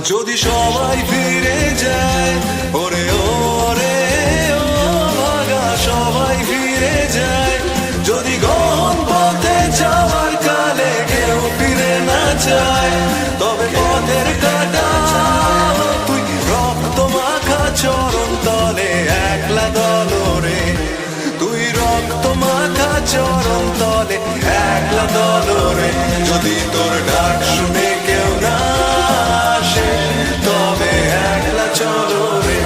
যদি সবাই ফিরে যায়, ওরে ওরে ও ভাগা সবাই ফিরে যায়, যদি গহন পথে যাওয়ার কালে কেউ ফিরে না যায়, তবে পথের কাটা তুই রক্ত মাখা চরণ তলে একলা দলরে, তুই রক্ত মাখা চরণ তলে একলা দলরে, যদি তোর ডাক শুনে কেউ না আসে তবে একলা চলো রে।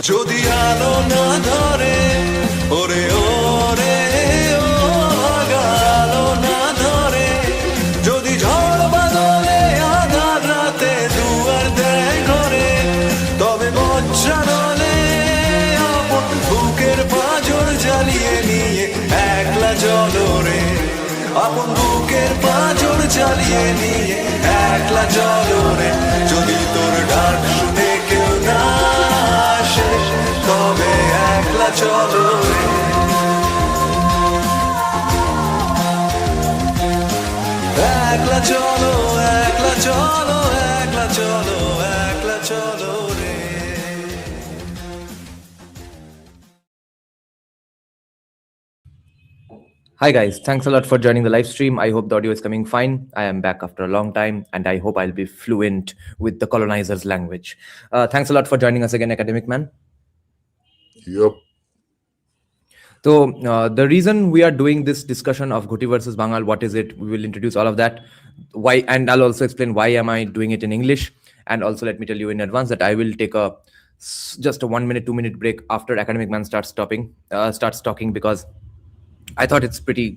যদি আলো না ধরে, ওরে ওরে ও ভাগা আলো না ধরে, যদি ঝড় বাদলে আধার রাতে দুয়ার দেয় ঘরে, তবে বজ্রানলে আপন বুকের পাঁজর জ্বালিয়ে নিয়ে একলা চলো রে, আপন বুকের পাঁজর জ্বালিয়ে নিয়ে একলা চলো রে, যদি তোর ডাক শুনে কেউ না আসে তবে একলা চলো রে। একলা চলো, একলা চলো, একলা চলো, একলা চলো রে। Hi guys, thanks a lot for joining the live stream. I hope the audio is coming fine. I am back after a long time and I hope I'll be fluent with the colonizer's language. Thanks a lot for joining us again, academic man. Yep. So the reason we are doing this discussion of Ghoti versus Bangal, what is it? We will introduce all of that. Why, and I'll also explain why am I doing it in English. And also let me tell you in advance that I will take just a 1 minute, 2 minute break after academic man starts talking because I thought it's pretty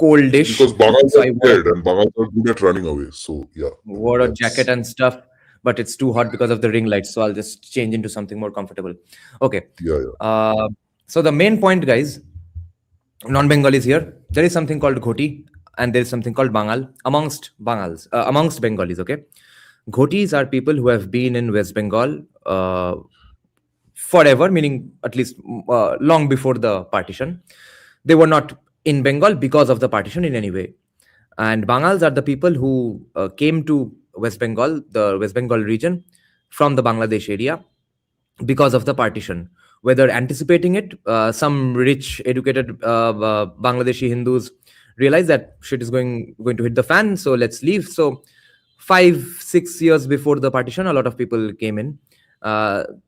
coldish. Because Bangals So are I dead and Bangals are good at running away. So yeah. wore a jacket and stuff, but it's too hot because of the ring lights. So I'll just change into something more comfortable. Okay. Yeah. So the main point, guys, non-Bengalis here. There is something called Ghoti and there is something called Bangal amongst Bengalis. Okay. Ghotis are people who have been in West Bengal forever, meaning at least long before the partition. They were not in Bengal because of the partition in any way. And Bangals are the people who came to West Bengal, the West Bengal region, from the Bangladesh area because of the partition. Whether anticipating it, some rich, educated Bangladeshi Hindus realized that shit is going to hit the fan, so let's leave. So 5-6 years before the partition, a lot of people came in.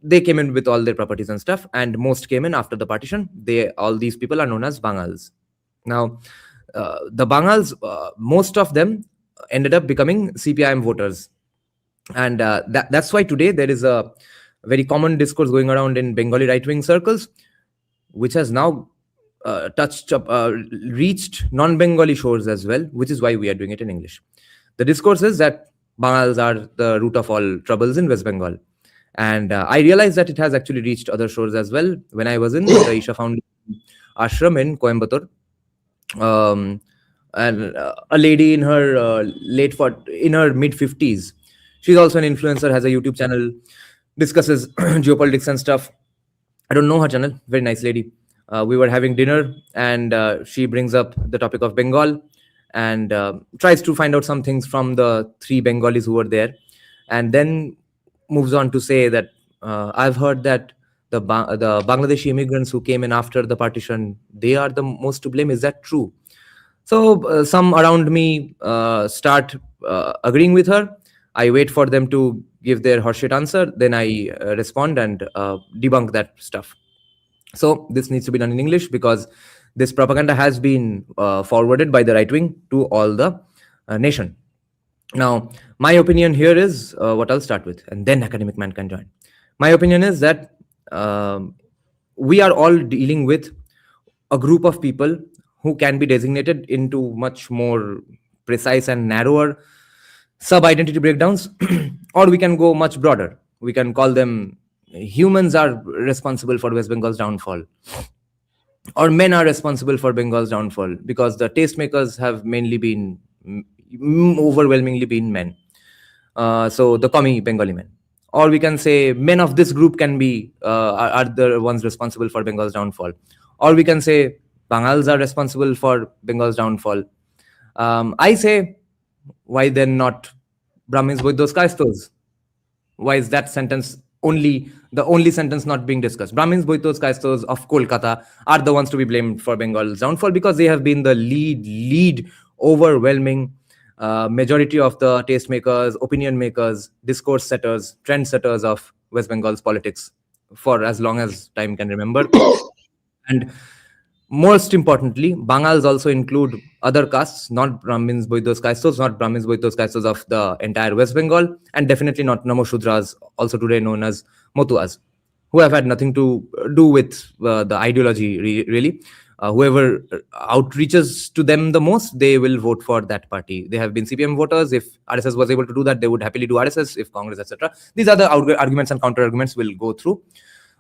They came in with all their properties and stuff, and most came in after the partition. All these people are known as Bangals. Now, the Bangals, most of them ended up becoming CPIM voters. And that's why today there is a very common discourse going around in Bengali right-wing circles, which has now reached non-Bengali shores as well, which is why we are doing it in English. The discourse is that Bangals are the root of all troubles in West Bengal. And I realized that it has actually reached other shores as well when I was in the Isha Foundation ashram in Coimbatore. And a lady in her mid-50s, she's also an influencer, has a YouTube channel, discusses geopolitics and stuff. I don't know her channel, very nice lady. We were having dinner and she brings up the topic of Bengal and tries to find out some things from the 3 Bengalis who were there, and then moves on to say that I've heard that the Bangladeshi immigrants who came in after the partition, they are the most to blame. Is that true? So some around me start agreeing with her. I wait for them to give their horseshit answer. Then I respond and debunk that stuff. So this needs to be done in English because this propaganda has been forwarded by the right wing to all the nation. Now, my opinion here is what I'll start with, and then academic man can join. My opinion is that we are all dealing with a group of people who can be designated into much more precise and narrower sub-identity breakdowns, or we can go much broader. We can call them humans are responsible for West Bengal's downfall, or men are responsible for Bengal's downfall, because the tastemakers have mainly been overwhelmingly been men. So the commie Bengali men, or we can say men of this group can be are the ones responsible for Bengal's downfall, or we can say Bangals are responsible for Bengal's downfall. I say, why then not Brahmins with those Kaistos? Why is that sentence only the only sentence not being discussed? Brahmins, Boitos, Kaistos of Kolkata are the ones to be blamed for Bengal's downfall because they have been the lead, overwhelming majority of the taste makers, opinion makers, discourse setters, trend setters of West Bengal's politics for as long as time can remember. And most importantly, Bangals also include other castes, not Brahmins, Boidos, Kaistos, not Brahmins, Boidos, Kaistos of the entire West Bengal, and definitely not Namoshudras, also today known as Motuas, who have had nothing to do with the ideology, really. Whoever outreaches to them the most, they will vote for that party. They have been CPM voters. If RSS was able to do that, they would happily do RSS. If Congress, etc. These are the arguments and counter arguments we'll go through.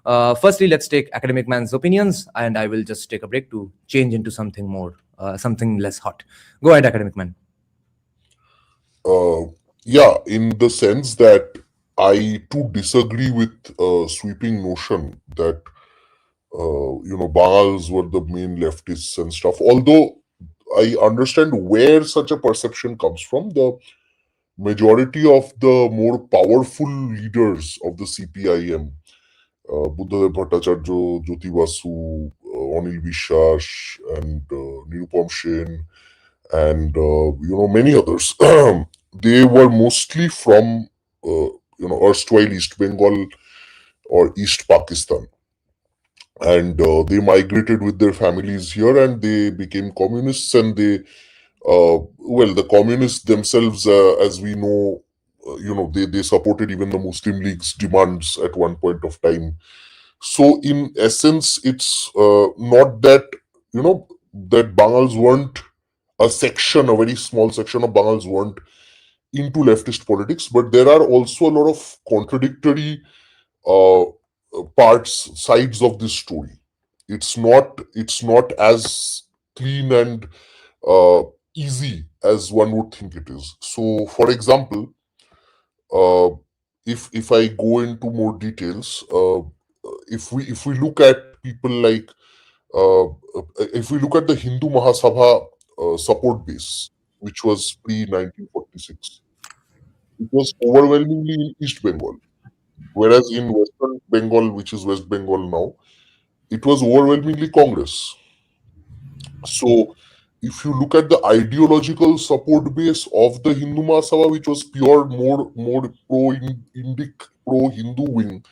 Firstly, let's take academic man's opinions, and I will just take a break to change into something more, something less hot. Go ahead, academic man. Yeah, in the sense that I too disagree with sweeping notion that Bangals were the main leftists and stuff. Although I understand where such a perception comes from, the majority of the more powerful leaders of the CPIM, Buddhadev Bhattacharya, Jyoti Basu, Anil Vishwas, and Nirupam Sen, and many others, they were mostly from erstwhile East Bengal or East Pakistan, and they migrated with their families here, and they became communists, and the communists themselves, as we know, they supported even the Muslim League's demands at one point of time. So in essence, it's not that that Bangals weren't a very small section of Bangals weren't into leftist politics, but there are also a lot of contradictory uh, sides of this story. It's not as clean and uh, easy as one would think it is. So, for example, uh, if I go into more details, if we look at people like uh, if we look at the Hindu Mahasabha support base, which was pre 1946, it was overwhelmingly in East Bengal, whereas in Western Bengal, which is West Bengal now, it was overwhelmingly Congress. So, if you look at the ideological support base of the Hindu Mahasabha, which was pure more pro-Indic, pro-Hindu wing,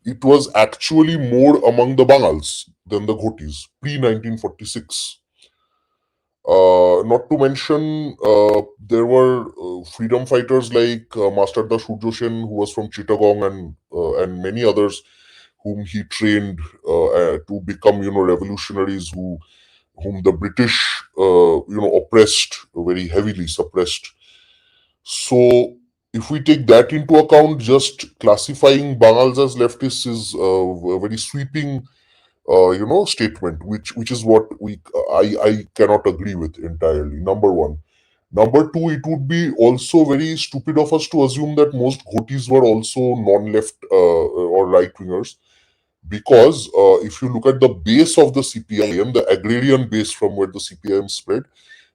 it was actually more among the Bangals than the Ghotis pre 1946. Not to mention, there were freedom fighters like Master Da Surjo Sen, who was from Chittagong, and many others whom he trained to become, revolutionaries whom the British, oppressed very heavily, suppressed. So, if we take that into account, just classifying Bangals as leftists is a very sweeping statement, which is what I cannot agree with entirely. Number one. Number two, it would be also very stupid of us to assume that most Ghotis were also non-left or right wingers, because if you look at the base of the CPIM, the agrarian base from where the CPIM spread,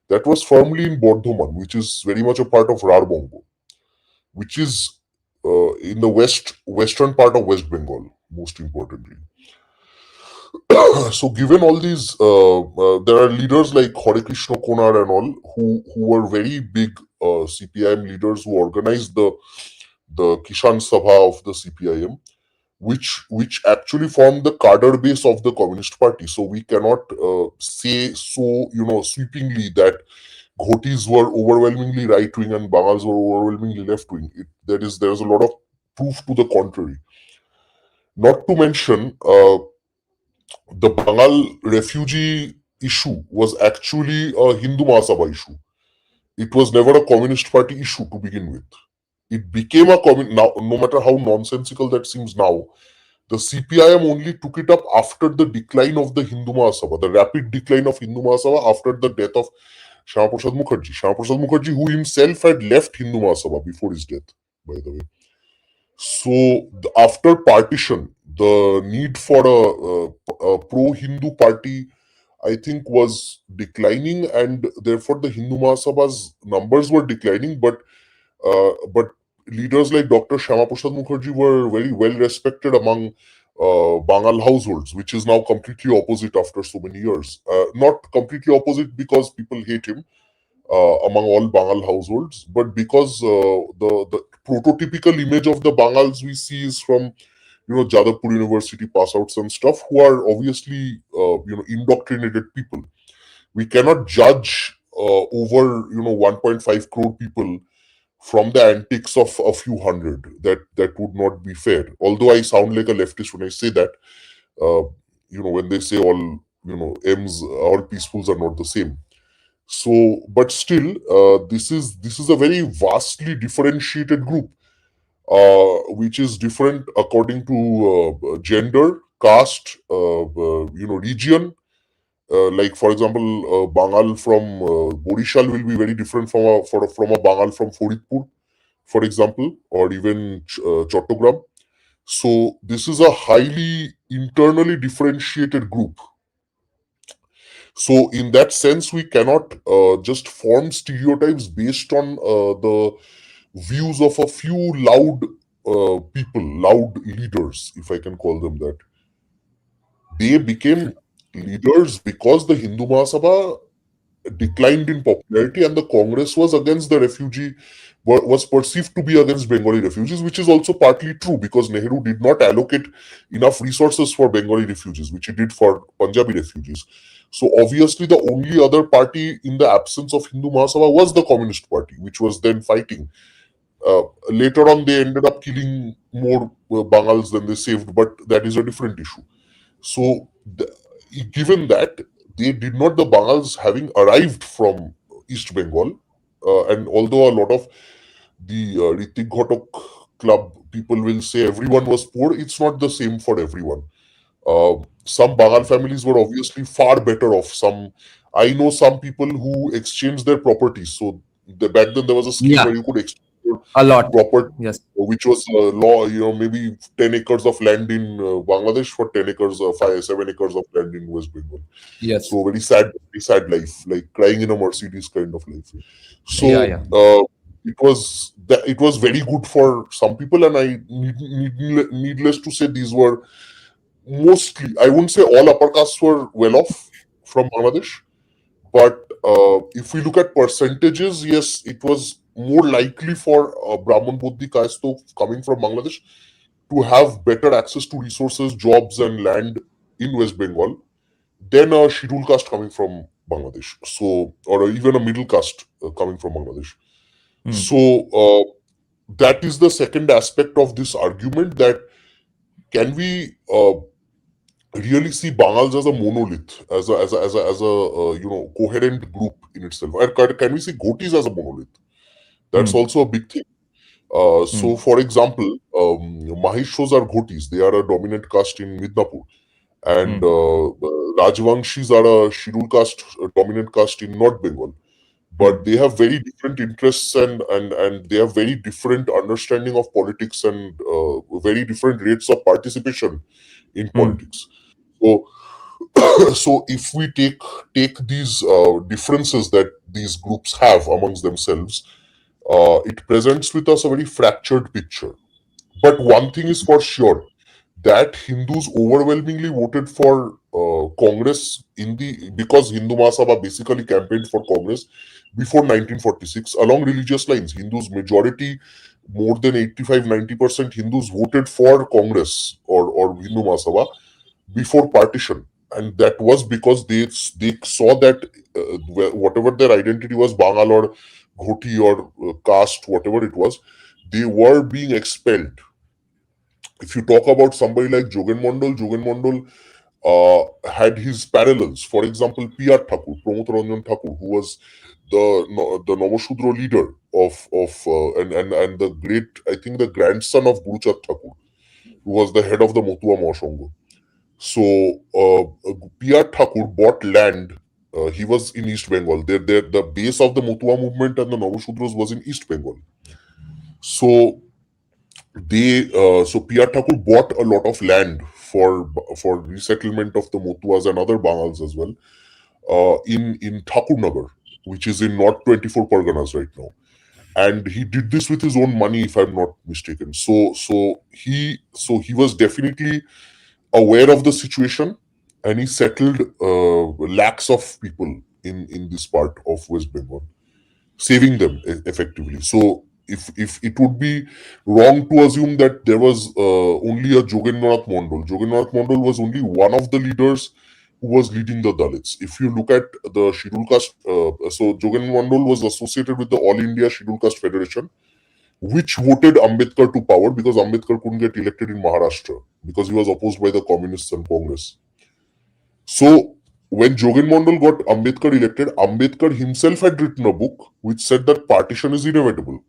that was firmly in Bardhaman, which is very much a part of Rarbongo, which is in the western part of West Bengal, most importantly. So given all these, there are leaders like Hare Krishna Konar and all who were very big CPIM leaders who organized the Kishan Sabha of the CPIM, which actually formed the cadre base of the Communist Party. So we cannot say so sweepingly that Ghotis were overwhelmingly right wing and Bangals were overwhelmingly left wing. There's a lot of proof to the contrary. Not to mention, the Bengal refugee issue was actually a Hindu Mahasabha issue. It was never a Communist Party issue to begin with. It became a now. No matter how nonsensical that seems now, the CPIM only took it up after the decline of the Hindu Mahasabha, the rapid decline of Hindu Mahasabha after the death of Shyama Prasad Mukherjee. Shyama Prasad Mukherjee, who himself had left Hindu Mahasabha before his death, by the way. So after partition, the need for a pro-Hindu party, I think, was declining, and therefore the Hindu Mahasabha's numbers were declining. But leaders like Dr. Shyama Prasad Mukherjee were very well respected among Bangal households, which is now completely opposite after so many years. Not completely opposite because people hate him among all Bangal households, but because the prototypical image of the Bangals we see is from Jadavpur University pass outs and stuff, who are obviously indoctrinated people. We cannot judge over 1.5 crore people from the antics of a few hundred. That would not be fair. Although I sound like a leftist when I say that, uh, when they say all M's, all peacefuls are not the same. So, but still, this is a very vastly differentiated group, which is different according to gender, caste, region. Like for example, Bangal from Borishal will be very different from a Bangal from Faridpur, for example, or even Chattogram. So this is a highly internally differentiated group. So in that sense, we cannot just form stereotypes based on the views of a few loud people, loud leaders, if I can call them that. They became leaders because the Hindu Mahasabha declined in popularity, and the Congress was against the refugee, was perceived to be against Bengali refugees, which is also partly true because Nehru did not allocate enough resources for Bengali refugees, which he did for Punjabi refugees. So obviously, the only other party in the absence of Hindu Mahasabha was the Communist Party, which was then fighting. Later on, they ended up killing more Bangals than they saved, but that is a different issue. So, given that they did not, the Bangals having arrived from East Bengal, and although a lot of the Ritik Ghotok club people will say everyone was poor, it's not the same for everyone. Some Bangal families were obviously far better off. I know some people who exchanged their properties. So back then there was a scheme Yeah, where you could exchange your a lot. property, Yes. which was law. Maybe 10 acres of land in Bangladesh for 10 acres, 7 acres of land in West Bengal. Yes. So very sad life, like crying in a Mercedes kind of life. Yeah, So yeah. it was very good for some people, and needless to say, these were mostly, I wouldn't say all upper castes were well off from Bangladesh, but if we look at percentages, yes, it was more likely for Brahman Buddhi caste coming from Bangladesh to have better access to resources, jobs, and land in West Bengal than a scheduled caste coming from Bangladesh. So, or even a middle caste coming from Bangladesh. Hmm. So, that is the second aspect of this argument, that can we really see Bangals as a monolith, as a coherent group in itself? Or can we see Ghotis as a monolith? That's Hmm. also a big thing. Hmm. So, for example, Maheshwas are Ghotis. They are a dominant caste in Midnapur, and Hmm. Rajvanshis are a scheduled caste, a dominant caste in North Bengal. Hmm. But they have very different interests, and they have very different understanding of politics, and very different rates of participation in Hmm. politics. So, so if we take these differences that these groups have amongst themselves, it presents with us a very fractured picture. But one thing is for sure, that Hindus overwhelmingly voted for Congress because Hindu Mahasabha basically campaigned for Congress before 1946 along religious lines. Hindus majority, more than 85-90% Hindus voted for Congress or Hindu Mahasabha before partition, and that was because they saw that whatever their identity was, Bangal or Ghoti or caste, whatever it was, they were being expelled. If you talk about somebody like Jogen Mondal had his parallels. For example, P.R. Thakur, Pramod Ranjan Thakur, who was the Namashudra leader and the great, I think, the grandson of Guruchat Thakur, who was the head of the Motua Mahasangha. So P.R. Thakur bought land. He was in East Bengal. The base of the Motua movement and the Namashudras was in East Bengal. So so P.R. Thakur bought a lot of land for resettlement of the Motuas and other Bangals as well in Thakurnagar, which is in North 24 Parganas right now. And he did this with his own money, if I'm not mistaken. So he was definitely aware of the situation, and he settled lakhs of people in this part of West Bengal, saving them effectively. So if it would be wrong to assume that there was only a Jogennath Mondal. Jogennath Mondal was only one of the leaders who was leading the Dalits. If you look at the scheduled caste, so Jogen Mondal was associated with the All India Scheduled Caste Federation, which voted Ambedkar to power because Ambedkar couldn't get elected in Maharashtra because he was opposed by the Communists and Congress. So when Jogen Mondal got Ambedkar elected, Ambedkar himself had written a book which said that partition is inevitable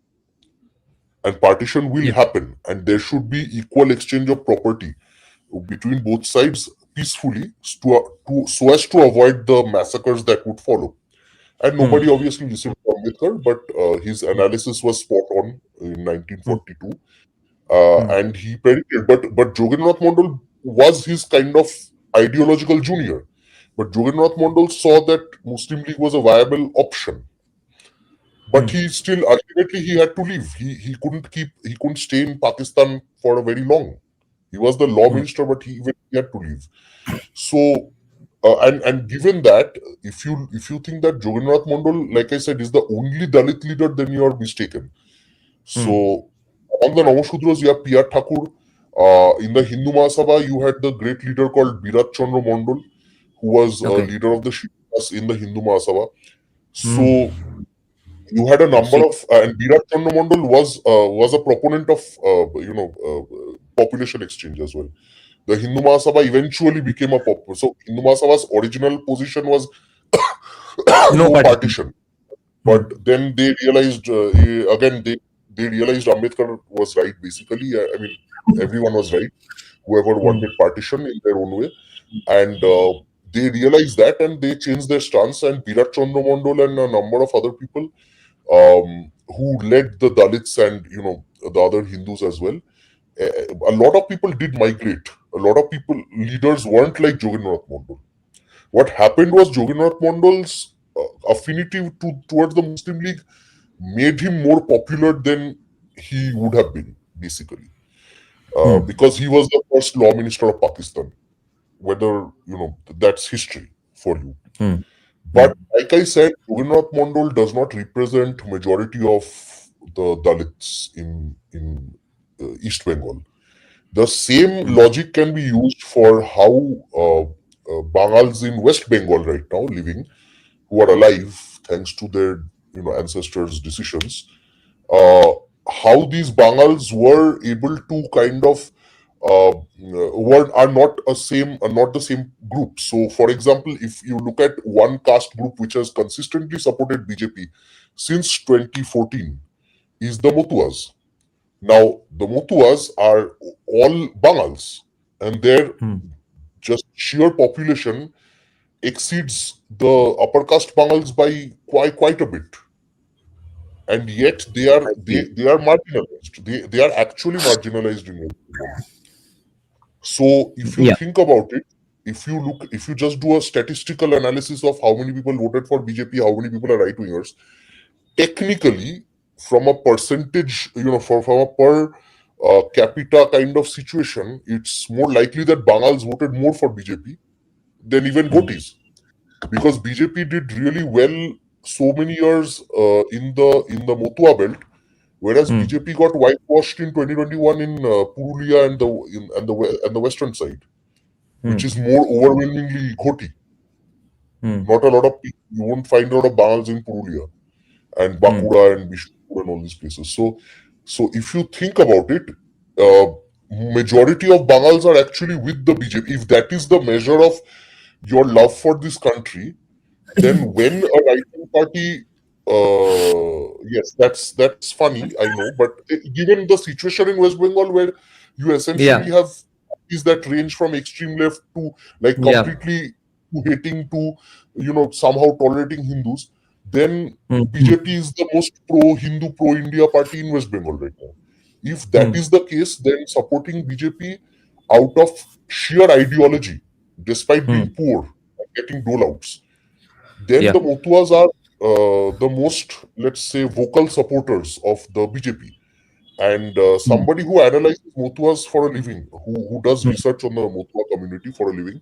and partition will happen, and there should be equal exchange of property between both sides peacefully so as to avoid the massacres that would follow. And nobody obviously listened to Ambedkar, but his analysis was spot on in 1942. And he predicted, but Jogennath Mondal was his kind of ideological junior. But Jogennath Mondal saw that Muslim League was a viable option. But he still ultimately he had to leave. He couldn't stay in Pakistan for a very long. He was the law minister, but he had to leave. So and given that, if you think that Jogennath Mondal, like I said, is the only Dalit leader, then you are mistaken. So on the Namashudras, you have P.R. Thakur. In the Hindu Mahasabha, you had the great leader called Birat Chandra Mondal, who was leader of the Shikas in the Hindu Mahasabha. So you had a number of, and Birat Chandra Mondal was a proponent of population exchange as well. The Hindu Mahasabha eventually became a pop. So Hindu Mahasabha's original position was no partition, but then they realized they realized Ambedkar was right. Basically, I mean everyone was right. Whoever wanted partition in their own way, and they realized that, and they changed their stance. And Birat Chandra Mondal and a number of other people who led the Dalits and the other Hindus as well. A lot of people did migrate. A lot of people, leaders weren't like Jogennath Mondal. What happened was Jogennath Mondal's affinity towards the Muslim League made him more popular than he would have been, basically. Because he was the first law minister of Pakistan. Whether, that's history for you. But like I said, Jogennath Mondal does not represent majority of the Dalits in East Bengal. The same logic can be used for how Bangals in West Bengal right now living, who are alive thanks to their ancestors' decisions, how these Bangals were able to kind of are not the same group. So, for example, if you look at one caste group which has consistently supported BJP since 2014, is the Motuas. Now, the Motuas are all Bangals, and their just sheer population exceeds the upper caste Bangals by quite a bit. And yet they are marginalized. They are actually marginalized in West Bengal. So if you think about it, if you just do a statistical analysis of how many people voted for BJP, how many people are right wingers, technically, from a percentage, from a per capita kind of situation, it's more likely that Bangals voted more for BJP than even Ghotis, because BJP did really well so many years in the Motua belt, whereas BJP got whitewashed in 2021 in Purulia and the western side, which is more overwhelmingly Ghoti. Not a lot of people, you won't find a lot of Bangals in Purulia and Bankura and Bishopur and all these places. So if you think about it, majority of Bangals are actually with the BJP. If that is the measure of your love for this country, then when a right-wing party, yes, that's funny, I know, but given the situation in West Bengal where you essentially have parties that range from extreme left to like completely hating to somehow tolerating Hindus, then BJP is the most pro-Hindu, pro-India party in West Bengal right now. If that is the case, then supporting BJP out of sheer ideology, despite being poor and getting dole-outs, then the Motuas are the most, let's say, vocal supporters of the BJP. And somebody who analyzes Motuas for a living, who does research on the Motua community for a living,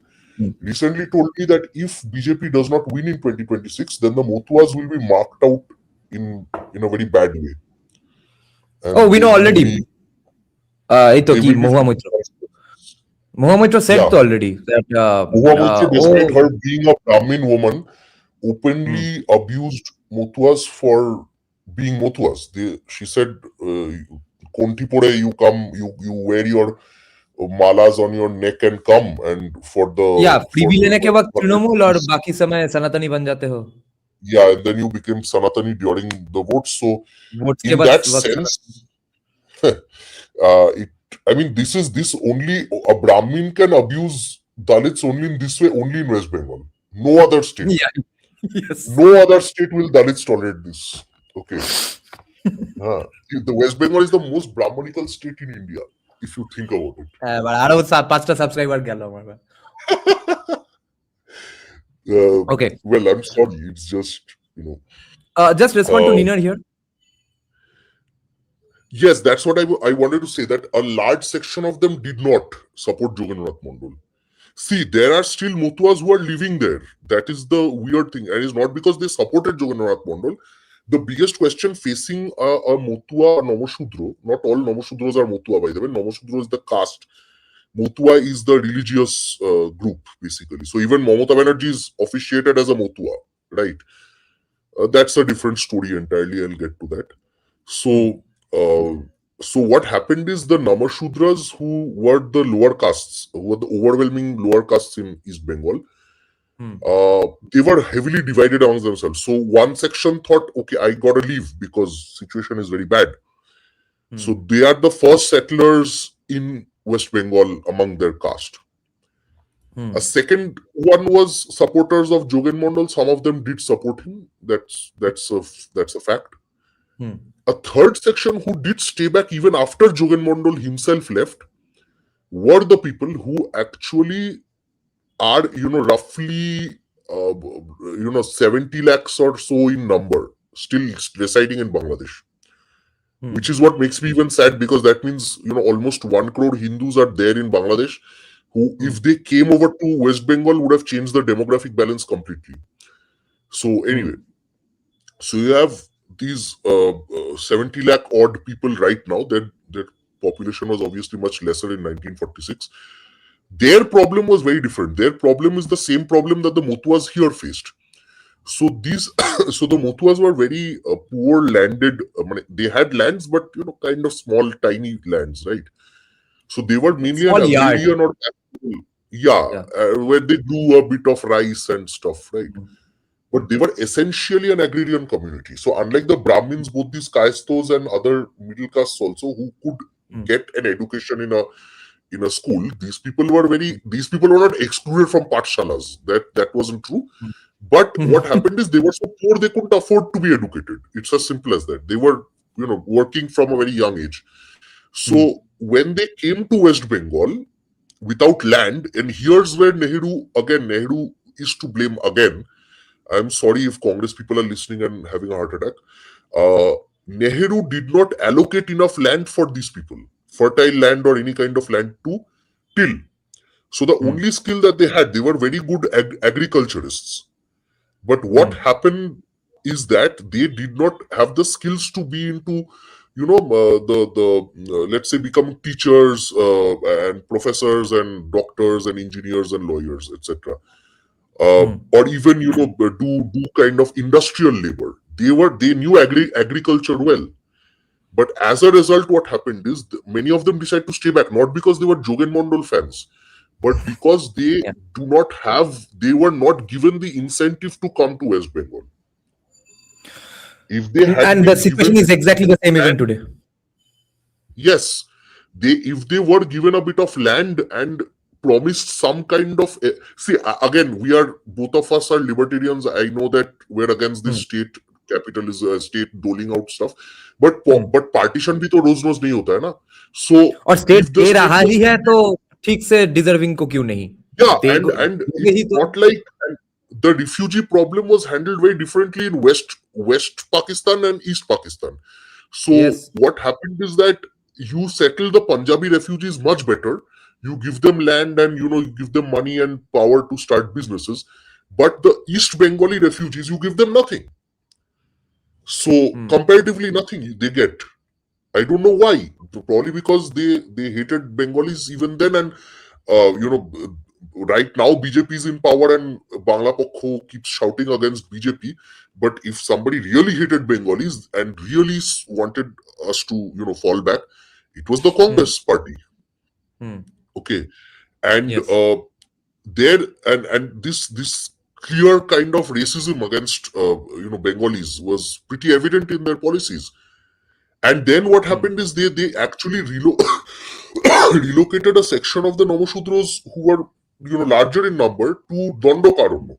recently told me that if BJP does not win in 2026, then the Motuas will be marked out in a very bad way. And we know already. they will be Mohua Moitra said already that Mohua Moitra, despite her being a Brahmin woman, openly abused Motuas for being Motuas. She said, "Konti pore you come, you wear your malas on your neck and come, and for the freebie लेने के वक्त तृणमूल और बाकी समय सनातनी बन जाते हो." Yeah, and then you became Sanatani during the votes. So in that sense, I mean, this only a Brahmin can abuse Dalits only in this way, only in West Bengal. No other state. Yes. No other state will Dalits tolerate this. Okay. The West Bengal is the most Brahmanical state in India, if you think about it. But আরো 5টা subscriber গেল আমার। Okay. Well, I'm sorry. It's just, just respond to Neener here. Yes, that's what I wanted to say, that a large section of them did not support Jogennath Mondal. See, there are still Motuas who are living there. That is the weird thing. And it's not because they supported Jogennath Mondal. The biggest question facing a Motua or Nomoshudro, not all Nomoshudros are Motua, by the way. Nomoshudro is the caste. Motua is the religious group, basically. So even Mamata Banerjee is officiated as a Motua, right? That's a different story entirely. I'll get to that. So what happened is the Namashudras, who were the lower castes, who were the overwhelming lower castes in East Bengal, they were heavily divided amongst themselves. So one section thought, okay, I gotta leave because situation is very bad. So they are the first settlers in West Bengal among their caste. A second one was supporters of Jogen Mondal. Some of them did support him. That's a fact. A third section who did stay back even after Jogen Mondal himself left were the people who actually are, roughly, 70 lakhs or so in number, still residing in Bangladesh. Which is what makes me even sad, because that means, almost 1 crore Hindus are there in Bangladesh who, if they came over to West Bengal, would have changed the demographic balance completely. So anyway, so you have these 70 lakh odd people right now. Their population was obviously much lesser in 1946. Their problem was very different. Their problem is the same problem that the Motuas here faced. So the Motuas were very poor landed. They had lands, but kind of small, tiny lands, right? So they were mainly an agrarian or where they grew a bit of rice and stuff, right? But they were essentially an agrarian community. So unlike the Brahmins, both these Kayasthos and other middle castes also, who could get an education in a school, these people were not excluded from pathshalas. That wasn't true. But what happened is they were so poor they couldn't afford to be educated. It's as simple as that. They were, working from a very young age. So when they came to West Bengal without land, and here's where Nehru is to blame again. I'm sorry if Congress people are listening and having a heart attack. Nehru did not allocate enough land for these people, fertile land or any kind of land to till. So the only skill that they had, they were very good agriculturists. But what happened is that they did not have the skills to be into, let's say, become teachers and professors and doctors and engineers and lawyers, etc. Or even, do kind of industrial labor. They knew agriculture well. But as a result, what happened is many of them decided to stay back, not because they were Jogen Mondal fans, but because they were not given the incentive to come to West Bengal. If they had, and the situation is exactly the same even today. Yes, if they were given a bit of land and promised some kind of, see, again, both of us are libertarians. I know that we're against this state capitalism, state doling out stuff. But Hmm. but partition भी तो रोज नहीं होता है ना. So और state if the they state रहा was, ही है तो ठीक से डिजर्विंग को क्यों नहीं yeah, देगा, and देंगे it's ही तो. not like, and the refugee problem was handled very differently in West Pakistan and East Pakistan. So Yes. what happened is that you settle the Punjabi refugees much better. You give them land and you give them money and power to start businesses. But the East Bengali refugees, you give them nothing. So comparatively nothing they get. I don't know why. Probably because they hated Bengalis even then, and right now BJP is in power and Bangla Pokho keeps shouting against BJP. But if somebody really hated Bengalis and really wanted us to fall back, it was the Congress party. Hmm. Okay, and Yes. there and this clear kind of racism against Bengalis was pretty evident in their policies. And then what happened is they actually relocated a section of the Nomoshudros who were larger in number to Dondokaranno,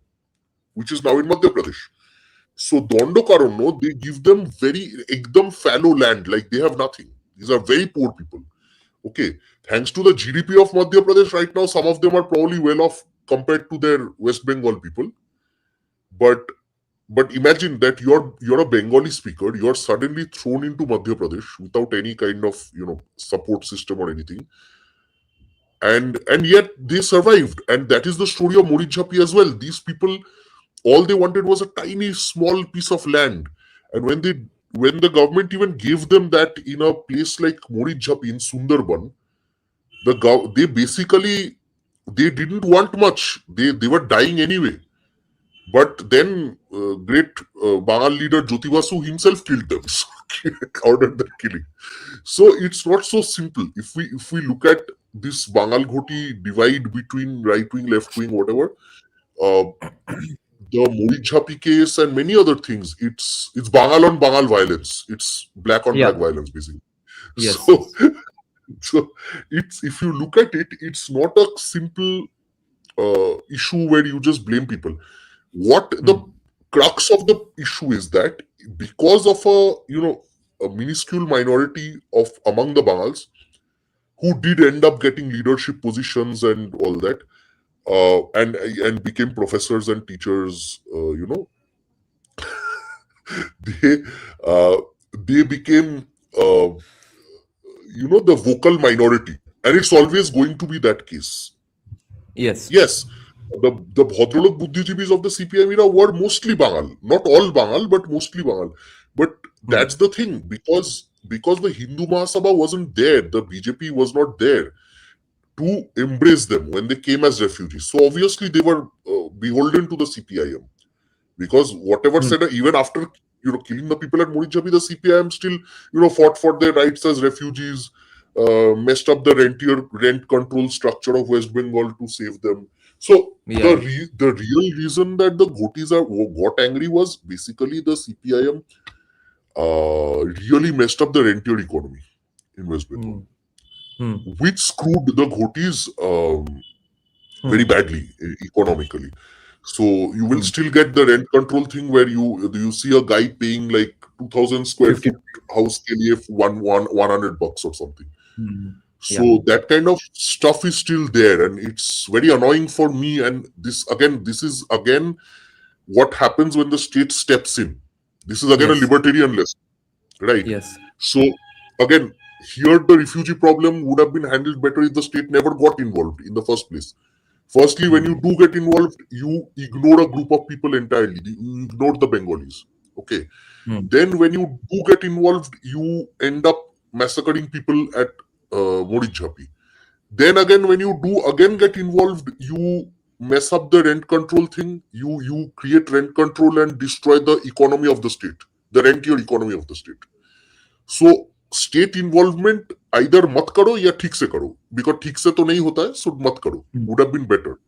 which is now in Madhya Pradesh. So Dondokaranno, they give them very ekdam fallow land, like they have nothing. These are very poor people. Okay, thanks to the GDP of Madhya Pradesh right now, some of them are probably well off compared to their West Bengal people. But imagine that you're a Bengali speaker, you're suddenly thrown into Madhya Pradesh without any kind of support system or anything, and yet they survived, and that is the story of Morijhapi as well. These people, all they wanted was a tiny small piece of land, and when the government even gave them that in a place like Morijhapi in Sundarban, they basically they didn't want much. They were dying anyway. But then great Bangal leader Jyoti Basu himself killed them, ordered the killing. So it's not so simple. If we look at this Bangal Ghoti divide between right wing, left wing, whatever, the Morijhapi case and many other things, it's Bangal on Bangal violence. It's black on black violence, basically. Yes. So it's, if you look at it, it's not a simple issue where you just blame people. What the crux of the issue is that because of a minuscule minority of among the Bangals who did end up getting leadership positions and all that, and became professors and teachers, they became the vocal minority, and it's always going to be that case. Yes. Yes, the Bhadralok Buddhijibis of the CPM era were mostly Bangal. Not all Bangal, but mostly Bangal. But that's the thing, because the Hindu Mahasabha wasn't there, the BJP was not there to embrace them when they came as refugees. So obviously they were beholden to the CPIM. Because whatever said, even after killing the people at Morijhapi, the CPIM still fought for their rights as refugees, messed up the rent control structure of West Bengal to save them. So the real reason that the Ghotis got angry was basically the CPIM really messed up the rentier economy in West Bengal, which screwed the Ghotis very badly economically. So you will still get the rent control thing where you see a guy paying like 2,000 square foot house ke liye $100 or something. So that kind of stuff is still there, and it's very annoying for me. And this is what happens when the state steps in. This is again a libertarian lesson, right? Yes. So again, here the refugee problem would have been handled better if the state never got involved in the first place. Firstly, when you do get involved, you ignore a group of people entirely. You ignore the Bengalis. Okay. Then when you do get involved, you end up massacring people at Morijhapi. Then again, when you do again get involved, you mess up the rent control thing. You create rent control and destroy the economy of the state, the rentier economy of the state. So state involvement either mat karo ya theek se karo, because theek se to nahi hota hai, so mat karo would have been better.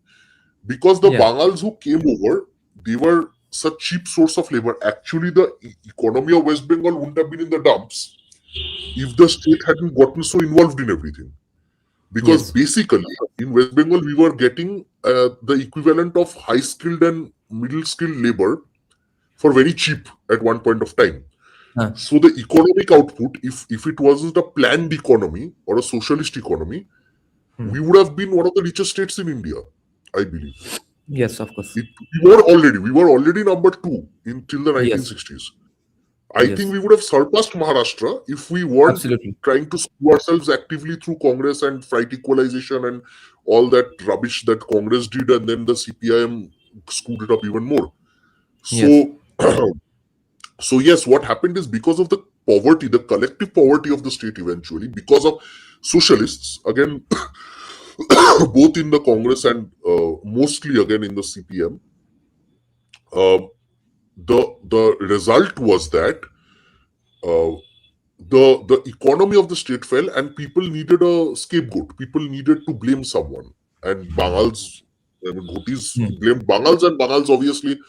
Because the Bangals who came over, they were such cheap source of labor. Actually, the economy of West Bengal wouldn't have been in the dumps if the state hadn't gotten so involved in everything. Because basically, in West Bengal, we were getting the equivalent of high skilled and middle skilled labor for very cheap at one point of time. Huh. So the economic output, if it wasn't a planned economy or a socialist economy, we would have been one of the richest states in India, I believe. Yes, of course. We were already number 2 till the Yes. 1960s. I Yes. think we would have surpassed Maharashtra if we weren't Absolutely. trying to screw ourselves actively through Congress and fight equalization and all that rubbish that Congress did, and then the CPIM screwed it up even more. So, so yes, what happened is because of the poverty, the collective poverty of the state eventually, because of socialists, again, both in the Congress and mostly again in the CPM, the result was that the economy of the state fell, and people needed a scapegoat. People needed to blame someone, and Ghotis blamed Bangals, and Bangals obviously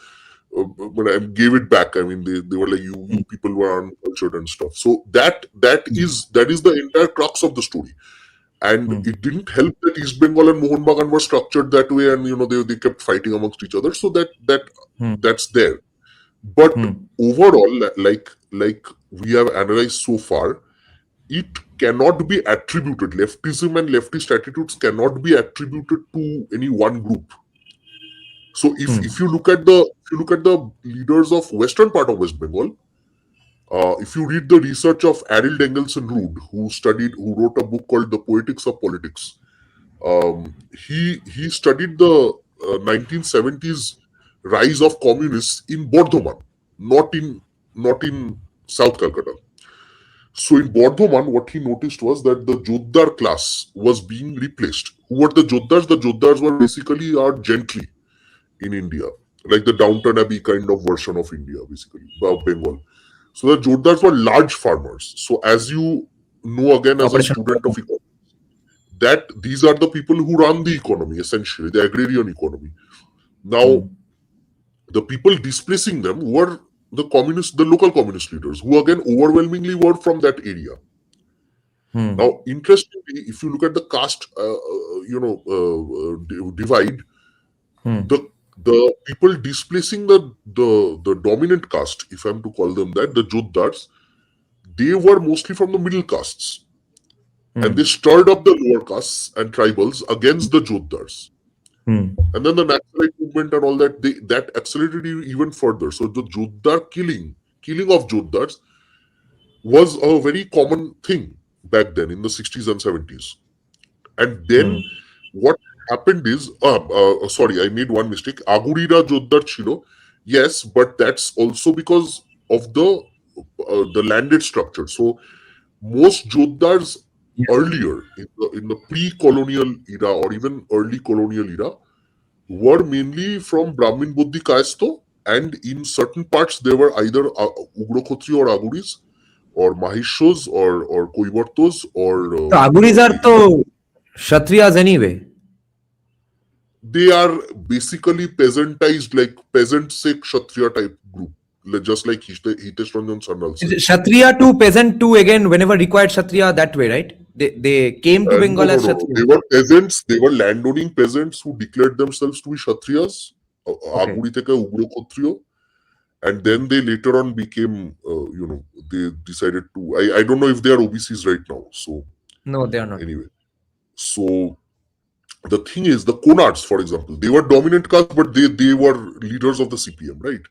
gave it back. I mean, they were like, you people were uncultured and stuff. So that is the entire crux of the story. And it didn't help that East Bengal and Mohun Bagan were structured that way, and they kept fighting amongst each other. So that's there. But overall, like we have analyzed so far, it cannot be attributed. Leftism and leftist attitudes cannot be attributed to any one group. So if you look at the leaders of western part of West Bengal, if you read the research of Arild Engelson-Rood, who wrote a book called The Poetics of Politics, he studied the 1970s rise of communists in Bardhaman, not in South Calcutta. So in Bardhaman, what he noticed was that the Joddar class was being replaced. Who were the Joddars? The Joddars were basically our gentry in India, like the Downton Abbey kind of version of India, basically, of Bengal. So the Joddars were large farmers. So as you know, again, as a student of economics, that these are the people who run the economy, essentially, the agrarian economy. Now, the people displacing them were the local communist leaders, who again overwhelmingly were from that area. Now, interestingly, if you look at the caste, divide, the people displacing the dominant caste, if I'm to call them that, the Joddars, they were mostly from the middle castes, and they stirred up the lower castes and tribals against the Joddars. And then the Naxalite movement and all that accelerated even further. So the Joddar killing of Joddars was a very common thing back then in the 60s and 70s. And then what happened is, sorry, I made one mistake. Agurira Joddar Chilo, yes, but that's also because of the landed structure. So most Joddars earlier in the pre-colonial era or even early colonial era were mainly from Brahmin Buddhi Kayesto, and in certain parts they were either Ugro Khatri or Aguris or Mahishos or Koivartos or so Aguris are to Kshatriyas anyway. They are basically peasantized, like peasant se Kshatriya type group, just like Hitesh Ranjan Sandal said. Kshatriya to peasant to, again, whenever required Kshatriya, that way, right? They came to Bengal as Kshatriya. They were peasants. They were landowning peasants who declared themselves to be Kshatriyas. Aguri theke Ugro Khatriyo. And then they later on became, they decided to. I don't know if they are OBCs right now. So no, they are not. Anyway, so the thing is, the Konards, for example, they were dominant caste, but they were leaders of the CPM, right?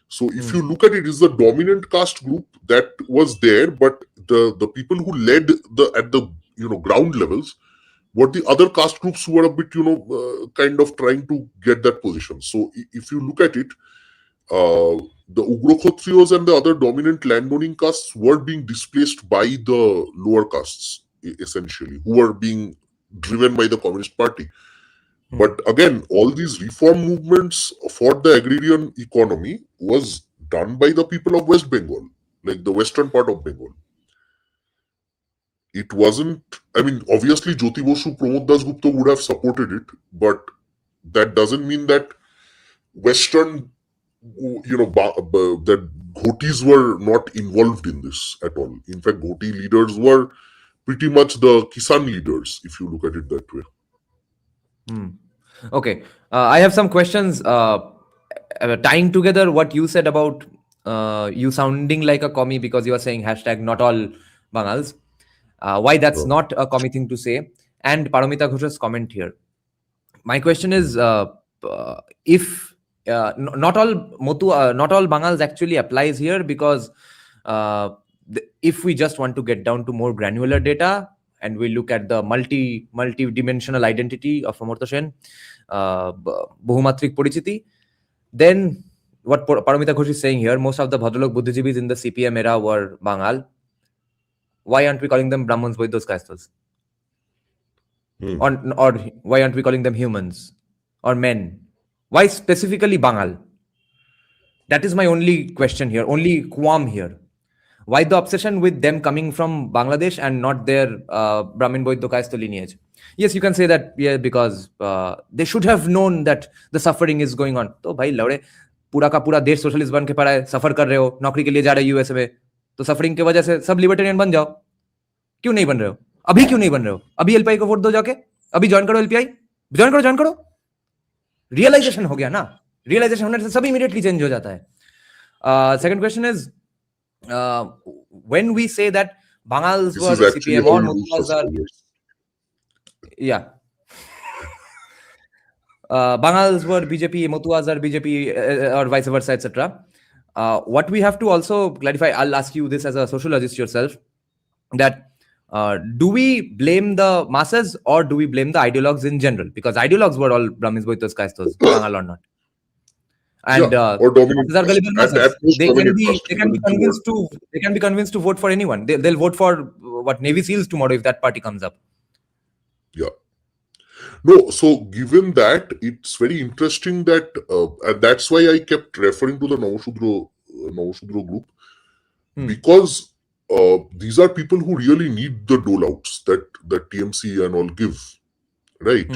So if you look at it, it's the dominant caste group that was there, but the people who led at the ground levels were the other caste groups who were a bit kind of trying to get that position. So if you look at it, the Ugro Khatriyos and the other dominant landowning castes were being displaced by the lower castes, essentially, who were being driven by the Communist Party. But again, all these reform movements for the agrarian economy was done by the people of West Bengal, like the western part of Bengal. It wasn't, I mean, obviously Jyoti Basu, Pramod Das Gupta would have supported it, but that doesn't mean that Western, that Ghotis were not involved in this at all. In fact, Ghoti leaders were pretty much the Kisan leaders, if you look at it that way. Okay. I have some questions tying together what you said about you sounding like a commie because you are saying hashtag not all Bangals. Why that's not a commie thing to say? And Paramita Ghosh's comment here. My question is, if not all not all Bangals actually applies here, because if we just want to get down to more granular data and we look at the multi-dimensional identity of Amartya Sen, Bohumatrik Porichiti, then what Paramita Ghosh is saying here, most of the Bhadralok Buddhijibis in the CPM era were Bangal. Why aren't we calling them Brahmins, Vaiddos, Kastas? Or why aren't we calling them humans or men? Why specifically Bangal? That is my only question here, only qualm here. Why the obsession with them coming from Bangladesh and not their Brahmin Vaiddo Kayastha lineage? Yes, you can say that, yeah, because they should have known that the suffering is going on. तो भाई लौड़े पूरा का पूरा देश socialist बन के पड़ा है, सफर कर रहे हो, नौकरी के लिए जा रहे हो यूएसए में, तो सफरिंग की वजह से सब लिबर्टेरियन बन जाओ. क्यों नहीं बन रहे हो? अभी क्यों नहीं बन रहे हो? अभी एलपीआई को वोट दो जाके, अभी ज्वाइन करो एलपीआई, ज्वाइन करो. रियलाइजेशन हो गया ना, रियलाइजेशन होने से सब इमीडिएटली चेंज हो जाता है. Second question is, when we say that Bangals were CPM or Mutlas are, yeah, Bangals were BJP, Motuas are BJP, or vice versa, etc. What we have to also clarify, I'll ask you this as a sociologist yourself, that do we blame the masses or do we blame the ideologues in general? Because ideologues were all Brahmins, Boitos, Kaistos, Bangal or not. And or dominant are gullible masses. They can be convinced to vote for anyone. They'll vote for what, Navy SEALs tomorrow if that party comes up. Yeah. No, so given that, it's very interesting that, and that's why I kept referring to the Navashudro group, because these are people who really need the dole-outs that TMC and all give, right?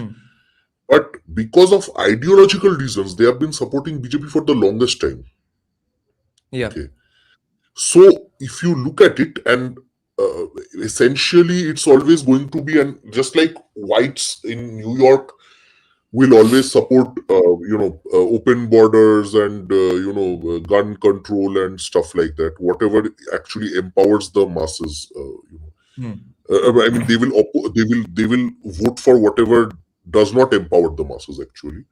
But because of ideological reasons, they have been supporting BJP for the longest time. Yeah. Okay. So if you look at it, and essentially it's always going to be, and just like whites in New York will always support, open borders and gun control and stuff like that. Whatever actually empowers the masses. I mean, they will vote for whatever does not empower the masses actually.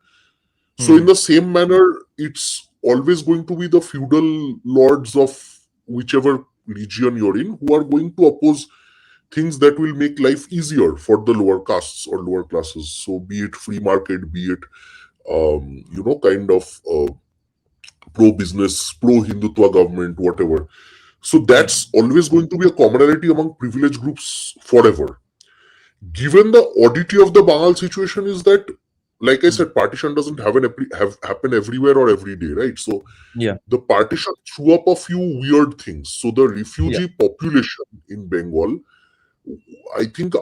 So in the same manner, it's always going to be the feudal lords of whichever region you're in who are going to oppose things that will make life easier for the lower castes or lower classes. So be it free market, be it kind of pro-business, pro-Hindutva government, whatever. So that's always going to be a commonality among privileged groups forever. Given the oddity of the Bangal situation is that, like I said, partition doesn't happen everywhere or every day, right? So the partition threw up a few weird things. So the refugee population in Bengal, I think,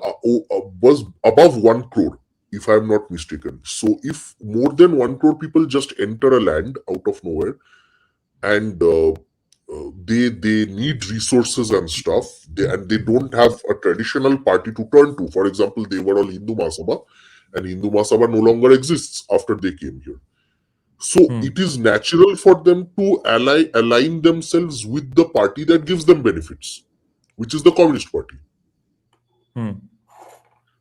was above 1 crore, if I'm not mistaken. So if more than 1 crore people just enter a land out of nowhere, and they need resources and stuff, and they don't have a traditional party to turn to. For example, they were all Hindu Mahasabha, and Hindu Mahasabha no longer exists after they came here. So it is natural for them to align themselves with the party that gives them benefits, which is the Communist Party.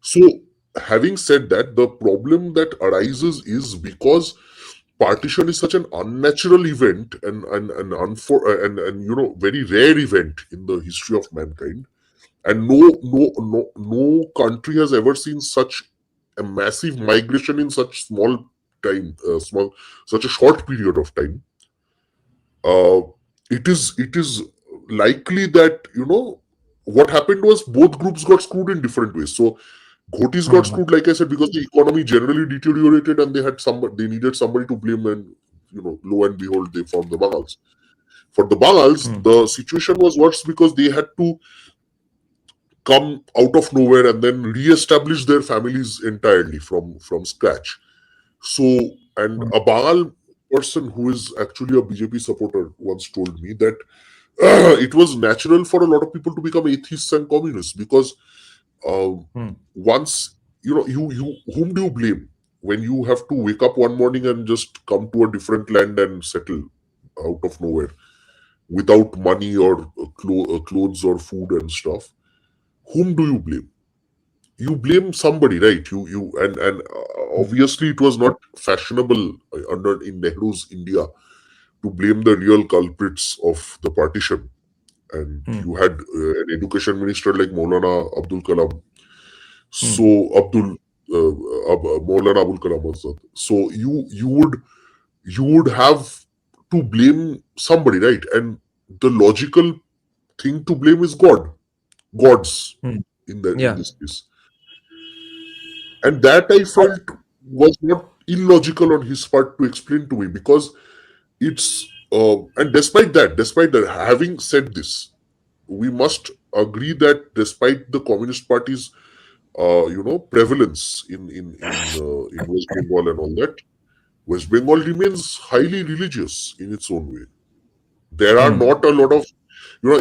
So having said that, the problem that arises is because partition is such an unnatural event and very rare event in the history of mankind, and no country has ever seen such a massive migration in such small time, such a short period of time. It is likely that what happened was both groups got screwed in different ways. So Ghotis got screwed, like I said, because the economy generally deteriorated and they needed somebody to blame, and lo and behold, they found the Bangals. For the Bangals, the situation was worse because they had to come out of nowhere and then re-establish their families entirely from scratch. So, and a Bangal person who is actually a BJP supporter once told me that it was natural for a lot of people to become atheists and communists because once you whom do you blame when you have to wake up one morning and just come to a different land and settle out of nowhere? without money or clothes or food and stuff, whom do you blame? You blame somebody, right? And obviously it was not fashionable under in Nehru's India to blame the real culprits of the partition. And you had an education minister like Maulana Abdul Kalam. So Maulana Abdul Kalam Azad. So you would have to blame somebody, right? And the logical thing to blame is gods in this case. And that I felt was not illogical on his part to explain to me, because it's and despite that, having said this, we must agree that despite the Communist Party's prevalence in West Bengal and all that, West Bengal remains highly religious in its own way. There are not a lot of,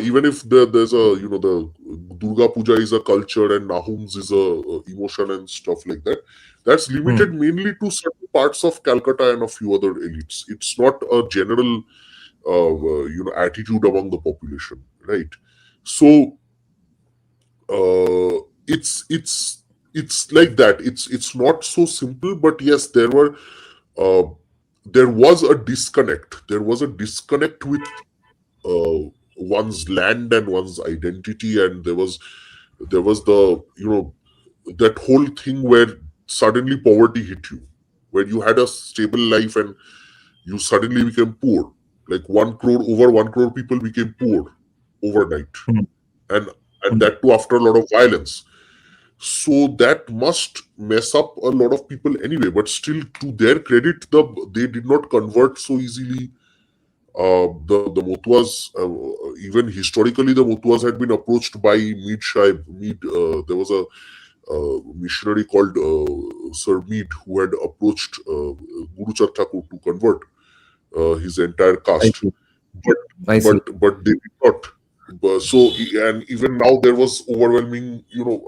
even if there's a, the Durga Puja is a culture and Nahums is a emotion and stuff like that, that's limited mainly to certain parts of Calcutta and a few other elites. It's not a general, attitude among the population, right? So, it's like that. It's not so simple, but yes, there was a disconnect. There was a disconnect with one's land and one's identity, and there was the that whole thing where suddenly poverty hit you, where you had a stable life and you suddenly became poor. Like over 1 crore people became poor overnight, and that too after a lot of violence. So that must mess up a lot of people anyway. But still, to their credit, they did not convert so easily. The Motwas, even historically, the Motwas had been approached by Mead Shaib. There was a missionary called Sir Mead who had approached Guru Chand Thakur to convert his entire caste, but they did not. So, and even now there was overwhelming,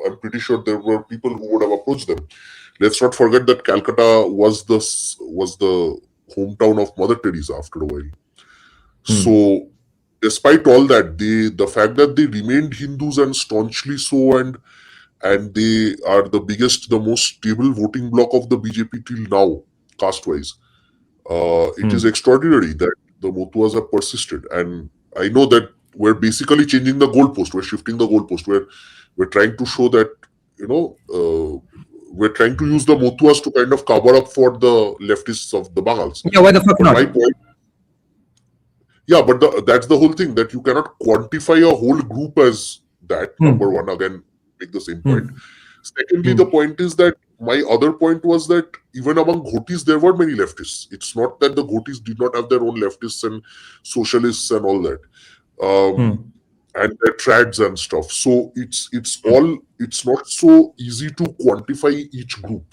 I'm pretty sure there were people who would have approached them. Let's not forget that Calcutta was the hometown of Mother Teresa after a while. So, despite all that, the fact that they remained Hindus and staunchly so, and they are the most stable voting bloc of the BJP till now, caste-wise. It is extraordinary that the Motwas have persisted, and I know that we're basically changing the goalpost. We're shifting the goalpost. We're trying to show that we're trying to use the Motwas to kind of cover up for the leftists of the Bangals. Yeah, why the fuck not? My point. Yeah, but that's the whole thing, that you cannot quantify a whole group as that. Number one, again, make the same point. Secondly, the point is that my other point was that even among Ghotis, there were many leftists. It's not that the Ghotis did not have their own leftists and socialists and all that. And their trads and stuff. So it's not so easy to quantify each group.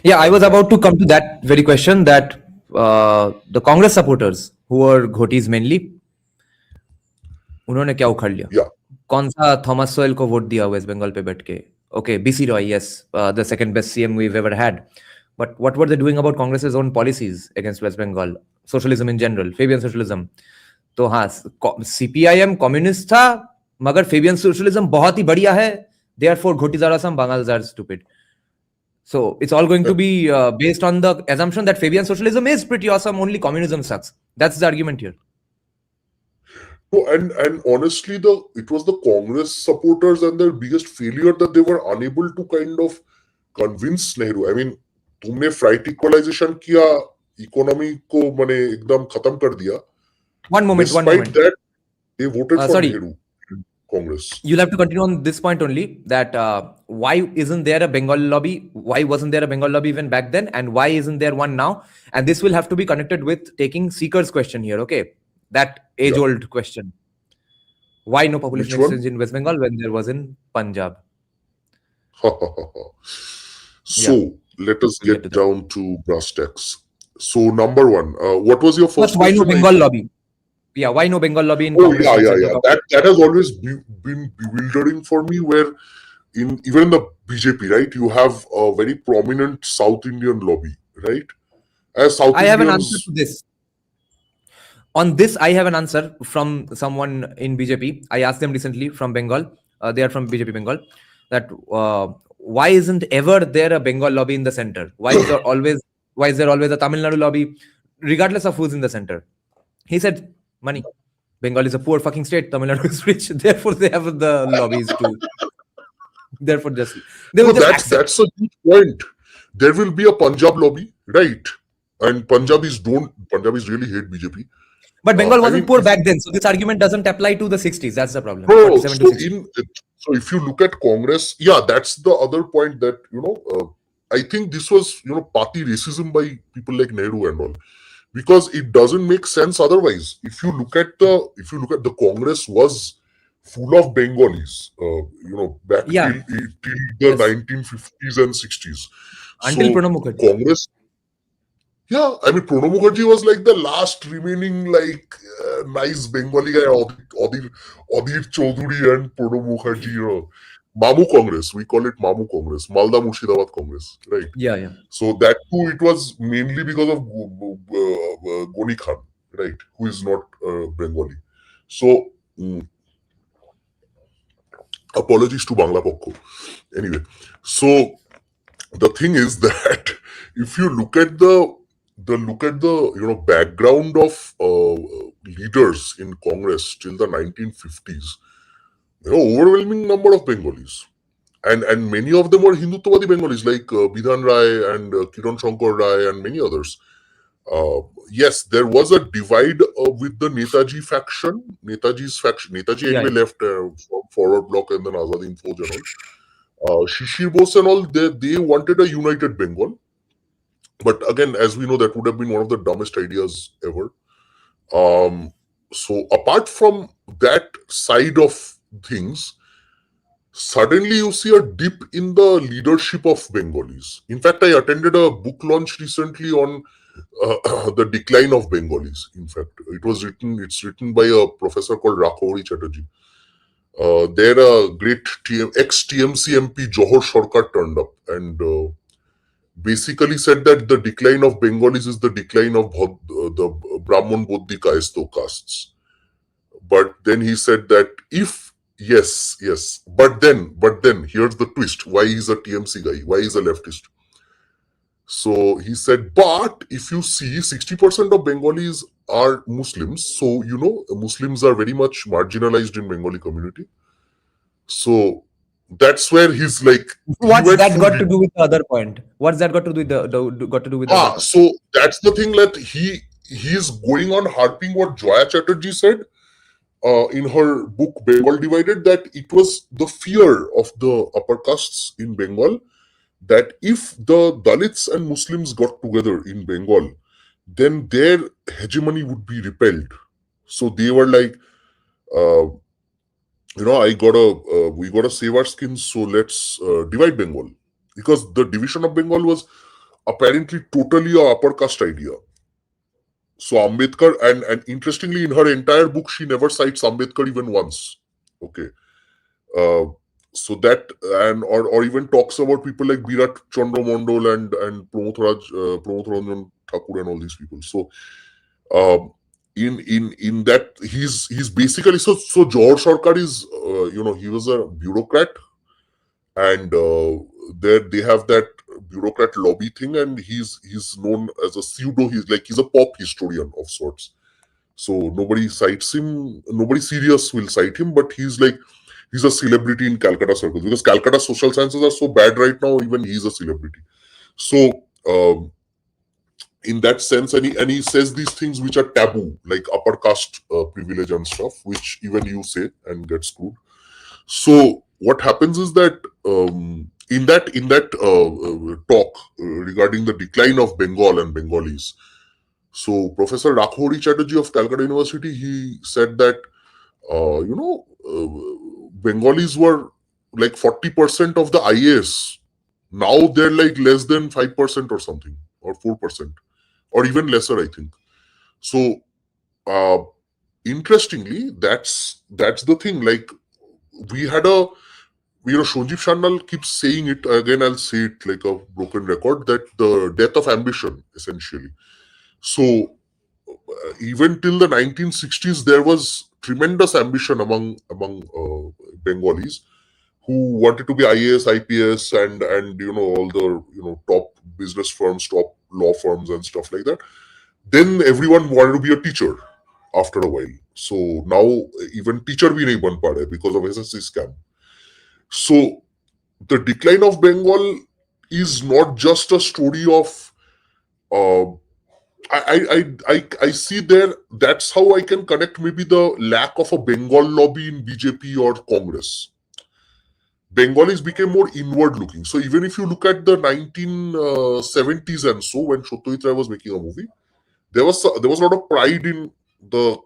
Yeah, I was about to come to that very question, that the Congress supporters who were Ghotis mainly, उन्होंने क्या उखाड़ लिया? Yeah. कौन सा Thomas soil को vote दिया waste Bengal पे बैठ के? Okay, BC Roy, yes, the second best CM we've ever had. But what were they doing about Congress's own policies against West Bengal? Socialism in general, Fabian socialism. तो हाँ, CPIM communist था, मगर Fabian socialism बहुत ही बढ़िया है. Therefore, Ghotis are awesome, Bangals are stupid. So it's all going to be based on the assumption that Fabian socialism is pretty awesome, only communism sucks. That's the argument here. So, and honestly, it was the Congress supporters and their biggest failure that they were unable to kind of convince Nehru. I mean, तुमने freight equalisation किया, economy को माने एकदम खत्म कर दिया. One moment. That, they voted for Nehru in Congress. You'll have to continue on this point only, that why isn't there a Bengal lobby? Why wasn't there a Bengal lobby even back then? And why isn't there one now? And this will have to be connected with taking Seeker's question here, okay? That age-old question. Why no population exchange in West Bengal when there was in Punjab? So, let us get down to brass tacks. So, number one, what was your first question? Why no Bengal lobby? Yeah, why no Bengal lobby in Congress? That has always been bewildering for me, where even in the BJP, right, you have a very prominent South Indian lobby, right? I have an answer to this. On this, I have an answer from someone in BJP. I asked them recently from Bengal. They are from BJP Bengal. That why isn't ever there a Bengal lobby in the center? Why is there always a Tamil Nadu lobby, regardless of who's in the center? He said, money. Bengal is a poor fucking state. Tamil Nadu is rich. Therefore, they have the lobbies too. Therefore, they will No, just accept. that's a good point. There will be a Punjab lobby, right? And Punjabis really hate BJP. But Bengal wasn't poor if back then, so this argument doesn't apply to the 60s. That's the problem. No, 47 to 60. so if you look at Congress, yeah, that's the other point that I think this was party racism by people like Nehru and all, because it doesn't make sense otherwise. If you look at the Congress was full of Bengalis, back Yeah. till the Yes. 1950s and 60s. Until So Pranab Mukherjee. Congress. Yeah, I mean, Pranab Mukherjee was like the last remaining nice Bengali guy, Odir Chaudhuri and Pranab Mukherjee, Mamu Congress, we call it Mamu Congress, Malda Murshidabad Congress, right? Yeah. So that too, it was mainly because of Goni Khan, right, who is not Bengali. So, apologies to Bangla Pokko. Anyway, so the thing is that if you look at the background of leaders in Congress till the 1950s, overwhelming number of Bengalis, and many of them were Hindutwadi Bengalis like Bidhan Rai and Kiran Shankar Rai and many others. Yes, there was a divide with the Netaji faction. Netaji anyway left from Forward Bloc and then Azad Hind Fauj and all. Shishir Bose and all, they wanted a united Bengal. But again, as we know, that would have been one of the dumbest ideas ever. So apart from that side of things, suddenly you see a dip in the leadership of Bengalis. In fact, I attended a book launch recently on the decline of Bengalis. In fact, it's written by a professor called Rakhori Chatterjee. There a great ex-TMC MP Johor Sarkar turned up and basically said that the decline of Bengalis is the decline of the Brahman Bodhi Kaisto castes. But then he said that yes, but then here's the twist. Why he's a TMC guy? Why he's a leftist? So he said, but if you see 60% of Bengalis are Muslims, so Muslims are very much marginalized in Bengali community. So that's where he's like. What's that got to do with the other point? What's that got to do with the so that's the thing that he's going on harping what Joya Chatterjee said in her book Bengal Divided, that it was the fear of the upper castes in Bengal that if the Dalits and Muslims got together in Bengal, then their hegemony would be repelled. So they were like, we gotta save our skins, so let's divide Bengal. Because the division of Bengal was apparently totally a upper caste idea. So Ambedkar, and interestingly, in her entire book, she never cites Ambedkar even once. Okay. So that, or even talks about people like Birat Chandra Mondol and Pramod Ranjan Thakur and all these people. So in that, he's basically, so Johor Sarkar is he was a bureaucrat, and there they have that bureaucrat lobby thing, and he's known as a pseudo, he's a pop historian of sorts. So nobody cites him, nobody serious will cite him, but he's a celebrity in Calcutta circles, because Calcutta social sciences are so bad right now, even he's a celebrity. So in that sense, and he says these things which are taboo, like upper caste privilege and stuff, which even you say and get screwed. So what happens is that in that talk regarding the decline of Bengal and Bengalis, so Professor Rakhori Chatterjee of Calcutta University, he said that Bengalis were like 40% of the IAS. Now they're like less than 5% or something, or 4%, or even lesser, I think. So interestingly, that's the thing. Like, we had Sanjeev Shandal keeps saying it again. I'll say it like a broken record, that the death of ambition, essentially. So even till the 1960s, there was tremendous ambition among Bengalis who wanted to be IAS, IPS, and all the top business firms, top law firms, and stuff like that. Then everyone wanted to be a teacher after a while. So now even teacher bhi nahi ban pa rahe because of SSC scam. So the decline of Bengal is not just a story of I see there. That's how I can connect maybe the lack of a Bengal lobby in BJP or Congress. Bengalis became more inward looking. So even if you look at the 1970s and so, when Satyajit Ray was making a movie, there was a lot of pride in the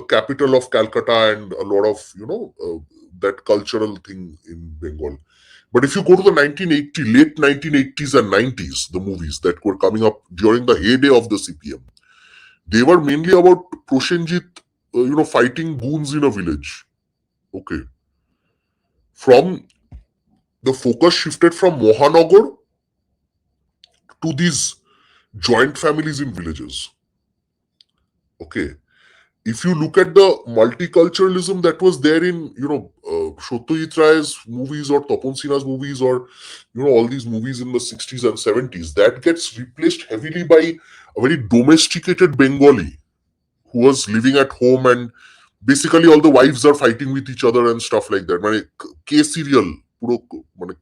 capital of Calcutta and a lot of that cultural thing in Bengal. But if you go to the late 1980s and 90s, the movies that were coming up during the heyday of the CPM, they were mainly about Prosenjit, fighting goons in a village. Okay. The focus shifted from Mohanagar to these joint families in villages. Okay. If you look at the multiculturalism that was there in, Satyajit Ray's movies or Tapan Sinha's movies or, all these movies in the 60s and 70s, that gets replaced heavily by a very domesticated Bengali who was living at home, and basically all the wives are fighting with each other and stuff like that. Mane K serial, puro mane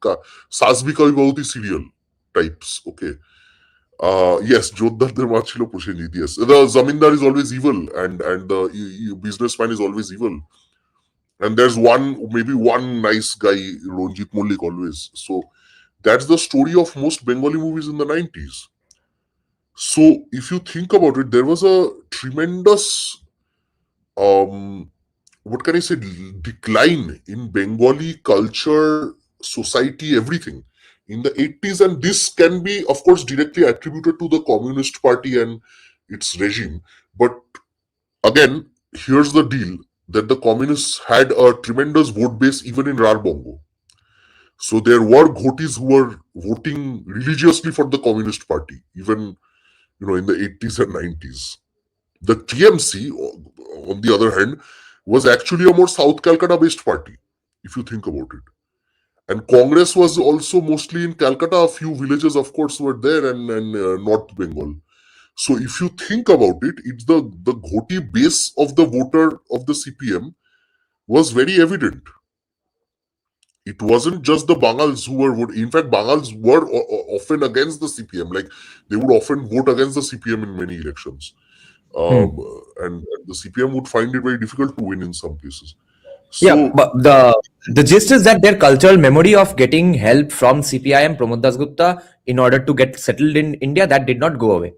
Saas Bhi Kabhi Bahu Thi serial types. Okay. Yes, Jodhar maa chilo Prosenjit. Yes, the zamindar is always evil, and the businessman is always evil. And there's maybe one nice guy, Ranjit Mullik, always. So that's the story of most Bengali movies in the 90s. So if you think about it, there was a tremendous, what can I say, decline in Bengali culture, society, everything in the 80s, and this can be, of course, directly attributed to the Communist Party and its regime. But again, here's the deal, that the communists had a tremendous vote base even in Rar Bongo. So there were Ghotis who were voting religiously for the Communist Party, even in the 80s and 90s. The TMC, on the other hand, was actually a more South Calcutta based party, if you think about it. And Congress was also mostly in Calcutta. A few villages, of course, were there, and North Bengal. So if you think about it, it's the Ghoti base of the voter of the CPM was very evident. It wasn't just the Bangals who were voting. In fact, Bangals were often against the CPM. Like, they would often vote against the CPM in many elections. And the CPM would find it very difficult to win in some cases. So, yeah, but the gist is that their cultural memory of getting help from CPIM, Pramod Dasgupta, in order to get settled in India, that did not go away.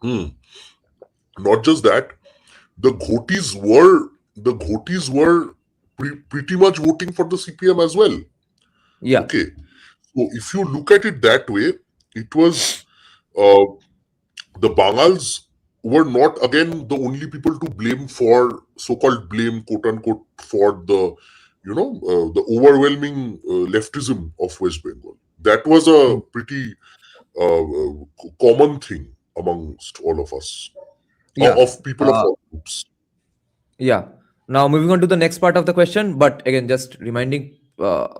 Not just that, the Ghotis were pretty much voting for the CPM as well. Yeah. Okay. So if you look at it that way, it was the Bangals were not, again, the only people to blame for, so-called blame, quote unquote, for the the overwhelming leftism of West Bengal. That was a pretty common thing amongst all of us, of people of all groups. Yeah. Now moving on to the next part of the question, but again, just reminding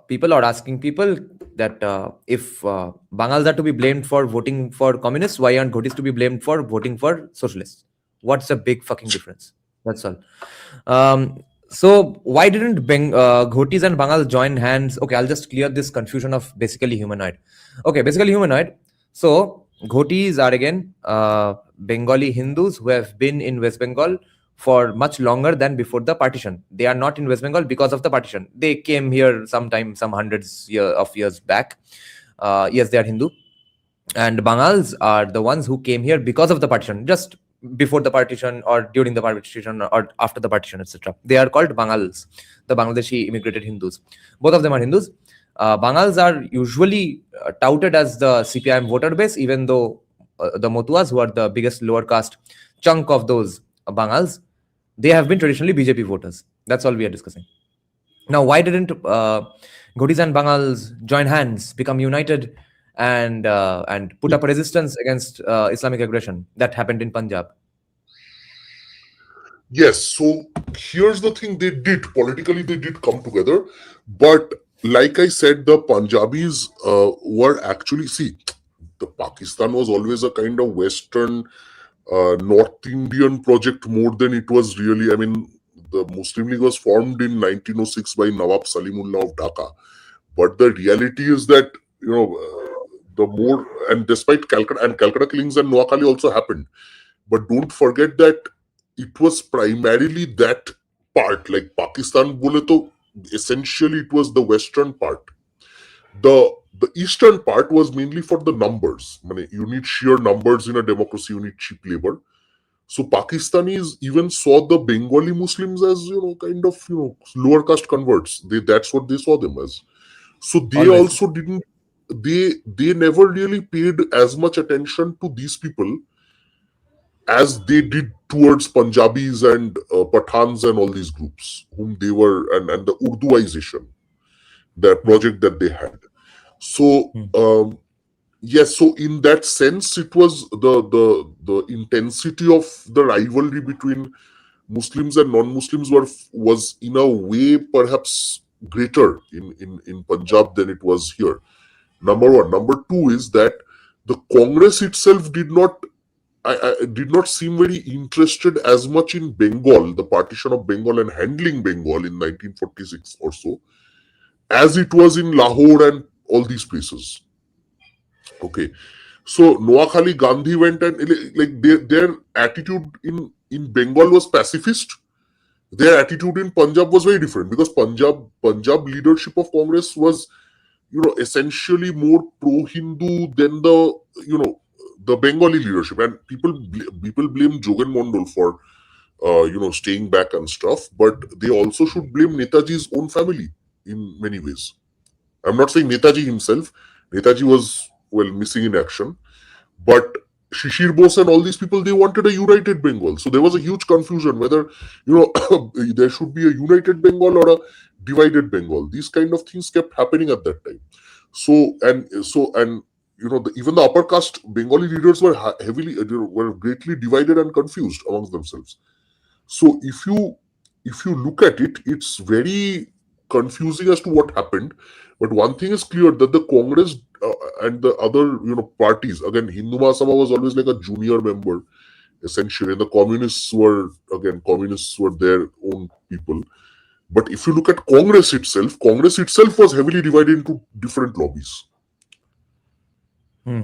people or asking people that if Bangals are to be blamed for voting for communists, why aren't Ghotis to be blamed for voting for socialists? What's the big fucking difference? That's all. So why didn't Ghotis and Bangals join hands? Okay, I'll just clear this confusion of basically humanoid. Okay, basically humanoid. So Ghotis are again Bengali Hindus who have been in West Bengal for much longer than before the partition. They are not in West Bengal because of the partition. They came here sometime, some hundreds of years back. Yes, they are Hindu. And Bangals are the ones who came here because of the partition, just before the partition or during the partition or after the partition, etc. They are called Bangals, the Bangladeshi immigrated Hindus. Both of them are Hindus. Bangals are usually touted as the CPIM voter base, even though the Motuas, who are the biggest lower caste chunk of those Bangals, they have been traditionally BJP voters. That's all we are discussing. Now, why didn't Ghotis and Bangals join hands, become united, and put up a resistance against Islamic aggression that happened in Punjab? Yes, so here's the thing, they did, politically they did come together, but like I said, the Punjabis were actually, see, the Pakistan was always a kind of Western, North Indian project more than it was really. I mean, the Muslim League was formed in 1906 by Nawab Salimullah of Dhaka, but the reality is that, the more, and despite Calcutta killings and Noakhali also happened, but don't forget that it was primarily that part, like Pakistan bole to essentially it was the western part. The eastern part was mainly for the numbers. I mean, you need sheer numbers in a democracy, you need cheap labor. So Pakistanis even saw the Bengali Muslims as, kind of, lower caste converts. That's what they saw them as. So they Always. also didn't, they never really paid as much attention to these people as they did towards Punjabis and Pathans and all these groups whom they were, and the Urduization, the project that they had. So yes, so in that sense, it was the intensity of the rivalry between Muslims and non-Muslims was in a way perhaps greater in Punjab than it was here. Number one. Number two is that the Congress itself did not seem very interested as much in Bengal, the partition of Bengal and handling Bengal in 1946 or so, as it was in Lahore and all these places. Okay. So Noakhali, Gandhi went, and like their attitude in Bengal was pacifist. Their attitude in Punjab was very different, because Punjab leadership of Congress was, essentially more pro-Hindu than the Bengali leadership. And people blame Jogen Mondal for staying back and stuff, but they also should blame Netaji's own family in many ways. I'm not saying Netaji himself. Netaji was, well, missing in action, but Shishir Bose and all these people, they wanted a united Bengal. So there was a huge confusion whether, there should be a united Bengal or a divided Bengal. These kind of things kept happening at that time. And even the upper caste Bengali leaders were were greatly divided and confused amongst themselves. So if you look at it, it's very confusing as to what happened. But one thing is clear, that the Congress and the other parties, again, Hindu Mahasabha was always like a junior member essentially, and the communists were their own people. But if you look at Congress itself was heavily divided into different lobbies.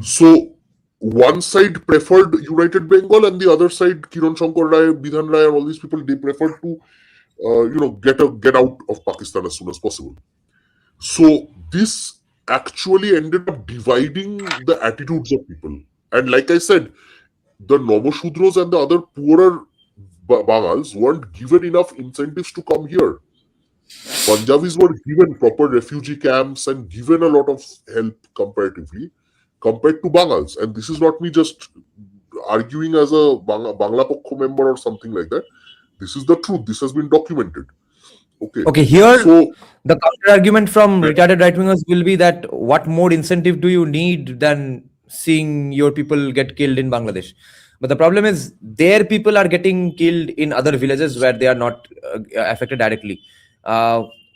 So one side preferred United Bengal, and the other side, Kiran Shankar Rai, Bidhan Rai, and all these people, they preferred to get out of Pakistan as soon as possible. So this actually ended up dividing the attitudes of people. And like I said, the Nomoshudros and the other poorer Bangals weren't given enough incentives to come here. Punjabis were given proper refugee camps and given a lot of help comparatively, compared to Bangals. And this is not me just arguing as a Bangla Pokho member or something like that. This is the truth. This has been documented. Okay, here the counter argument from retarded right wingers will be that what more incentive do you need than seeing your people get killed in Bangladesh? But the problem is their people are getting killed in other villages where they are not affected directly.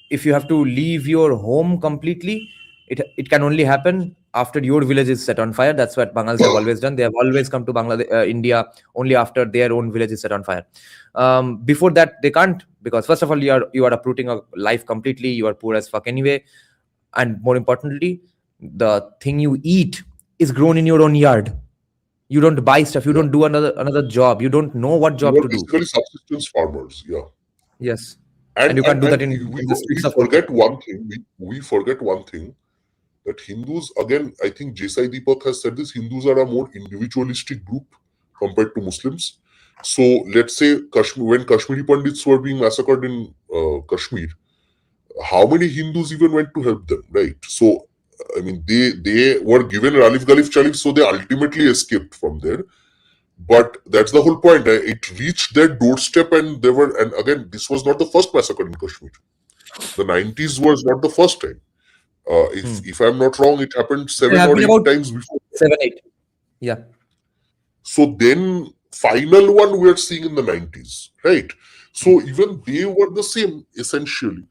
If you have to leave your home completely, it can only happen after your village is set on fire. That's what Bangals have always done. They have always come to Bangladesh, India, only after their own village is set on fire. Before that, they can't, because first of all, you are uprooting a life completely. You are poor as fuck anyway, and more importantly, the thing you eat is grown in your own yard. You don't buy stuff. You don't do another job. You don't know what job to do. Basically, subsistence farmers. Yeah. Yes. And you can't do that in the streets of Kolkata. We forget one thing, that Hindus, again, I think Jesai Deepak has said this, Hindus are a more individualistic group compared to Muslims. So let's say when Kashmiri Pandits were being massacred in Kashmir, how many Hindus even went to help them, right? So, I mean, they were given Ralif Galif Chalif, so they ultimately escaped from there. But that's the whole point. It reached their doorstep, and again, this was not the first massacre in Kashmir. The 90s was not the first time. If I'm not wrong, it happened 7 or 8 times before. 7, 8. Yeah. So then final one we are seeing in the 90s, right? So even they were the same essentially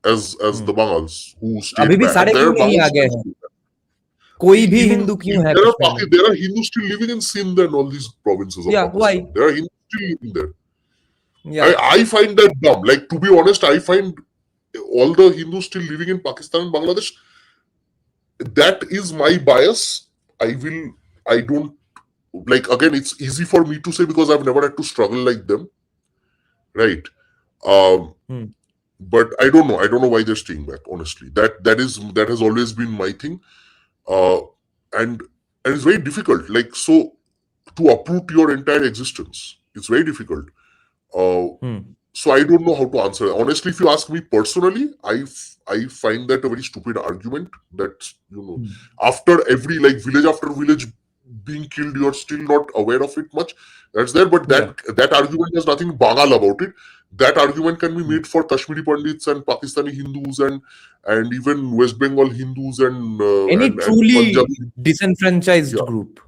as the Bangals who अभी stayed भी back. सारे And there क्यों are नहीं आ Bangals गए still हैं? staying back. कोई भी Even Hindu क्यों है there are कश्मीर में? there are Hindus still living in Sindh and all these provinces of Yeah, Pakistan. why? There are Hindus still living there. Yeah. I find that dumb. Like, to be honest, I find all the Hindus still living in Pakistan and Bangladesh, that is my bias. I don't, like, again, it's easy for me to say because I've never had to struggle like them, right? But I don't know why they're staying back, honestly. That has always been my thing. And it's very difficult, like, so to uproot your entire existence, it's very difficult. So I don't know how to answer it. Honestly, if you ask me personally, I find that a very stupid argument. That, after every, like, village after village being killed, you're still not aware of it much. That's there, but that argument has nothing Bangal about it. That argument can be made for Kashmiri Pandits and Pakistani Hindus and even West Bengal Hindus and Any and truly Punjab. disenfranchised Yeah. group.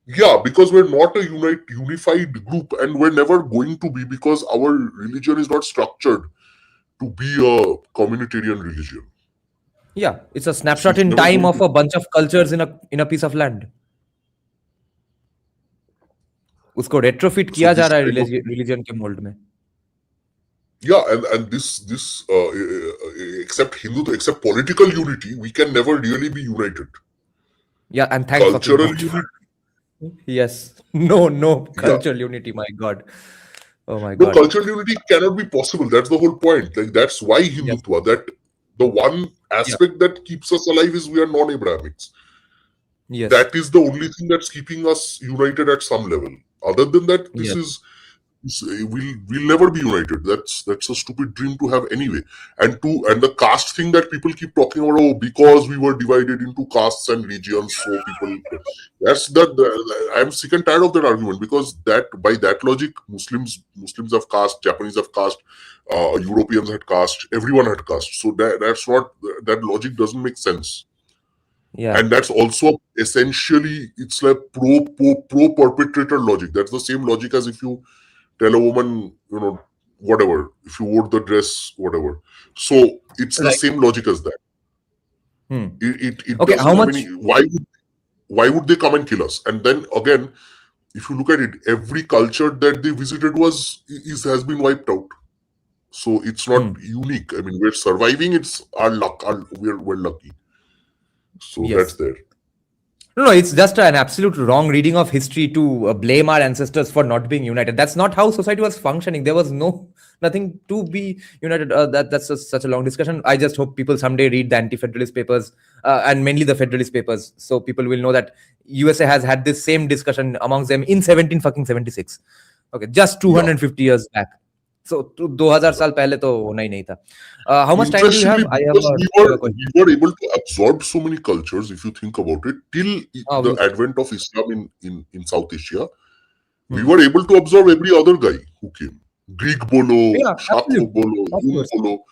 Yeah, because we're not a unified group, and we're never going to be, because our religion is not structured to be a communitarian religion. Yeah, it's a snapshot It's in never time going of to- a bunch of cultures in a piece of land. उसको retrofit किया जा रहा है religion के mold में. Yeah, and this except political unity, we can never really be united. Yeah, and thank fucking Cultural God. unity. Yes. No cultural unity, my God. Oh my No, God. cultural unity cannot be possible. That's the whole point. Like, that's why Hindutva, that the one aspect that keeps us alive is we are non-Abrahamics. Yes. That is the only thing that's keeping us united at some level. Other than that, we'll never be united. That's a stupid dream to have anyway. And the caste thing that people keep talking about, oh, because we were divided into castes and regions, so people, I'm sick and tired of that argument, because by that logic, Muslims have caste, Japanese have caste, Europeans had caste, everyone had caste. So that's not, that logic doesn't make sense. Yeah. And that's also essentially, it's like pro perpetrator logic. That's the same logic as if you tell a woman, whatever, if you wore the dress, whatever. So it's the same logic as that. It Okay, how much? Why would they come and kill us? And then again, if you look at it, every culture that they visited has been wiped out. So it's not unique. I mean, we're surviving. It's our luck. We're lucky. So that's there. No, it's just an absolute wrong reading of history to blame our ancestors for not being united. That's not how society was functioning. There was nothing to be united. That's such a long discussion. I just hope people someday read the anti-federalist papers and mainly the federalist papers, so people will know that USA has had this same discussion amongst them in 1776. Okay, just 250 years back. So 2000 साल पहले तो होना ही नहीं था. How much time do you have? I have we were able to absorb so many cultures, if you think about it, till the advent of Islam in South Asia. We were able to absorb every other guy who came. Greek bolo, Shakto bolo, Hun bolo.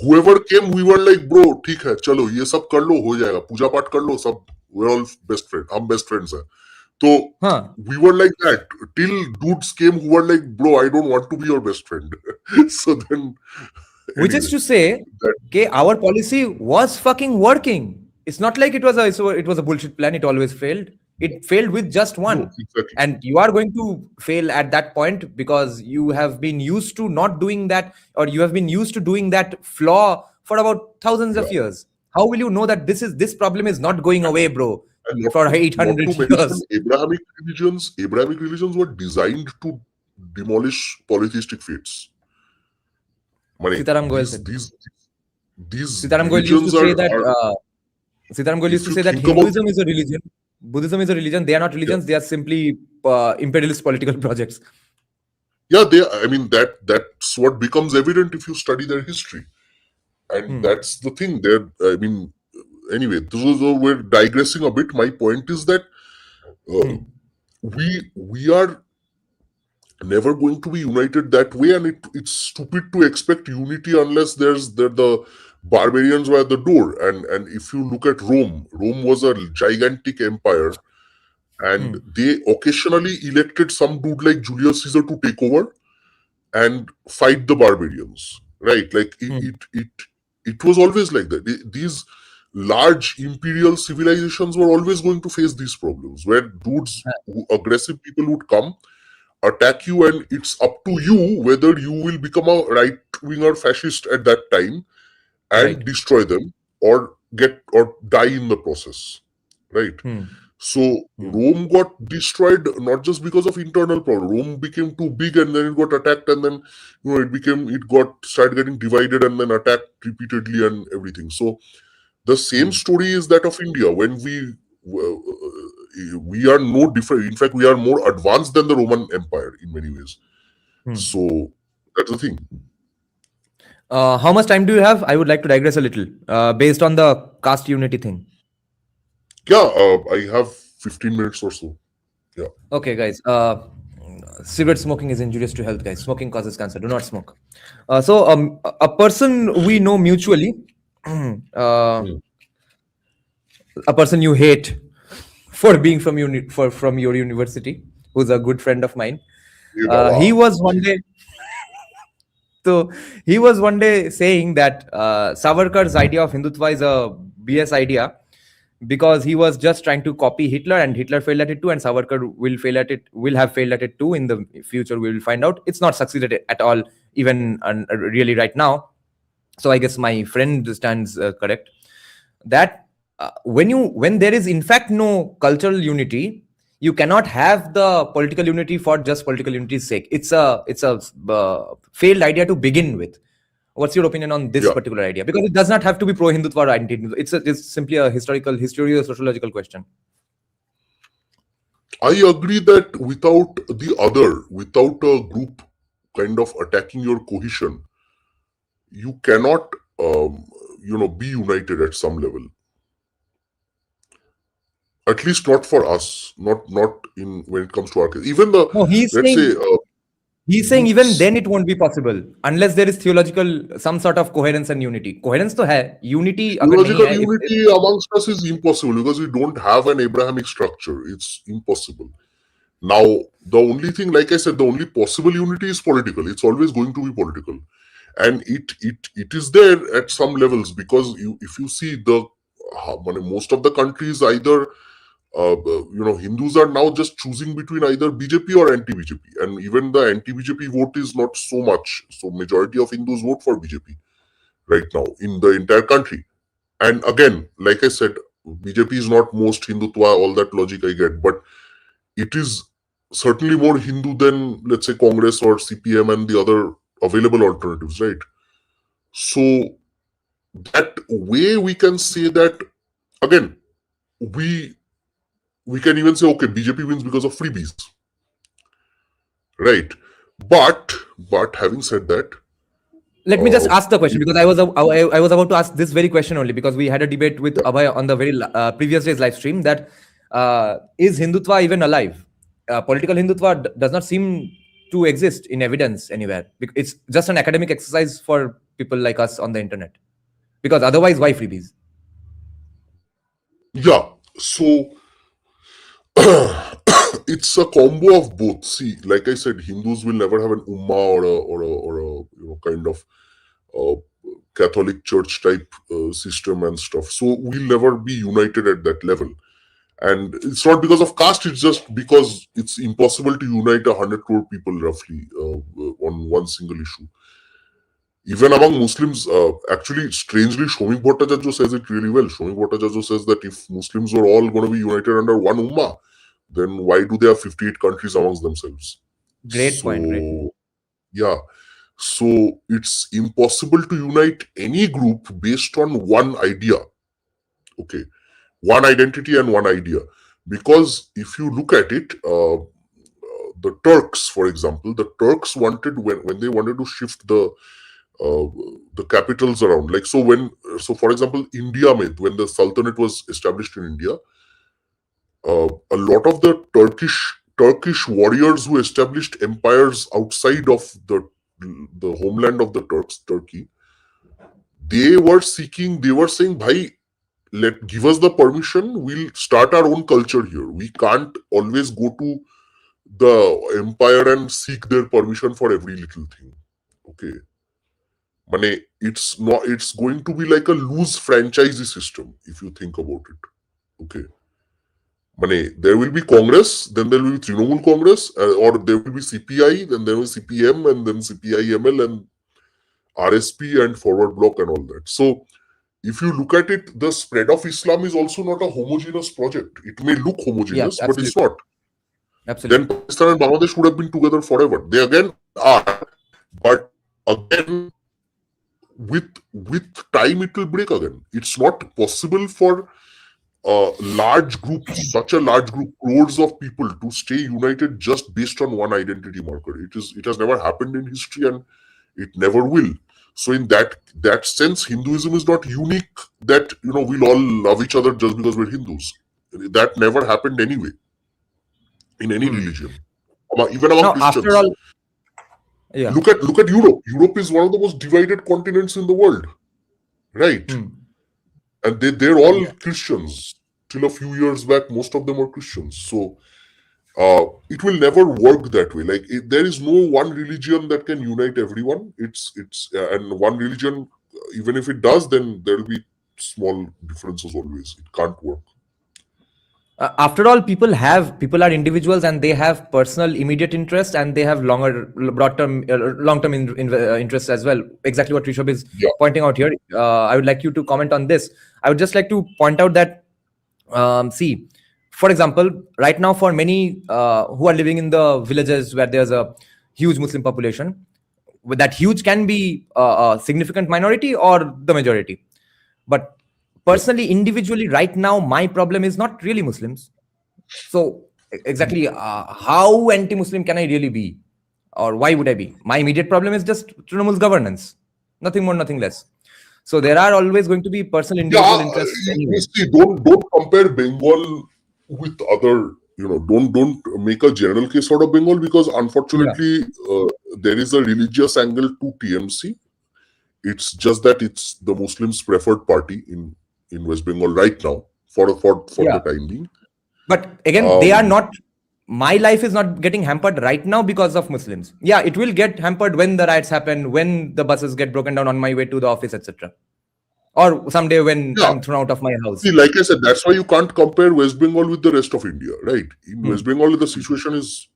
Whoever came, we were like, bro, ठीक है, चलो ये सब कर लो, हो जाएगा, पूजा पाठ कर लो, सब, we're all best friends, हम best friends हैं. So we were like that till dudes came who were like, bro, I don't want to be your best friend. So then, which is to say, our policy was fucking working. It's not like it was a bullshit plan. It always failed. It failed with just one. No, exactly. And you are going to fail at that point because you have been used to not doing that, or you have been used to doing that flaw for about thousands of years. How will you know that this problem is not going away, bro? For 800 years. Abrahamic religions were designed to demolish polytheistic faiths. Sitaram Goel said. These Sitaram Goel used to say that Sitaram Goel used to say that Hinduism is a religion, Buddhism is a religion. They are not religions. They are simply imperialist political projects. Yeah, that's what becomes evident if you study their history, and that's the thing. Anyway, we're digressing a bit. My point is that we are never going to be united that way, and it's stupid to expect unity unless the barbarians were at the door. And if you look at Rome was a gigantic empire and they occasionally elected some dude like Julius Caesar to take over and fight the barbarians, right? Like it was always like that. These large imperial civilizations were always going to face these problems, where dudes, aggressive people would come, attack you, and it's up to you whether you will become a right winger fascist at that time and Right. destroy them, or die in the process, right? So Rome got destroyed not just because of internal problem. Rome became too big, and then it got attacked, and then it got started getting divided, and then attacked repeatedly and everything. So the same story is that of India. When we are no different. In fact, we are more advanced than the Roman Empire in many ways. So that's the thing. How much time do you have? I would like to digress a little based on the caste unity thing. Yeah, I have 15 minutes or so. Yeah. Okay, guys. Cigarette smoking is injurious to health, guys. Smoking causes cancer. Do not smoke. A person we know mutually, a person you hate for being from from your university, who's a good friend of mine. He was one day. So he was one day saying that Savarkar's idea of Hindutva is a BS idea, because he was just trying to copy Hitler, and Hitler failed at it too, and Savarkar will have failed at it too in the future. We will find out. It's not succeeded at all, even really right now. So I guess my friend stands correct that when there is in fact no cultural unity, you cannot have the political unity for just political unity's sake. It's a failed idea to begin with. What's your opinion on this particular idea? Because it does not have to be pro-Hindutva or anti-Hindutva. It's simply a historical-sociological question. I agree that without a group kind of attacking your cohesion, you cannot, be united at some level. At least not for us. Not in when it comes to our case. Even the He's saying even then it won't be possible unless there is some sort of coherence and unity. Coherence to hai, unity. Theological unity amongst us is impossible because we don't have an Abrahamic structure. It's impossible. Now, the only thing, like I said, the only possible unity is political. It's always going to be political, and it is there at some levels, because if you see most of the countries, either Hindus are now just choosing between either BJP or anti-BJP, and even the anti-BJP vote is not so much. So majority of Hindus vote for BJP right now in the entire country. And again, like I said, BJP is not most Hindutva, all that logic I get, but it is certainly more Hindu than, let's say, Congress or CPM and the other available alternatives, right? So that way we can say that, again, we can even say, okay, BJP wins because of freebies, right? But having said that, let me just ask the question, because I was about to ask this very question only because we had a debate with Abhay on the very previous day's live stream that is Hindutva even alive? Political Hindutva does not seem to exist in evidence anywhere. It's just an academic exercise for people like us on the internet. Because otherwise, why freebies? Yeah, so it's a combo of both. See, like I said, Hindus will never have an ummah or a kind of Catholic Church type system and stuff. So we'll never be united at that level. And it's not because of caste, it's just because it's impossible to unite 100 crore people roughly on one single issue. Even among Muslims, actually, strangely, Shomik Bhattacharya says it really well. Shomik Bhattacharya says that if Muslims were all going to be united under one ummah, then why do they have 58 countries amongst themselves? Great point. Yeah. So it's impossible to unite any group based on one idea. Okay. One identity and one idea. Because if you look at it, the Turks, for example, the Turks wanted, when they wanted to shift the capitals around, like so for example, India, when the Sultanate was established in India, a lot of the Turkish warriors who established empires outside of the homeland of the Turks, Turkey, they were saying, bhai, give us the permission. We'll start our own culture here. We can't always go to the empire and seek their permission for every little thing. Okay, Mane, it's going to be like a loose franchisee system if you think about it. Okay, Mane, there will be Congress, then there will be Trinamool Congress, or there will be CPI, then there will be CPM, and then CPIML, and RSP, and Forward Bloc, and all that. So, if you look at it, the spread of Islam is also not a homogeneous project. It may look homogeneous, but it's not. Absolutely. Then Pakistan and Bangladesh would have been together forever. They again are, but again, with time, it will break again. It's not possible for large group, such a large group, crores of people to stay united just based on one identity marker. It has never happened in history, and it never will. So in that sense, Hinduism is not unique, that we'll all love each other just because we're Hindus. That never happened anyway in any religion, even among Christians. After all, yeah. Look at Europe. Europe is one of the most divided continents in the world, right? And they're all Christians. Till a few years back, most of them were Christians. So it will never work that way. Like there is no one religion that can unite everyone. And one religion, even if it does, then there will be small differences always. It can't work. After all, people are individuals, and they have personal immediate interest, and they have long-term interests as well. Exactly what Rishabh is pointing out here. I would like you to comment on this. I would just like to point out that, see, for example, right now, for many who are living in the villages where there's a huge Muslim population, that huge can be a significant minority or the majority. But personally, individually, right now, my problem is not really Muslims. So exactly how anti-Muslim can I really be? Or why would I be? My immediate problem is just Trinamool's governance. Nothing more, nothing less. So there are always going to be personal individual interests. Anyway. See, don't compare Bengal with other, don't make a general case out of Bengal, because unfortunately there is a religious angle to TMC. It's just that it's the Muslims' preferred party in West Bengal right now for the time being. But again, they are not. My life is not getting hampered right now because of Muslims. Yeah, it will get hampered when the riots happen, when the buses get broken down on my way to the office, etc. Or someday when I'm thrown out of my house. See, like I said, that's why you can't compare West Bengal with the rest of India, right? In West Bengal, the situation is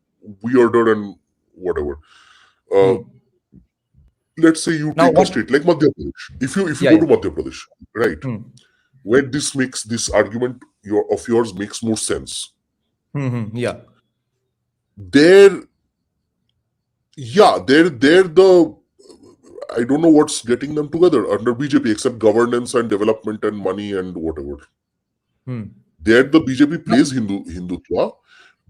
weirder and whatever. Let's say you take a state like Madhya Pradesh. If you go to Madhya Pradesh, right, where this argument of yours makes more sense. They're the, I don't know what's getting them together under BJP except governance and development and money and whatever. There the BJP plays Hindutva,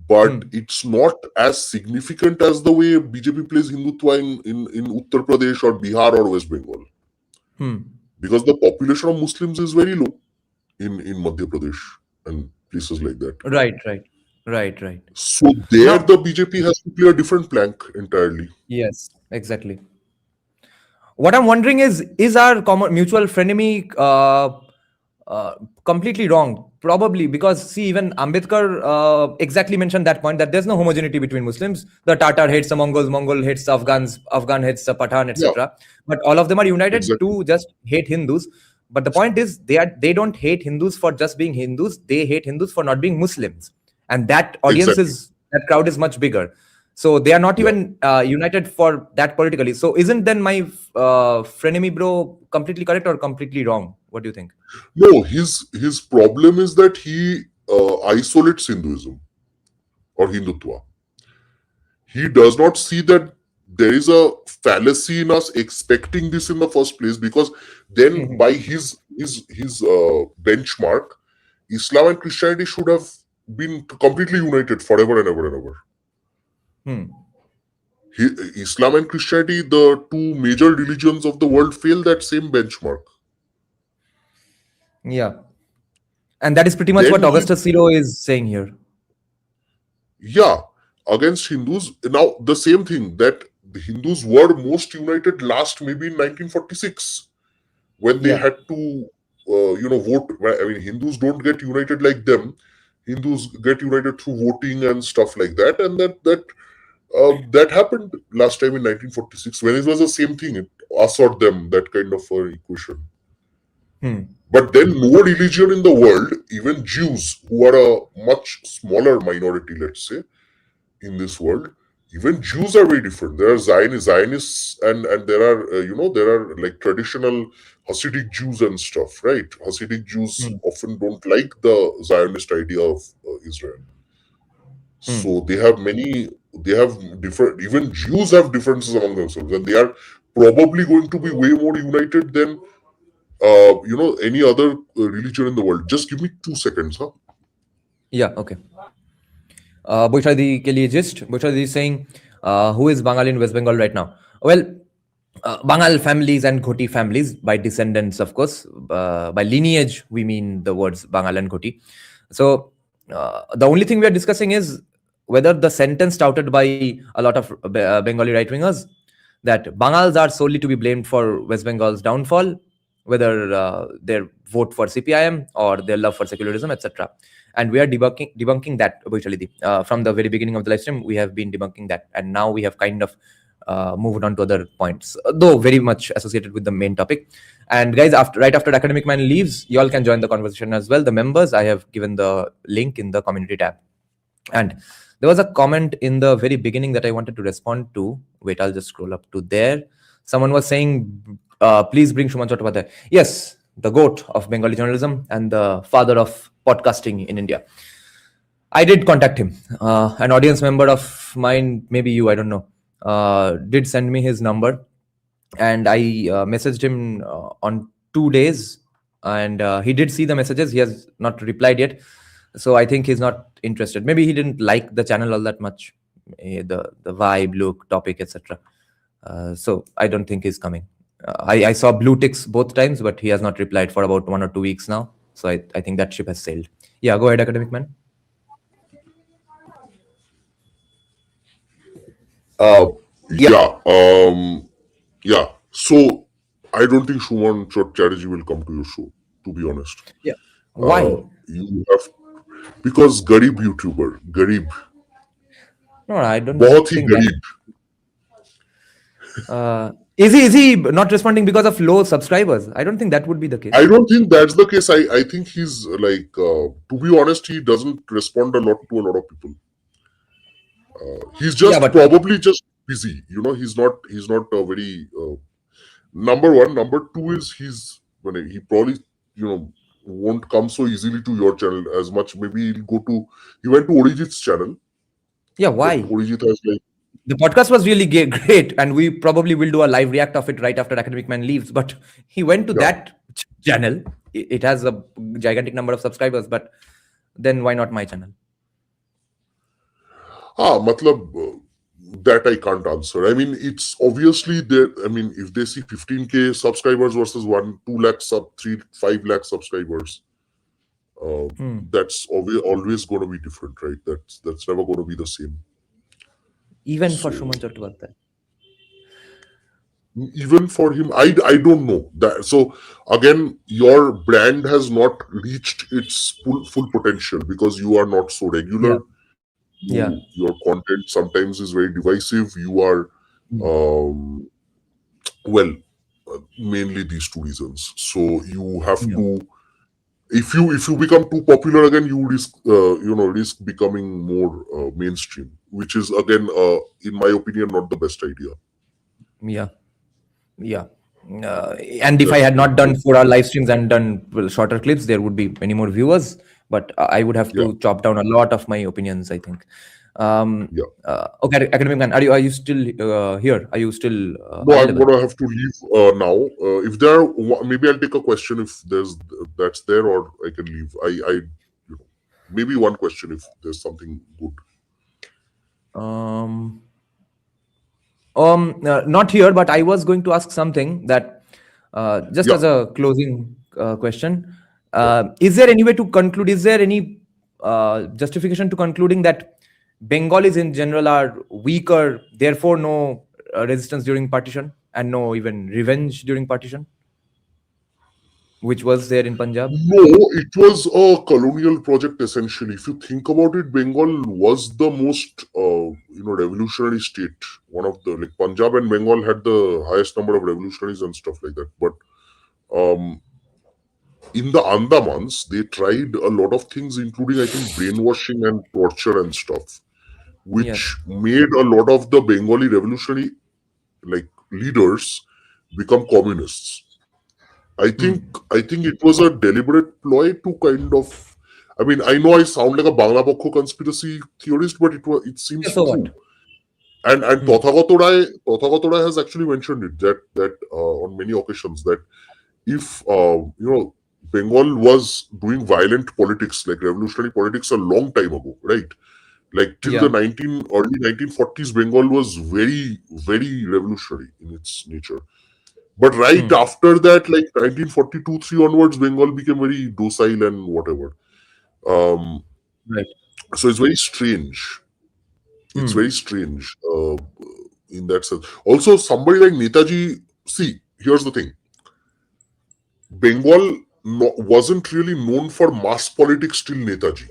but it's not as significant as the way BJP plays Hindutva in Uttar Pradesh or Bihar or West Bengal. Because the population of Muslims is very low in Madhya Pradesh and places like that. Right. So there the BJP has to play a different plank entirely. Yes, exactly. What I'm wondering is our mutual frenemy completely wrong? Probably, because see, even Ambedkar exactly mentioned that point, that there's no homogeneity between Muslims. The Tatar hates the Mongols, Mongol hates the Afghans, Afghan hates the Pathan, etc. But all of them are united to just hate Hindus. But the point is, they don't hate Hindus for just being Hindus. They hate Hindus for not being Muslims, and that audience that crowd is much bigger. So they are not even united for that politically. So isn't then my frenemy bro completely correct or completely wrong? What do you think? No, his problem is that he isolates Hinduism or Hindutva. He does not see that there is a fallacy in us expecting this in the first place, because then by his benchmark, Islam and Christianity should have been completely united forever and ever and ever. Islam and Christianity, the two major religions of the world, fail that same benchmark. Yeah. And that is pretty much what Augustus Zero is saying here. Yeah. Against Hindus. Now, the same thing, that the Hindus were most united last maybe in 1946, when they had to vote. I mean, Hindus don't get united like them. Hindus get united through voting and stuff like that, and that happened last time in 1946 when it was the same thing, us or them, that kind of equation. But then no religion in the world, even Jews, who are a much smaller minority, let's say, in this world, even Jews are very different. There are Zionists, and there are there are like traditional Hasidic Jews and stuff, right? Hasidic Jews often don't like the Zionist idea of Israel. So they have different, even Jews have differences among themselves, and they are probably going to be way more united than any other religion in the world. Just give me 2 seconds, huh? Yeah, okay. Boishadi ke liye gist. Boishadi is saying, who is Bangal in West Bengal right now? Well, Bangal families and Ghoti families, by descendants, of course. By lineage, we mean the words Bangal and Ghoti. So the only thing we are discussing is whether the sentence touted by a lot of Bengali right-wingers that Bangals are solely to be blamed for West Bengal's downfall, whether their vote for CPIM or their love for secularism, etc. And we are debunking that, from the very beginning of the live stream. We have been debunking that, and now we have kind of moved on to other points, though very much associated with the main topic. And guys, right after Academic Man leaves, you all can join the conversation as well. The members, I have given the link in the community tab. And there was a comment in the very beginning that I wanted to respond to. Wait, I'll just scroll up to there. Someone was saying, please bring Shuman Chattopadhyay. Yes, the GOAT of Bengali journalism and the father of podcasting in India. I did contact him. An audience member of mine, maybe you, I don't know, did send me his number. And I messaged him on 2 days. And he did see the messages. He has not replied yet. So I think he's not interested. Maybe he didn't like the channel all that much, the vibe, look, topic, etc. So I don't think he's coming. I saw blue ticks both times, but he has not replied for about 1 or 2 weeks now. So I think that ship has sailed. Yeah, go ahead, Academic Man. Yeah. So I don't think Shuman Chatterjee will come to your show, to be honest. Yeah. Why? You have, because Garib YouTuber, Garib. No, I don't बहुत ही think गरीब. Is he not responding because of low subscribers? I don't think that would be the case. I don't think that's the case. I think he's like, to be honest, he doesn't respond a lot to a lot of people. He's just probably just busy. He's not a very number one. Number two is he probably won't come so easily to your channel as much. Maybe he went to Orijit's channel. Yeah, why? Orijit has like, the podcast was really great, and we probably will do a live react of it right after Academic Man leaves. But he went to that channel. It has a gigantic number of subscribers, but then why not my channel? Matlab, that I can't answer. I mean, it's obviously there. I mean, if they see 15K subscribers versus 2 lakh 5 lakh subscribers, that's always going to be different, right? That's never going to be the same. Even for Shuman Chattopadhyay. Even for him, I don't know that. So again, your brand has not reached its full potential because you are not so regular. Yeah. Your content sometimes is very divisive. You are mainly these 2 reasons. So you have to, if you become too popular again, you risk becoming more mainstream, which is again, in my opinion, not the best idea. Yeah. And if I had not done 4-hour live streams and done shorter clips, there would be many more viewers. But I would have to chop down a lot of my opinions, I think. Okay, Academic Man, are you still here? Are you still? No, I'm gonna have to leave now. If there are, maybe I'll take a question if that's there, or I can leave. Maybe one question if there's something good. Not here, but I was going to ask something that just as a closing question. Is there any way to conclude? Is there any justification to concluding that Bengalis in general are weaker, therefore no resistance during partition and no even revenge during partition? which was there in Punjab? No, it was a colonial project essentially. If you think about it, Bengal was the most, revolutionary state. One of the, like, Punjab and Bengal had the highest number of revolutionaries and stuff like that. But um, in the Andamans, they tried a lot of things, including, I think, brainwashing and torture and stuff, Yes. which made a lot of the Bengali revolutionary, like, leaders become communists. I think it was a deliberate ploy to kind of. I mean, I know I sound like a Bangla Pokho conspiracy theorist, but it seems So what? true. And Tathagata Rai has actually mentioned it that on many occasions that if Bengal was doing violent politics like revolutionary politics a long time ago, right? Like till the Yeah. early 1940s, Bengal was very, very revolutionary in its nature. But right after that, like 1942-3 onwards, Bengal became very docile and whatever. Um, Right. so it's very strange. It's very strange in that sense. Also, somebody like Netaji, see, here's the thing. Bengal wasn't really known for mass politics till Netaji.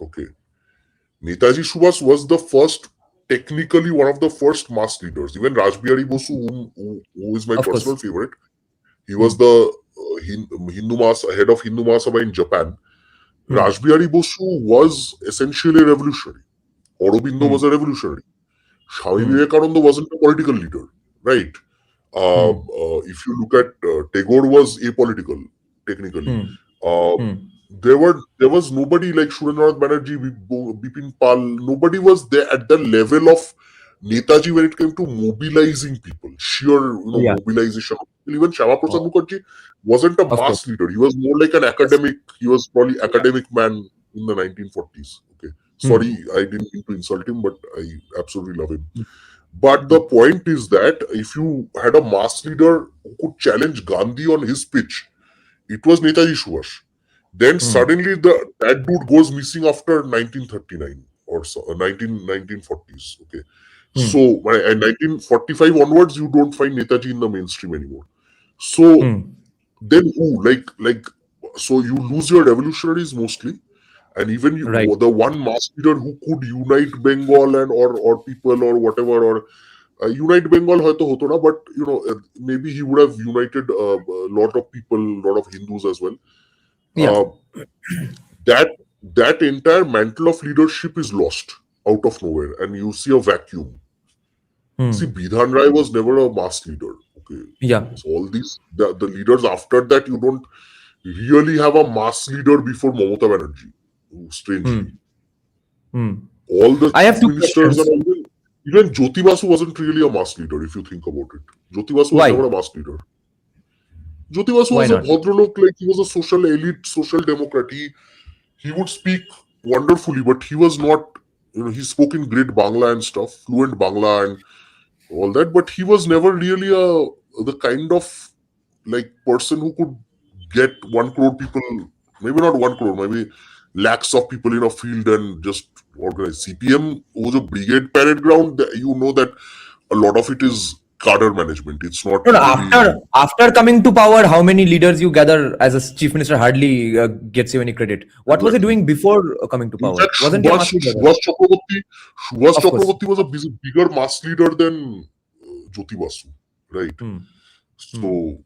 Okay. Netaji Subhas was the first, technically one of the first mass leaders. Even Rajbihari Bosu, who is my Of personal course. favorite, he was the Hindu head of Hindu Mahasabha in Japan. Rajbihari Bosu was essentially a revolutionary. Aurobindo was a revolutionary. Swami Vivekananda wasn't a political leader, right? If you look at Tagore was apolitical, technically. There was nobody like Surendranath Banerjee, Bipin Pal. Nobody was there at the level of Netaji when it came to mobilizing people, sheer Yeah. mobilization. Even Shyama Prasad Mukherjee wasn't a Of course. mass leader. He was more like an academic. He was probably academic man in the 1940s. Okay, sorry, I didn't mean to insult him, but I absolutely love him. But the point is that if you had a mass leader who could challenge Gandhi on his pitch, it was Netaji Subhash. Then suddenly that dude goes missing after 1939 or so, 1940s. Okay. So by 1945 onwards, you don't find Netaji in the mainstream anymore. So then who? So you lose your revolutionaries mostly. And even Right. the one mass leader who could unite Bengal and or people or whatever, or unite Bengal hoyto hoto na, but maybe he would have united a lot of people, a lot of Hindus as well. Yeah. That entire mantle of leadership is lost out of nowhere, and you see a vacuum. See, Bidhan Rai was never a mass leader. Okay, Yeah. so all these the leaders after that, you don't really have a mass leader before Mamata Banerjee. Strangely, all the I have chief two ministers questions. and all, even Jyoti Basu wasn't really a mass leader if you think about it. Jyoti Basu was Why? never a mass leader. Jyoti Basu Why was a not? Bhadralok, like he was a social elite, social democrat. He would speak wonderfully, but he was not, he spoke in great Bangla and stuff, fluent Bangla and all that, but he was never really the kind of like person who could get 1 crore people, maybe not 1 crore, maybe lakhs of people in a field and just organize. CPM was a brigade parade ground. You know that a lot of it is cadre management. It's not No, no, really. after coming to power, how many leaders you gather as a chief minister hardly gets you any credit. What was he Exactly. doing before coming to In power? fact, Wasn't he a mass leader? Subhash Of course. Chakraborty was a bigger mass leader than Jyoti Basu, right? So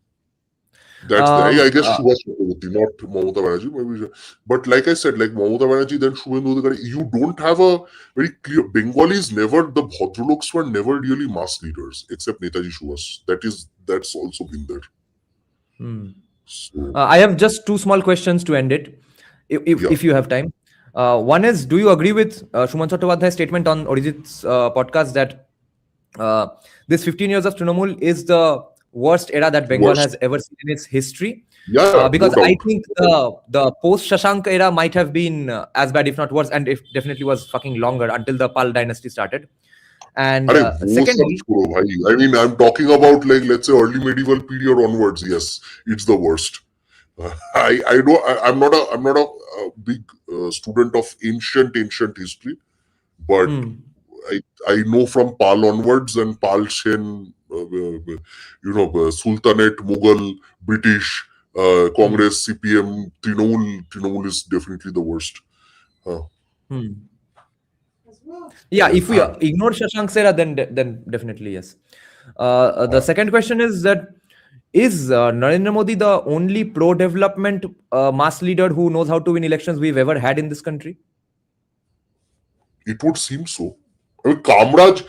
that's I guess Subhash Chakraborty, not Mamata Banerjee. Maybe, but like I said, like Mamata Banerjee, then Shubhendu Adhikari, you don't have a very clear. Bengalis never, the Bhadraloks were never really mass leaders except Netaji Subhash. That's also been there. So I have just two small questions to end it, if you have time. One is, do you agree with Shuman Chattopadhyay's statement on Orijit's podcast that this 15 years of Trinamool is the worst era that Bengal worst. has ever seen in its history? Yeah, Because no I doubt. think the post Shashank era might have been as bad, if not worse, and if definitely was fucking longer until the Pal dynasty started. And अरे वो सब secondly, छोड़ो भाई. I mean, I'm talking about like let's say early medieval period onwards. Yes, it's the worst. I know I'm not a big student of ancient history, but I know from Pal onwards and Pal Shen, Sultanate, Mughal, British. Congress, CPM, Trinamool is definitely the worst. Yeah, if we ignore Shashank Sera, then definitely yes. The second question is that is Narendra Modi the only pro-development mass leader who knows how to win elections we've ever had in this country? It would seem so. I mean, Kamraj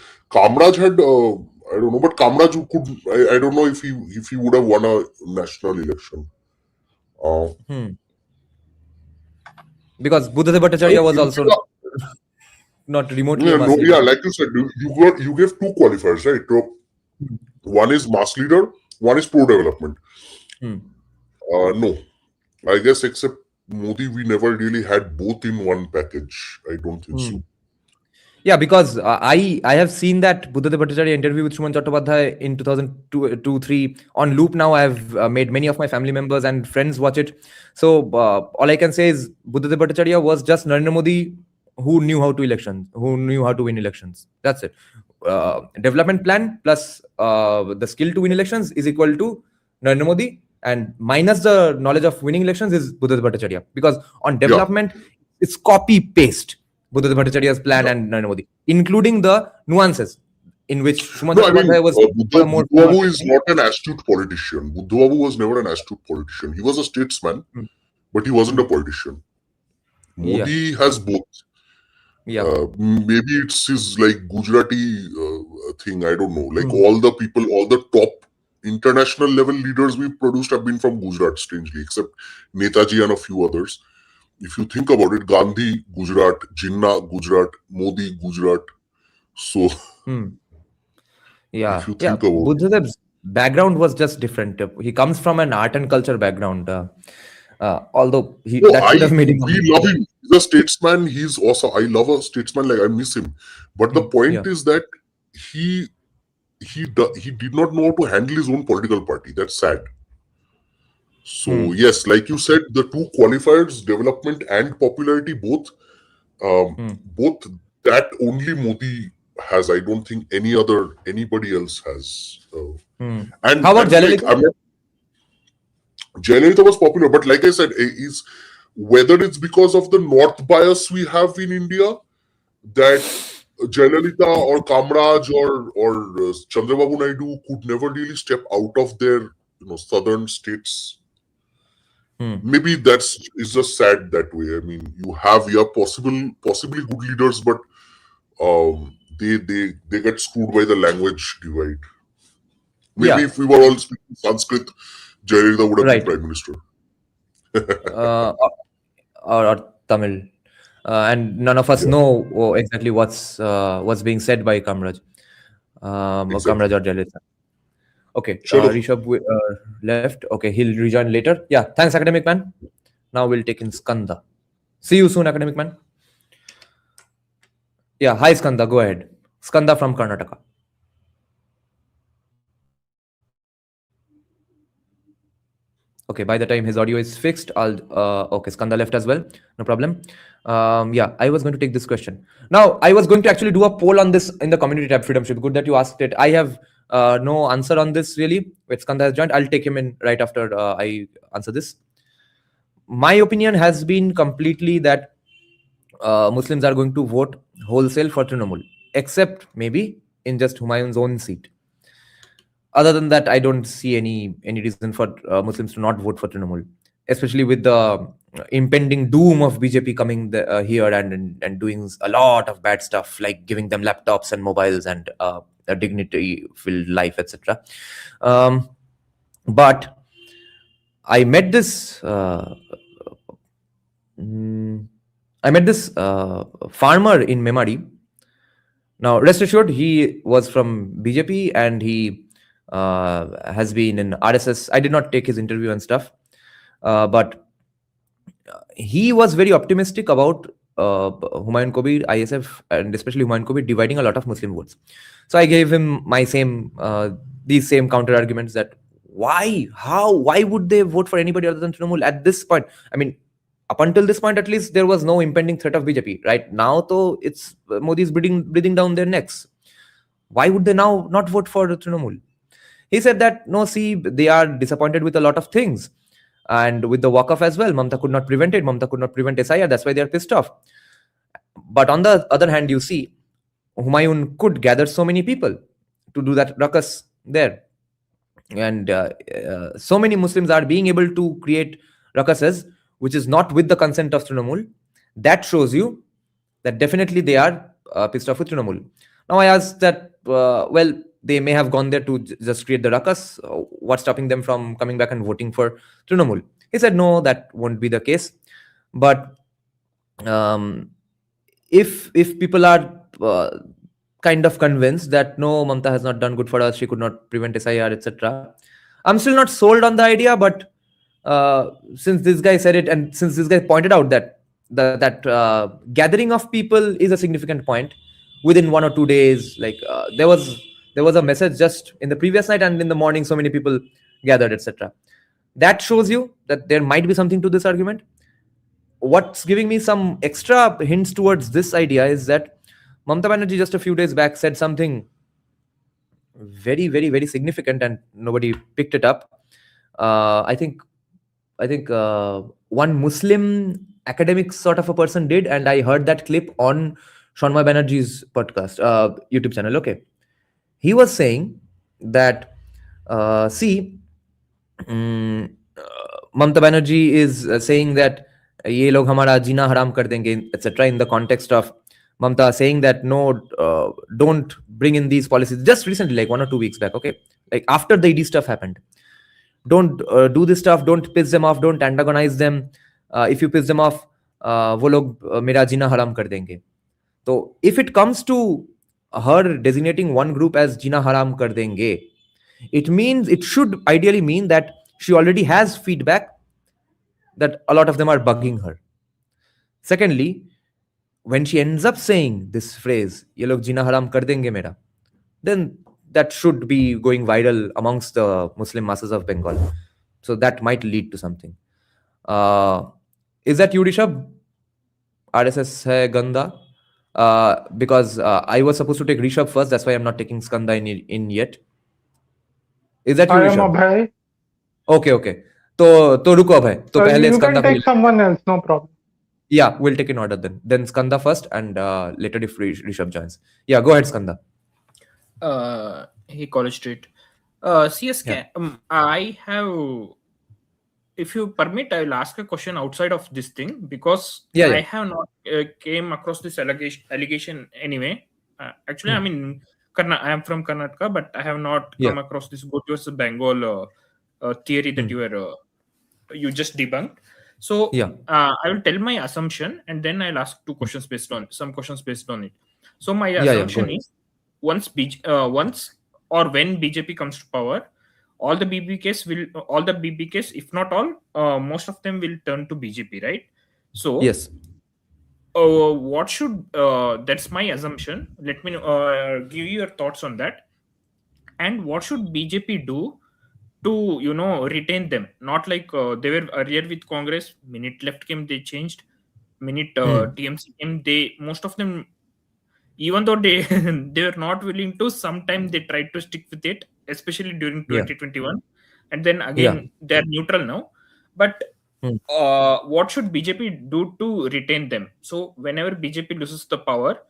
had I don't know, but Kamraj could I don't know if he would have won a national election. Because Buddhadev Bhattacharya was also not remotely a mass leader. Like you said, you gave two qualifiers, right? So, one is mass leader, one is pro-development. No, I guess except Modi, we never really had both in one package. I don't think so. Yeah, because I have seen that Buddhadev Bhattacharya interview with Shuman Chattopadhyay in 2002-3 on loop now. I have made many of my family members and friends watch it. So all I can say is Buddhadev Bhattacharya was just Narendra Modi who knew how to win elections. That's it. Development plan plus the skill to win elections is equal to Narendra Modi, and minus the knowledge of winning elections is Buddhadev Bhattacharya. Because on development, it's copy paste Buddhadev Bhattacharya's plan and Narendra Modi, including the nuances in which Shuman Chattopadhyay was more. Buddhababu is not an astute politician. Buddhababu was never an astute politician. He was a statesman, but he wasn't a politician. Modi has both. Maybe it's his like Gujarati thing. I don't know. Like all the top international level leaders we've produced have been from Gujarat, strangely, except Netaji and a few others. If you think about it, Gandhi, Gujarat, Jinnah, Gujarat, Modi, Gujarat. So, if you think about Buddhadev's background was just different. He comes from an art and culture background. Although we love him. He's a statesman. He's also, I love a statesman. Like I miss him. But the point is that he did not know how to handle his own political party. That's sad. So yes, like you said, the two qualifiers, development and popularity, both that only Modi has. I don't think anybody else has. And how about Jayalalitha? Jayalalitha was popular, but like I said, is whether it's because of the north bias we have in India that Jayalalitha or Kamraj or Chandrababu Naidu could never really step out of their southern states. Maybe it's just sad that way. I mean, you have possibly good leaders, but they get screwed by the language divide. Maybe if we were all speaking Sanskrit, Jayalalitha would have been prime minister. or Tamil. And none of us know exactly what's being said by Kamraj. Kamraj or Jayalalitha. Okay, Rishabh left. Okay, he'll rejoin later. Yeah, thanks, academic man. Now we'll take in Skanda. See you soon, academic man. Yeah, hi Skanda, go ahead. Skanda from Karnataka. Okay, by the time his audio is fixed, okay, Skanda left as well. No problem. Yeah, I was going to take this question. Now, I was going to actually do a poll on this in the community tab, Freedomship. Good that you asked it. I have no answer on this really. Wait, Skanda has joined. I'll take him in right after I answer this. My opinion has been completely that Muslims are going to vote wholesale for Trinamool, except maybe in just Humayun's own seat. Other than that, I don't see any reason for Muslims to not vote for Trinamool, especially with the impending doom of BJP coming here and doing a lot of bad stuff, like giving them laptops and mobiles and a dignity-filled life, etc. But I met this farmer in Memari. Now, rest assured, he was from BJP and he has been in RSS. I did not take his interview and stuff, but he was very optimistic about Humayun Kabir, ISF, and especially Humayun Kabir dividing a lot of Muslim votes. So I gave him my these same counter arguments that why would they vote for anybody other than Trinamool at this point? I mean, up until this point, at least, there was no impending threat of BJP. Right now, though, it's Modi's breathing down their necks. Why would they now not vote for Trinamool? He said that, no, see, they are disappointed with a lot of things. And with the walk-off as well, Mamta could not prevent it. Mamta could not prevent SIR. That's why they are pissed off. But on the other hand, you see, Humayun could gather so many people to do that ruckus there. And so many Muslims are being able to create ruckuses, which is not with the consent of Trinamool. That shows you that definitely they are pissed off with Trinamool. Now I ask that, well, they may have gone there to just create the ruckus. What's stopping them from coming back and voting for Trinamool? He said, no, that won't be the case. But if people are kind of convinced that no, Mamta has not done good for us, she could not prevent SIR, etc. I'm still not sold on the idea, but since this guy said it, and since this guy pointed out that gathering of people is a significant point within 1 or 2 days, like there was a message just in the previous night, and in the morning so many people gathered, etc. That shows you that there might be something to this argument. What's giving me some extra hints towards this idea is that Mamata Banerjee just a few days back said something very, very, very significant, and nobody picked it up. I think one Muslim academic sort of a person did, and I heard that clip on Shanmay Banerjee's podcast, YouTube channel. Okay, he was saying that Mamata Banerjee is saying that ye log hamara jina haram kar denge, etc. in the context of Mamta saying that no, don't bring in these policies. Just recently, like 1 or 2 weeks back, okay, like after the ED stuff happened, don't do this stuff, don't piss them off, don't antagonize them. If you piss them off, wo log mera jina haram kar denge. So if it comes to her designating one group as jina haram kar denge, it should ideally mean that she already has feedback that a lot of them are bugging her. Secondly, when she ends up saying this phrase, ye log jina haram kar denge mera, then that should be going viral amongst the Muslim masses of Bengal. So that might lead to something. Is that you, Rishabh? RSS hai ganda? Because I was supposed to take Rishabh first, that's why I'm not taking Skanda in yet. Is that you, I am Rishabh? Abhay. Okay. तो रुको अभय, तो पहले You Skanda can take someone else, no problem. Yeah, we'll take in order then. Then Skanda first, and later if Rishabh joins. Yeah, go ahead, Skanda. Hey, College Street. CSK, I have, if you permit, I will ask a question outside of this thing, because I have not came across this allegation anyway. Actually, I mean, I am from Karnataka, but I have not come across this Ghoti versus Bengal theory that you just debunked. So I will tell my assumption, and then I'll ask some questions based on it. So my assumption is once or when BJP comes to power, all the BBKs, if not all, most of them will turn to BJP, right? So yes, what should that's my assumption. Let me give you your thoughts on that. And what should BJP do to retain them? Not like they were earlier with Congress. Minute left came, they changed. Minute TMC came, most of them, even though they were not willing to, sometimes they tried to stick with it, especially during 2021, and then again they are neutral now. But what should BJP do to retain them? So whenever BJP loses the power,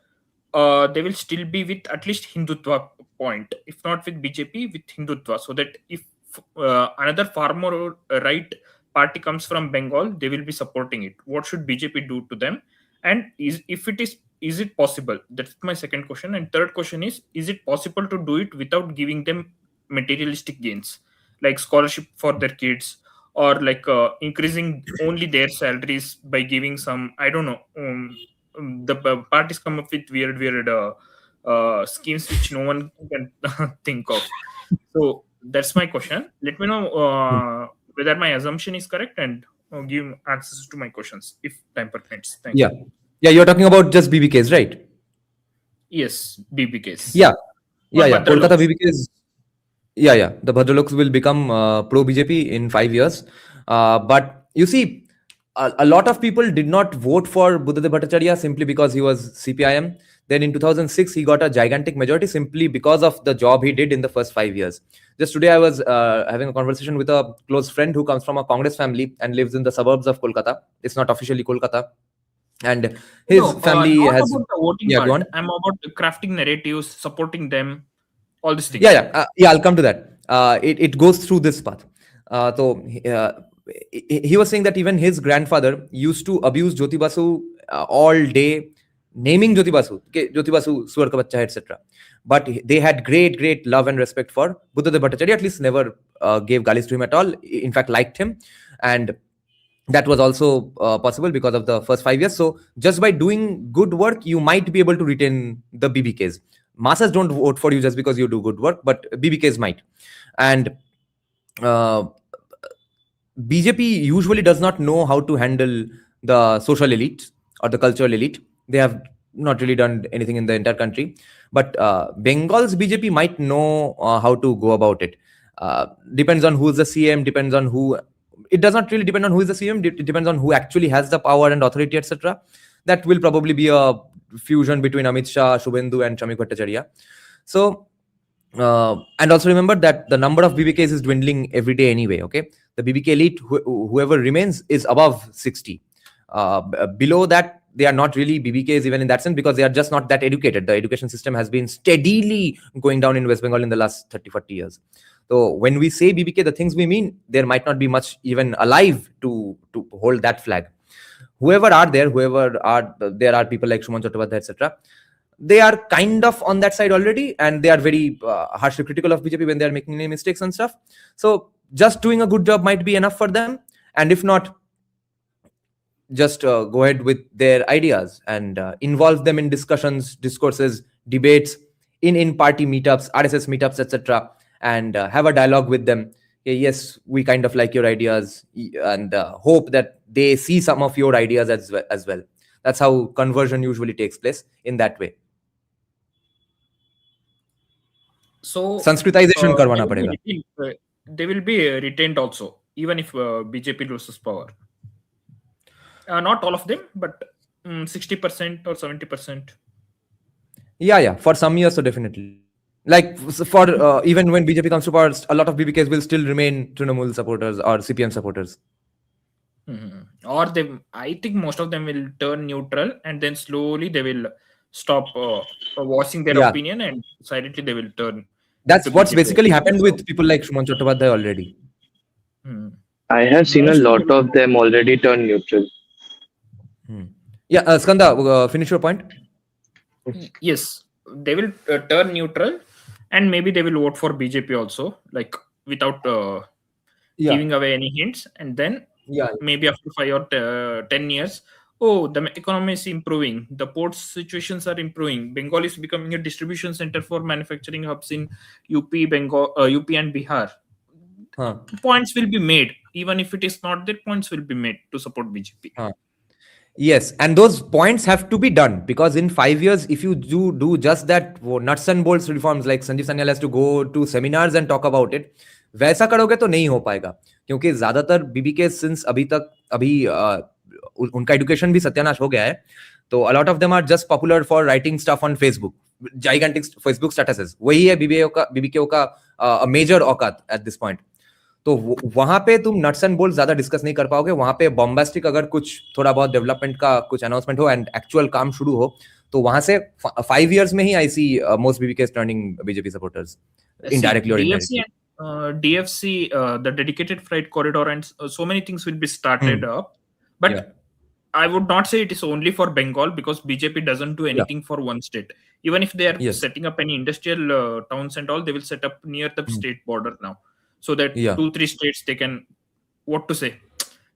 they will still be with at least Hindutva point, if not with BJP, with Hindutva, so that if another far more right party comes from Bengal, they will be supporting it. What should BJP do to them? And is it possible? That's my second question. And third question is it possible to do it without giving them materialistic gains, like scholarship for their kids, or like increasing only their salaries by giving some, I don't know, the parties come up with weird schemes which no one can think of. So that's my question. Let me know whether my assumption is correct, and give answers to my questions if time permits. Thank you. Yeah, you're talking about just BBKs, right? Yes, BBKs. Yeah. Kolkata BBKs. The Bhadraloks will become pro BJP in 5 years. But you see, a lot of people did not vote for Buddhadev Bhattacharya simply because he was CPIM. Then in 2006, he got a gigantic majority simply because of the job he did in the first 5 years. Just today, I was having a conversation with a close friend who comes from a Congress family and lives in the suburbs of Kolkata. It's not officially Kolkata. And his family not has... about the voting Yeah, go part. on. I'm about crafting narratives, supporting them, all these things. Yeah, I'll come to that. It goes through this path. He was saying that even his grandfather used to abuse Jyoti Basu all day, naming Jyoti Basu, Jyoti Basu, Swar ka bachcha hai, etc. But they had great love and respect for Buddhadev Bhattacharya, at least never gave galis to him at all. In fact, liked him. And that was also possible because of the first 5 years. So just by doing good work, you might be able to retain the BBKs. Masses don't vote for you just because you do good work, but BBKs might. And BJP usually does not know how to handle the social elite or the cultural elite. They have not really done anything in the entire country. But Bengal's BJP might know how to go about it. Depends on who's the CM, depends on who... It does not really depend on who is the CM, it depends on who actually has the power and authority, etc. That will probably be a fusion between Amit Shah, Shubhendu and Shamik Bhattacharya. So, and also remember that the number of BBKs is dwindling every day anyway, okay? The BBK elite, whoever remains, is above 60. Below that, they are not really BBKs even in that sense because they are just not that educated. The education system has been steadily going down in West Bengal in the last 30-40 years. So when we say BBK, the things we mean, there might not be much even alive to hold that flag. Whoever are there, there are people like Shuman Chattopadhyay, etc. They are kind of on that side already, and they are very harshly critical of BJP when they are making any mistakes and stuff. So just doing a good job might be enough for them. And if not, just go ahead with their ideas and involve them in discussions, discourses, debates, in party meetups, RSS meetups, etc. And have a dialogue with them. Yes, we kind of like your ideas, and hope that they see some of your ideas as well. That's how conversion usually takes place, in that way. So Sanskritization karwana padega. They will be retained also, even if BJP loses power. Not all of them, but 60% or 70%. Yeah, for some years, so definitely. Like for even when BJP comes to power, a lot of BBKs will still remain Trinamool supporters or CPM supporters. Or I think most of them will turn neutral, and then slowly they will stop voicing their opinion, and silently they will turn. That's what's basically happened with people like Shuman Chattopadhyay already. I have seen a lot of them already turn neutral. Yeah, Skanda, finish your point. Yes, they will turn neutral, and maybe they will vote for BJP also, like without giving away any hints. And then maybe after 5 or 10 years, the economy is improving, the port situations are improving, Bengal is becoming a distribution center for manufacturing hubs in UP, Bengal, UP and Bihar. Points will be made, even if it is not there, points will be made to support BJP. Yes, and those points have to be done, because in 5 years, if you do just that nuts and bolts reforms, like Sanjeev Sanyal has to go to seminars and talk about it, वैसा करोगे तो नहीं हो पाएगा, क्योंकि ज्यादातर BBK since अभी उनका एजुकेशन भी सत्यानाश हो गया है, तो a lot of them are just popular for writing stuff on Facebook, gigantic Facebook statuses. वही है बीबीके का major औकात at this point. तो वहां पे तुम नट्स एंड बोल्ट्स ज्यादा डिस्कस नहीं कर पाओगे. वहां पे बॉम्बास्टिक अगर कुछ थोड़ा बहुत डेवलपमेंट का कुछ अनाउंसमेंट हो एंड एक्चुअल काम शुरू हो, तो वहां से 5 years में ही आई सी मोस्ट बीबीकेस turning BJP supporters indirectly or indirectly. DFC, the dedicated freight corridor, and so many things will be started up. But I would not say it is only for Bengal, because BJP doesn't do anything for one state. Even if they are setting up any industrial towns and all, they will set up near the state border now. So that 2-3 states, they can,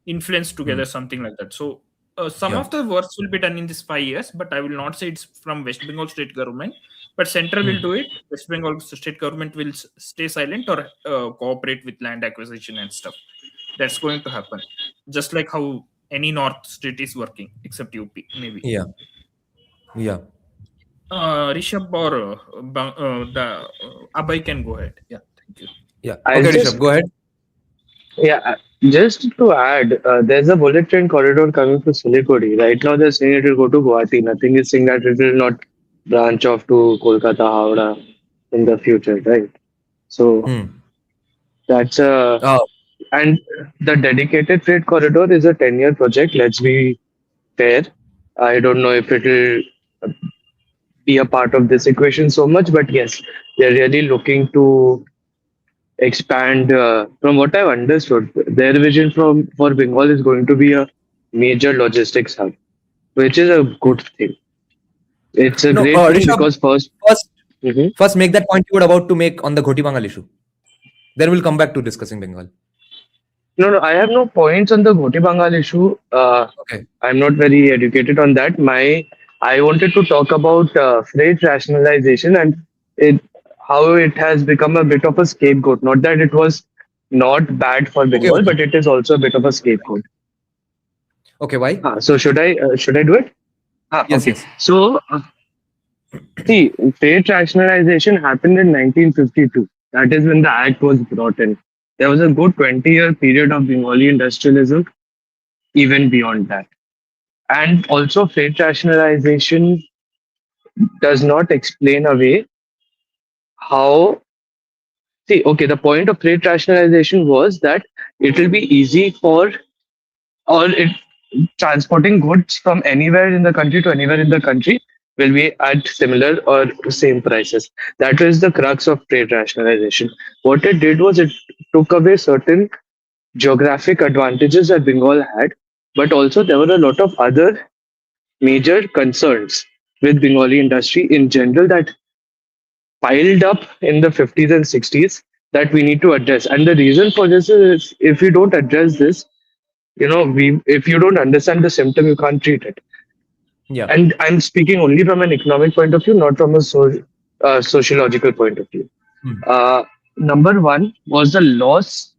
influence together, something like that. So some of the works will be done in this 5 years, but I will not say it's from West Bengal state government. But Central will do it. West Bengal state government will stay silent or cooperate with land acquisition and stuff. That's going to happen. Just like how any North state is working, except UP, maybe. Yeah. Rishabh or Abhay can go ahead. Yeah, thank you. Okay, Rishabh, go ahead. Yeah, Just to add, there's a bullet train corridor coming to Siliguri. Right now, they're saying it will go to Guwahati. Nothing is saying that it will not branch off to Kolkata, Howrah in the future, right? So Hmm. that's a Oh, and the dedicated freight corridor is a 10-year project. Let's be fair. I don't know if it will be a part of this equation so much, but yes, they're really looking to expand. From what I've understood, their vision from for Bengal is going to be a major logistics hub, which is a good thing. It's a no, great thing Rishabh, because first, first, Mhm. first make that point you were about to make on the Ghoti Bangal issue. Then we'll come back to discussing Bengal. No, I have no points on the Ghoti Bangal issue. Okay. I'm not very educated on that. I wanted to talk about freight rationalization and it how it has become a bit of a scapegoat. Not that it was not bad for Okay. Bengal, Okay. but it is also a bit of a scapegoat. Okay. Why? So should I do it? Yes. Okay. Yes. So see, freight rationalization happened in 1952. That is when the act was brought in. There was a good 20-year period of Bengali industrialism, even beyond that. And also, freight rationalization does not explain away how. See, okay, the point of freight rationalization was that it will be easy for or it transporting goods from anywhere in the country to anywhere in the country will be at similar or same prices. That is the crux of trade rationalization. What it did was it took away certain geographic advantages that Bengal had, but also there were a lot of other major concerns with Bengali industry in general that piled up in the 50s and 60s that we need to address. And the reason for this is if we don't address this, we if you don't understand the symptom, you can't treat it. Yeah. And I'm speaking only from an economic point of view, not from a sociological point of view. Hmm. Number one was the loss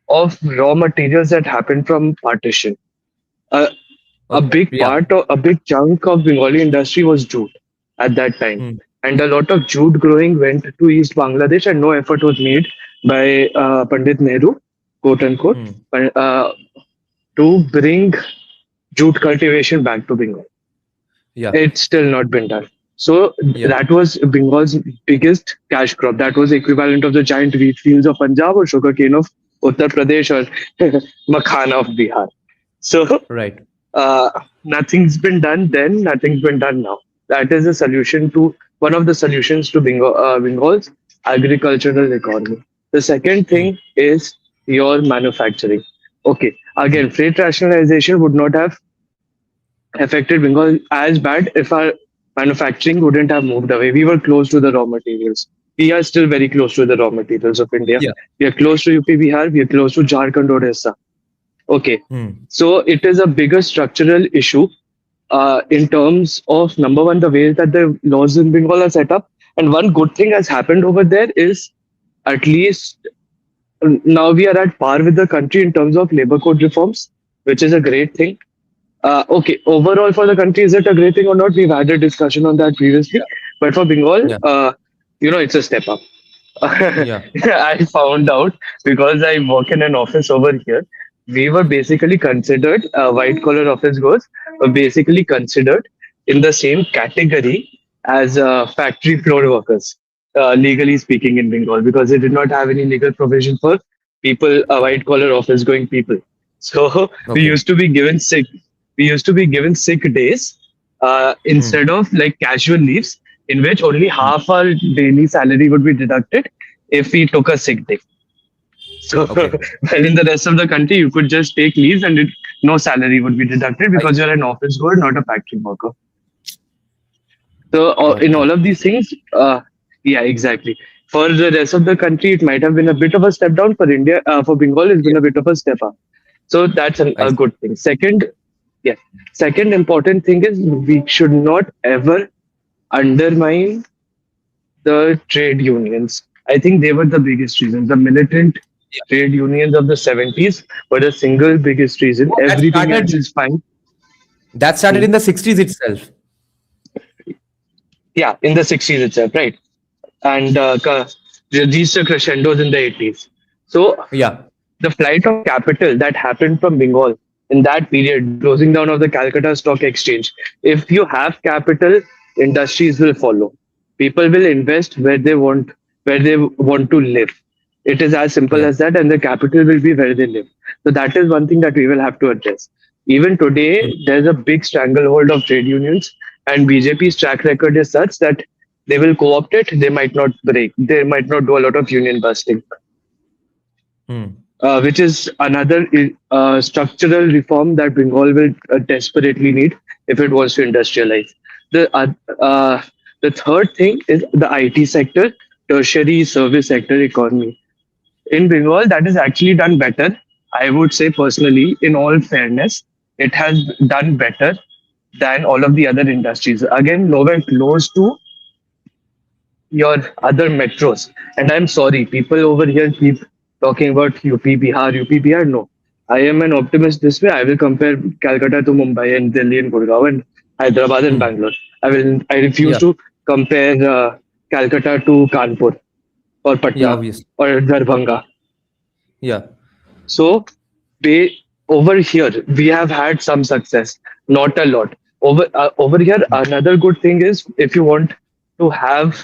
of raw materials that happened from partition. Uh, a Okay. big Yeah. part of a big chunk of Bengali industry was jute at that time, Hmm. and a lot of jute growing went to East Bangladesh, and no effort was made by Pandit Nehru, quote unquote, Hmm. to bring jute cultivation back to Bengal. Yeah. It's still not been done. So Yeah. that was Bengal's biggest cash crop. That was the equivalent of the giant wheat fields of Punjab or sugarcane of Uttar Pradesh or makhana of Bihar. So Right. uh, nothing's been done then, nothing's been done now. That is a solution to one of the solutions to Bengal's agricultural economy. The second Hmm. thing is your manufacturing. Okay, again, freight rationalization would not have affected Bengal as bad if our manufacturing wouldn't have moved away. We were close to the raw materials. We are still very close to the raw materials of India. Yeah. We are close to UP Bihar. We are close to Jharkhand Odisha. Okay. Hmm. So it is a bigger structural issue in terms of number one, the way that the laws in Bengal are set up. And one good thing has happened over there is at least now we are at par with the country in terms of labor code reforms, which is a great thing. Okay, overall for the country, is it a great thing or not? We've had a discussion on that previously. Yeah. But for Bengal, Yeah. it's a step up. Yeah. I found out because I work in an office over here. We were basically considered, white collar office goers, were basically considered in the same category as factory floor workers, legally speaking, in Bengal, because they did not have any legal provision for people, white collar office going people. So we Okay. used to be given sick. We used to be given sick days Hmm. instead of like casual leaves, in which only Hmm. half our daily salary would be deducted if we took a sick day. So, Okay. well, in the rest of the country, you could just take leaves and no salary would be deducted I because you're an office goer, not a factory worker. So, in got all you. of these things, yeah, exactly. For the rest of the country, it might have been a bit of a step down. For India, for Bengal, it's been Yeah. a bit of a step up. So that's I a see. good thing. Yeah, second important thing is we should not ever undermine the trade unions. I think they were the biggest reason. The militant Yeah. trade unions of the 70s were the single biggest reason. Oh, that Everything started. else is fine. That started Hmm. in the 60s itself. Yeah, in the 60s itself, right? And reached a crescendos in the 80s. So Yeah. the flight of capital that happened from Bengal in that period, closing down of the Calcutta Stock Exchange. If you have capital, industries will follow. People will invest where they want to live. It is as simple Yeah. as that, and the capital will be where they live. So that is one thing that we will have to address. Even today, there's a big stranglehold of trade unions, and BJP's track record is such that they will co-opt it. They might not break. They might not do a lot of union busting, Hmm. which is another structural reform that Bengal will desperately need if it wants to industrialize. The the third thing is the IT sector, tertiary service sector economy. In Bengal, that is actually done better. I would say personally, in all fairness, it has done better than all of the other industries. Again, nowhere close to your other metros. And I'm sorry, people over here keep talking about UP, Bihar, UP, Bihar. No, I am an optimist this way. I will compare Calcutta to Mumbai and Delhi and Gurgaon and Hyderabad and Hmm. Bangalore. I refuse Yeah. to compare Calcutta to Kanpur or Yeah, Patna obvious. or Darbhanga. Yeah. So they over here we have had some success, not a lot. Over here, another good thing is if you want to have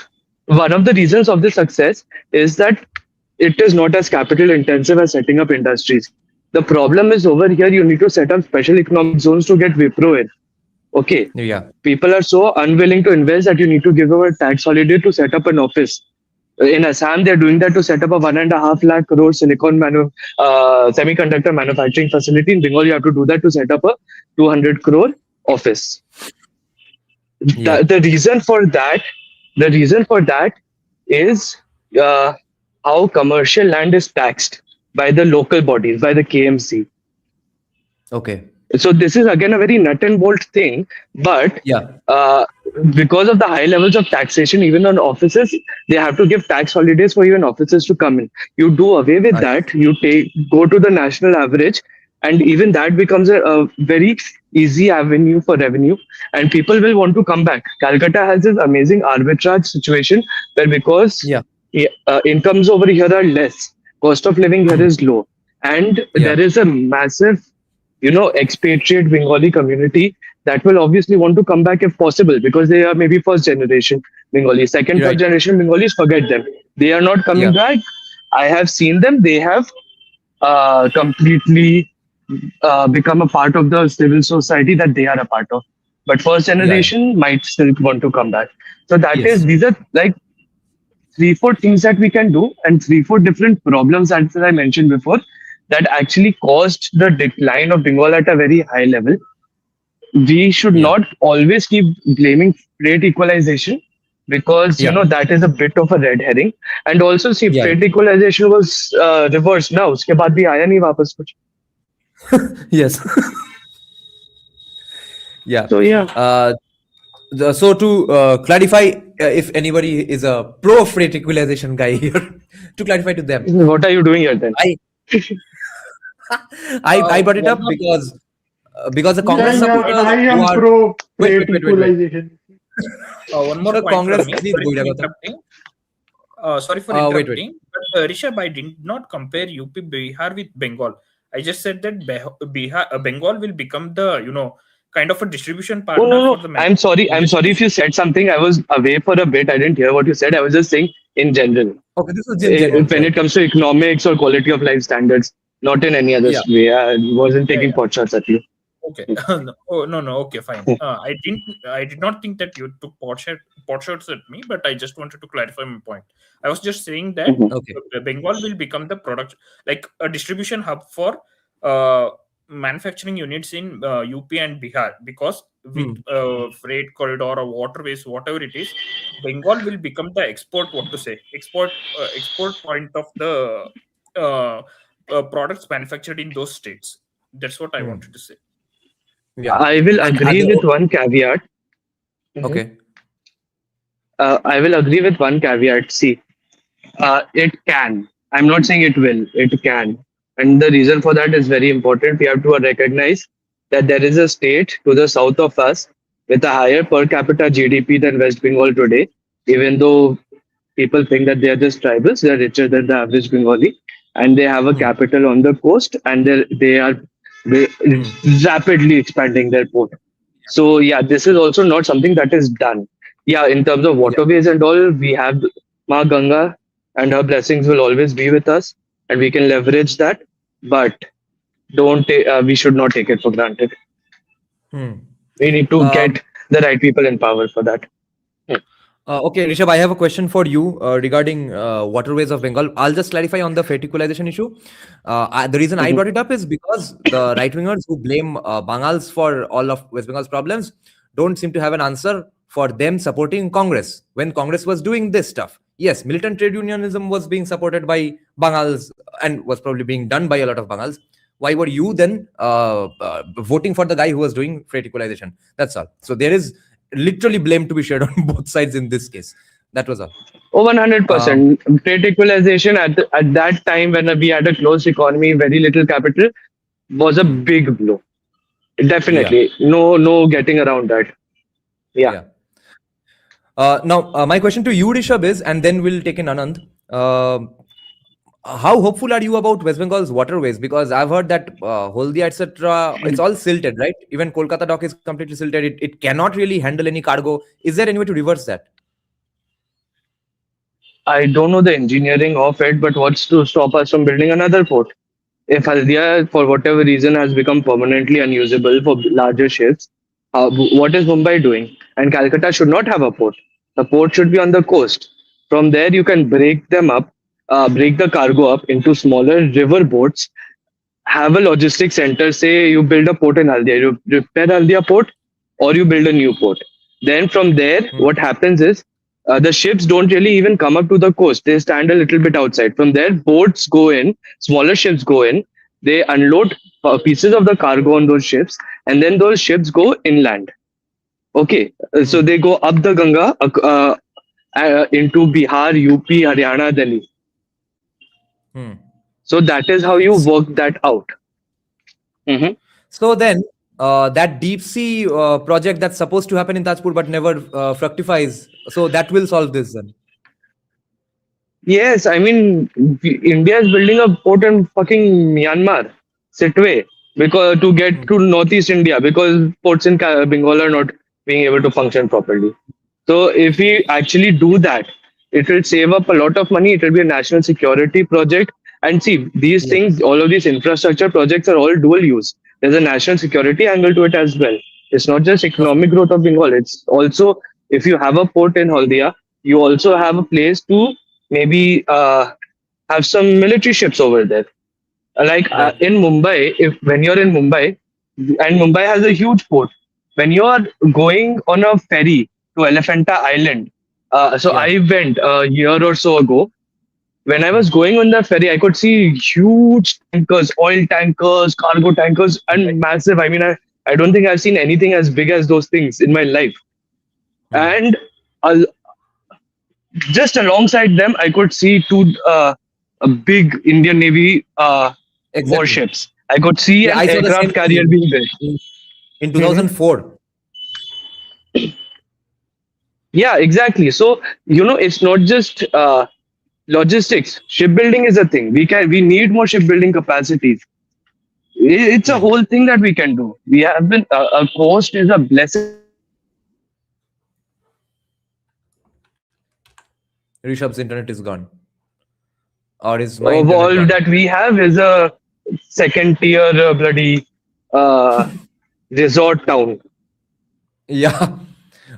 one of the reasons of the success is that it is not as capital intensive as setting up industries. The problem is over here you need to set up special economic zones to get Wipro in. Okay, Yeah. people are so unwilling to invest that you need to give them a tax holiday to set up an office. In Assam, they're doing that to set up a 1.5 lakh crore semiconductor manufacturing facility. In Bengal, you have to do that to set up a 200 crore office. Yeah. The reason for that is uh, how commercial land is taxed by the local bodies, by the KMC. Okay. So this is again a very nut and bolt thing, but Yeah. uh, because of the high levels of taxation, even on offices, they have to give tax holidays for even offices to come in. You do away with Nice. that, you go to the national average, and even that becomes a very easy avenue for revenue, and people will want to come back. Calcutta has this amazing arbitrage situation where because Yeah. incomes over here are less, cost of living here is low, and Yeah. there is a massive expatriate Bengali community that will obviously want to come back if possible because they are maybe first generation Bengalis. Second, Right. third generation Bengalis, forget them. They are not coming Yeah. back. I have seen them. They have completely become a part of the civil society that they are a part of. But first Yeah. generation might still want to come back. So Yes. these are like 3-4 things that we can do and 3-4 different problems as I mentioned before that actually caused the decline of Bengal at a very high level. We should Yeah. not always keep blaming freight equalization because Yeah. that is a bit of a red herring. And also see Yeah. freight equalization was reversed now. Uske baad bhi aaya nahi wapas kuch. Yes. Yeah. So yeah. So to clarify, if anybody is a pro freight equalization guy here, to clarify to them, What are you doing here then? I brought it up because the Congress supporters I who am are pro wait, freight wait, wait, wait, wait. equalization. One more So point Congress, from me. please, Sorry for Bhoiragata. interrupting. Sorry for Wait, wait. interrupting. But Rishabh, I did not compare UP Bihar with Bengal. I just said that Bengal will become the kind of a distribution Oh partner no, for no. the I'm sorry. I'm sorry if you said something. I was away for a bit. I didn't hear what you said. I was just saying in general. Okay, this was in general. When it comes to economics or quality of life standards, not in any other Yeah. way. I wasn't taking Yeah. pot shots at you. Okay. No, oh, no. Okay, fine. I did not think that you took pot shots at me, but I just wanted to clarify my point. I was just saying that Mhm. Okay. Bengal will become the product, like a distribution hub for uh, manufacturing units in UP and Bihar, because with freight corridor or waterways, whatever it is, Bengal will become the export point of the products manufactured in those states. That's what I wanted to say. Yeah. I will And agree with one caveat. Okay. I will agree with one caveat. See, it can. I'm not saying it will. It can. And the reason for that is very important. We have to recognize that there is a state to the south of us with a higher per capita GDP than West Bengal today, even though people think that they are just tribals, they are richer than the average Bengali. and they have a capital on the coast, and they rapidly expanding their port. So yeah, this is also not something that is done. Yeah, in terms of waterways and all, we have Ma Ganga, and her blessings will always be with us, and we can leverage that. But we should not take it for granted. Hmm. We need to Um, get the right people in power for that. Okay, Rishabh, I have a question for you regarding waterways of Bengal. I'll just clarify on the verticalization issue. The reason I brought it up is because the right wingers who blame Bangals for all of West Bengal's problems don't seem to have an answer for them supporting Congress when Congress was doing this stuff. Yes, militant trade unionism was being supported by Bangals and was probably being done by a lot of Bangals. Why were you then voting for the guy who was doing freight equalization? That's all. So there is literally blame to be shared on both sides in this case. That was all. Oh, 100%. Trade equalization at that time when we had a closed economy, very little capital, was a big blow. Definitely. No getting around that. Yeah. Now, my question to you, Rishabh, is, and then we'll take in Anand. How hopeful are you about West Bengal's waterways? Because I've heard that Holdia, etc., it's all silted, right? Even Kolkata dock is completely silted. It cannot really handle any cargo. Is there any way to reverse that? I don't know the engineering of it, but what's to stop us from building another port? If Haldia, for whatever reason, has become permanently unusable for larger ships, what is Mumbai doing? And Calcutta should not have a port. The port should be on the coast. From there, you can break them up, break the cargo up into smaller river boats, have a logistics center. Say you build a port in Haldia, you repair Haldia port, or you build a new port. Then from there, what happens is the ships don't really even come up to the coast. They stand a little bit outside. From there, boats go in, smaller ships go in, they unload pieces of the cargo on those ships, and then those ships go inland. Okay, so they go up the Ganga into Bihar, UP, Haryana, Delhi. So that is how you work that out. So then, that deep sea project that's supposed to happen in Tajpur but never fructifies, so that will solve this then. Yes, I mean, India is building a port in fucking Myanmar, Sitwe, because to get to Northeast India, because ports in Bengal are not being able to function properly. So if we actually do that, it will save up a lot of money. It will be a national security project. And see, these things, all of these infrastructure projects are all dual use. There's a national security angle to it as well. It's not just economic growth of Bengal. It's also, if you have a port in Haldia, you also have a place to maybe have some military ships over there. In Mumbai, when you're in Mumbai, and Mumbai has a huge port, when you're going on a ferry to Elephanta Island, I went a year or so ago. When I was going on the ferry, I could see huge tankers, oil tankers, cargo tankers, and massive. I mean, I don't think I've seen anything as big as those things in my life. And just alongside them, I could see two big Indian Navy warships. I could see an aircraft carrier being built. In 2004. Yeah, exactly. So, it's not just logistics. Shipbuilding is a thing. We need more shipbuilding capacities. It's a whole thing that we can do. We have been, a coast is a blessing. Rishabh's internet is gone. Or is my all that we have is a second tier bloody resort town. Yeah.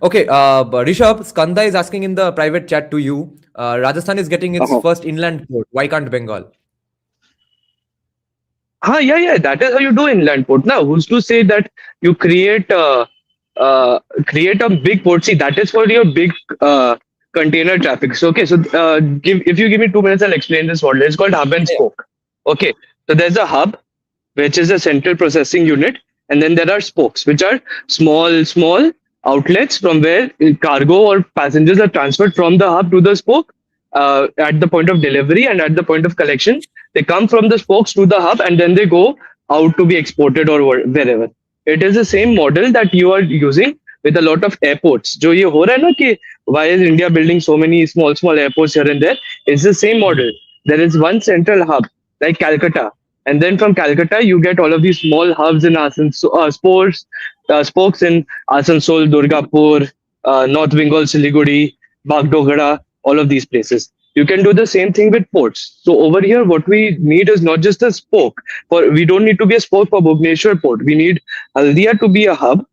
Okay. But Rishabh, Skanda is asking in the private chat to you. Rajasthan is getting its first inland port. Why can't Bengal? Yeah. That is how you do inland port. Now, who's to say that you create a big port? See, that is for your big container traffic. So, okay. So, if you give me 2 minutes, I'll explain this model. It's called hub and spoke. Okay. So, there's a hub, which is a central processing unit, and then there are spokes, which are small outlets from where cargo or passengers are transferred from the hub to the spoke at the point of delivery and at the point of collection. They come from the spokes to the hub and then they go out to be exported or wherever. It is the same model that you are using with a lot of airports. Jo ye ho raha hai na ki why is India building so many small airports here and there? It's the same model. There is one central hub like Calcutta. And then from Calcutta, you get all of these small hubs in Asansol, spokes in Asansol, Durgapur, North Bengal, Siliguri, Bagdogra, all of these places. You can do the same thing with ports. So over here, what we need is not just a spoke. We don't need to be a spoke for Bhubaneswar port. We need Haldia to be a hub,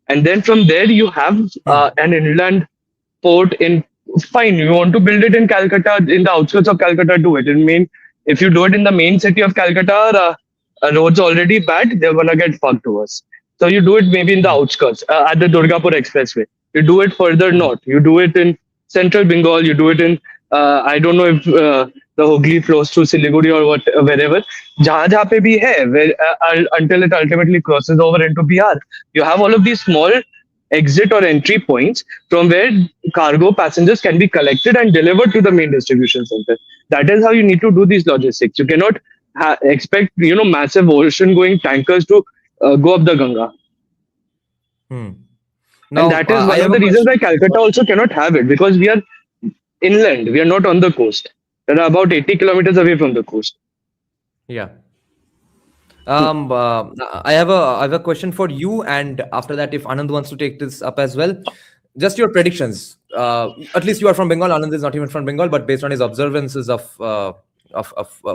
and then from there you have an inland port in. Fine, you want to build it in Calcutta, in the outskirts of Calcutta, do it. In main, if you do it in the main city of Calcutta, roads already bad, they're gonna get fucked to us. So you do it maybe in the outskirts, at the Durgapur Expressway. You do it further north. You do it in central Bengal. You do it in I don't know if the Hooghly flows through Siliguri or what, wherever. Jahan jahan pe bhi hai, where, until it ultimately crosses over into Bihar. You have all of these small exit or entry points from where cargo passengers can be collected and delivered to the main distribution center. That is how you need to do these logistics. You cannot expect massive ocean going tankers to go up the Ganga. Now, And that is I one have of a the reasons question. why Calcutta also cannot have it, because we are inland. We are not on the coast. We are about 80 kilometers away from the coast. Yeah. I have a question for you, and after that, if Anand wants to take this up as well, just your predictions. At least you are from Bengal. Anand is not even from Bengal, but based on his observances of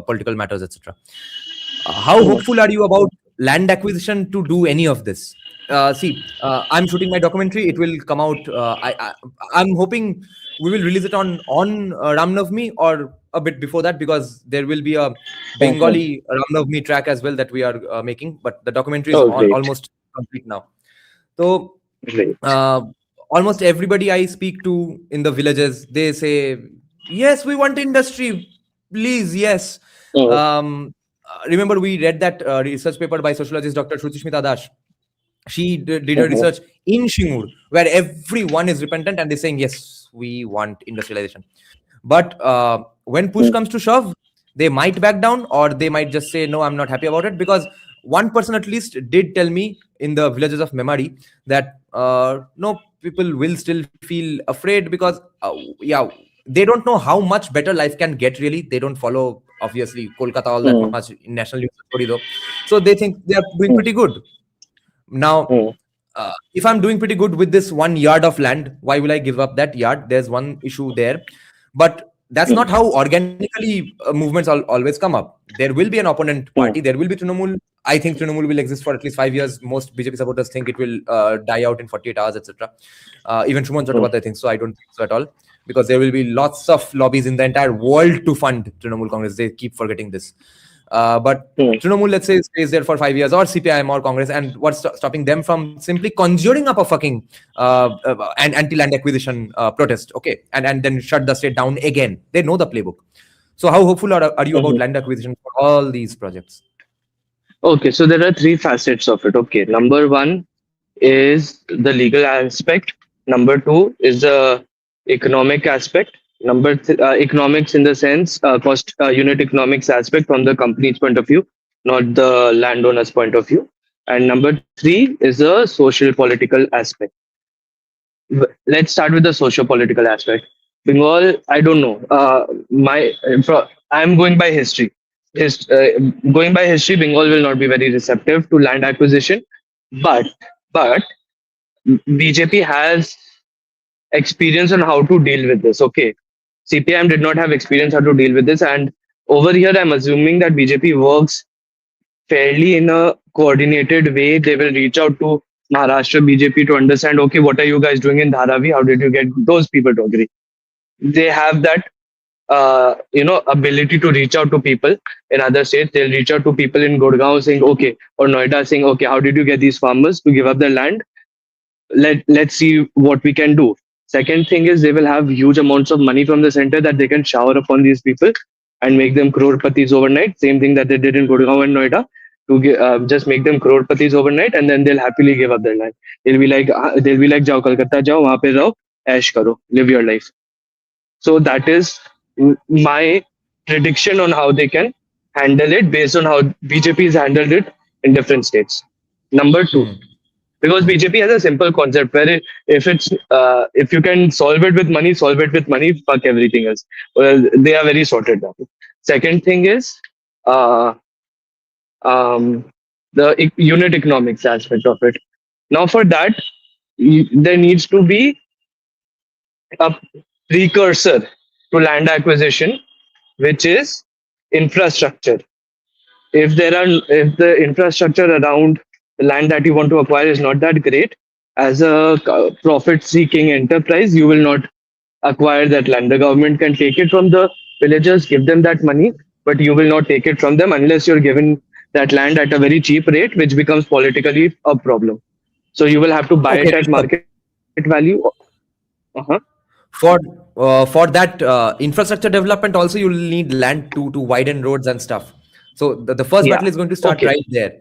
political matters, etc. How hopeful are you about land acquisition to do any of this? See, I'm shooting my documentary. It will come out. I'm hoping we will release it on Ram Navami or a bit before that, because there will be a Bengali Ram Navami track as well that we are making. But the documentary is Oh, great. almost complete now. So Great. almost everybody I speak to in the villages, they say, yes, we want industry, please, yes. Remember, we read that research paper by sociologist Dr. Shrutismita Das. She did her research in Shingur, where everyone is repentant and they're saying, yes, we want industrialization. But when push comes to shove, they might back down, or they might just say, no, I'm not happy about it. Because one person at least did tell me in the villages of Memari that no, people will still feel afraid, because yeah, they don't know how much better life can get, really. They don't follow, obviously, Kolkata all that much in national news story, though. So they think they are doing pretty good. Now, if I'm doing pretty good with this 1 yard of land, why will I give up that yard? There's one issue there. But that's not how organically movements always come up. There will be an opponent party. There will be Trinamool. I think Trinamool will exist for at least 5 years. Most BJP supporters think it will die out in 48 hours, etc. Even Shuman Chattopadhyay thinks so. I don't think so at all, because there will be lots of lobbies in the entire world to fund Trinamool Congress. They keep forgetting this. But Trinamool, let's say, stays there for 5 years, or CPIM or Congress, and what's stopping them from simply conjuring up a fucking an anti-land acquisition protest, okay, and then shut the state down again? They know the playbook. So how hopeful are you about land acquisition for all these projects? Okay, so there are three facets of it. Okay, number one is the legal aspect. Number two is the economic aspect. Economics in the sense cost unit economics aspect from the company's point of view, not the landowner's point of view. And number three is the social political aspect. Let's start with the social political aspect. Bengal, I don't know. I'm going by history. Going by history, Bengal will not be very receptive to land acquisition, but but BJP has experience on how to deal with this. Okay, CPIM did not have experience how to deal with this, and over here I'm assuming that BJP works fairly in a coordinated way. They will reach out to Maharashtra BJP to understand, okay, what are you guys doing in Dharavi? How did you get those people to agree? They have that ability to reach out to people in other states. They'll reach out to people in Gurgaon saying, okay, or Noida saying, okay, how did you get these farmers to give up their land? Let's see what we can do. Second thing is, they will have huge amounts of money from the center that they can shower upon these people and make them crore-patis overnight. Same thing that they did in Gurgaon and Noida, to just make them crore-patis overnight, and then they'll happily give up their land. They'll be like, jao Kolkata, jao, wahan pe raho, ash karo, live your life. So that is my prediction on how they can handle it based on how BJP has handled it in different states. Number two, because BJP has a simple concept where if you can solve it with money, solve it with money, fuck everything else. Well, they are very sorted now. Second thing is, uh, um, the unit economics aspect of it. Now, for that, there needs to be a precursor to land acquisition, which is infrastructure. If the infrastructure around the land that you want to acquire is not that great, as a profit seeking enterprise, you will not acquire that land. The government can take it from the villagers, give them that money, but you will not take it from them unless you're given that land at a very cheap rate, which becomes politically a problem. So you will have to buy Okay, it at market value. Uh-huh. for that infrastructure development also you'll need land to widen roads and stuff. So the first Yeah. battle is going to start Okay. right there.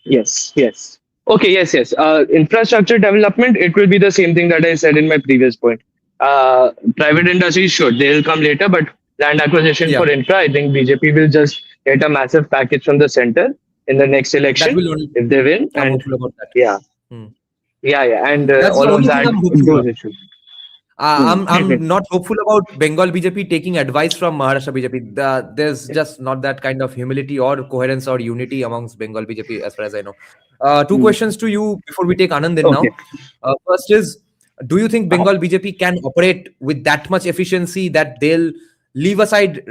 Yes, yes. Okay, yes, yes. Infrastructure development, it will be the same thing that I said in my previous point. Private industries should, they'll come later, but land acquisition Yeah, for infra, I think BJP will just get a massive package from the center in the next that election will only, if they win. I'm And hopeful about that. yeah, Hmm. yeah, and That's the all of only thing that, I'm hopeful those of. issues. Hmm. I'm not hopeful about Bengal BJP taking advice from Maharashtra BJP. There's just not that kind of humility or coherence or unity amongst Bengal BJP, as far as I know. Two Hmm. questions to you before we take Anand in Okay. now. First is, do you think Uh-huh. Bengal BJP can operate with that much efficiency that they'll leave aside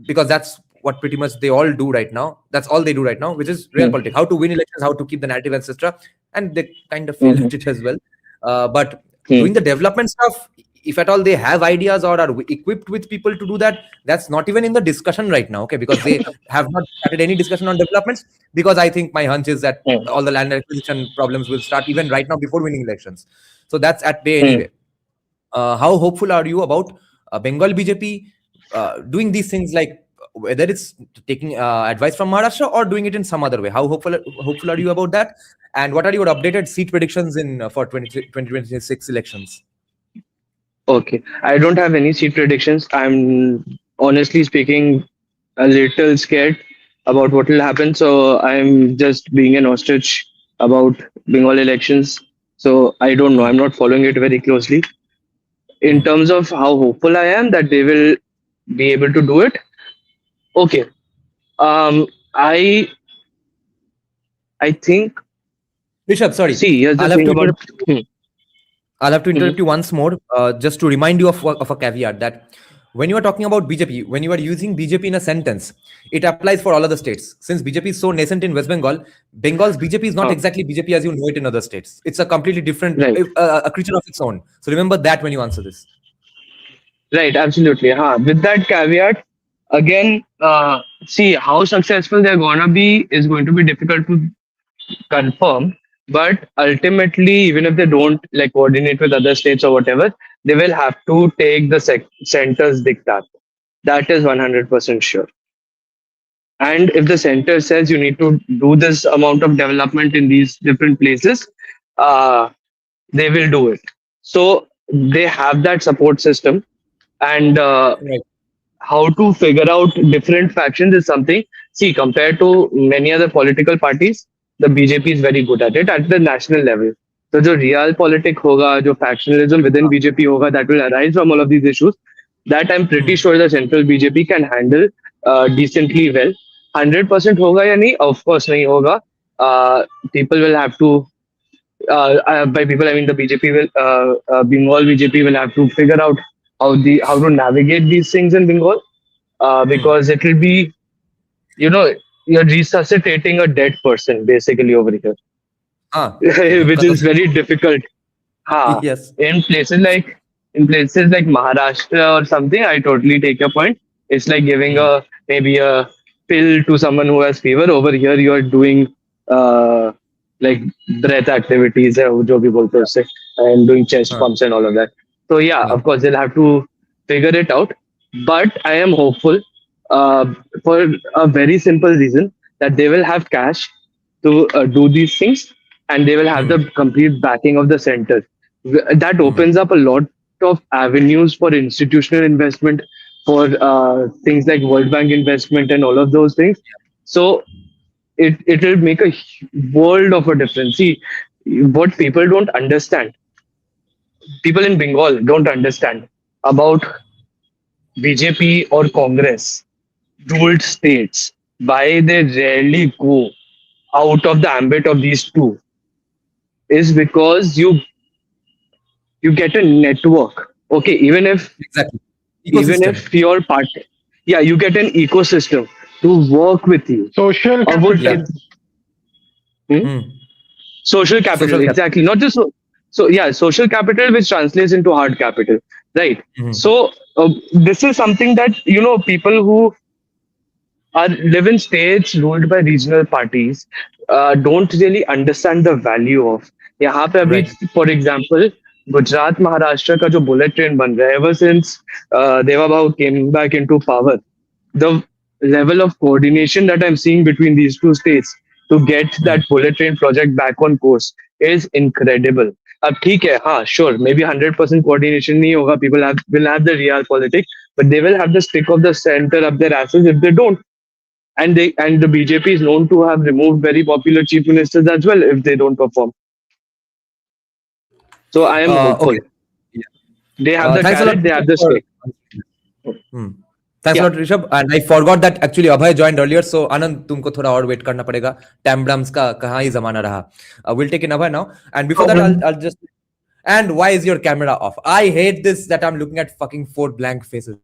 because that's what pretty much they all do right now. That's all they do right now, which is real Hmm. politics: how to win elections, how to keep the narrative, etc. And they kind of fail Mhm. at it as well. But Hmm. doing the development stuff, if at all they have ideas or are equipped with people to do that, that's not even in the discussion right now, okay? Because they have not started any discussion on developments, because I think my hunch is that Hmm. all the land acquisition problems will start even right now before winning elections. So that's at bay Hmm. anyway. How hopeful are you about Bengal BJP doing these things, like whether it's taking advice from Maharashtra or doing it in some other way? How hopeful are you about that? And what are your updated seat predictions in for 2026 elections? Okay. I don't have any seat predictions. I'm honestly speaking a little scared about what will happen. So I'm just being an ostrich about Bengal elections. So I don't know. Hmm. I'm not following it very closely. In Hmm. terms of how hopeful I am that they will be able to do it. Okay. Um I I think Rishabh, sorry, see here's the I'll have thing to about interrupt. I'll have to Mhm. interrupt you once more, just to remind you of a caveat that when you are talking about BJP, when you are using BJP in a sentence, it applies for all other states. Since BJP is so nascent in West Bengal, Bengal's BJP is not Huh. exactly BJP as you know it in other states. It's a completely different, Right. a creature of its own. So remember that when you answer this. Right, absolutely. Huh. With that caveat, again, see how successful they're gonna be is going to be difficult to confirm. But ultimately, even if they don't like coordinate with other states or whatever, they will have to take the center's diktat. That is 100% sure. And if the center says you need to do this amount of development in these different places, uh, they will do it. So they have that support system, and Right. how to figure out different factions is something. See, compared to many other political parties, the BJP is very good at it at the national level. So, जो real politic होगा, जो factionalism within BJP होगा, that will arise from all of these issues. That I'm pretty Hmm. sure the central BJP can handle decently well. 100% होगा या नहीं? Of course नहीं होगा. People will have to. By people, I mean the BJP will. Bengal BJP will have to figure out how to navigate these things in Bengal, Hmm. because it will be, you know, you're resuscitating a dead person basically over here, Ah, which is Katha. very difficult. Ha. Yes. In places like Maharashtra or something, I totally take your point. It's like giving Hmm. maybe a pill to someone who has fever. Over here, you are doing uh, like breath activities, जो भी बोलते हैं उससे, and doing chest Huh. pumps and all of that. So yeah, Yeah. of course they'll have to figure it out. But I am hopeful for a very simple reason that they will have cash to do these things, and they will have Hmm. the complete backing of the center. That Hmm. opens up a lot of avenues for institutional investment, for things like World Bank investment and all of those things. So it will make a world of a difference. See, what people don't understand, people in Bengal don't understand about BJP or Congress. ruled states, why they rarely go out of the ambit of these two, is because you get a network. Okay, Exactly. even Ecosystem. if your part, yeah, you get an ecosystem to work with you. Social Or would Yeah. capital. it, hmm? Hmm. Social capital, Social capital. exactly. Not just so yeah, social capital which translates into hard capital, right? Mhm. So this is something that people who are live in states ruled by regional parties don't really understand the value of. यहाँ पे अभी Right. For example Gujarat Maharashtra का जो bullet train बन रहा है ever since Devabhau came back into power, the level of coordination that I'm seeing between these two states to get Hmm. that bullet train project back on course is incredible. अब ठीक है, हाँ, sure, maybe 100% coordination नहीं होगा. People will have the real politics, but they will have the stick of the center up their asses if they don't. And the BJP is known to have removed very popular chief ministers as well if they don't perform. So I am hopeful. Okay. Yeah. They have the Thanks a lot, carrot, they have Rishabh, the stick. Hmm. Thanks Yeah. a lot, Rishabh. And I forgot that actually Abhay joined earlier. So Anand, तुमको थोड़ा और wait करना पड़ेगा. Tambrams का कहाँ ही जमाना रहा. We'll take in Abhay now. And before that, I'll just. And why is your camera off? I hate this that I'm looking at fucking 4 blank faces.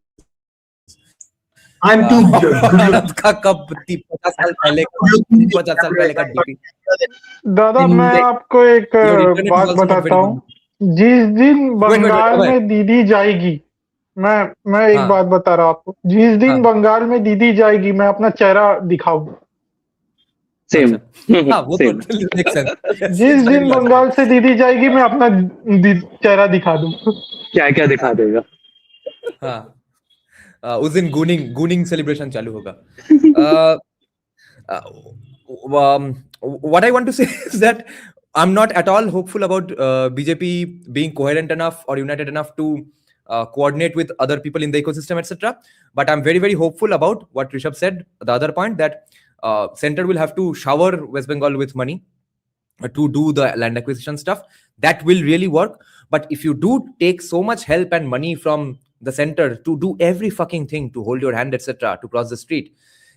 I'm too good. आनंद का कब 50 साल पहले 50 साल पहले का डीपी. दादा मैं आपको एक Your internet is बात also not बताता very हूँ. good. जिस दिन Wait, बंगाल Abhay. में दीदी जाएगी, मैं एक हाँ. बात बता रहा हूँ आपको. जिस दिन हाँ. बंगाल में दीदी जाएगी, मैं अपना चेहरा दिखाऊं. Same. हाँ वो तो Same. makes sense. जिस दिन बंगाल से दीदी जाएगी, मैं अपना चेहरा दिखा दूं. क्या क्या दिखा देगा. हाँ उस दिन गूनिंग सेलिब्रेशन चालू होगा. What I want to say is that I'm not at all hopeful about BJP being coherent enough or united enough to coordinate with other people in the ecosystem, etc. But I'm very, very hopeful about what Rishabh said, the other point, that center will have to shower West Bengal with money to do the land acquisition stuff. That will really work. But if you do take so much help and money from the center to do every fucking thing, to hold your hand, etc., to cross the street,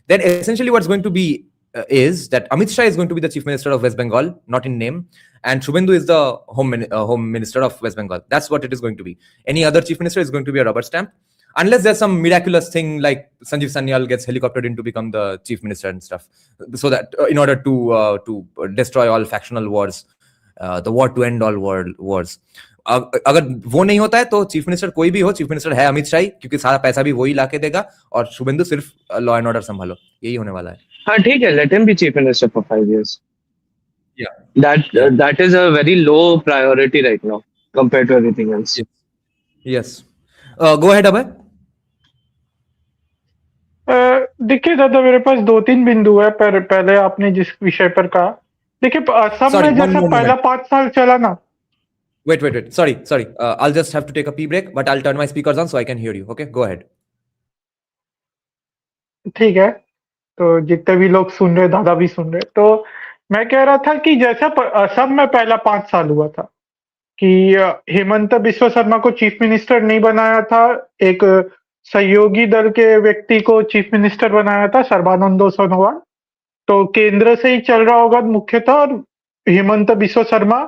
then essentially what's going to be is that Amit Shah is going to be the chief minister of West Bengal, not in name, and Shubhendu is the home minister of West Bengal. That's what it is going to be. Any other chief minister is going to be a rubber stamp, unless there's some miraculous thing like Sanjeev Sanyal gets helicoptered in to become the chief minister and stuff, so that in order to destroy all factional wars, the war to end all wars. अगर वो नहीं होता है तो chief minister कोई भी हो, chief minister है अमित शाह, क्योंकि सारा पैसा भी वही लाके देगा और शुभेंदु सिर्फ लॉ एंड ऑर्डर संभालो. यही होने वाला है. हाँ ठीक है, let him be chief minister for 5 years. Yeah. That is a very low priority right now compared to everything else. Yes. Go ahead, Abhay. देखिए दादा, मेरे पास 2-3 बिंदु है. पर पहले आपने जिस विषय पर कहा, देखिए असम में जैसा पहला 5 साल चला ना. Wait. Sorry. I'll just have to take a pee break, but I'll turn my speakers on so I can hear you. Okay, go ahead. ठीक है. तो जितने भी लोग सुन रहे, दादा भी सुन रहे, तो मैं कह रहा था कि जैसा असम में पहला 5 साल हुआ था कि हेमंत बिस्वा शर्मा को चीफ मिनिस्टर नहीं बनाया था, एक सहयोगी दल के व्यक्ति को चीफ मिनिस्टर बनाया था, सर्बानंद सोनोवाल. तो केंद्र से ही चल रहा होगा मुख्यतः, और Himanta Biswa Sarma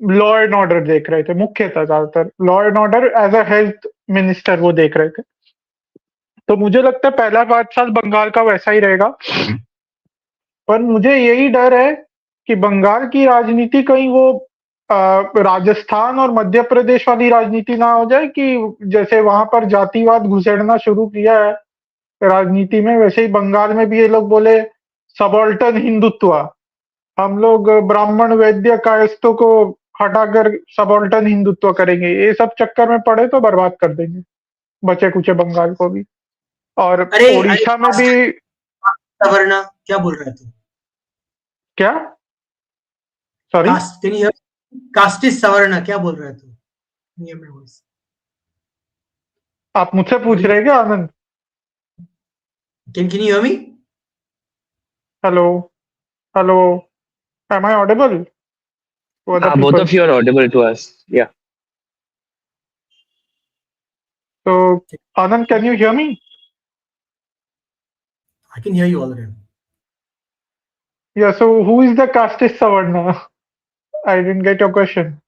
law and order देख रहे थे मुख्यतः, ज्यादातर law and order as a health minister वो देख रहे थे. तो मुझे लगता है पहला 5 साल बंगाल का वैसा ही रहेगा. पर मुझे यही डर है कि बंगाल की राजनीति कहीं वो राजस्थान और मध्य प्रदेश वाली राजनीति ना हो जाए, कि जैसे वहां पर जातिवाद घुसेड़ना शुरू किया है राजनीति में, वैसे ही बंगाल में भी ये लोग बोले सबॉल्टन हिंदुत्व, हम लोग ब्राह्मण वैद्य कायस्थों को हटाकर सबॉल्टन हिंदुत्व करेंगे. ये सब चक्कर में पड़े तो बर्बाद कर देंगे बचे कुचे बंगाल को भी. और ओडिशा में भी सवर्ण क्या बोल रहे थे? क्या? सॉरी, कास्टिस सवर्ण क्या बोल रहे थे? नियम में वॉइस आप मुझसे पूछ रहे हैं क्या आनंद? Can you hear me? Hello, am I audible? Both of you are audible to us. Yeah. So Anand, can you hear me? I can hear you all right. Yeah, so who is the casteist Savarna? I didn't get your question.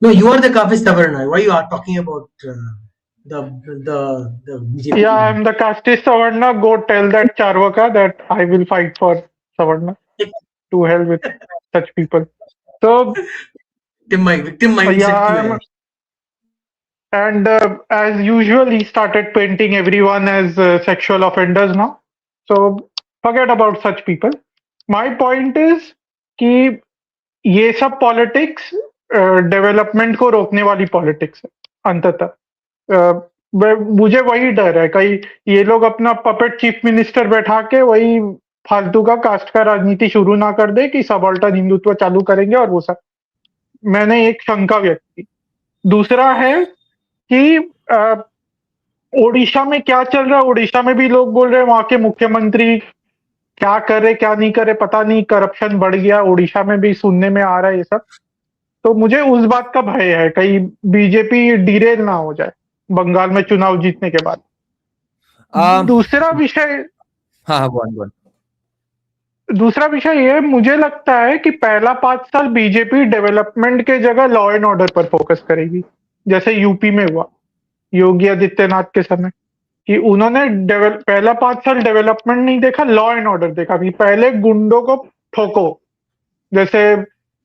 No, you are the Kafis Tavarna. Why you are talking about the BJP? Yeah, I'm the casteist Savarna. Go tell that Charvaka that I will fight for Savarna. To hell with such people. So victim mindset. yeah, की है. and as usual, he started painting everyone as sexual offenders now. So forget about such people. My point is कि ये सब politics development को रोकने वाली politics है अंततः. मुझे वही डर है कहीं ये लोग अपना पपेट चीफ मिनिस्टर बैठा के वही फालतू का कास्ट का राजनीति शुरू ना कर दे कि सबॉल्टर्न हिंदुत्व चालू करेंगे और वो सब. मैंने एक शंका व्यक्त की. दूसरा है कि ओडिशा में क्या चल रहा है. ओडिशा में भी लोग बोल रहे हैं वहां के मुख्यमंत्री क्या कर रहे क्या नहीं करे पता नहीं, करप्शन बढ़ गया. ओडिशा में भी सुनने में आ रहा है ये सब. तो मुझे उस बात का भय है कहीं बीजेपी डिरेल ना हो जाए बंगाल में चुनाव जीतने के बाद. दूसरा विषय हाँ go on. दूसरा विषय ये मुझे लगता है कि पहला 5 साल बीजेपी डेवलपमेंट के जगह लॉ एंड ऑर्डर पर फोकस करेगी, जैसे यूपी में हुआ योगी आदित्यनाथ के समय कि उन्होंने पहला 5 साल डेवलपमेंट नहीं देखा, लॉ एंड ऑर्डर देखा कि पहले गुंडों को ठोको. जैसे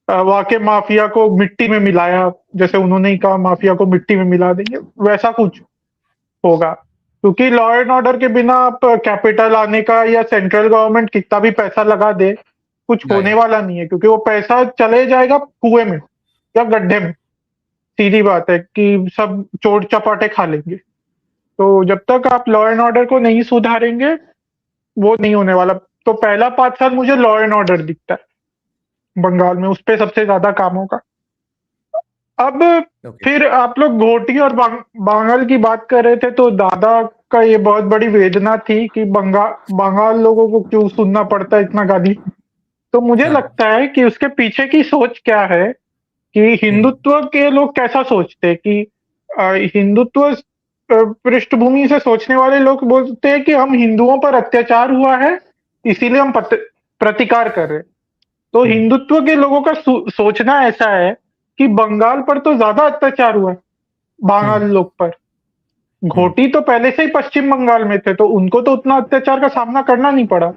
वहां के माफिया को मिट्टी में मिलाया, जैसे उन्होंने ही कहा माफिया को मिट्टी में मिला देंगे, वैसा कुछ होगा. क्योंकि लॉ एंड ऑर्डर के बिना आप कैपिटल आने का या सेंट्रल गवर्नमेंट कितना भी पैसा लगा दे कुछ होने वाला नहीं है, क्योंकि वो पैसा चले जाएगा कुएं में या गड्ढे में. सीधी बात है कि सब चोट चपाटे खा लेंगे. तो जब तक आप लॉ एंड ऑर्डर को नहीं सुधारेंगे वो नहीं होने वाला. तो पहला 5 साल मुझे लॉ एंड ऑर्डर दिखता है बंगाल में, उस पे सबसे ज्यादा काम होगा. अब फिर आप लोग घोटी और बांगल की बात कर रहे थे, तो दादा का ये बहुत बड़ी वेदना थी कि बंगाल लोगों को क्यों सुनना पड़ता है इतना गाली. तो मुझे लगता है कि उसके पीछे की सोच क्या है कि हिंदुत्व के लोग कैसा सोचते हैं कि हिंदुत्व पृष्ठभूमि से सोचने वाले लोग बोलते हैं कि हम हिंदुओं पर अत्याचार हुआ है इसीलिए हम प्रतिकार कर रहे हैं. तो हिंदुत्व के लोगों का सोचना ऐसा है कि बंगाल पर तो ज्यादा अत्याचार हुआ है बांगाल लोग पर. घोटी तो पहले से ही पश्चिम बंगाल में थे तो उनको तो उतना अत्याचार का सामना करना नहीं पड़ा.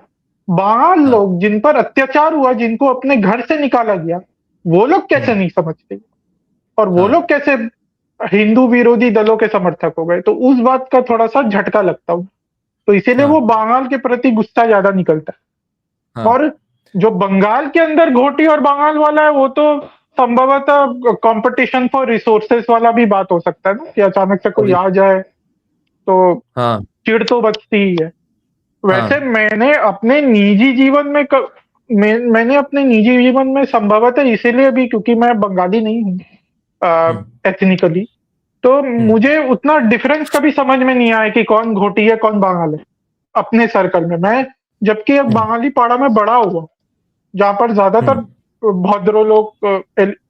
बांगाल लोग जिन पर अत्याचार हुआ, जिनको अपने घर से निकाला गया, वो लोग कैसे नहीं समझते और वो लोग कैसे हिंदू विरोधी दलों के समर्थक हो गए. तो उस बात का थोड़ा सा झटका लगता हूँ. तो इसीलिए वो बांगाल के प्रति गुस्सा ज्यादा निकलता है. और जो बंगाल के अंदर घोटी और बांगाल वाला है वो तो संभवतः कंपटीशन फॉर रिसोर्सेस वाला भी बात हो सकता है ना कि अचानक से कोई आ जाए तो चिढ़ तो बचती ही है. वैसे मैंने अपने निजी जीवन में मैंने अपने निजी जीवन में संभवतः इसीलिए भी क्योंकि मैं बंगाली नहीं हूँ एथनिकली, तो मुझे उतना डिफरेंस कभी समझ में नहीं आया कि कौन घोटी है कौन बांगाल है अपने सर्कल में. मैं जबकि अब बांगाली पाड़ा में बड़ा हुआ जहाँ पर ज्यादातर भद्रो लोग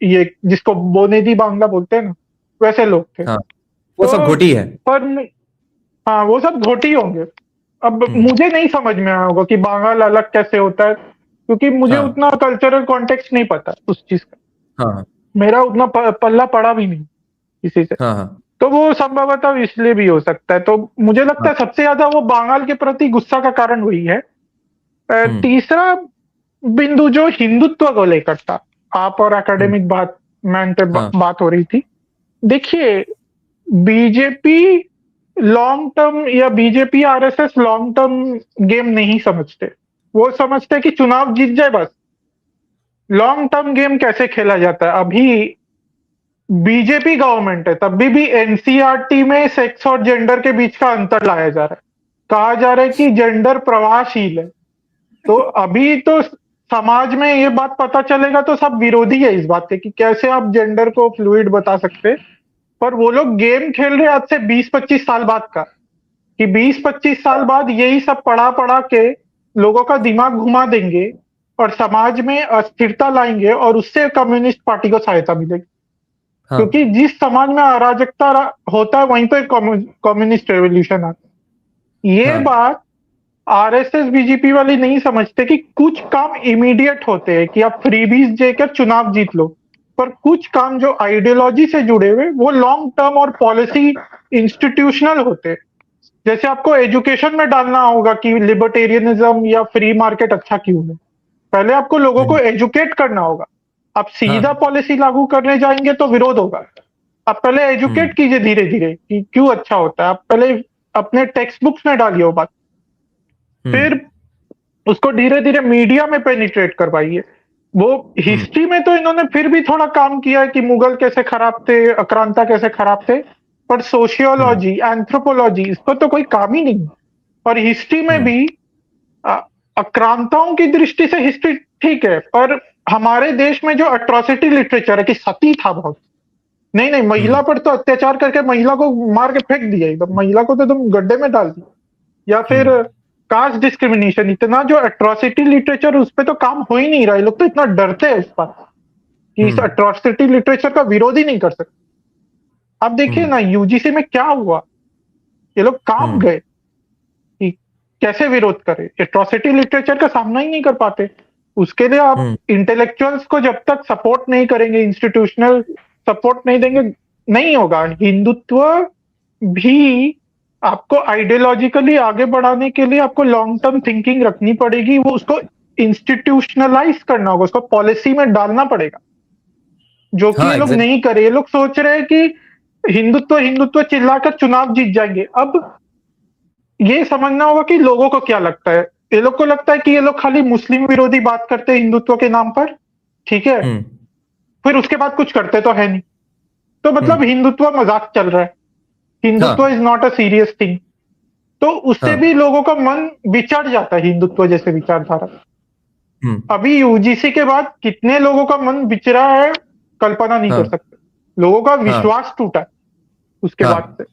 ये जिसको बोनेदी बांग्ला बोलते हैं ना वैसे लोग थे. वो सब घोटी है. पर हाँ वो सब घोटी होंगे. अब मुझे नहीं समझ में आया होगा कि बांगाल अलग कैसे होता है क्योंकि मुझे उतना कल्चरल कॉन्टेक्स्ट नहीं पता उस चीज का. मेरा उतना पल्ला पड़ा भी नहीं किसी से. तो वो संभवतः इसलिए भी हो सकता है. तो मुझे लगता है सबसे ज्यादा वो बांगाल के प्रति गुस्सा का कारण वही है. तीसरा बिंदु जो हिंदुत्व को लेकर था, आप और एकेडमिक मैन पे बात हो रही थी. देखिए बीजेपी लॉन्ग टर्म या BJP RSS long term game नहीं समझते. वो समझते कि चुनाव जीत जाए बस. लॉन्ग टर्म गेम कैसे खेला जाता है? अभी बीजेपी गवर्नमेंट है तब भी एनसीईआरटी में सेक्स और जेंडर के बीच का अंतर लाया जा रहा है. कहा जा रहा है कि जेंडर प्रवाहशील है. तो अभी तो समाज में ये बात पता चलेगा तो सब विरोधी है इस बात के कि कैसे आप जेंडर को फ्लूइड बता सकते. पर वो लोग गेम खेल रहे आज से 20-25 साल बाद का कि 20-25 साल बाद यही सब पढ़ा के लोगों का दिमाग घुमा देंगे और समाज में अस्थिरता लाएंगे और उससे कम्युनिस्ट पार्टी को सहायता मिलेगी. हाँ क्योंकि जिस समाज में अराजकता होता है वहीं पे कम्युनिस्ट रेवोल्यूशन आता है। ये हाँ बात आरएसएस बीजेपी वाले नहीं समझते कि कुछ काम इमीडिएट होते हैं कि आप फ्रीबीज देकर चुनाव जीत लो, पर कुछ काम जो आइडियोलॉजी से जुड़े हुए वो लॉन्ग टर्म और पॉलिसी इंस्टीट्यूशनल होते हैं। जैसे आपको एजुकेशन में डालना होगा कि लिबर्टेरियनिज्म या फ्री मार्केट अच्छा क्यों है, पहले आपको लोगों को एजुकेट करना होगा। आप सीधा हाँ पॉलिसी लागू करने जाएंगे तो विरोध होगा। आप पहले एजुकेट कीजिए धीरे धीरे कि क्यों अच्छा होता है, आप पहले अपने टेक्स्ट बुक्स में डालिए वो बात, फिर उसको धीरे धीरे मीडिया में पेनिट्रेट करवाइए। वो हिस्ट्री में तो इन्होंने फिर भी थोड़ा काम किया है कि मुगल कैसे खराब थे, आक्रांता कैसे खराब थे, पर सोशियोलॉजी एंथ्रोपोलॉजी इस पर तो कोई काम ही नहीं। और हिस्ट्री में भी अ, आक्रांताओं की दृष्टि से हिस्ट्री ठीक है, पर हमारे देश में जो अट्रॉसिटी लिटरेचर है कि सती था बहुत, नहीं नहीं महिला पर तो अत्याचार करके महिला को मार के फेंक दिया, एकदम महिला को तो तुम गड्ढे में डाल दिया, या फिर कास्ट डिस्क्रिमिनेशन, इतना जो अट्रॉसिटी लिटरेचर उस पर तो काम हो ही नहीं रहा है। लोग तो इतना डरते हैं उस पर कि इस अट्रॉसिटी लिटरेचर का विरोध ही नहीं कर सकते। अब देखिए ना यूजीसी में क्या हुआ, ये लोग काम गए कि कैसे विरोध करें, एट्रॉसिटी लिटरेचर का सामना ही नहीं कर पाते। उसके लिए आप इंटेलेक्चुअल्स को जब तक सपोर्ट नहीं करेंगे, इंस्टीट्यूशनल सपोर्ट नहीं देंगे, नहीं होगा। हिंदुत्व भी आपको आइडियोलॉजिकली आगे बढ़ाने के लिए आपको लॉन्ग टर्म थिंकिंग रखनी पड़ेगी, वो उसको इंस्टीट्यूशनलाइज करना होगा, उसको पॉलिसी में डालना पड़ेगा, जो कि हाँ ये लोग एग्जैक्ट नहीं करे। ये लोग सोच रहे हैं कि हिंदुत्व हिंदुत्व चिल्लाकर चुनाव जीत जाएंगे। अब ये समझना होगा कि लोगों को क्या लगता है। ये लोग को लगता है कि ये लोग खाली मुस्लिम विरोधी बात करते हैं हिंदुत्व के नाम पर, ठीक है, फिर उसके बाद कुछ करते तो है नहीं, तो मतलब हिंदुत्व मजाक चल रहा है, Hindutva is not a serious thing. तो उससे भी लोगों का मन बिछड़ जाता है हिंदुत्व जैसे विचारधारा। अभी यूजीसी के बाद कितने लोगों का मन बिछड़ा है कल्पना नहीं कर सकते। लोगों का विश्वास टूटा है उसके बाद से।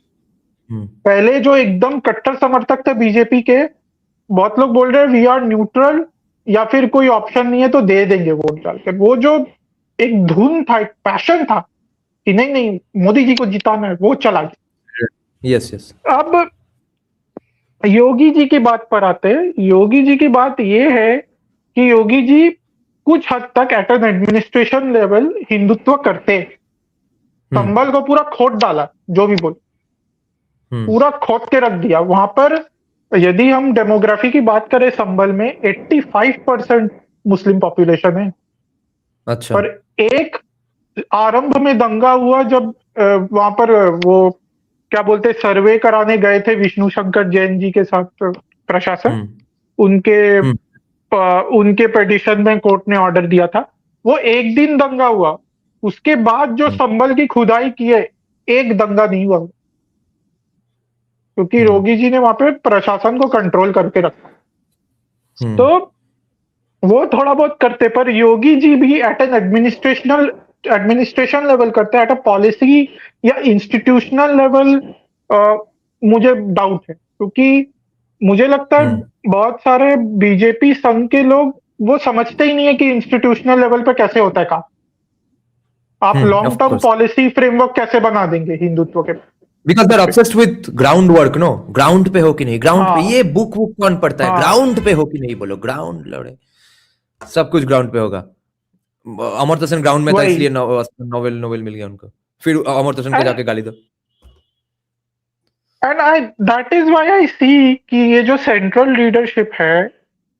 पहले जो एकदम कट्टर समर्थक थे बीजेपी के, बहुत लोग बोल रहे हैं वी आर न्यूट्रल, या फिर कोई ऑप्शन नहीं है तो दे देंगे वोट डालकर। वो जो एक धुन था, एक पैशन था कि नहीं नहीं मोदी जी को जिताना है, वो चला गया। यस यस अब योगी जी की बात पर आते हैं। योगी जी की बात ये है कि योगी जी कुछ हद तक at an administration level Hindutva करते हैं। संभल को पूरा खोद डाला, जो भी बोल पूरा खोद के रख दिया वहां पर। यदि हम डेमोग्राफी की बात करें, संभल में 85% मुस्लिम पॉपुलेशन है। अच्छा पर एक आरंभ में दंगा हुआ जब वहां पर वो क्या बोलते सर्वे कराने गए थे विष्णु शंकर जैन जी के साथ प्रशासन, उनके उनके पिटीशन में कोर्ट ने ऑर्डर दिया था। वो एक दिन दंगा हुआ, उसके बाद जो संभल की खुदाई की है एक दंगा नहीं हुआ, क्योंकि योगी जी ने वहां पे प्रशासन को कंट्रोल करके रखा। तो वो थोड़ा बहुत करते, पर योगी जी भी एट एन एडमिनिस्ट्रेशन लेवल करते हैं, एट अ पॉलिसी या इंस्टीट्यूशनल लेवल मुझे डाउट है। क्योंकि मुझे लगता है बहुत सारे बीजेपी संघ के लोग वो समझते ही नहीं है कि इंस्टीट्यूशनल लेवल पे कैसे होता है काम। आप long of term course policy framework कैसे बना देंगे हिंदुत्व के। because they're obsessed with ground work no ground पे हो कि नहीं ग्राउंड पे हाँ ये बुक वुक कौन पढ़ता है हाँ ग्राउंड पे हो कि नहीं बोलो ग्राउंड लड़े सब कुछ ग्राउंड पे होगा अमर्त्य सेन ग्राउंड में था वही। इसलिए नोवेल नोवेल मिल गया उनको फिर अमर्त्य सेन को जाके गाली दो and I that is why I see कि ये जो सेंट्रल लीडरशिप है,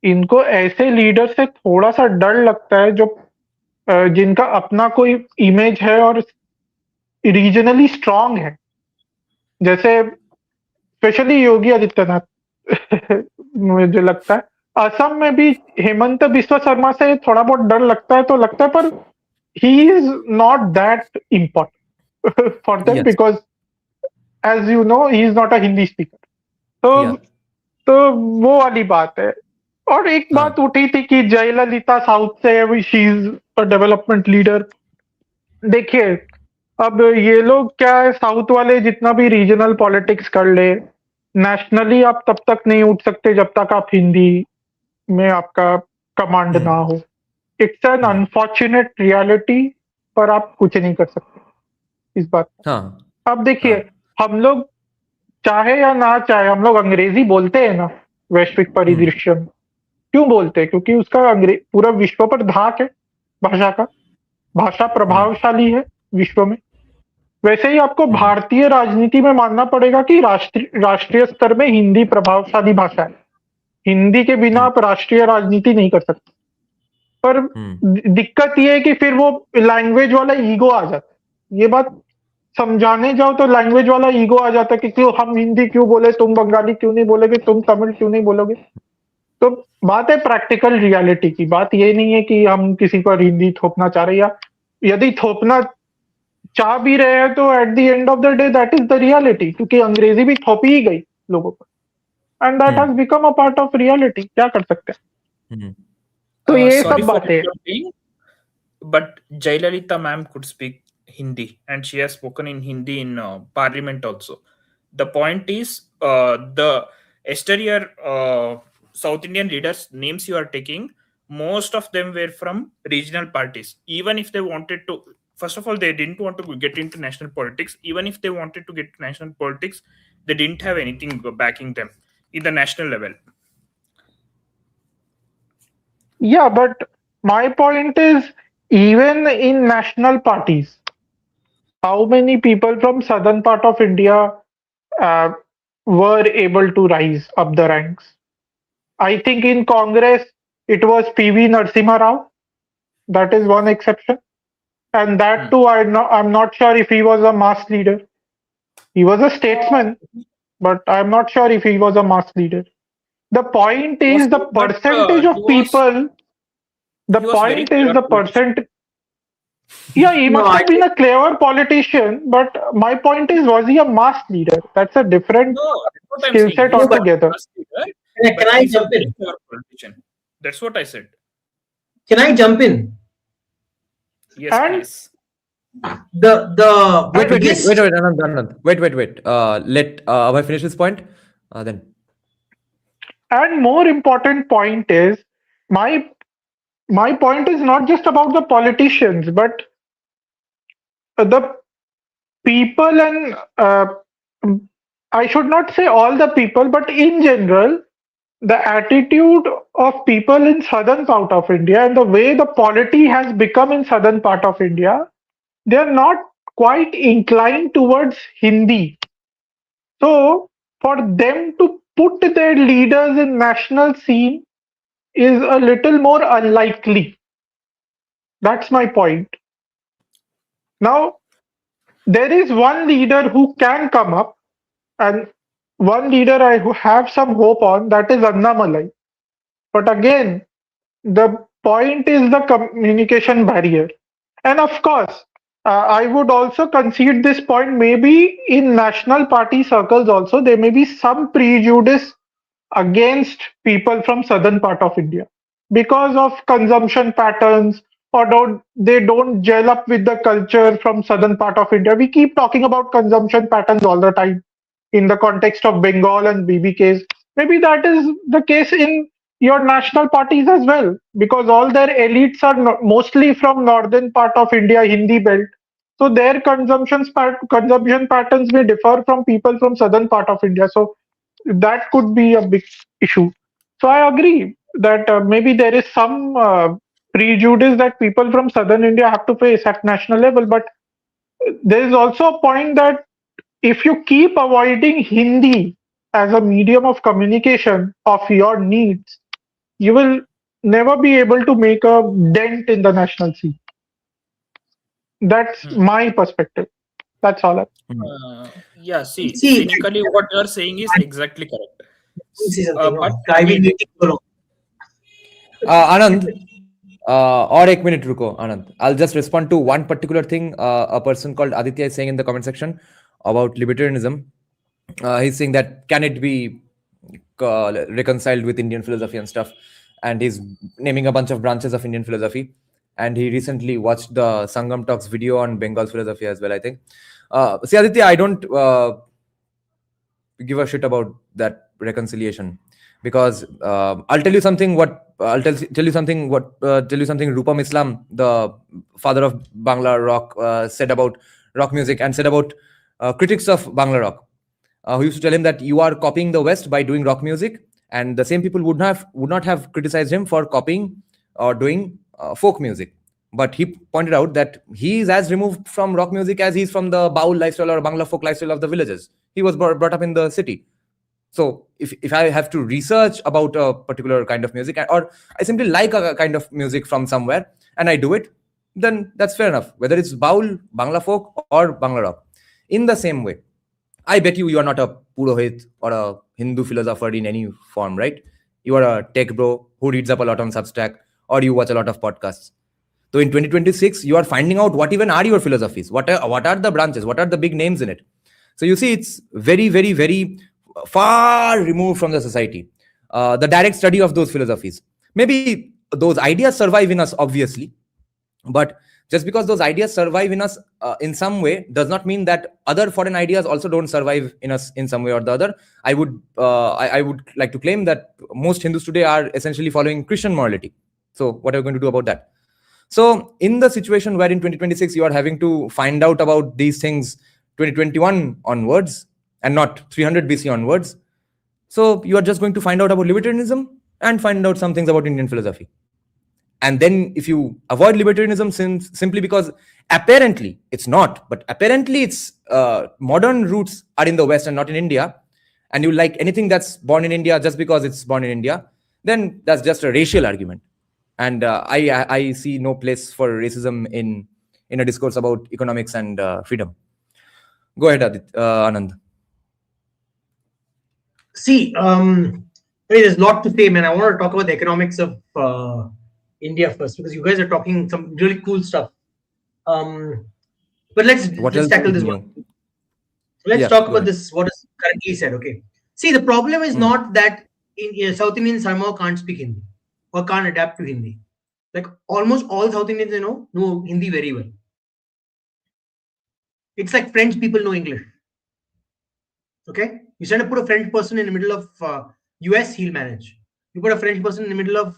इनको ऐसे लीडर से थोड़ा सा डर लगता है जो जिनका अपना कोई इमेज है और रीजनली स्ट्रांग है, जैसे स्पेशली योगी आदित्यनाथ। मुझे लगता है असम में भी हेमंत बिस्वा शर्मा से थोड़ा बहुत डर लगता है, तो लगता है, पर he is not that important for them, yes because as you know he is not a Hindi speaker. तो yeah तो वो वाली बात है। और एक हाँ बात उठी थी कि जयललिता साउथ से, she is a development leader. देखिए अब ये लोग क्या है, साउथ वाले जितना भी रीजनल पॉलिटिक्स कर ले, नेशनली आप तब तक नहीं उठ सकते जब तक आप हिंदी में आपका कमांड ना हो। इट्स एन अनफॉर्चुनेट रियलिटी, पर आप कुछ नहीं कर सकते। इस बात। हाँ अब देखिए, हम लोग चाहे या ना चाहे, हम लोग अंग्रेजी बोलते हैं ना वैश्विक परिदृश्य में। क्यों बोलते हैं? क्योंकि उसका पूरा विश्व पर धाक है भाषा का। भाषा प्रभावशाली है विश्व में। वैसे ही आपको भारतीय राजनीति में मानना पड़ेगा कि राष्ट्रीय स्तर में हिंदी प्रभावशाली भाषा है। हिंदी के बिना आप राष्ट्रीय राजनीति नहीं कर सकते। पर दिक्कत ये है कि फिर वो लैंग्वेज वाला ईगो आ जाता है। ये बात समझाने जाओ तो लैंग्वेज वाला ईगो आ जाता है कि क्यों हम हिंदी क्यों बोले, तुम बंगाली क्यों नहीं बोलोगे, तुम तमिल क्यों नहीं बोलोगे। तो बात है प्रैक्टिकल रियलिटी की। बात ये नहीं है कि हम किसी पर हिंदी थोपना चाह रहे, या यदि थोपना चाह भी रहे हैं तो at the end of the day that is the reality, क्योंकि अंग्रेजी भी थोपी ही गई लोगों पर, and that has become a part of reality. क्या कर सकते हैं? तो ये सब बातें। But Jayalalitha ma'am could speak Hindi, and she has spoken in Hindi in Parliament also. The point is, the exterior South Indian leaders' names you are taking, most of them were from regional parties. Even if they wanted to, first of all, they didn't want to get into national politics. Even if they wanted to get to national politics, they didn't have anything backing them in the national level. Yeah, but my point is, even in national parties, how many people from southern part of India uh, were able to rise up the ranks? I think in Congress it was P.V. Narasimha Rao. That is one exception, and that too I'm not sure if he was a mass leader. He was a statesman, but I'm not sure if he was a mass leader. The point is the percentage of people. The point is the percent. Yeah, he must have been a clever politician, but my point is, was he a mass leader? That's a different skill set altogether. Can I jump in? That's what I said. Can I jump in? Yes, And please. the Wait, biggest- Anand. Wait. Let Abhay finish his point. Then. And more important point is, my point is not just about the politicians, but the people, and I should not say all the people, but in general, the attitude of people in southern part of India and the way the polity has become in southern part of India, they are not quite inclined towards Hindi. So for them to put their leaders in national scene is a little more unlikely. That's my point. Now, there is one leader who can come up, and one leader I have some hope on, that is Annamalai. But again, the point is the communication barrier. And of course, I would also concede this point, maybe in national party circles also, there may be some prejudice against people from southern part of India because of consumption patterns, or they don't gel up with the culture from southern part of India. We keep talking about consumption patterns all the time in the context of Bengal and BBKs. Maybe that is the case in your national parties as well, because all their elites are mostly from northern part of India, Hindi belt. So their consumption patterns may differ from people from southern part of India. So that could be a big issue. So I agree that maybe there is some prejudice that people from southern India have to face at national level, but there is also a point that if you keep avoiding Hindi as a medium of communication of your needs, you will never be able to make a dent in the national scene. That's my perspective. That's all. Yeah, cynically, what you are saying is exactly correct. Anand, और एक minute रुको Anand. I'll just respond to one particular thing a person called Aditya is saying in the comment section about libertarianism. He's saying that can it be reconciled with Indian philosophy and stuff, and he's naming a bunch of branches of Indian philosophy, and he recently watched the Sangam Talks video on Bengal philosophy as well, I think. See Aditya, I don't give a shit about that reconciliation, because I'll tell you something tell you something Rupam Islam, the father of Bangla rock, said about rock music and said about critics of Bangla rock, who used to tell him that you are copying the West by doing rock music, and the same people would not have criticized him for copying or doing folk music. But he pointed out that he is as removed from rock music as he's from the Baul lifestyle or Bangla folk lifestyle of the villages. He was brought up in the city. So if I have to research about a particular kind of music, or I simply like a kind of music from somewhere and I do it, then that's fair enough, whether it's Baul, Bangla folk, or Bangla rock. In the same way, I bet you are not a Purohit or a Hindu philosopher in any form, right? You are a tech bro who reads up a lot on Substack, or you watch a lot of podcasts. So in 2026, you are finding out what even are your philosophies, what are the branches, what are the big names in it. So you see, it's very, very, very far removed from the society, the direct study of those philosophies. Maybe those ideas survive in us, obviously, but just because those ideas survive in us in some way does not mean that other foreign ideas also don't survive in us in some way or the other. I would like to claim that most Hindus today are essentially following Christian morality. So what are you going to do about that? So in the situation where in 2026 you are having to find out about these things 2021 onwards and not 300 BC onwards, so you are just going to find out about libertarianism and find out some things about Indian philosophy. And then if you avoid libertarianism simply because apparently it's not, but apparently its modern roots are in the West and not in India, and you like anything that's born in India just because it's born in India, then that's just a racial argument. And I see no place for racism in a discourse about economics and freedom. Go ahead, Anand. See, there's a lot to say, man. I want to talk about the economics of India first, because you guys are talking some really cool stuff. But let's tackle this one. Let's talk about this, what is currently said, okay? See, the problem is not that in South Indians somehow can't speak Hindi or can't adapt to Hindi. Like almost all South Indians, know Hindi very well. It's like French people know English. Okay? You put a French person in the middle of US, he'll manage. You put a French person in the middle of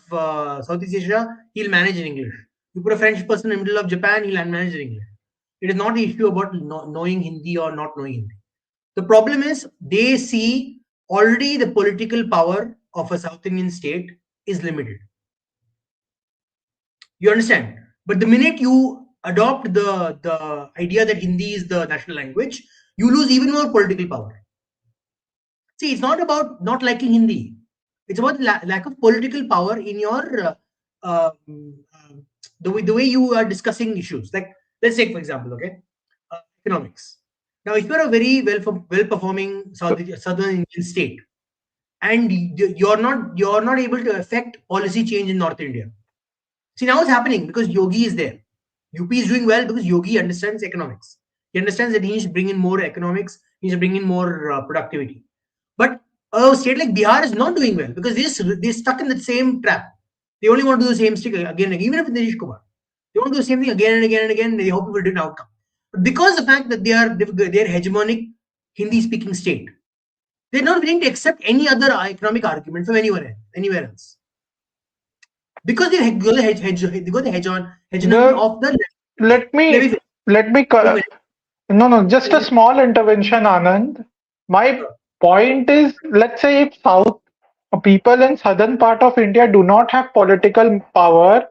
Southeast Asia, he'll manage in English. You put a French person in the middle of Japan, he'll manage in English. It is not the issue about knowing Hindi or not knowing Hindi. The problem is they see already the political power of a South Indian state is limited. You understand? But the minute you adopt the idea that Hindi is the national language, you lose even more political power. See, it's not about not liking Hindi. It's about lack of political power in your the way you are discussing issues. Like, let's take for example, okay, economics. Now, if you're a very well-performing southern Indian state, and you're not able to affect policy change in North India. See, now it's happening because Yogi is there. UP is doing well because Yogi understands economics. He understands that he needs to bring in more economics. He needs to bring in more productivity. But a state like Bihar is not doing well because they're stuck in the same trap. They only want to do the same thing again and again. Even if it's Nitish Kumar, they want to do the same thing again and again and again. They hope for a different outcome. But because the fact that they're hegemonic Hindi-speaking state, they're not willing to accept any other economic argument from anywhere else. Because they got the hegemony of the. Let me. No, just a small intervention, Anand. My point is, let's say if people in southern part of India do not have political power,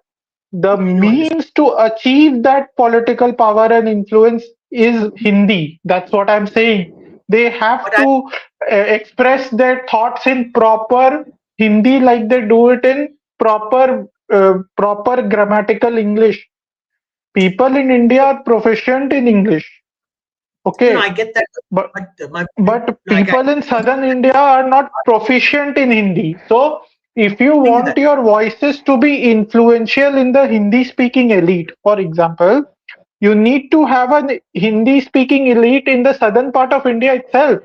the means to achieve that political power and influence is Hindi. That's what I'm saying. They have to express their thoughts in proper Hindi, like they do it in proper grammatical English. People in India are proficient in English. Okay, no, I get that, but people in southern India are not proficient in Hindi. So if you want your voices to be influential in the Hindi-speaking elite, for example, you need to have a Hindi-speaking elite in the southern part of India itself.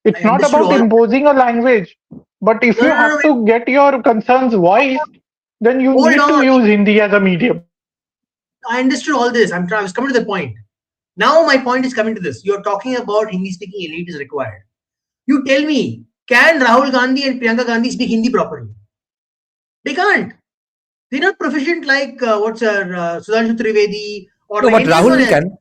It's not about imposing a language, but if you have to get your concerns voiced, then you need to use Hindi as a medium. I understood all this. I was coming to the point. Now my point is coming to this. You're talking about Hindi-speaking elite is required. You tell me, can Rahul Gandhi and Priyanka Gandhi speak Hindi properly? They can't. They're not proficient like Sudhanshu Trivedi or. No, but Rahul can.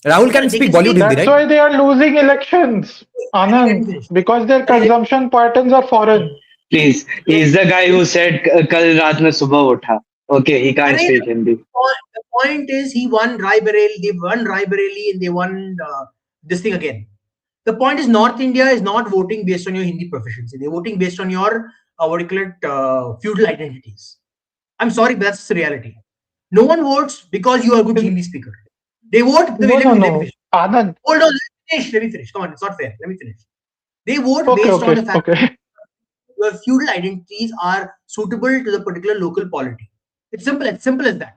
Rahul can They speak can say, Bollywood Hindi, That's right? why they are losing elections, let me Anand, finish. because their consumption patterns are foreign. Please, he's the guy who said "Kal raat mein subah utha." Okay, he can't Arey, speak Hindi. the point is he won Rai Bareli, they won Rai Bareli and they won this thing again. The point is North India is not voting based on your Hindi proficiency. They're voting based on your what do you call it, feudal identities. I'm sorry, but that's the reality. No one votes because you are a good Hindi speaker. They vote. No, Let no, me no. finish. Anand. Hold on, let me finish. Let me finish. Come on, it's not fair. Let me finish. They vote Okay, based on the okay, fact okay. your feudal identities are suitable to the particular local polity. It's simple. It's simple as that.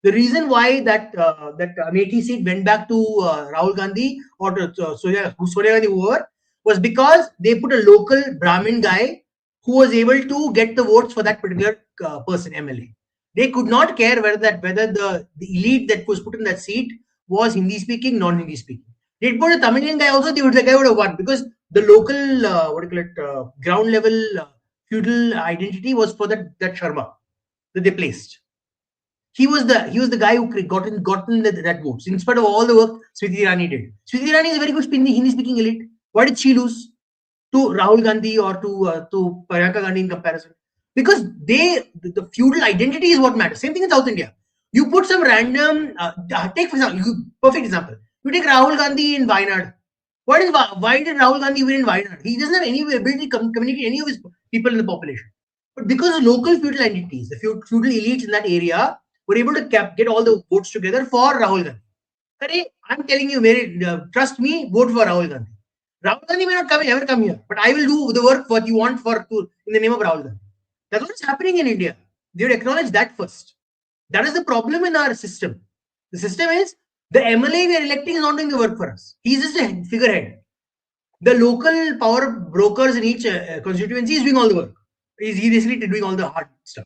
The reason why that Amethi seat went back to Rahul Gandhi or to Sonia Gandhi, whoever, was because they put a local Brahmin guy who was able to get the votes for that particular person, MLA. They could not care whether the elite that was put in that seat was Hindi speaking, non Hindi speaking. They put a Tamilian guy also. The guy would have won because the local what do you call it ground level feudal identity was for that Sharma that they placed. He was the guy who gotten that votes in spite of all the work Smriti Irani did. Smriti Irani is a very good Hindi speaking elite. Why did she lose to Rahul Gandhi or to Priyanka Gandhi in comparison? Because the feudal identity is what matters. Same thing in South India. You put some random take for example, perfect example. You take Rahul Gandhi in Wayanad. Why did Rahul Gandhi win in Wayanad? He doesn't have any ability to communicate any of his people in the population. But because of local feudal entities, the feudal elites in that area were able to get all the votes together for Rahul Gandhi. Arey, I'm telling you, trust me, vote for Rahul Gandhi. Rahul Gandhi may not ever come here, but I will do the work what you want in the name of Rahul Gandhi. That's what's happening in India. They would acknowledge that first. That is the problem in our system. The system is the MLA we are electing is not doing the work for us. He's just a figurehead. The local power brokers in each constituency is doing all the work. He's basically doing all the hard stuff.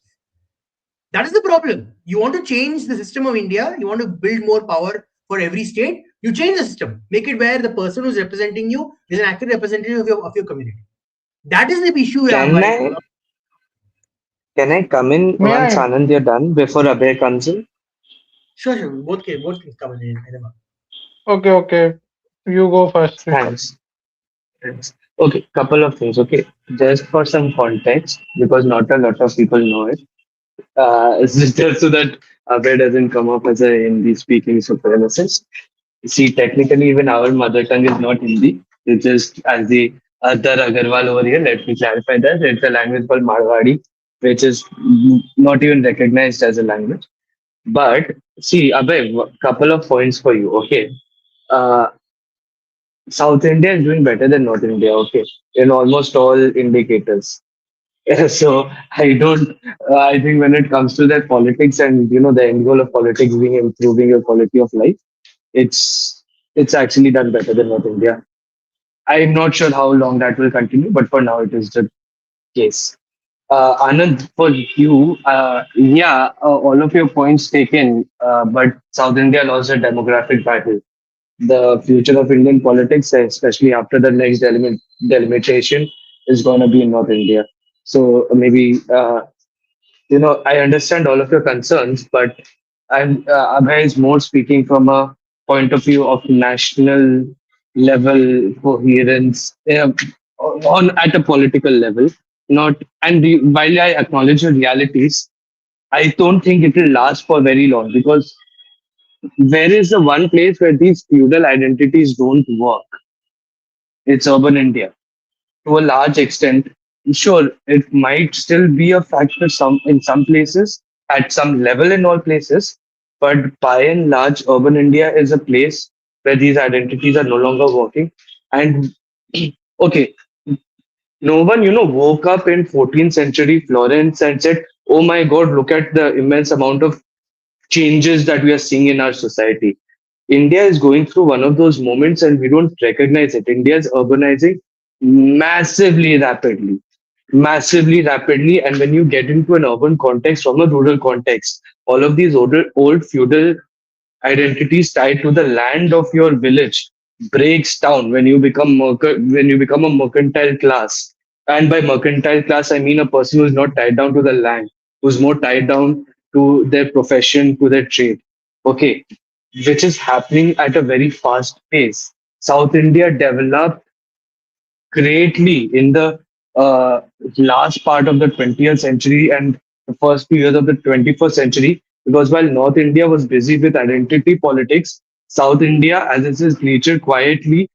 That is the problem. You want to change the system of India, you want to build more power for every state, you change the system. Make it where the person who's representing you is an accurate representative of your community. That is the issue we are Can worried I about. can I come in May once I? Anand you're done before Abhay comes in? Sure. Both can come in. Okay, okay. You go first. Thanks. Thanks. Okay, couple of things. Okay, just for some context, because not a lot of people know it. It's just so that Abhay doesn't come up as a Hindi speaking supremacist. See, technically, even our mother tongue is not Hindi. It's just as the Adar Agarwal over here. Let me clarify that. It's a language called Marwari, which is not even recognized as a language. But see, Abhay, couple of points for you. Okay. Uh, South India is doing better than North India. Okay. In almost all indicators. So I don't. I think when it comes to that politics and the end goal of politics being improving your quality of life, it's it's actually done better than North India. I'm not sure how long that will continue, but for now it is the case. Anand, for you, yeah, all of your points taken, but South India lost a demographic battle. The future of Indian politics, especially after the next delimitation, is going to be in North India. So maybe I understand all of your concerns, but Abhay is more speaking from a point of view of national level coherence on at a political level. Not and while I acknowledge the realities, I don't think it will last for very long because where is the one place where these feudal identities don't work? It's urban India to a large extent. Sure, it might still be a factor some in some places, at some level in all places, but by and large, urban India is a place where these identities are no longer working. And okay, no one, woke up in 14th century Florence and said, "Oh my God, look at the immense amount of changes that we are seeing in our society." India is going through one of those moments and we don't recognize it. India is urbanizing massively rapidly, massively rapidly. And when you get into an urban context from a rural context, all of these old feudal identities tied to the land of your village breaks down when you become a mercantile class. And by mercantile class, I mean a person who is not tied down to the land, who's more tied down to their profession, to their trade. Okay, which is happening at a very fast pace. South India developed greatly in the uh, last part of the 20th century and the first few years of the 21st century, because while North India was busy with identity politics, South India, as is its nature, quietly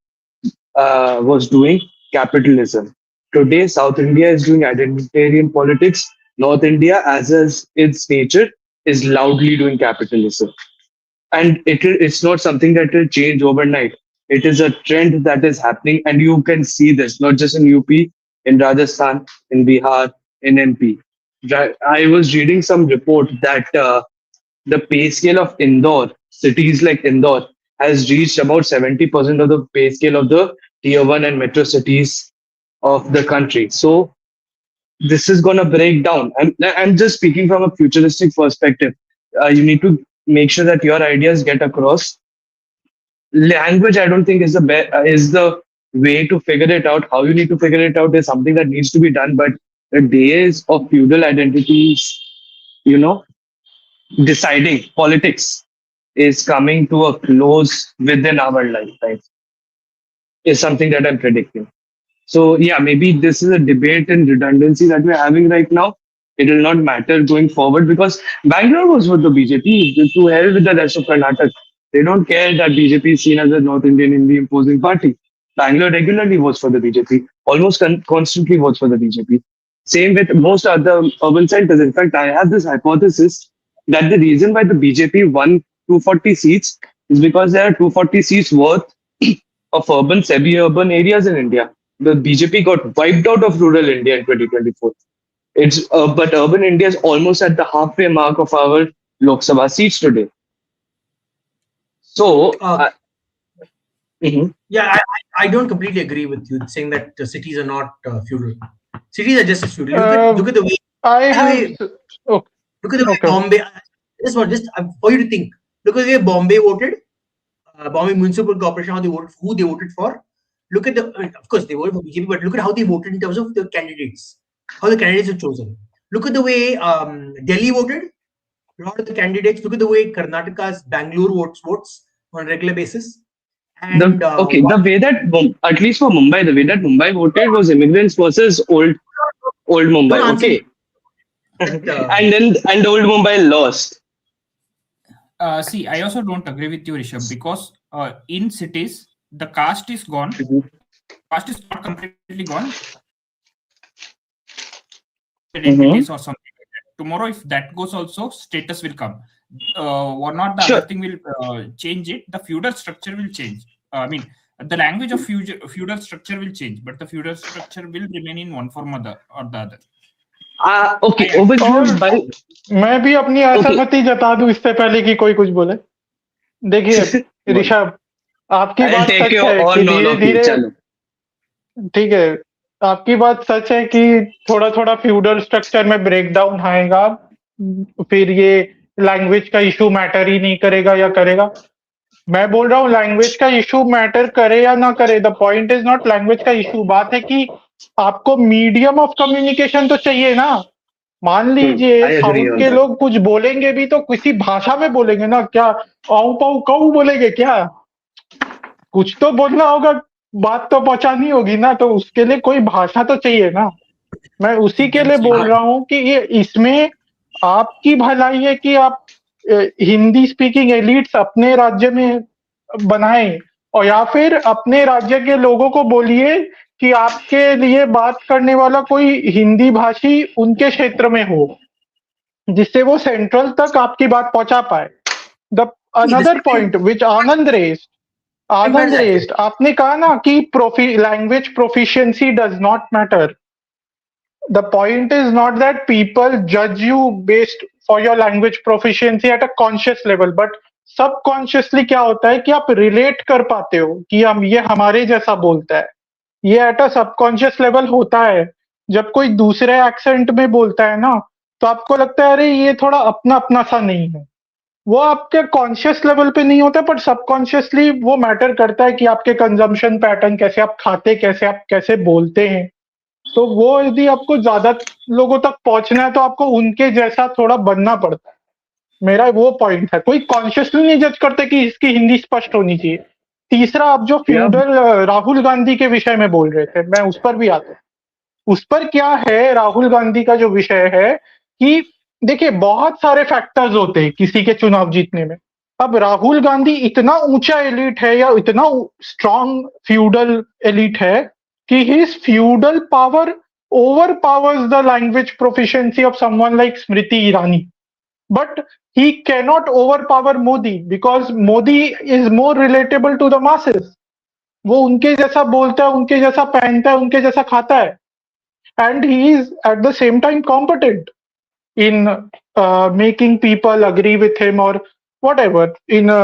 was doing capitalism. Today, South India is doing identitarian politics. North India, as is its nature, is loudly doing capitalism. And it's not something that will change overnight. It is a trend that is happening, and you can see this not just in UP, in Rajasthan, in Bihar, in MP. I was reading some report that the pay scale of Indore, cities like Indore, has reached about 70% of the pay scale of the tier 1 and metro cities of the country. So this is going to break down. I'm just speaking from a futuristic perspective. You need to make sure that your ideas get across. Language, I don't think is the way to figure it out. How you need to figure it out is something that needs to be done. But the days of feudal identities, you know, deciding politics is coming to a close within our lifetime, is something that I'm predicting. So yeah, maybe this is a debate and redundancy that we're having right now. It will not matter going forward because Bangalore was with the BJP to hell with the rest of Karnataka. They don't care that BJP is seen as a North Indian in the imposing party. Bangalore regularly votes for the BJP, almost constantly votes for the BJP. Same with most other urban centers. In fact, I have this hypothesis that the reason why the BJP won 240 seats is because there are 240 seats worth of urban, semi-urban areas in India. The BJP got wiped out of rural India in 2024. But urban India is almost at the halfway mark of our Lok Sabha seats today. So, Uh, mhm. yeah, I don't completely agree with you saying that the cities are not feudal. Cities are just as feudal. Look at the way. I By the have. way, Okay. look at the way Okay. Bombay. Just for you to think. Look at the way Bombay voted. Bombay Municipal Corporation, how they voted, who they voted for. Look at of course, they voted for BJP, but look at how they voted in terms of the candidates, how the candidates were chosen. Look at the way Delhi voted. A lot of the candidates. Look at the way Karnataka's Bangalore votes on a regular basis. And The way that at least for Mumbai, the way that Mumbai voted was immigrants versus old don't Mumbai. answer Okay, me. But, and old Mumbai lost. See, I also don't agree with you, Rishabh, because in cities the caste is gone. Caste is not completely gone. Identities or something like that. Tomorrow, if that goes also, status will come. Or not the other thing will change it. The feudal structure will change. I mean, the language of feudal structure will change, but the feudal structure will remain in one form or the other. Okay, over here, by मैं भी अपनी असहमति जता दूं इससे पहले कि कोई कुछ बोले। देखिए ऋषभ, आपकी I'll बात take सच your है all कि known धीरे of you. धीरे चलो. ठीक है, आपकी बात सच है कि थोड़ा थोड़ा फ्यूडल स्ट्रक्चर में ब्रेक डाउन आएगा, फिर ये लैंग्वेज का इशू मैटर ही नहीं करेगा या करेगा। मैं बोल रहा हूँ लैंग्वेज का इशू मैटर करे या ना करे, the point is not language का इशू। बात है कि आपको मीडियम ऑफ कम्युनिकेशन तो चाहिए ना। मान लीजिए I agree साउथ on के that. लोग कुछ बोलेंगे भी तो किसी भाषा में बोलेंगे ना, क्या आऊ पाऊ कऊ बोलेंगे क्या? कुछ तो बोलना होगा, बात तो पहुंचानी होगी ना, तो उसके लिए कोई भाषा तो चाहिए ना। मैं उसी के लिए बोल रहा हूँ कि ये इसमें आपकी भलाई है कि आप हिंदी स्पीकिंग एलिट्स अपने राज्य में बनाएं, और या फिर अपने राज्य के लोगों को बोलिए कि आपके लिए बात करने वाला कोई हिंदी भाषी उनके क्षेत्र में हो, जिससे वो सेंट्रल तक आपकी बात पहुंचा पाए। The another point which Anand raised, आपने कहा ना कि language proficiency does not matter. The point is not that people judge you based for your language proficiency at a conscious level, but subconsciously क्या होता है कि आप रिलेट कर पाते हो कि हम ये हमारे जैसा बोलता है। ये एट अ सबकॉन्शियस लेवल होता है। जब कोई दूसरे एक्सेंट में बोलता है ना, तो आपको लगता है अरे ये थोड़ा अपना अपना सा नहीं है। वो आपके कॉन्शियस लेवल पे नहीं होता, पर सबकॉन्शियसली वो मैटर करता है कि आपके कंजम्पशन पैटर्न कैसे, आप खाते कैसे, आप कैसे बोलते हैं। तो वो यदि आपको ज्यादा लोगों तक पहुंचना है तो आपको उनके जैसा थोड़ा बनना पड़ता है। मेरा वो पॉइंट है, कोई कॉन्शियसली नहीं जज करते कि इसकी हिंदी स्पष्ट होनी चाहिए। तीसरा, आप जो फ्यूडल राहुल गांधी के विषय में बोल रहे थे, मैं उस पर भी आता हूँ। उस पर क्या है, राहुल गांधी का जो विषय है कि देखिए बहुत सारे फैक्टर्स होते हैं किसी के चुनाव जीतने में। अब राहुल गांधी इतना ऊंचा एलिट है या इतना स्ट्रॉन्ग फ्यूडल एलिट है कि his feudal power overpowers the language proficiency of someone like Smriti Irani. But he cannot overpower Modi because Modi is more relatable to the masses. वो उनके जैसा बोलता है, उनके जैसा पहनता है, उनके जैसा खाता है, and he is at the same time competent in making people agree with him or whatever, in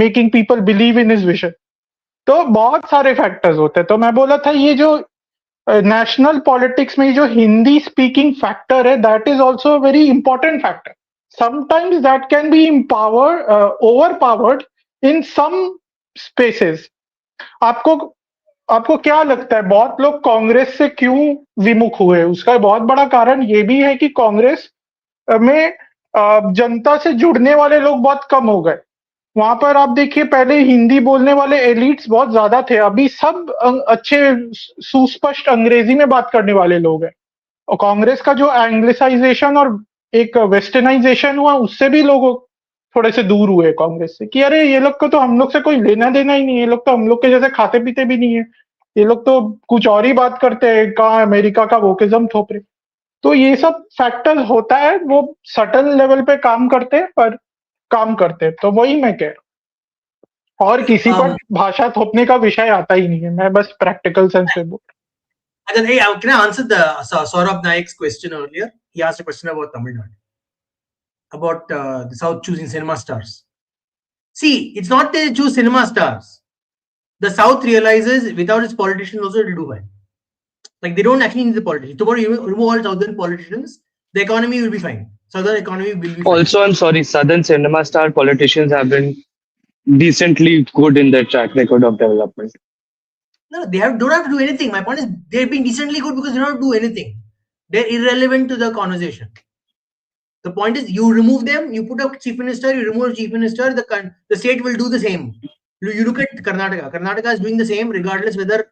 making people believe in his vision. तो बहुत सारे फैक्टर्स होते हैं। तो मैं बोला था ये जो नेशनल पॉलिटिक्स में जो हिंदी स्पीकिंग फैक्टर है, that is also very important factor. Sometimes that can be overpowered in some spaces. आपको आपको क्या लगता है बहुत लोग कांग्रेस से क्यों विमुख हुए? उसका बहुत बड़ा कारण ये भी है कि कांग्रेस में जनता से जुड़ने वाले लोग बहुत कम हो गए। वहां पर आप देखिए, पहले हिंदी बोलने वाले एलिट्स बहुत ज्यादा थे, अभी सब अच्छे सुस्पष्ट अंग्रेजी में बात करने वाले लोग हैं। और कांग्रेस का जो एंग्लिसाइजेशन और एक वेस्टर्नाइजेशन हुआ, उससे भी लोग थोड़े से दूर हुए कांग्रेस से, कि अरे ये लोग को तो हम लोग से कोई लेना देना ही नहीं है, ये लोग तो हम लोग के जैसे खाते पीते भी नहीं है, ये लोग तो कुछ और ही बात करते हैं, कहाँ अमेरिका का वोकिज्म थोप रहे। तो ये सब फैक्टर्स होता है, वो सटल लेवल पे काम करते हैं, पर काम करते हैं। तो वही मैं कह रहा हूँ, और किसी पर भाषा थोपने का विषय आता ही नहीं है, मैं बस प्रैक्टिकल सेंस पे बोल। Hey, can I answer the Saurabh Naik's question earlier? He asked a question about Tamil Nadu, about the South choosing cinema stars. See, it's not they choose cinema stars. The South realizes without its politicians also it will do well. Like they don't actually need the politicians. So, you remove all Southern politicians, the economy will be fine. Southern economy will be fine. Also, I'm sorry, Southern cinema star politicians have been decently good in their track record of development. No, they don't have to do anything. My point is, they've been decently good because they don't do anything. They're irrelevant to the conversation. The point is, you remove them, you put a chief minister, you remove a chief minister, the state will do the same. You look at Karnataka. Karnataka is doing the same regardless whether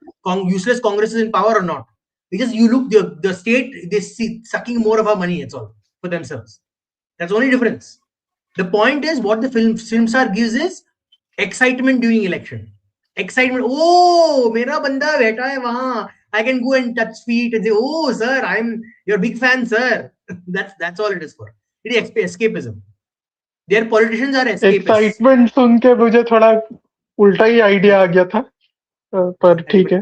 useless Congress is in power or not. Because you look, the state, they see sucking more of our money, that's all, for themselves. That's the only difference. The point is, what the film star gives is excitement during election. Excitement. Oh, mera banda baitha hai wahan. I can go and touch feet and say, oh, sir, I'm your big fan, sir. That's all it is for. It is escapism. Their politicians are escapists. Excitement सुन के मुझे थोड़ा उल्टा ही idea आ गया था, पर ठीक है।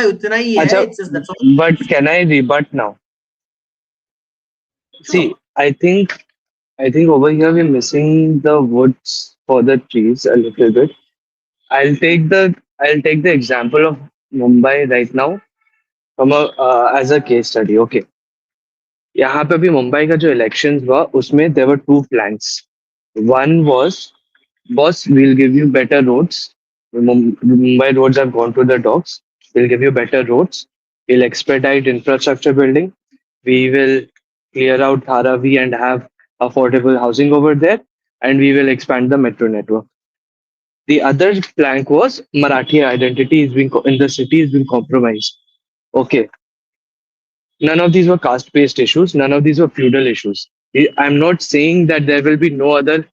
उतना ही है. Achha, It's just that's all. but can I rebut now? See, I think over here we're missing the woods for the trees a little bit. I'll take the example of Mumbai right now from as a case study. Okay, यहाँ पे भी मुंबई का जो elections हुआ उसमें there were two flanks. One was, boss, we'll give you better roads. Mumbai roads have gone to the dogs. We'll give you better roads. We'll expedite infrastructure building. We will clear out Dharavi and have affordable housing over there. And we will expand the metro network. The other plank was Marathi identity is being in the city is being compromised. Okay. None of these were caste-based issues. None of these were feudal issues. I'm not saying that there will be no other,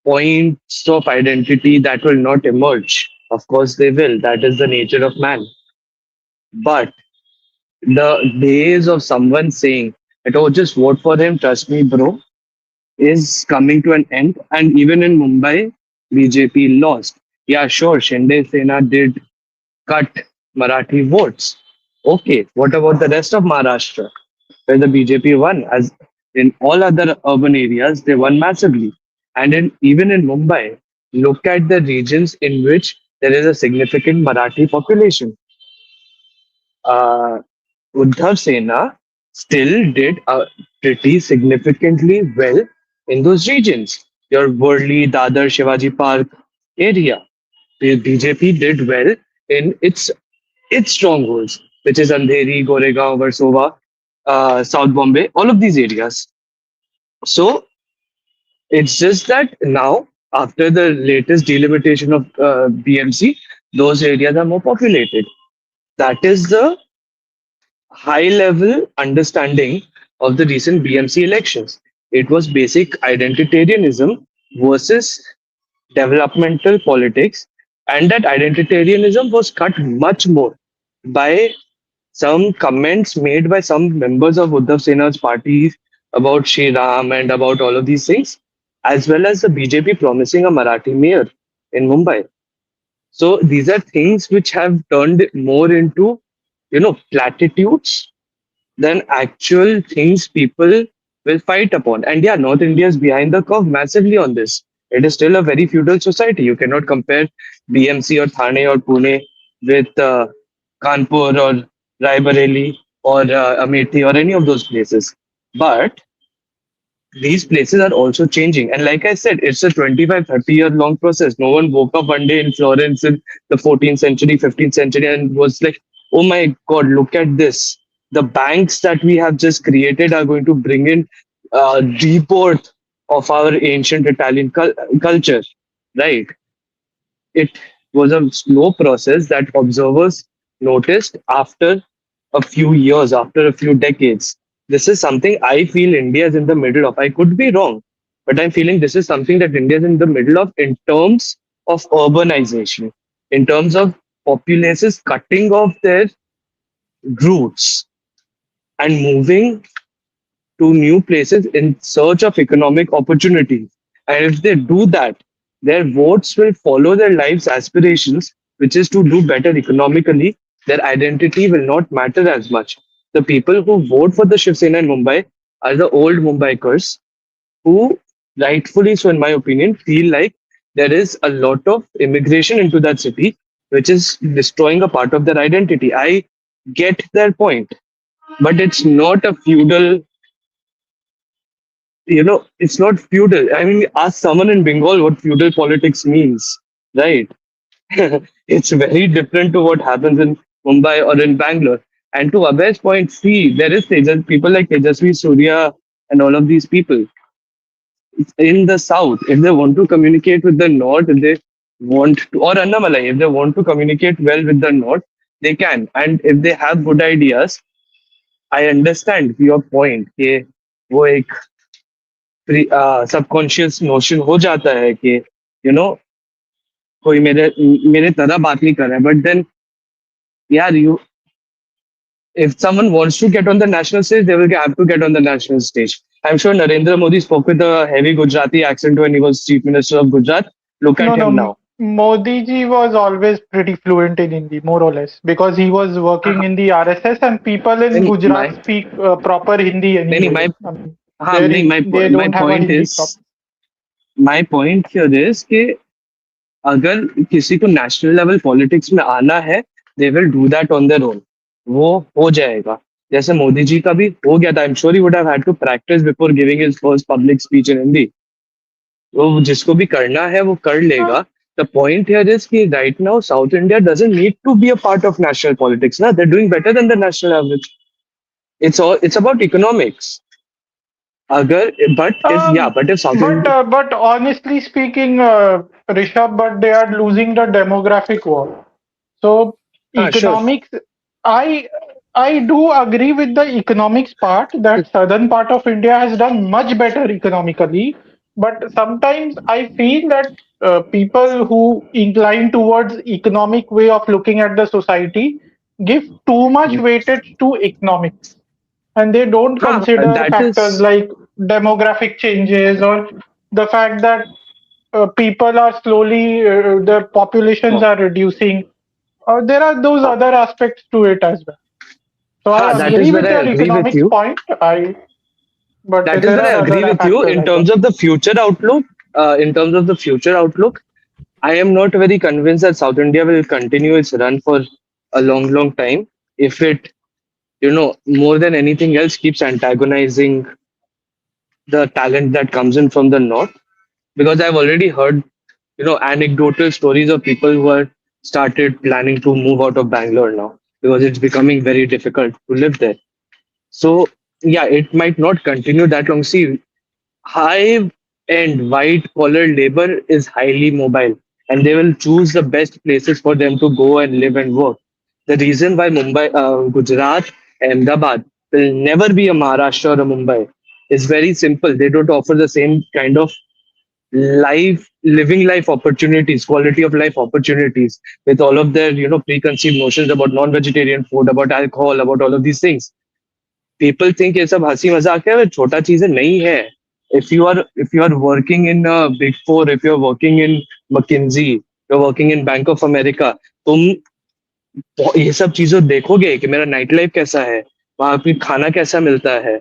points of identity that will not emerge. Of course they will. That is the nature of man. But the days of someone saying that, oh, just vote for him, trust me, bro, is coming to an end. And even in Mumbai, BJP lost. Yeah, sure, Shinde Sena did cut Marathi votes. Okay, what about the rest of Maharashtra, where the BJP won? As in all other urban areas, they won massively. And even in Mumbai, look at the regions in which there is a significant Marathi population. Uddhav Sena still did pretty significantly well in those regions. Your Worli, Dadar, Shivaji Park area. The BJP did well in its strongholds, which is Andheri, Goregaon, Versova, South Bombay, all of these areas. So it's just that now, after the latest delimitation of BMC, those areas are more populated. That is the high level understanding of the recent BMC elections. It was basic identitarianism versus developmental politics, and that identitarianism was cut much more by some comments made by some members of Uddhav Sena's party about Shri Ram and about all of these things, as well as the BJP promising a Marathi mayor in Mumbai. So these are things which have turned it more into, platitudes than actual things people will fight upon. And yeah, North India is behind the curve massively on this. It is still a very feudal society. You cannot compare BMC or Thane or Pune with Kanpur or Raebareli or Amethi or any of those places. But these places are also changing. And like I said, it's a 25, 30-year long process. No one woke up one day in Florence in the 14th century, 15th century and was like, oh my God, look at this. The banks that we have just created are going to bring in rebirth of our ancient Italian culture, right? It was a slow process that observers noticed after a few years, after a few decades. This is something I feel India is in the middle of. I could be wrong, but I'm feeling this is something that India is in the middle of in terms of urbanization, in terms of populaces cutting off their roots and moving to new places in search of economic opportunities. And if they do that, their votes will follow their life's aspirations, which is to do better economically. Their identity will not matter as much. The people who vote for the Shiv Sena in Mumbai are the old Mumbaikars who, rightfully so, in my opinion, feel like there is a lot of immigration into that city, which is destroying a part of their identity. I get their point, but it's not a feudal, it's not feudal. I mean, ask someone in Bengal what feudal politics means, right? It's very different to what happens in Mumbai or in Bangalore. And to Abhay's point, see, there is people like Tejasvi Surya and all of these people in the south. If they want to communicate with the north, if they want to, or Annamalai, if they want to communicate well with the north, they can. And if they have good ideas, I understand your point. कि वो एक subconscious notion हो जाता है कि कोई मेरे मेरे तरह बात नहीं कर रहा है बट देन यार you if someone wants to get on the national stage they will have to get on the national stage. I'm sure Narendra Modi spoke with a heavy Gujarati accent when he was chief minister of Gujarat. Look No, at no. him now. Modi ji was always pretty fluent in Hindi, more or less, because he was working in the RSS, and people in Then Gujarat my speak proper Hindi नहीं नहीं anyway. my I mean, हाँ नहीं they my don't have a point Hindi is problem. my point here is कि अगर किसी को national level politics में आना है they will do that on their own. वो हो जाएगा. जैसे मोदी जी का भी हो गया था. I am sure he would have had to practice before giving his first public speech in Hindi. वो जिसको भी करना है वो कर लेगा. The point here is कि right now South India doesn't need to be a part of national politics. Na? They're doing better than the national average. It's about economics. अगर but if South India But honestly speaking, Rishabh, but they are losing the demographic war. So sure. economics, I I do agree with the economics part that southern part of India has done much better economically. But sometimes I feel that people who incline towards economic way of looking at the society give too much weightage to economics, and they don't consider That factors is like demographic changes or the fact that people are slowly their populations are reducing. There are those other aspects to it as well. So I that agree is where with I your agree with economics you. point. But That is there where are I agree other with you factors in as well. terms of the future outlook. In terms of the future outlook, I am not very convinced that South India will continue its run for a long, long time if it, more than anything else, keeps antagonizing the talent that comes in from the north. Because I've already heard, anecdotal stories of people who are started planning to move out of Bangalore now because it's becoming very difficult to live there. So yeah, it might not continue that long. See, high end white collar labor is highly mobile, and they will choose the best places for them to go and live and work. The reason why Gujarat, Ahmedabad will never be a Maharashtra or a Mumbai is very simple. They don't offer the same kind of living life opportunities, quality of life opportunities, with all of their preconceived notions about non-vegetarian food, about alcohol, about all of these things. People think ये सब हंसी मजाक है, but छोटा चीजें नहीं है. If you are working in Big Four, if you're working in McKinsey, you're working in Bank of America, तुम ये सब चीजें देखोगे कि मेरा नाइट लाइफ कैसा है, वहां पे खाना कैसा मिलता है,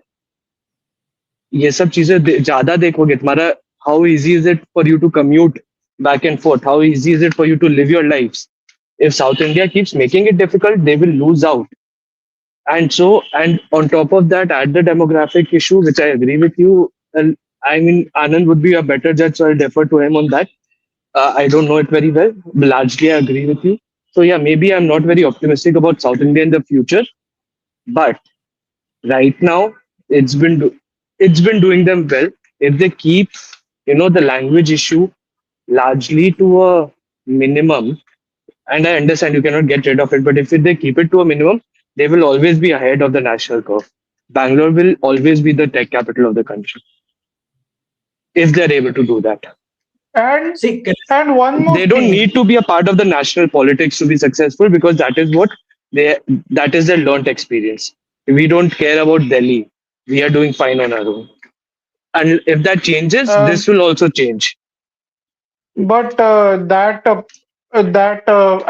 ये सब चीजें ज्यादा देखोगे. तुम्हारा how easy is it for you to commute back and forth, how easy is it for you to live your life. If South India keeps making it difficult, they will lose out. And on top of that, add the demographic issue, which I agree with you. And I mean, Anand would be a better judge, so I'll defer to him on that. I don't know it very well, but largely I agree with you. So yeah, maybe I'm not very optimistic about South India in the future, but right now it's been doing them well. If they keep the language issue largely to a minimum, and I understand you cannot get rid of it, but if they keep it to a minimum, they will always be ahead of the national curve. Bangalore will always be the tech capital of the country if they're able to do that. And See, and one more They don't thing. need to be a part of the national politics to be successful, because that is their learnt experience. We don't care about Delhi. We are doing fine on our own. And if that changes, Um, this will also change. but that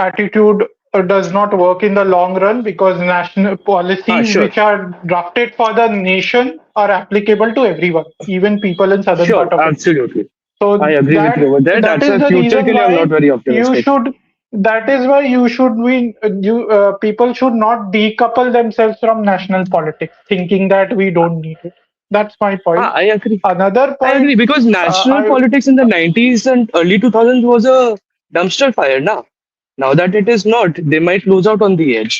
attitude does not work in the long run, because national policies Sure. which are drafted for the nation are applicable to everyone, even people in southern Sure, part of India. absolutely. So I agree with you over there. that That's is why the future ke reason liye I'm not why very you optimistic. should. That is why you should be you people should not decouple themselves from national politics, thinking that we don't need it. That's my point. I agree. Another I agree, point, because national I politics in the 90s and early 2000s was a dumpster fire. Now that it is not, they might lose out on the edge.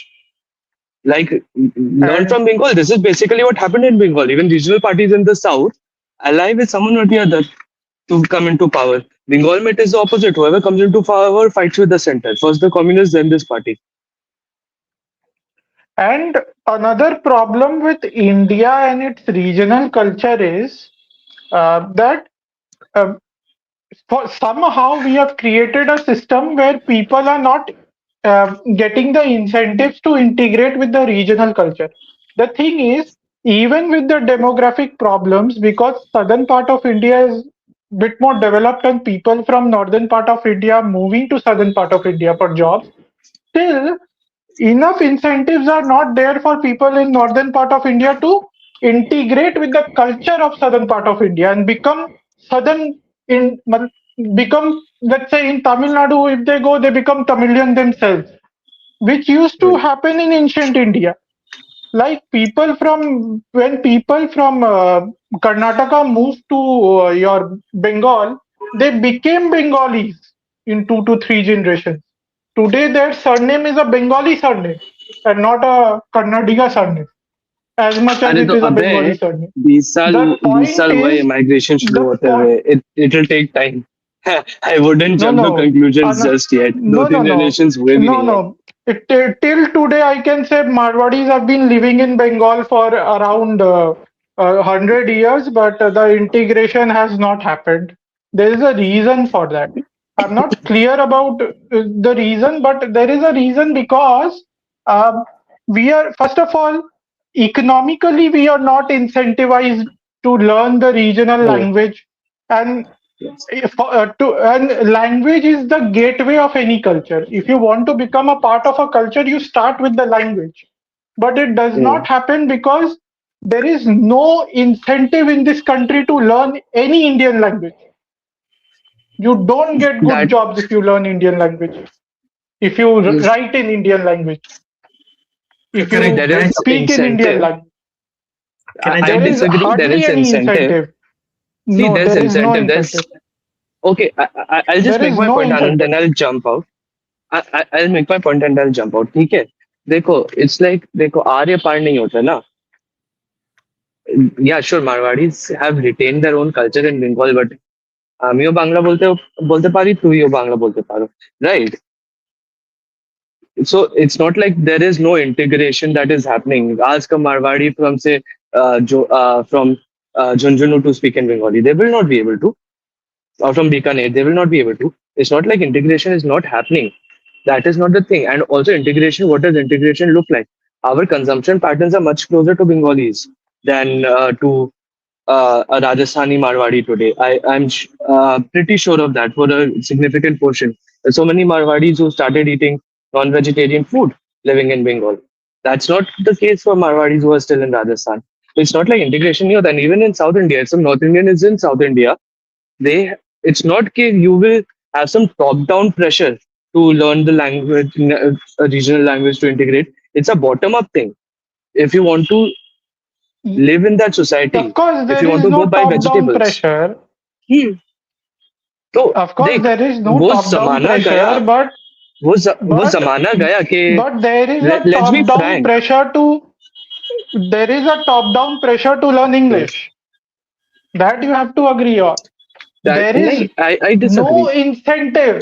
Like, learn and from Bengal. This is basically what happened in Bengal. Even regional parties in the south ally with someone or the other to come into power. Bengal it is the opposite. Whoever comes into power fights with the center. First the communists, then this party. and another problem with India and its regional culture is that uh, somehow we have created a system where people are not getting the incentives to integrate with the regional culture. The thing is, even with the demographic problems, because southern part of India is bit more developed and people from northern part of India moving to southern part of India for jobs, still enough incentives are not there for people in northern part of India to integrate with the culture of southern part of India and become southern in become, let's say, in Tamil Nadu, if they go, they become Tamilian themselves, which used to Right. happen in ancient India. Like people from Karnataka moved to your Bengal, they became Bengalis in 2 to 3 generations. Today, their surname is a Bengali surname and not a Karnataka surname, as much as अरे it तो is a अबे Bengali surname. 20 साल The 20 point साल हुए is, migration शुरू the होते point, हुए. It will take time. I wouldn't no, jump to no, conclusions just yet. दो no, no, तीन no, generations हुए भी no, नहीं है. no. Till today, I can say Marwadis have been living in Bengal for around 100 years, but the integration has not happened. There is a reason for that. I'm not clear about the reason, but there is a reason because um, we are, first of all, economically, we are not incentivized to learn the regional Oh, language, and yes. and language is the gateway of any culture. If you want to become a part of a culture, you start with the language. But it does Mm. not happen because there is no incentive in this country to learn any Indian language. You don't get good That jobs if you learn Indian language. If you is write in Indian language, if correct. you there Can I is speak in Indian incentive. language, can I I there jump in? is disagree. There hardly is any incentive. incentive. See, No, there's there is no incentive. There's incentive. okay. I'll just There make is my no point, Anand, incentive. then I'll jump out. I'll make my point and I'll jump out. ठीक है. देखो, it's like देखो आर्य पार नहीं होता ना. Yeah, sure, Marwadis have retained their own culture in Bengal, but আমিও বাংলা বলতে পারি, তুইও বাংলা বলতে পারো, right? So it's not like there is no integration that is happening. Ask a Marwadi from say from Jhunjhunu to speak in Bengali, they will not be able to. Or from Bikaner, they will not be able to. It's not like integration is not happening. That is not the thing. And also integration, what does integration look like? Our consumption patterns are much closer to Bengalis than to a Rajasthani Marwadi today. I'm pretty sure of that for a significant portion. There's so many Marwadis who started eating non-vegetarian food living in Bengal. That's not the case for Marwadis who are still in Rajasthan. It's not like integration here. Then even in South India, if some North Indian is in South India, it's not that you will have some top-down pressure to learn the language, a regional language to integrate. It's a bottom-up thing. If you want to live in that society, Of course, if there you want is to no go buy top-down vegetables, pressure. तो Of course, देख there is no वो top-down जमाना गया, pressure, but वो but जमाना गया कि there is a let's be top-down frank. pressure to learn English. That you have to agree on. That There is I disagree. no incentive.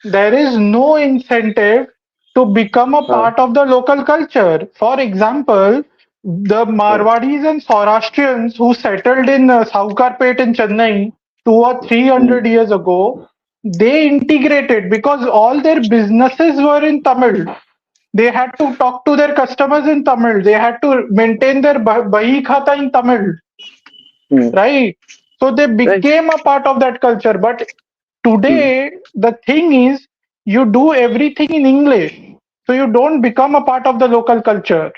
There is no incentive to become a part of the local culture. For example, the Marwadis and Saurashtrians who settled in Saukarpet in Chennai 200 or 300 years ago, they integrated because all their businesses were in Tamil. They had to talk to their customers in Tamil. They had to maintain their Bahi Khata in Tamil. Right? So they became a part of that culture. But today, the thing is, you do everything in English. So you don't become a part of the local culture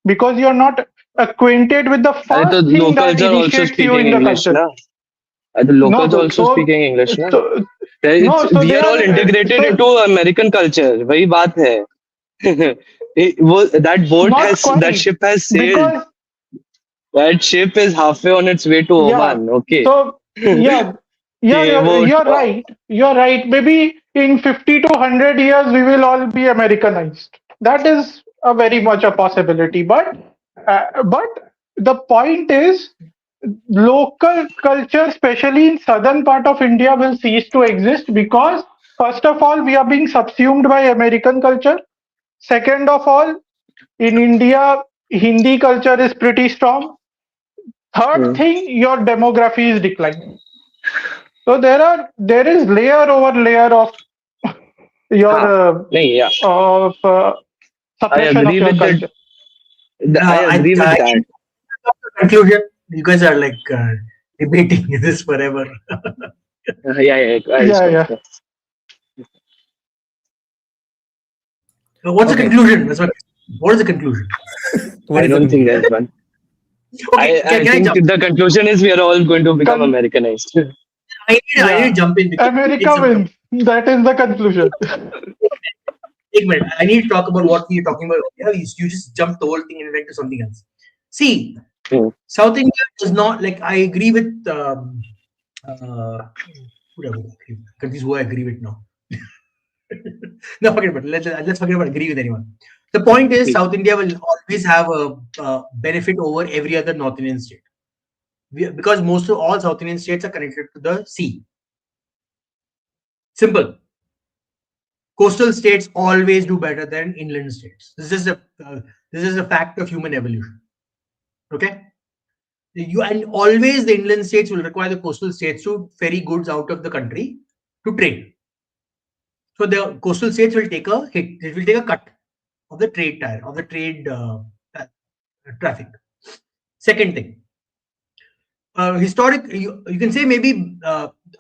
because you're not acquainted with the अरे तो first thing that locals are also initiates you speaking in the English culture. ना, अरे the No, locals also speaking English ना. so no, It's, so we they are all integrated so into American culture. वही बात है. that boat not has, that quite ship has sailed. because That ship is halfway on its way to yeah. Oman. Okay. So yeah, yeah, कि वो you're right. You're right. Maybe in 50 to 100 years, we will all be Americanized. That is a very much a possibility. But the point is, local culture, especially in southern part of India, will cease to exist because first of all, we are being subsumed by American culture. Second of all, in India, Hindi culture is pretty strong. Third thing, your demography is declining. So there is layer over layer of your नहीं, yeah, of I suppression of agree your with that. culture. I agree with that. Conclusion. You guys are like debating this forever. Yeah, I'll Yeah, stop. yeah. What's the Okay. conclusion? What is the conclusion? What I is the don't think conclusion? there's one. Okay, I can I think jump? the conclusion is we are all going to become Con- Americanized. I need Yeah. to jump in because America wins. That is the conclusion. Take a minute. I need to talk about what we are talking about. Yeah, you just jumped the whole thing and went to something else. See, South India does not like. I agree with. Confused who I agree with now. No, forget about it. Let's forget about agree with anyone. The point is, South India will always have a benefit over every other North Indian state because most of all South Indian states are connected to the sea. Simple. Coastal states always do better than inland states. This is a fact of human evolution. Okay, and always the inland states will require the coastal states to ferry goods out of the country to trade. So the coastal states will take a hit. It will take a cut of the trade traffic. Second thing, historic. You can say maybe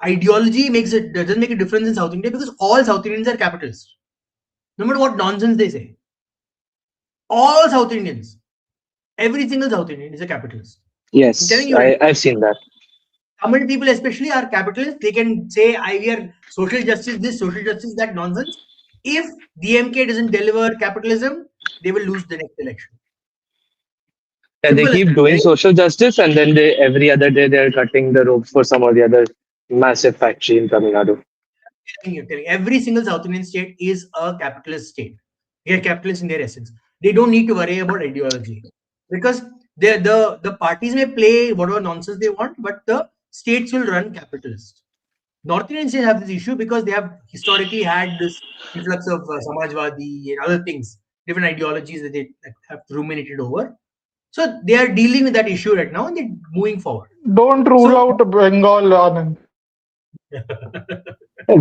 ideology doesn't make a difference in South India because all South Indians are capitalists. No matter what nonsense they say, all South Indians, every single South Indian is a capitalist. Yes, I've seen that. Tamil people especially are capitalists. They can say, we are social justice, this, social justice, that nonsense. If DMK doesn't deliver capitalism, they will lose the next election. Yeah, they keep doing social justice and then every other day they're cutting the ropes for some or the other massive factory in Tamil Nadu. Every single South Indian state is a capitalist state. They are capitalists in their essence. They don't need to worry about ideology because the parties may play whatever nonsense they want, but the states will run capitalist. North Indian states have this issue because they have historically had this influx of Samajwadi and other things, different ideologies that they have ruminated over. So they are dealing with that issue right now and they're moving forward. Don't rule out Bengal, Anand.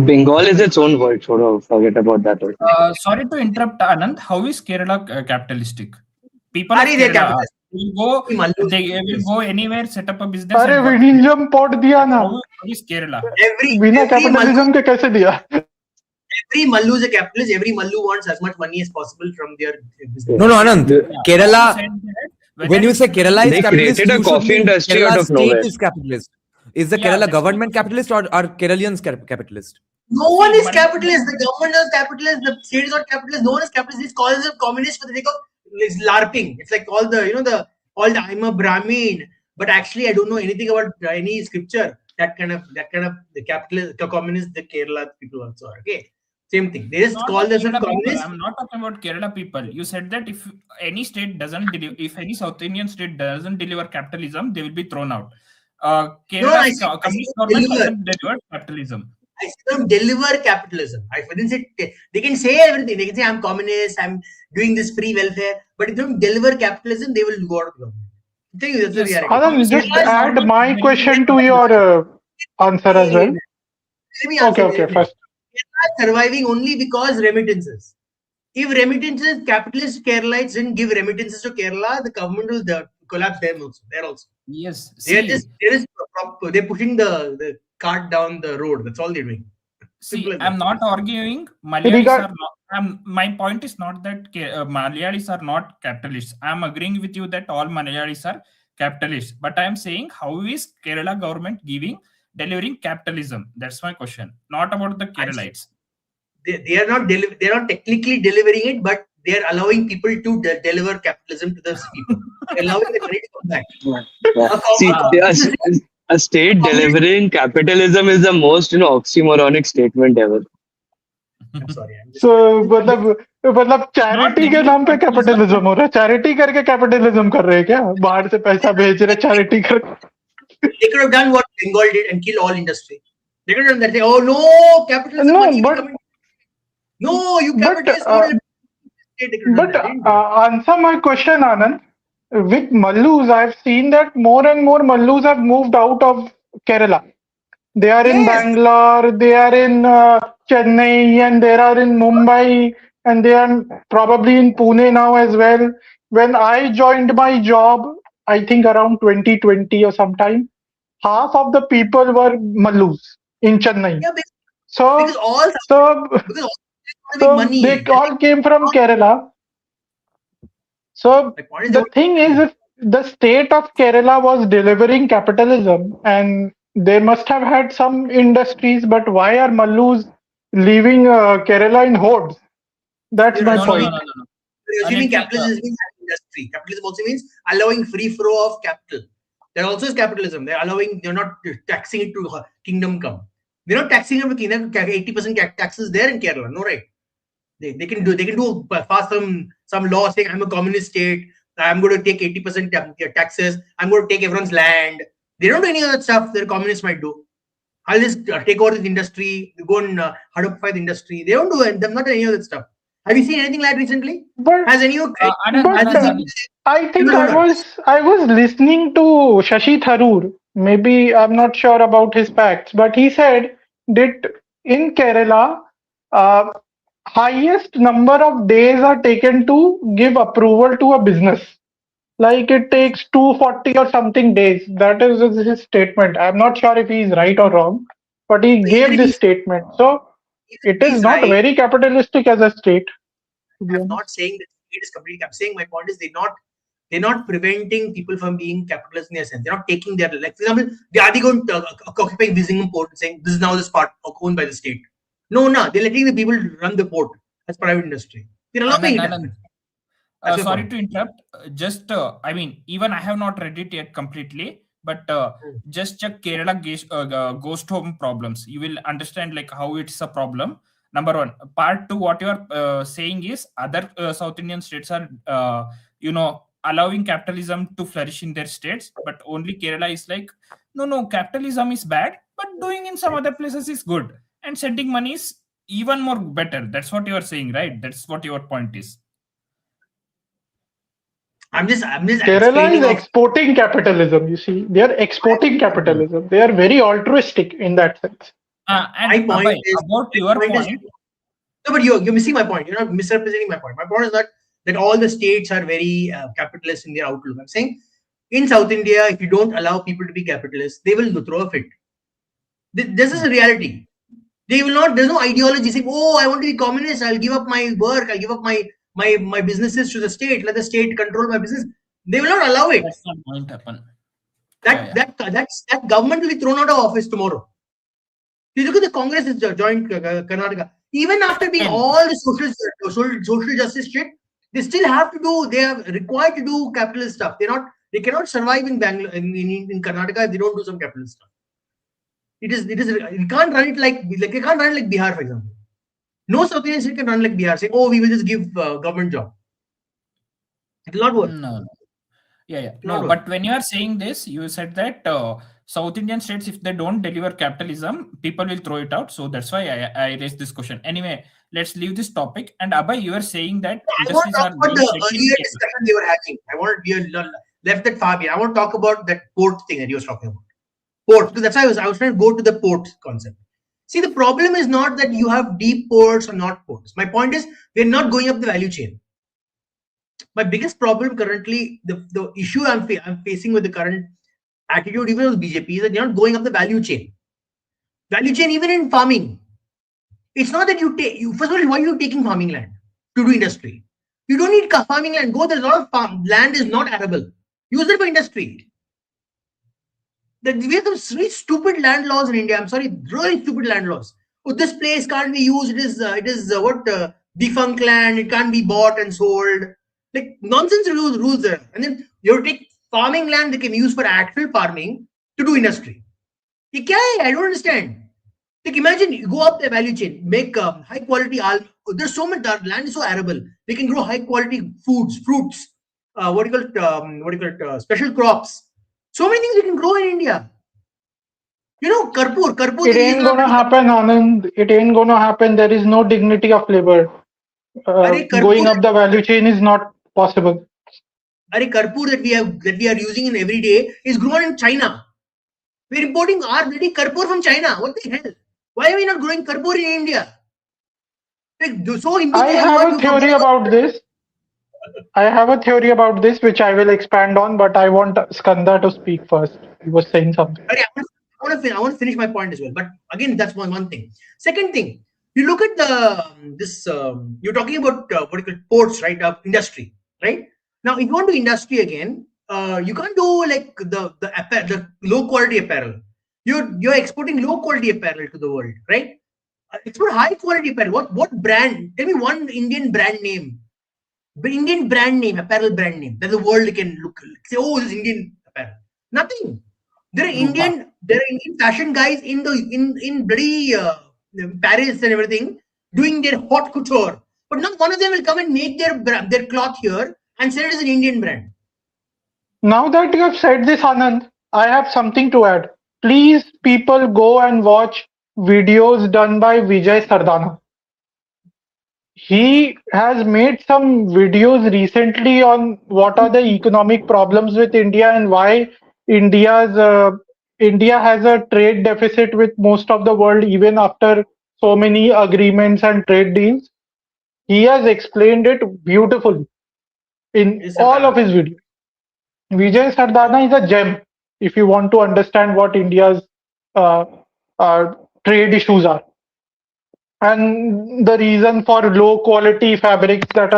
Bengal is its own world. Forget about that. Sorry to interrupt, Anand. How is Kerala capitalistic? People of They're Kerala capitalist. they will go anywhere, set up a business. अरे and work. विनिजम port दिया ना How is Kerala? बिना capitalism के कैसे दिया Every Mallu is a capitalist. Every Mallu wants as much money as possible from their business. No, Anand. Kerala. You said that When you say Kerala is They capitalist, created a you should coffee mean industry Kerala out of state nowhere. is capitalist. Is the Yeah, Kerala that's government capitalist or are Keralians capitalist? No one is money- capitalist. The government is capitalist. The state is not capitalist. No one is capitalist. These call themselves communist for the sake of LARPing. It's like all the I'm a Brahmin, but actually I don't know anything about any scripture. That kind of the capitalist, the communist, the Kerala people also are. Okay, same thing. They just Not call the themselves Kerala people. communist. I'm not talking about Kerala people. You said that if any state doesn't deliver, if any South Indian state doesn't deliver capitalism, they will be thrown out. Kerala's I communist said government deliver. doesn't deliver capitalism. I said them deliver capitalism. I didn't say they can say everything. They can say I'm communist. I'm doing this free welfare. But if they don't deliver capitalism, they will go out of government. I'm telling you, that's the Yes. reality. Anand, just Kerala is add not my very question to very your answer as well. Let me answer. Okay, first. Kerala is surviving only because remittances. If remittances, capitalist Keralites didn't give remittances to Kerala, the government will collapse there also. Yes. They're pushing the cart down the road. That's all they're doing. See, Simple as I'm that. not arguing Malayalis are not. My point is not that Malayalis are not capitalists. I'm agreeing with you that all Malayalis are capitalists. But I'm saying how is Kerala government delivering capitalism? That's my question. Not about the Keralites. They are not they're not technically delivering it, but they are allowing people to deliver capitalism to the people. They're allowing the money to come back. See, a state delivering capitalism is the most oxymoronic statement ever. I'm sorry. So मतलब charity के नाम पे capitalism हो रहा है charity करके capitalism कर रहे हैं क्या बाहर से पैसा भेज रहे चैरिटी कर They could have done what Bengal did and kill all industry. They could have done that. Say, oh no, capitalism. No, money but- coming. No, you but, capitalists. But answer my question, Anand. With Mallus, I've seen that more and more Mallus have moved out of Kerala. They are in Yes. Bangalore, they are in Chennai, and they are in Mumbai, and they are probably in Pune now as well. When I joined my job, I think around 2020 or sometime, half of the people were Mallus in Chennai. Yeah, So, because all so, because all so money. they all came from Kerala. So My point is the thing is, if the state of Kerala was delivering capitalism, and they must have had some industries, but why are Mallus leaving Kerala in hordes? That's my No, point. They're assuming capitalism means industry. Capitalism also means allowing free flow of capital. That also is capitalism. They're not taxing it to kingdom come. They're not taxing it to kingdom. 80% taxes there in Kerala. No, right? They can do pass some law saying I'm a communist state. I'm going to take 80% taxes. I'm going to take everyone's land. They don't do any of that stuff that communists might do. I'll just take over this industry, go and hardify the industry. They don't do it. They're not any of that stuff. Have you seen anything like that recently? But Has any of I think I was listening to Shashi Tharoor. Maybe I'm not sure about his facts, but he said that in Kerala, highest number of days are taken to give approval to a business. Like it takes 240 or something days. That is his statement. I'm not sure if he's right or wrong, but he gave this statement. So it is not very capitalistic as a state. I'm not saying that it is completely. I'm saying my point is they're not preventing people from being capitalist in their sense. They're not taking their, like for example, the Adigon occupying Visingam port and saying this is now this part owned by the state. No, they're letting the people run the port as private industry. They're allowing it. Sorry to interrupt. Just I mean, even I have not read it yet completely, but just check Kerala ghost home problems. You will understand like how it's a problem. Number one. Part two, what you are saying is other South Indian states are allowing capitalism to flourish in their states, but only Kerala is like, no, capitalism is bad, but doing in some other places is good, and sending money is even more better. That's what you are saying, right? That's what your point is. I'm just Kerala explaining is of exporting capitalism. You see, they are exporting capitalism. They are very altruistic in that sense. And my point Abhay, is about my your point is- point, no, but you're missing my point. You're not misrepresenting my point. My point is not that all the states are very capitalist in their outlook. I'm saying in South India, if you don't allow people to be capitalists, they will throw a fit. This is a reality. They will not. There's no ideology saying, "Oh, I want to be communist. I'll give up my work. I'll give up my businesses to the state. Let the state control my business." They will not allow it. that's not going to happen. That government will be thrown out of office tomorrow. You look at the Congress is joined Karnataka. Even after being all the social justice shit, they still have to do. They are required to do capitalist stuff. They cannot survive in Bangalore in Karnataka if they don't do some capitalist stuff. It is. You can't run it like you can't run it like Bihar, for example. No South Indian state can run like Bihar, saying, "Oh, we will just give government job." It will not work. No. Yeah. Not No, work. but when you are saying this, you said that South Indian states, if they don't deliver capitalism, people will throw it out. So that's why I raised this question. Anyway, let's leave this topic. And Abhay, you are saying that I want industries to talk are about being the set in earlier Kerala. discussion they were having. I want to left that far behind. I want to talk about that port thing that you were talking about. Port, because that's why I was trying to go to the port concept. See, the problem is not that you have deep ports or not ports. My point is we're not going up the value chain. My biggest problem currently, the issue I'm facing with the current attitude, even with BJP, is that you're not going up the value chain. Value chain, even in farming. It's not that first of all, why are you taking farming land to do industry? You don't need farming land. There's a lot of land is not arable. Use it for industry. We have some really stupid land laws in India. I'm sorry, really stupid land laws. Oh, this place can't be used. It is defunct land. It can't be bought and sold. Like nonsense rules there. And then you take farming land they can use for actual farming to do industry. I don't understand. Like imagine you go up the value chain, make high quality there's so much land is so arable. They can grow high quality foods, fruits, special crops. So many things we can grow in India. You know, Karpur. It ain't gonna happen, Anand. It ain't gonna happen. There is no dignity of labor. Going up the value chain is not possible. Karpur that we are using in every day is grown in China. We're importing our bloody Karpur from China. What the hell? Why are we not growing Karpur in India? I have a theory about this. I have a theory about this which I will expand on, but I want Skanda to speak first. He was saying something. I want to finish my point as well. But again, that's one thing. Second thing, you look at you're talking about ports, right? Industry, right? Now, if you want to industry again, you can't do like the low quality apparel. You're exporting low quality apparel to the world, right? Export high quality apparel. What brand? Tell me one Indian brand name. Indian brand name, apparel brand name that the world can say, oh, this is Indian apparel. Nothing. There are Indian fashion guys in bloody Paris and everything doing their haute couture, but not one of them will come and make their cloth here and sell it as an Indian brand. Now that you have said this, Anand, I have something to add. Please, people, go and watch videos done by Vijay Sardana. He has made some videos recently on what are the economic problems with India and why India has a trade deficit with most of the world even after so many agreements and trade deals. He has explained it beautifully in all of his videos. Vijay Sardana is a gem if you want to understand what India's trade issues are. And the reason for low quality fabrics that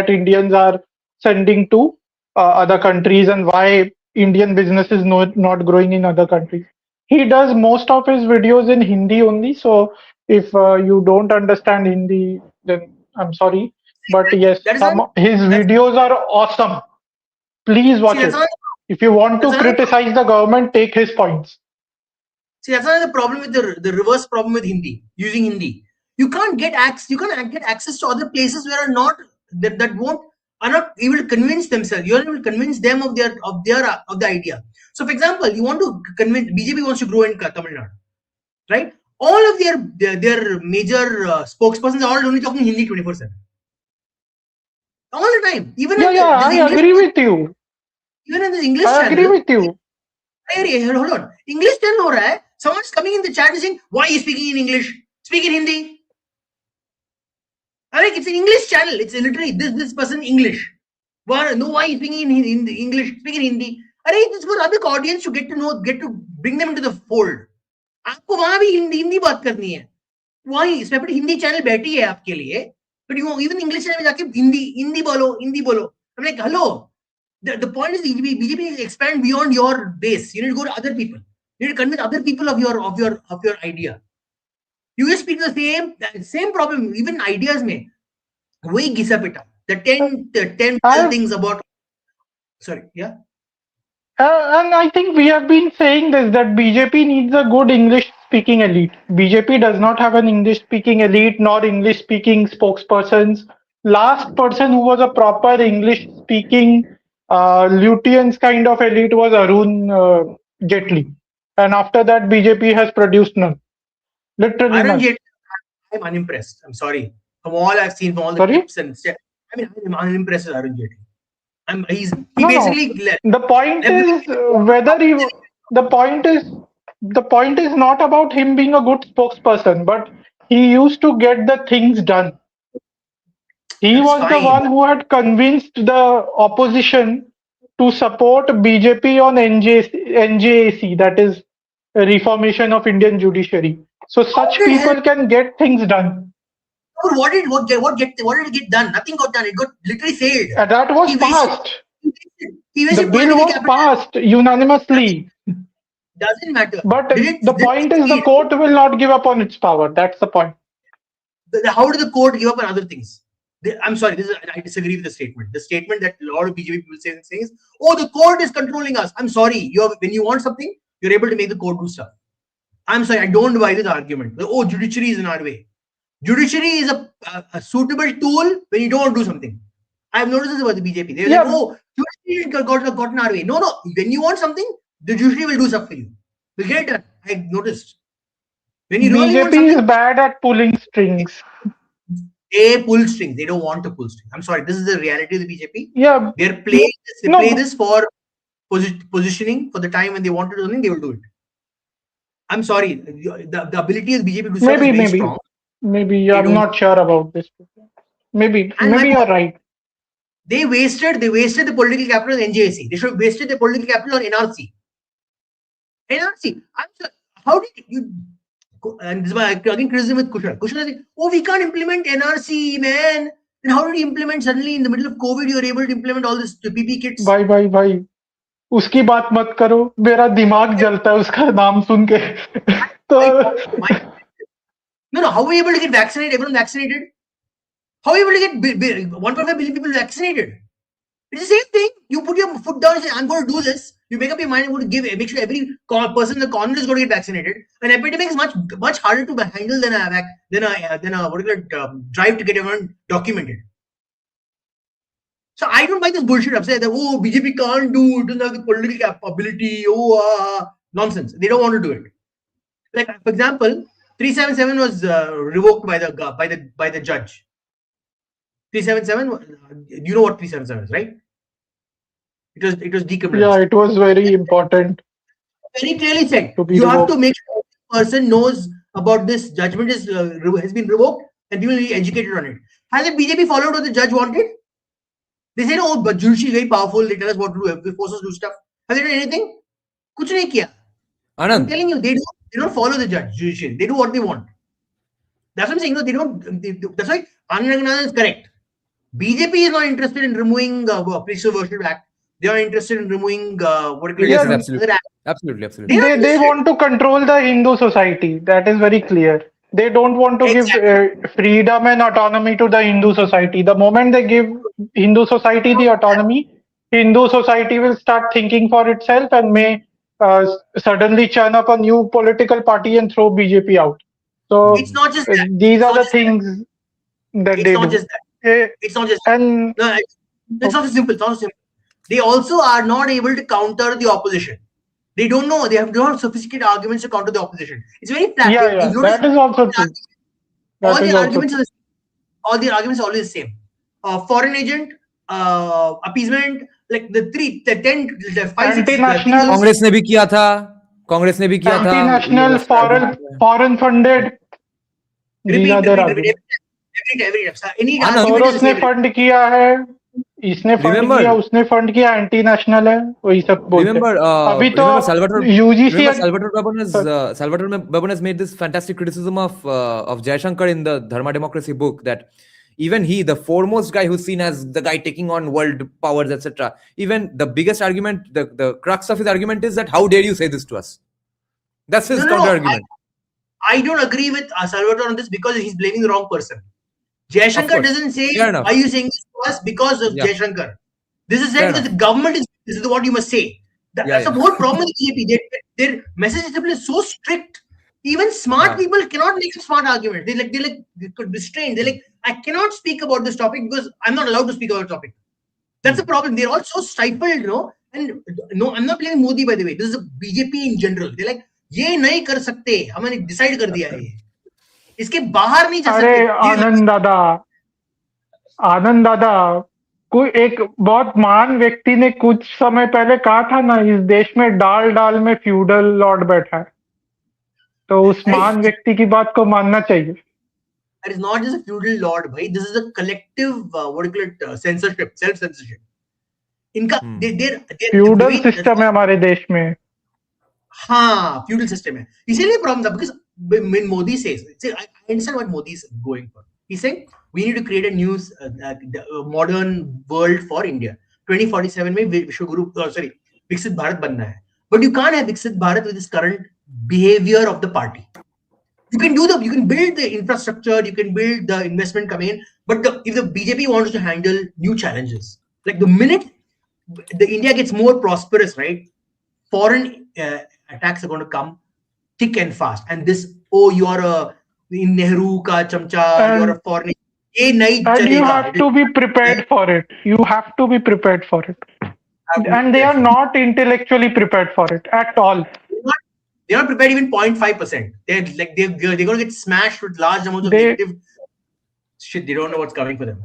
Indians are sending to other countries and why Indian business is not growing in other countries. He does most of his videos in Hindi only. So if you don't understand Hindi, then I'm sorry. But yes, his videos are awesome. Please watch it. If you want to criticize the government, take his points. See, that's another problem with the reverse problem with Hindi, using Hindi. You can't get access to other places where are not that won't are not able to convince themselves. You're not able to convince them of the idea. So, for example, you want to convince BJP wants to grow in Tamil Nadu, right? All of their major spokespersons are all only talking Hindi 24/7, all the time. Even I agree with you. Even in the English I channel, agree with you. Hey, hold on. English channel ho raha hai. Someone's coming in the chat and saying, "Why are you speaking in English? Speak in Hindi." I mean, it's an English channel. It's literally this person English. Why are you speaking in English? Speak in Hindi. It's for other audience to get to bring them into the fold. आपको वहां भी हिंदी बात करनी है. वही separate Hindi channel बैठी है आपके लिए. But you even English channel में जाके हिंदी बोलो. I'm like, hello. The point is BJP needs to expand beyond your base. You need to go to other people. You need to convince other people of your idea. You just speak the same problem. Even ideas में वही घिसा पिटा. The 10 things about. Sorry, yeah. And I think we have been saying this, that BJP needs a good English-speaking elite. BJP does not have an English-speaking elite nor English-speaking spokespersons. Last person who was a proper English-speaking Lutyens kind of elite was Arun Jaitley. And after that, BJP has produced none. Literally Arun none. Jaitley, I'm unimpressed. I'm sorry. From all I've seen, from all the clips and stuff, I'm unimpressed with Arun Jaitley. The point is the point is not about him being a good spokesperson, but he used to get the things done. He was the one who had convinced the opposition to support BJP on NJAC, that is Reformation of Indian Judiciary. So such people can get things done. What did it get done? Nothing got done. It got literally failed. That was passed. The bill was passed unanimously. Doesn't matter. But the point is the court will not give up on its power. That's the point. How did the court give up on other things? I'm sorry, I disagree with the statement. The statement that a lot of BJP people say is, "Oh, the court is controlling us." I'm sorry. When you want something, you're able to make the court do stuff. I'm sorry, I don't buy this argument. Oh, judiciary is in our way. Judiciary is a suitable tool when you don't do something. I've noticed this about the BJP. They're like, "Oh, judiciary got in our way." No. When you want something, the judiciary will do stuff for you. We'll get it done. I noticed. When you really BJP is bad at pulling strings. They pull strings. They don't want to pull strings. I'm sorry. This is the reality of the BJP. Yeah. They're playing this. They play this for positioning. For the time when they want to do something, they will do it. I'm sorry. The ability of the BJP to do something is very strong. Maybe I'm not sure about this. Maybe you're right. They wasted the political capital on NJAC. They should have wasted the political capital on NRC. NRC. I'm sorry. How did you? And this is why again criticism with Kushal. Kushal is saying, "Oh, we can't implement NRC, man." Then how did you implement suddenly in the middle of COVID? You were able to implement all this PPE kits. भाई उसकी बात मत करो. मेरा दिमाग जलता है उसका नाम सुन के. No. How were you able to get vaccinated? Everyone vaccinated. How are you able to get 1.5 billion people vaccinated? It's the same thing. You put your foot down and say, "I'm going to do this." You make up your mind. I'm going to make sure every person in the corner is going to get vaccinated. An epidemic is much harder to handle than a drive to get everyone documented. So I don't buy this bullshit upset that BJP can't do it, doesn't have the political capability. Nonsense. They don't want to do it. Like for example, 377 was revoked by the judge. 377. You know what 377 is, right? It was decriminalized. Yeah, it was very important. Very clearly said. You have to make sure the person knows about this judgment has been revoked and people will be educated on it. Has the BJP followed what the judge wanted? They said, "Oh, but judiciary is very powerful. They tell us what to do. They force us to do stuff." Have they done anything? Kuch nahi kiya. Anand. I'm telling you, they don't follow the judiciary. They do what they want. That's what I'm saying. No, they don't. That's why Anand is correct. BJP is not interested in removing Police Worship Act. They are interested in removing Absolutely. They want to control the Hindu society. That is very clear. They don't want to give freedom and autonomy to the Hindu society. The moment they give Hindu society the autonomy, Hindu society will start thinking for itself and may suddenly churn up a new political party and throw BJP out. So it's not just that. These are the things that they do. It's not just that. It's not just and that. It's not so simple. It's not so simple. They also are not able to counter the opposition. They don't know. They don't have sophisticated arguments to counter the opposition. It's very flat. Yeah, If yeah, you notice, that is also true. all That is the also arguments true. are the same. All the arguments are always the same. Foreign agent, appeasement, like the 10, the 5, 6 Anti-national, things. Congress ने भी किया था, कांग्रेस ने भी किया था, anti-national, foreign funded. These are their arguments. Every time. Any Anand, argument is Soros the ने same. Fund किया है, इसने फंड Remember- किया, उसने फंड किया, एंटी नेशनल है, वही सब बोलते remember हैं. अभी तो remember Salvatore UGC Salvatore Baban has made this fantastic criticism of Jaishankar in the Dharma Democracy book, that even he, the foremost guy who's seen as the guy taking on world powers, etc., even the biggest argument, the crux of his argument is that how dare you say this to us? That's his No, counter argument. I don't agree with Salvatore on this because he's blaming the wrong person. Jaishankar course. doesn't say, Fair enough. are you saying this to us because of Yeah. Jaishankar? This is Fair said because the government is, this is what you must say. That's the whole problem with BJP. Their message discipline is so strict. Even smart people cannot make a smart argument. They could restrain. They're like, I cannot speak about this topic because I'm not allowed to speak about the topic. That's the problem. They're all so stifled, And no, I'm not blaming Modi, by the way. This is a BJP in general. They're like, ये नहीं कर सकते, हमने decide कर दिया है ये, इसके बाहर नहीं जा सकते. अरे आनंद दादा, कोई एक बहुत महान व्यक्ति ने कुछ समय पहले कहा था ना, इस देश में डाल में फ्यूडल लॉर्ड बैठा है, तो उस महान व्यक्ति की बात को मानना चाहिए. It is not just a feudal lord, bhai. This is a collective, what do you call it, censorship, self-censorship. इनका फ्यूडल सिस्टम है हमारे देश में. हाँ, feudal system है. इसीलिए problem था, because when Modi says, I understand what Modi is going for. He's saying we need to create a new modern world for India. 2047 में Viksit Bharat बनना है. But you can't have Viksit Bharat with this current behavior of the party. You can build the infrastructure, you can build the investment come in, but if the BJP wants to handle new challenges, like the minute the India gets more prosperous, right, foreign attacks are going to come thick and fast. And this, you are a Nehru ka chamcha, you are a foreign. And you have to be prepared for it. You have to be prepared for it. And they are not intellectually prepared for it at all. They're not prepared even 0.5%. They're going to get smashed with large amounts of negative shit. They don't know what's coming for them.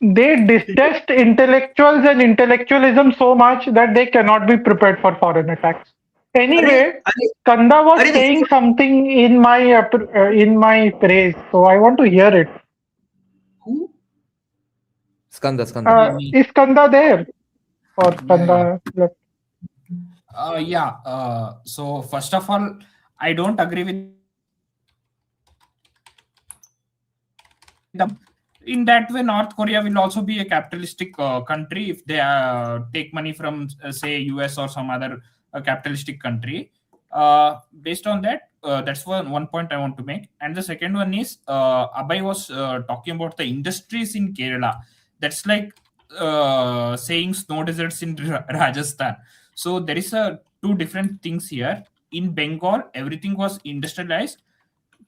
They detest intellectuals and intellectualism so much that they cannot be prepared for foreign attacks. Anyway, Skanda was saying something in my praise, so I want to hear it. Who? Skanda. Is Skanda there? Or Skanda left? So first of all, I don't agree with them. In that way, North Korea will also be a capitalistic country if they take money from, say, US or some other capitalistic country. Based on that, that's one point I want to make. And the second one is, Abhay was talking about the industries in Kerala. That's like saying snow deserts in Rajasthan. So there is two different things here. In Bengal, everything was industrialized.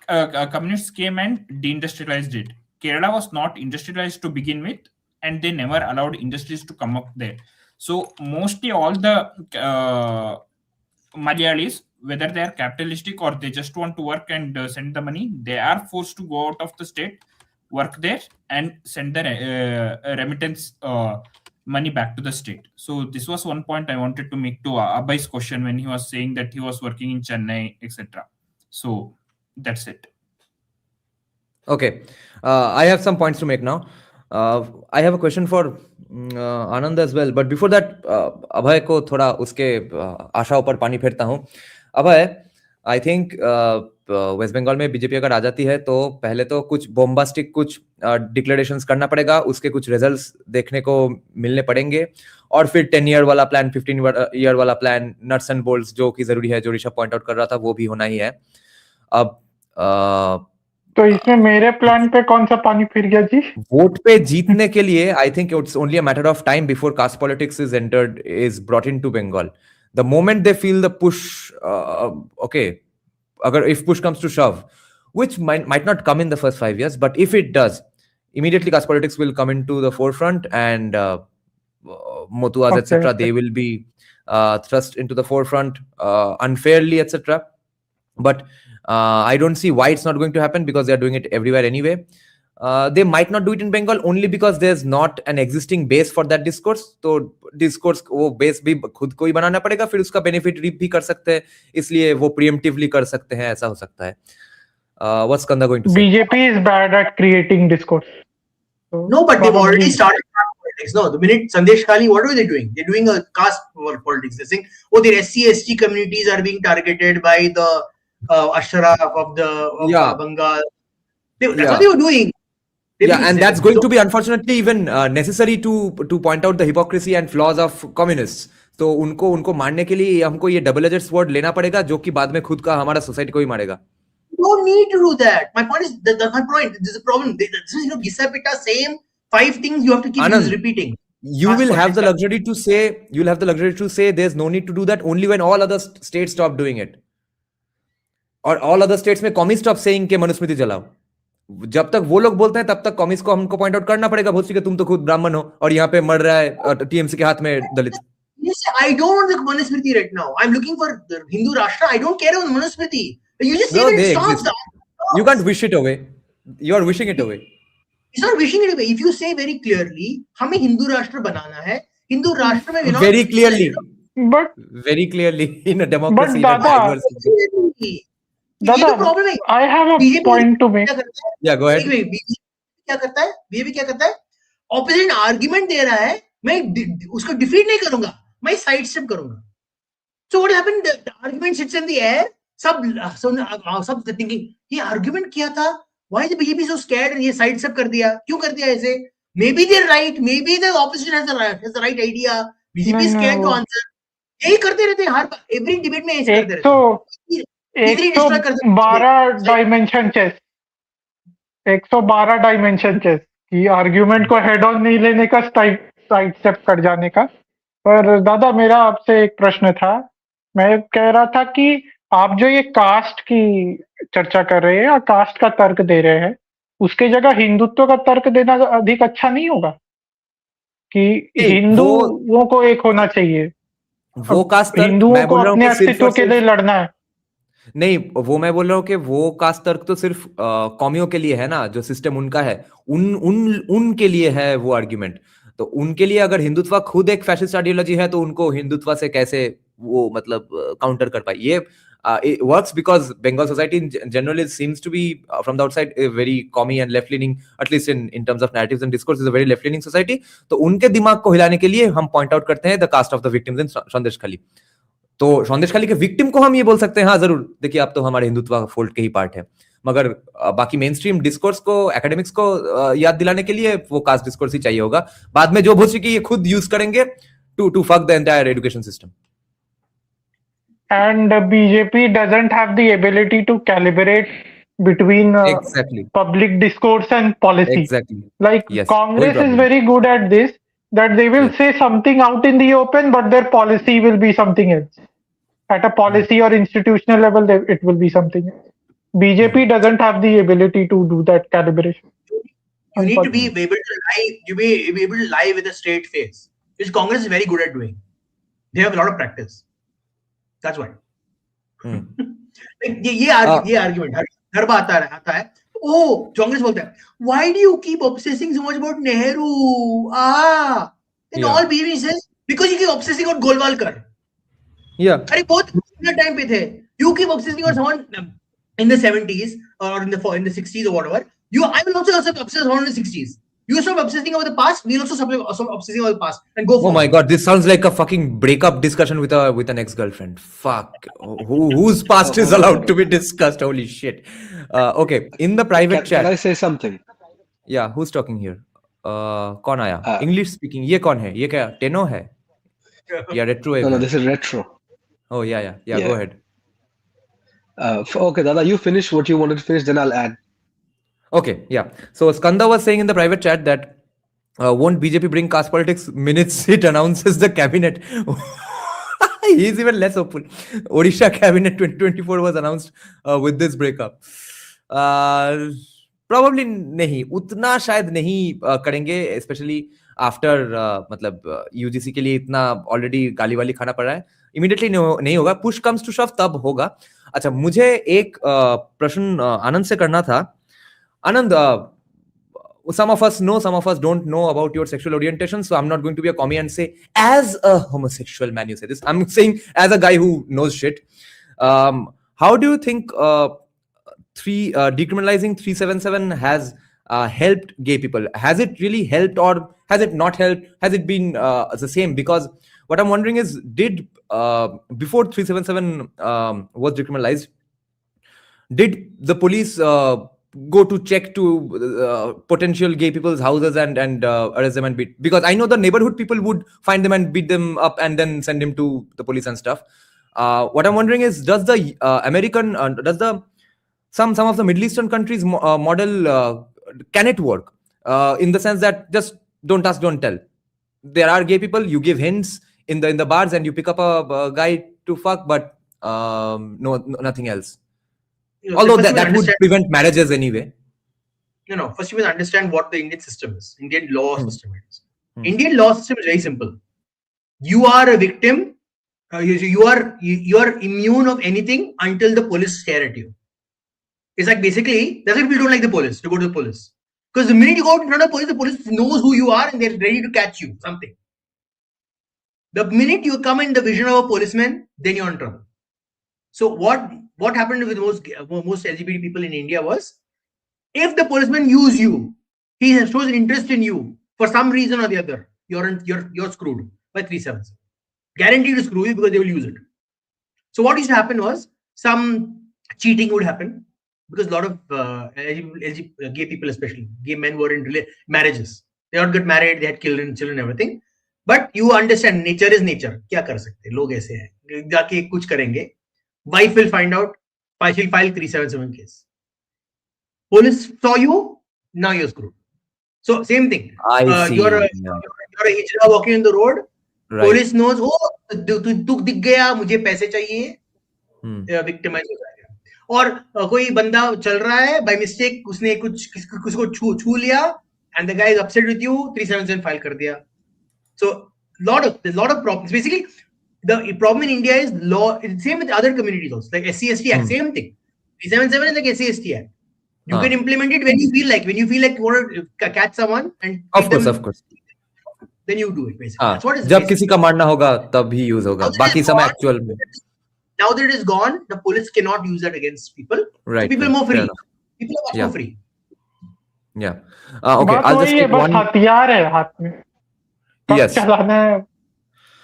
Communists came and deindustrialized it. Kerala was not industrialized to begin with, and they never allowed industries to come up there. So mostly all the Malayalis, whether they are capitalistic or they just want to work and send the money, they are forced to go out of the state, work there, and send the remittance money back to the state. So this was one point I wanted to make to Abhay's question when he was saying that he was working in Chennai, etc. So that's it. Okay, I have some points to make now. I have a question for Anand as well, but before that, Abhay को थोड़ा उसके आशाओं पर पानी फेरता हूँ. Abhay, I think West Bengal में BJP अगर आ जाती है तो पहले तो कुछ बॉम्बास्टिक कुछ डिक्लेरेशंस करना पड़ेगा, उसके कुछ रिजल्ट्स देखने को मिलने पड़ेंगे, और फिर 10 ईयर वाला प्लान, 15 ईयर वाला प्लान, नट्स एंड बोल्ट्स जो कि जरूरी है, जो ऋषभ पॉइंट आउट कर रहा था, वो भी होना ही है. अब तो इसमें मेरे प्लान पे कौन सा पानी फिर गया जी? वोट पे जीतने के लिए I think it's only a matter of time before caste politics is brought into Bengal. The moment they feel the push, okay, अगर if push comes to shove, which might not come in the first 5 years, but if it does, immediately caste politics will come into the forefront, and Motuas, Okay, etc. okay. They will be thrust into the forefront unfairly, etc. But I don't see why it's not going to happen, because they are doing it everywhere anyway. They might not do it in Bengal only because there's not an existing base for that discourse. तो discourse वो base भी खुद को ही बनाना पड़ेगा, फिर उसका benefit reap भी कर सकते हैं, इसलिए वो preemptively कर सकते हैं, ऐसा हो सकता है. What's Kanda going to say? BJP is bad at creating discourse. So No, but they've already probably- started caste politics. No, the minute Sandesh Khali, what are they doing? They're doing a caste politics. They're saying, oh, their SC, ST communities are being targeted by the Ashraf of Yeah. Bengal. That's Yeah. what they were doing. Yeah, and that's going to be unfortunately even necessary to point out the hypocrisy and flaws of communists. तो उनको मारने के लिए हमको ये double edged sword लेना पड़ेगा, जो कि बाद में खुद का हमारा सोसाइटी को ही मारेगा. You don't need to do that. My point is, that's my point. There's a problem. Gisa Pita, same 5 things you have to keep Anand, repeating. You will have the luxury to say there's no need to do that only when all other states stop doing it. और all other states में कॉमी stop saying के मनुस्मृति जलाओ. जब तक वो लोग बोलते हैं तब तक कॉमिस्ट को हमको पॉइंट आउट करना पड़ेगा, भोसड़ी के तुम तो खुद ब्राह्मण हो और यहाँ पे मर रहा है टीएमसी के हाथ में दलित. Yes, I don't want the Manusmriti right now. I'm looking for the Hindu Rashtra. I don't care about Manusmriti. You just say No, that they it stops. exist. You can't wish it away. You are wishing it away. It's not wishing it away. If you say very clearly, हमें हिंदू राष्ट्र बनाना है, हिंदू राष्ट्र में Very clearly. But Very clearly in a democracy. in a Dada- diverse- ये तो problem है. I have a BJP point to make. क्या करता है? Yeah, go ahead. बीजेपी क्या करता है? बीजेपी क्या करता है? ऑपोजिट आर्गुमेंट दे रहा है, मैं उसको डिफीट नहीं करूंगा, मैं साइड स्टेप करूंगा. So what happened? The argument sits in the air. सब थिंकिंग ये आर्गुमेंट किया था. Why is the BJP so scared? ये साइड स्टेप कर दिया. क्यों कर दिया ऐसे? Maybe they're right.Maybe the opposition has the right idea. BJP is scared to answer. यही करते रहते हैं हर एवरी डिबेट में ऐसे करते रहते हैं. 112 डायमेंशन चेस 112 डायमेंशन चेस कि आर्ग्यूमेंट को हेड ऑन नहीं लेने का, साइड स्टेप कर जाने का. पर दादा मेरा आपसे एक प्रश्न था. मैं कह रहा था कि आप जो ये कास्ट की चर्चा कर रहे हैं और कास्ट का तर्क दे रहे हैं, उसके जगह हिंदुत्व का तर्क देना अधिक अच्छा नहीं होगा कि हिंदुओं को एक होना चाहिए, वो कास्ट तर्क हिंदुओं मैं को बोल रहा हूँ अपने कि सिर्फ अस्तित्व और के लिए सिर्फ लड़ना है. नहीं, वो मैं बोल रहा हूँ कि वो कास्ट तर्क तो सिर्फ कौमियों के लिए है ना, जो सिस्टम उनका है उनके लिए है वो आर्ग्यूमेंट. तो उनके लिए अगर हिंदुत्व खुद एक फैशिस्ट आइडियोलॉजी है तो उनको हिंदुत्व से कैसे वो मतलब काउंटर कर पाए. ये it works because Bengal society generally seems to be from the outside a very commie and left leaning, at least in terms of narratives and discourse is a very left leaning society. तो उनके दिमाग को हिलाने के लिए हम point out करते हैं the caste of the victims in Sandeshkhali. तो संदेश खाली के विक्टिम को हम ये बोल सकते हैं, हाँ जरूर देखिए आप तो हमारे हिंदुत्व फोल्ड के ही पार्ट है, मगर बाकी मेन स्ट्रीम डिस्कोर्स को, एकेडमिक्स को याद दिलाने के लिए वो कास्ट डिस्कोर्स ही चाहिए होगा. बाद में जो भोसड़ी की ये खुद यूज करेंगे to fuck the entire education system. And BJP doesn't have the ability to calibrate between Exactly. public discourse and policy. Exactly. Like Yes. Congress Whole is problem. very good at this, that they will Yes. say something out in the open, but their policy will be something else. At a policy or institutional level, it will be something else. BJP doesn't have the ability to do that calibration. You need to be able to lie. You be able to lie with a straight face, which Congress is very good at doing. They have a lot of practice. That's why. ये argument हर बार आता है. Oh, Congress बोलता है, why do you keep obsessing so much about Nehru? Then all BJP says, because you keep obsessing about Golwalkar. Yeah. अरे बहुत time पे थे. You keep obsessing on someone in the 70s or in the 60s or whatever. I will also obsess on the 60s. You stop obsessing over the past. We'll also stop obsessing over the past and go. Oh my god, this sounds like a fucking breakup discussion with an ex-girlfriend. Fuck. Whose past is allowed to be discussed? Holy shit. Okay, in the private chat. Can I say something? Yeah, who's talking here? कौन आया? English speaking. ये कौन है? ये क्या? Teno है? Yeah, retro. No, this is retro. Oh yeah. Go ahead. Okay, Dada, you finish what you wanted to finish, then I'll add. Okay, yeah. So Skanda was saying in the private chat that won't BJP bring caste politics minutes it announces the cabinet. He's even less hopeful. Odisha cabinet 2024 was announced with this breakup. Probably नहीं, उतना शायद नहीं करेंगे. Especially after मतलब UGC के लिए इतना already गाली वाली खाना पड़ रहा है, इमीडिएटली नहीं होगा. पुश कम्स टू शव तब होगा. अच्छा, मुझे एक प्रश्न आनंद से करना था. Anand, some of us know, some of us don't know about your sexual orientation, so I'm not going to be a commie and say, as a homosexual man, you say this. I'm saying, as a guy who knows shit. How do you think decriminalizing 377 has helped gay people? Has it really helped, or has it not helped? Has it been the same? Because what I'm wondering is, did before 377 was decriminalized, did the police go to check to potential gay people's houses and arrest them and beat? Because I know the neighborhood people would find them and beat them up and then send him to the police and stuff. What I'm wondering is, does the American, does the some of the Middle Eastern countries model, can it work in the sense that just don't ask, don't tell? There are gay people, you give hints in the bars and you pick up a guy to fuck, but nothing else. Although that would prevent marriages anyway. No. First, you must understand what the Indian system is. Indian law system is. Indian law system is very simple. You are a victim. You are immune of anything until the police stare at you. It's like, basically, that's why people don't like the police, to go to the police. Because the minute you go out in front of the police knows who you are and they're ready to catch you, something. The minute you come in the vision of a policeman, then you're in trouble. So what happened with most LGBT people in India was, if the policeman use you, he shows an interest in you for some reason or the other, you're screwed by 377. Guaranteed to screw you because they will use it. So what used to happen was, some cheating would happen because a lot of gay people, especially gay men, were in marriages. They all got married, they had children, everything. But you understand, nature is nature. क्या कर सकते हैं, लोग ऐसे हैं, जाके कुछ करेंगे. Wife will find out, she'll file 377 case. Police saw you, now you're screwed. So same thing. I see. You're a hijra walking in the road. Right. Police knows, तू दिख गया, मुझे पैसे चाहिए, victimize हो जाएगा. और कोई बंदा चल रहा है, by mistake उसने किसको छू लिया, and the guy is upset with you, 377 file कर दिया. So there's a lot of problems. Basically, the problem in India is law. It's same with other communities also, like SC/ST Act, same thing. 377 is like SC/ST Act. You can implement it when you feel like you want to catch someone and of course. Then you do it basically. That's what is. जब किसी का मारना होगा तब ही use होगा. बाकी समय actual में. Now that it is gone, the police cannot use that against people. Right. So people are more free. People are much more free. Yeah. Okay. I'll just take one. हथियार है हाथ में. Yes. चलाना है.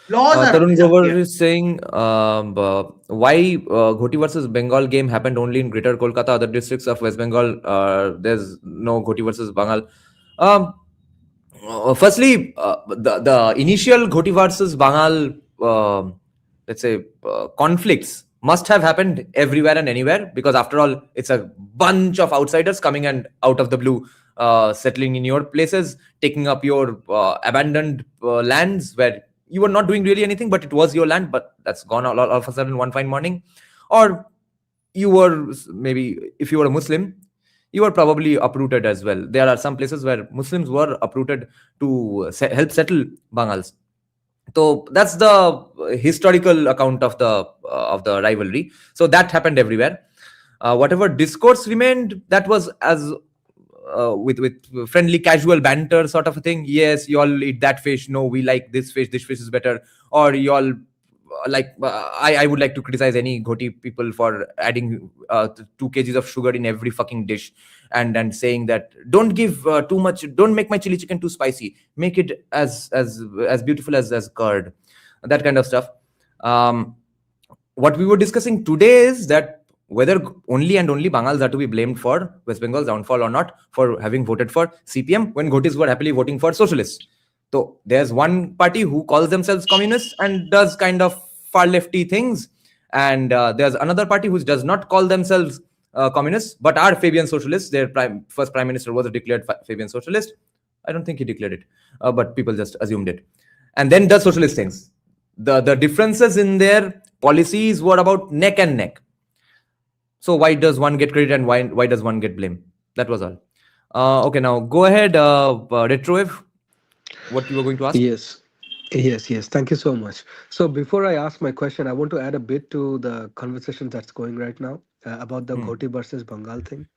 Tarun Grover is saying, why Ghoti versus Bengal game happened only in Greater Kolkata, other districts of West Bengal, there's no Ghoti versus Baangal. Firstly, the initial Ghoti versus Baangal, let's say, conflicts must have happened everywhere and anywhere, because after all, it's a bunch of outsiders coming and out of the blue, settling in your places, taking up your abandoned lands where you were not doing really anything, but it was your land, but that's gone all of a sudden one fine morning. Or you were, maybe if you were a Muslim, you were probably uprooted as well. There are some places where Muslims were uprooted to help settle Bangals. So that's the historical account of the rivalry. So that happened everywhere. Whatever discourse remained, that was as with friendly casual banter sort of a thing. Yes, you all eat that fish. No, we like this fish is better. Or you all like, I would like to criticize any Ghoti people for adding 2 kgs of sugar in every fucking dish and saying that don't give too much, don't make my chili chicken too spicy, make it as beautiful as curd, that kind of stuff. What we were discussing today is that whether only and only Bangals are to be blamed for West Bengal's downfall or not, for having voted for CPM when Ghotis were happily voting for socialists. So there's one party who calls themselves communists and does kind of far lefty things, and there's another party who does not call themselves communists but are Fabian socialists. Their first prime minister was a declared Fabian socialist. I don't think he declared it, but people just assumed it, and then does socialist things. The differences in their policies were about neck and neck. So why does one get credit and why does one get blame? That was all. Okay, now go ahead, Retrowave. what you were going to ask? Yes. Yes. Thank you so much. So before I ask my question, I want to add a bit to the conversation that's going right now about the Hmm. Ghoti versus Bengal thing.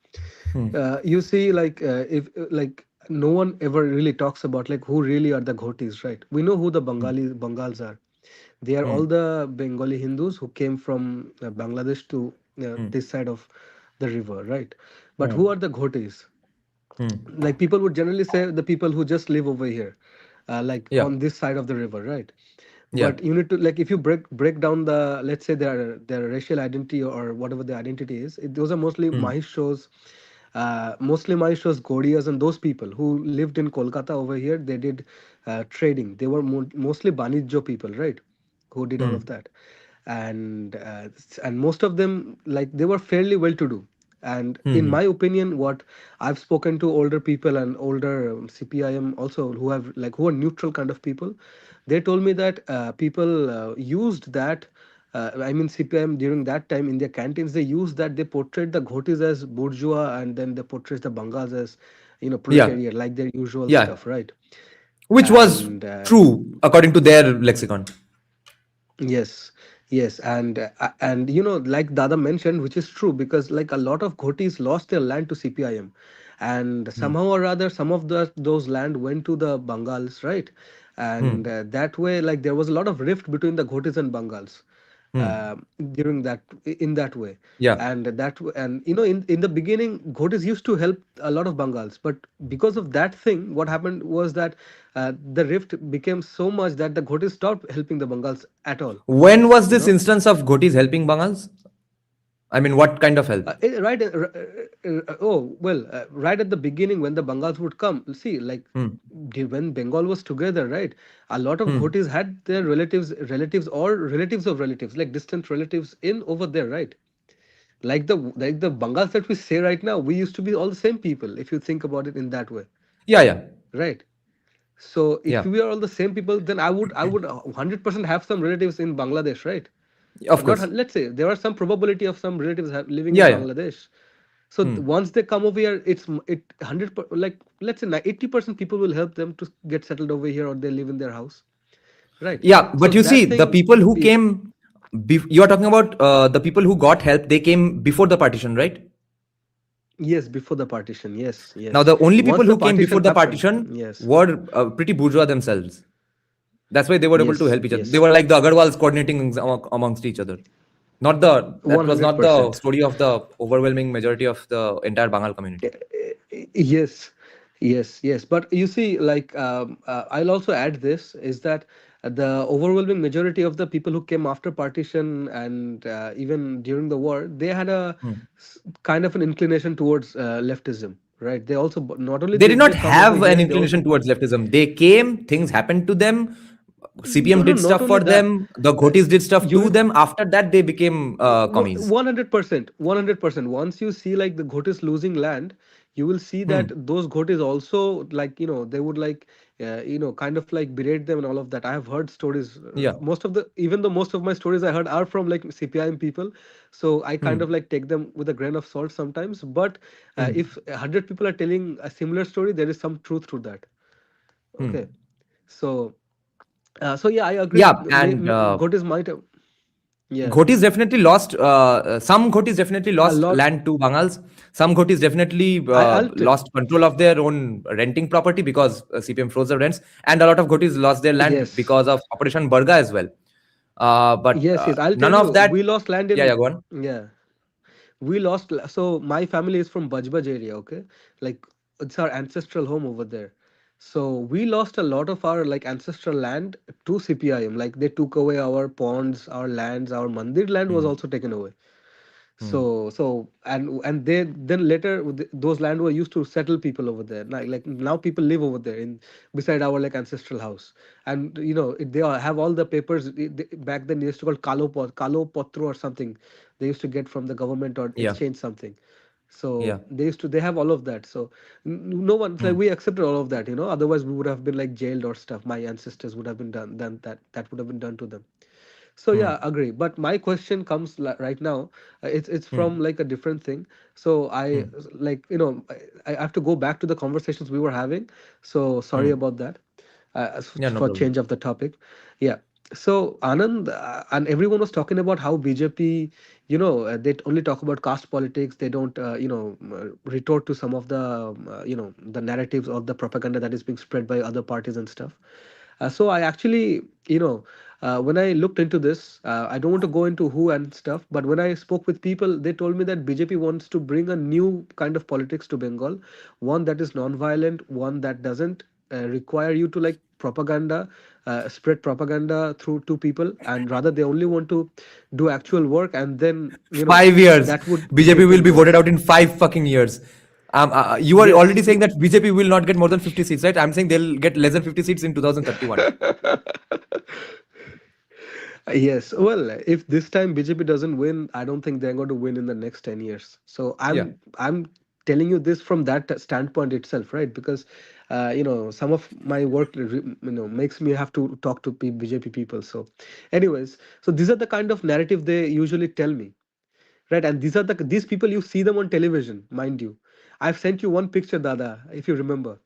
Hmm. You see, like if like no one ever really talks about like who really are the Ghotis, right? We know who the Hmm. Bengals are. They are Hmm. all the Bengali Hindus who came from Bangladesh to Hmm. this side of the river, right? But Hmm. who are the Ghotis? Hmm. Like people would generally say the people who just live over here, like Yeah. on this side of the river, right? Yeah. But you need to like if you break down the, let's say, their racial identity or whatever the identity is, those are mostly Hmm. Mahishos, mostly Mahishos, Godias, and those people who lived in Kolkata over here. They did trading. They were mostly Banijjo people, right? Who did all Hmm. of that, and most of them, like, they were fairly well to do. And in Hmm. my opinion, what I've spoken to older people and older CPIM also, who have like who are neutral kind of people, they told me that people used that. I mean, CPIM during that time in their canteens, they used that. They portrayed the Ghotis as bourgeois, and then they portrayed the Bangals as, Yeah. proletariat, like their usual Yeah. stuff, right? Which was And true according to their lexicon. yes, yes, and like Dada mentioned, which is true, because like a lot of Ghotis lost their land to CPIM, and Hmm. somehow or other, some of those land went to the Bangals, right? And Hmm. that way, like there was a lot of rift between the Ghotis and Bangals Hmm. during that in that way. Yeah. And and in the beginning, Ghotis used to help a lot of Bangals, but because of that thing, what happened was that the rift became so much that the Ghotis stopped helping the Bangals at all. When was you this know instance of Ghotis helping Bangals? I mean, what kind of help? right oh well, right at the beginning when the Bangals would come, see, like Hmm. when Bengal was together, right, a lot of Hmm. Ghotis had their relatives or relatives of relatives, like distant relatives in over there, right? Like the Bangals that we say right now, we used to be all the same people, if you think about it in that way, Yeah. Yeah. right? So if Yeah. we are all the same people, then I would 100% have some relatives in Bangladesh, right? Of Not course. let's say there are some probability of some relatives living Yeah. in Yeah. Bangladesh. So Hmm. once they come over here, it 100 like let's say 80% people will help them to get settled over here, or they live in their house, right? Yeah. So But you see, that the thing, people who came, you are talking about the people who got help, they came before the partition, right? yes, before the partition, yes, Now, yes. the only people Once who the came before partition the happened, partition yes, were pretty bourgeois themselves. That's why they were able to yes, help each other. They yes, were like the Agarwals coordinating amongst each other. Not the That was not the 100%. story of the overwhelming majority of the entire Bangal community. Yes, yes. But you see, like, I'll also add this is that the overwhelming majority of the people who came after partition and even during the war, they had a Hmm. kind of an inclination towards leftism, right? They also not only They did did not they come over have an here, they also inclination towards leftism. They came, things happened to them. no, CPM no, did not stuff only for that. them. The Uh, Ghotis did stuff you to need them. After that, they became commies. 100%, 100%. Once you see like the Ghotis losing land, you will see that Hmm. those Ghotis also, like, they would like kind of like berate them and all of that. I have heard stories. Yeah. Most of the even though most of my stories I heard are from like CPIM people, so I kind Hmm. of like take them with a grain of salt sometimes. But Hmm. if 100 people are telling a similar story, there is some truth to that. Okay, Hmm. so so yeah, I agree. Yeah. And Ghotis might have, yeah, Ghotis definitely lost. Some Ghotis definitely a lost lot. land to Bangals. Some Ghotis definitely I'll tell. lost control of their own renting property because CPM froze the rents, and a lot of Ghotis lost their land Yes. because of Operation Barga as well. But Yes, I'll tell none of you, that. we lost land Yeah, yeah, in, go on. yeah, so my family is from Bajbaj area, okay? Like it's our ancestral home over there. So we lost a lot of our like ancestral land to CPIM. Like they took away our ponds, our lands, our mandir land was Hmm. also taken away. Hmm. And they then later those land were used to settle people over there. Like now people live over there in beside our like ancestral house. And they have all the papers. Back then they used to call kalo potro or something. They used to get from the government or Yeah, exchange something. yeah. So they have all of that. So no one, like, Hmm. we accepted all of that. Otherwise we would have been like jailed or stuff. My ancestors would have been done that would have been done to them. So Hmm. yeah, agree. But my question comes right now. It's Hmm. from like a different thing. So I, Hmm. like, I have to go back to the conversations we were having. So sorry Hmm. about that. Yeah, no for problem. change of the topic. Yeah. So Anand, and everyone was talking about how BJP, they only talk about caste politics. They don't, retort to some of the, the narratives or the propaganda that is being spread by other parties and stuff. So I actually, when I looked into this, I don't want to go into who and stuff, but when I spoke with people, they told me that BJP wants to bring a new kind of politics to Bengal, one that is non-violent, one that doesn't require you to like propaganda, spread propaganda through to people, and rather they only want to do actual work, and then 5 years. that would BJP give will them be voted votes. out in 5 fucking years. You are already Yes. saying that BJP will not get more than 50 seats, right? I'm saying they'll get less than 50 seats in 2031. Yes, well, if this time BJP doesn't win, I don't think they're going to win in the next 10 years. So Yeah. I'm telling you this from that standpoint itself, right? Because some of my work makes me have to talk to BJP people. So anyways, so these are the kind of narrative they usually tell me, right? And these people, you see them on television, mind you. I've sent you one picture, Dada, if you remember,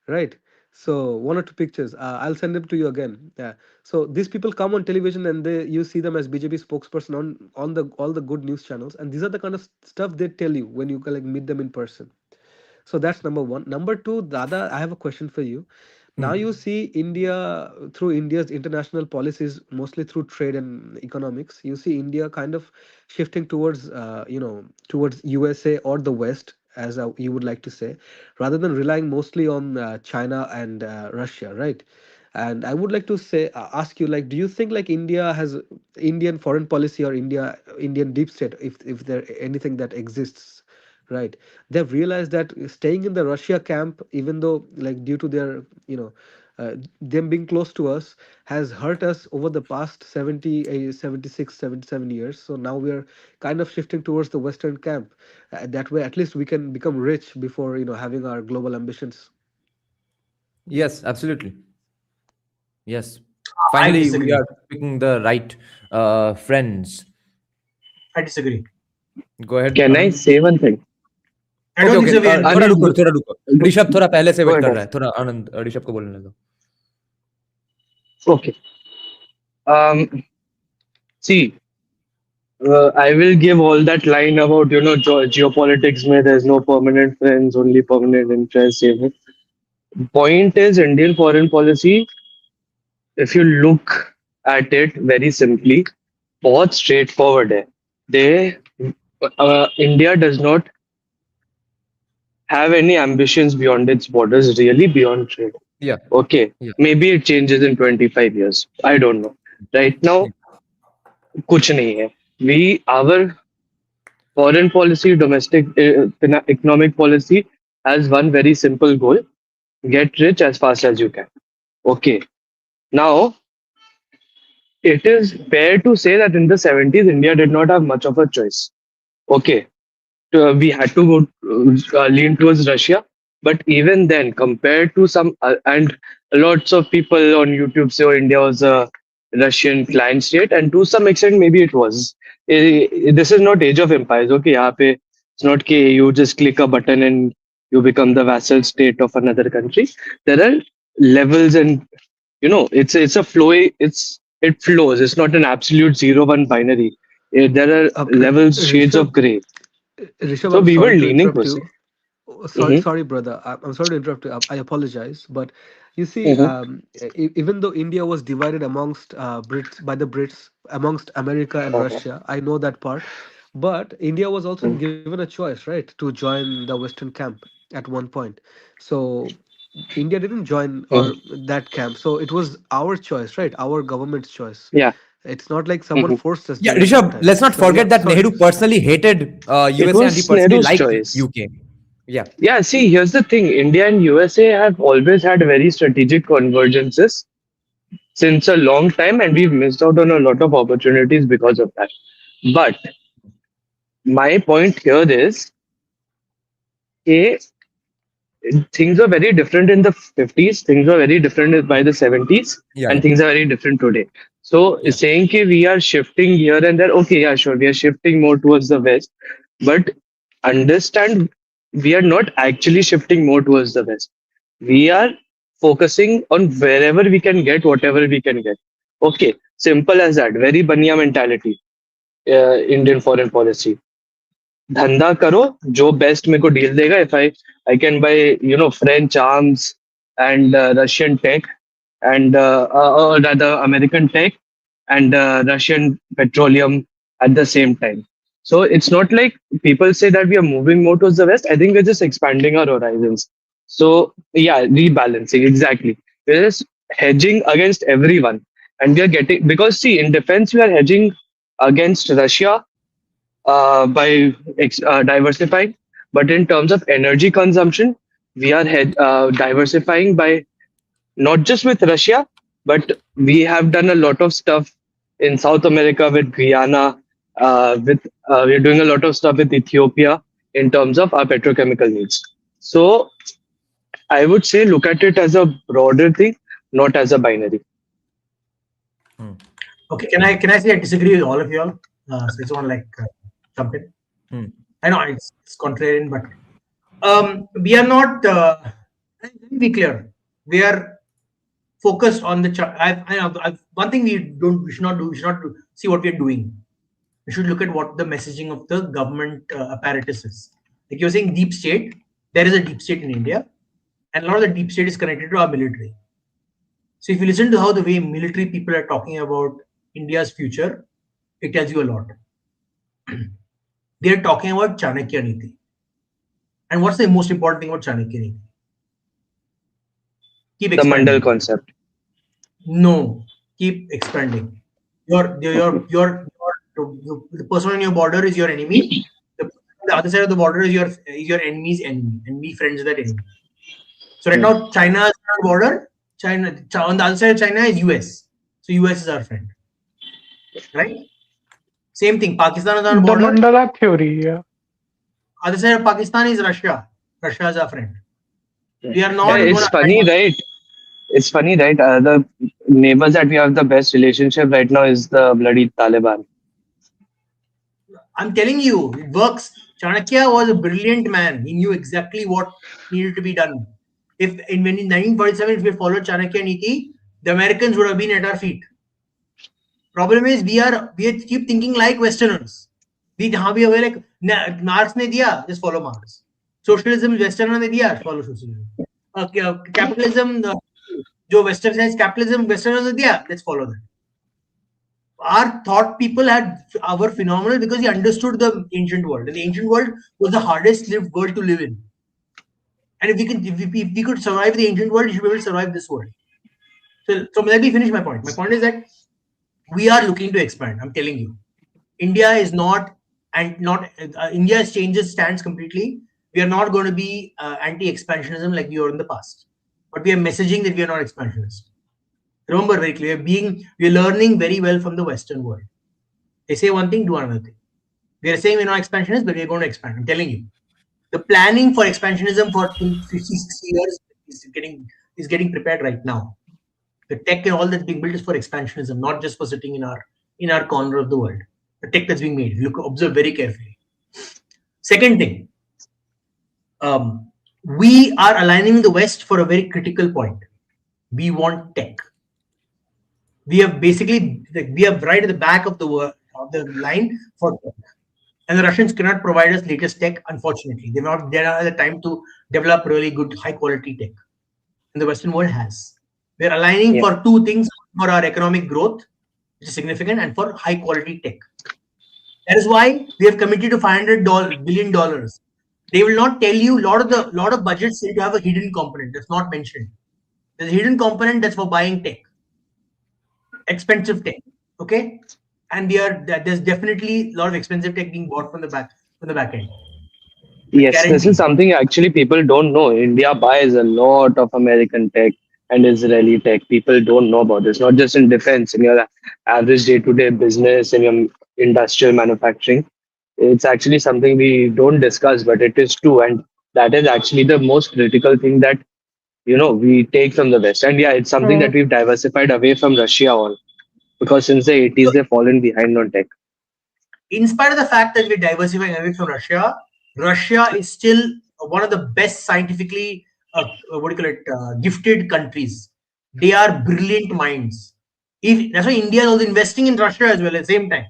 right? So one or two pictures, I'll send them to you again. Yeah. So these people come on television, and you see them as BJP spokesperson on the all the good news channels, and these are the kind of stuff they tell you when you like meet them in person. So that's number one. Number two, Dada, I have a question for you. Now you see India, through India's international policies, mostly through trade and economics, you see India kind of shifting towards, towards USA or the West, as you would like to say, rather than relying mostly on China and Russia, right? And I would like to say, ask you, like, do you think like India has Indian foreign policy, or Indian deep state, if there anything that exists, right? They've realized that staying in the Russia camp, even though like due to their, them being close to us, has hurt us over the past 76, 77 years. So now we're kind of shifting towards the Western camp. That way, at least we can become rich before having our global ambitions. Yes, absolutely. Yes. I Finally, we disagree. are picking the right friends. I disagree. Go ahead, Can I Anand. say one thing? I okay don't think okay so. We are थोड़ा Anand, रुको थोड़ा रुको ऋषभ थोड़ा पहले से go wait कर ahead. रहा है थोड़ा आनंद ऋषभ को बोलने दो Okay. See, I will give all that line about geopolitics. Mein, there's no permanent friends, only permanent interests. Point is, Indian foreign policy, if you look at it very simply, बहुत straightforward है. India does not have any ambitions beyond its borders, really beyond trade. या Okay, या maybe it changes in 25 years. I don't know. Right now, कुछ नहीं है. Our foreign policy, domestic economic policy has one very simple goal: get rich as fast as you can. Okay. Now, it is fair to say that in the 70s, India did not have much of a choice. Okay. We had to go lean towards Russia. But even then, compared to some, and lots of people on YouTube say, oh, India was a Russian client state, and to some extent, maybe it was. This is not Age of Empires. Okay, यहाँ पे it's not कि you just click a button and you become the vassal state of another country. There are levels, and it's a flow. It flows. It's not an absolute 0-1 binary. There are levels, shades of Rishabh, gray. Rishabh, So I'm we were sorry to leaning interrupt per se. you. Oh, sorry, Mhm, sorry, brother. I'm sorry to interrupt you. I apologize, but you see, mhm, even though India was divided amongst Brits by the Brits, amongst America and mhm, Russia, I know that part. But India was also mhm, given a choice, right, to join the Western camp at one point. So India didn't join or mhm. that camp. So it was our choice, right? Our government's choice. Yeah. It's not like someone Mhm. forced us Yeah, during that Rishabh, time. let's not So yeah, forget that sorry. Nehru personally hated It USA and he was personally Nehru's liked choice. UK. Yeah. Yeah, see, here's the thing. India and USA have always had very strategic convergences since a long time, and we've missed out on a lot of opportunities because of that. But my point here is, A, things were very different in the 50s, things were very different by the 70s, Yeah, and yeah. things are very different today. So Yeah. saying that we are shifting here and there, okay, yeah, sure, we are shifting more towards the west, but understand, we are not actually shifting more towards the west. We are focusing on wherever we can get whatever we can get. Okay, simple as that. Very baniya mentality. Indian foreign policy. धंधा करो जो best मेरे को deal देगा if I can buy French arms and Russian tech and or rather American tech and Russian petroleum at the same time. So it's not like people say that we are moving more towards the west. I think we're just expanding our horizons. So yeah, rebalancing exactly. We're just hedging against everyone, and we are getting, because see, in defense we are hedging against Russia by diversifying. But in terms of energy consumption, we are diversifying by not just with Russia, but we have done a lot of stuff in South America with Guyana. With we're doing a lot of stuff with Ethiopia in terms of our petrochemical needs. So I would say look at it as a broader thing, not as a binary. Okay, can I say I disagree with all of you all? So it's on like jump in. I know it's contrarian, but we are not. Let me be clear. We are focused on the. One thing we should not do. We should not see what we are doing. We should look at what the messaging of the government apparatus is. Like you're saying, deep state. There is a deep state in India, and a lot of the deep state is connected to our military. So if you listen to how the way military people are talking about India's future, it tells you a lot. They are talking about Chanakya Niti. And what's the most important thing about Chanakya Niti? Keep expanding. The Mandal concept. No, keep expanding. The person on your border is your enemy. The other side of the border is your enemy's enemy, and be friends with that enemy. So right now, China is on our border. China on the other side of China is US. So US is our friend, right? Same thing. Pakistan is on our border. The mandala theory, yeah. Other side of Pakistan is Russia. Russia is our friend. We are not. Yeah, it's funny, right? It's funny, right? The neighbors that we have the best relationship right now is the bloody Taliban. I'm telling you, it works. Chanakya was a brilliant man. He knew exactly what needed to be done. If in 1947, if we had followed Chanakya Niti, the Americans would have been at our feet. Problem is, we keep thinking like Westerners. We are like Marx ne diya, just follow Marx. Socialism, Westerner ne diya, follow socialism. Capitalism, jo Western says capitalism, Westerners ne diya, let's follow that. Our thought people were phenomenal because they understood the ancient world. And the ancient world was the hardest world to live in. And if we could survive the ancient world, you should be able to survive this world. So let me finish my point. My point is that we are looking to expand. I'm telling you, India is not, and not India changes stance completely. We are not going to be anti-expansionism like we were in the past, but we are messaging that we are not expansionist. Remember very clearly, we are learning very well from the Western world. They say one thing, do another thing. We are saying we're not expansionist, but we're going to expand. I'm telling you, the planning for expansionism for 50, 60 years is getting prepared right now. The tech and all that's being built is for expansionism, not just for sitting in our corner of the world. The tech that's being made. Look, observe very carefully. Second thing, we are aligning the West for a very critical point. We want tech. We are right at the back of the line for tech. And the Russians cannot provide us latest tech, unfortunately. They don't have the time to develop really good, high quality tech. And the Western world has. We're aligning for two things: for our economic growth, which is significant, and for high quality tech. That is why we have committed to $500 billion. They will not tell you, lot of budgets seem to have a hidden component that's not mentioned. There's a hidden component that's for buying tech, expensive tech. Okay, and there's definitely a lot of expensive tech being bought from the back end. Yes, this is something actually people don't know. India buys a lot of American tech and Israeli tech. People don't know about this, not just in defense, in your average day-to-day business, in your industrial manufacturing. It's actually something we don't discuss, but it is true. And that is actually the most critical thing that, we take from the West. And yeah, it's something that we've diversified away from Russia all. Because since the 80s, they've fallen behind on tech. In spite of the fact that we're diversifying away from Russia, Russia is still one of the best scientifically what do you call it, gifted countries. They are brilliant minds. If that's why India is also investing in Russia as well at the same time.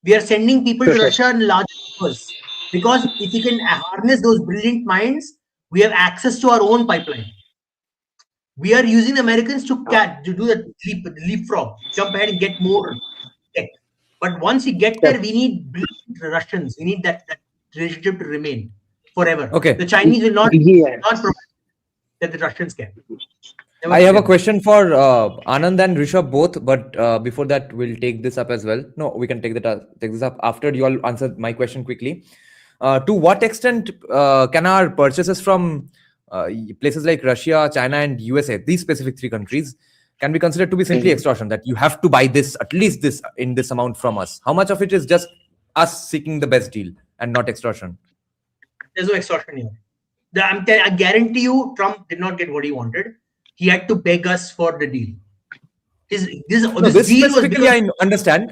We are sending people to Russia in large numbers because if we can harness those brilliant minds, we have access to our own pipeline. We are using the Americans to do the leapfrog, jump ahead and get more tech. But once we get there, we need brilliant Russians. We need that relationship to remain forever. Okay. The Chinese will not provide that the Russians can. I have a question for Anand and Rishabh both, but before that, we'll take this up as well. No, we can take this up after you all answer my question quickly. To what extent can our purchases from places like Russia, China, and USA, these specific three countries, can be considered to be simply extortion? That you have to buy this, at least this, in this amount from us. How much of it is just us seeking the best deal and not extortion? There's no extortion here. I guarantee you, Trump did not get what he wanted. He had to beg us for the deal. This deal specifically, I understand.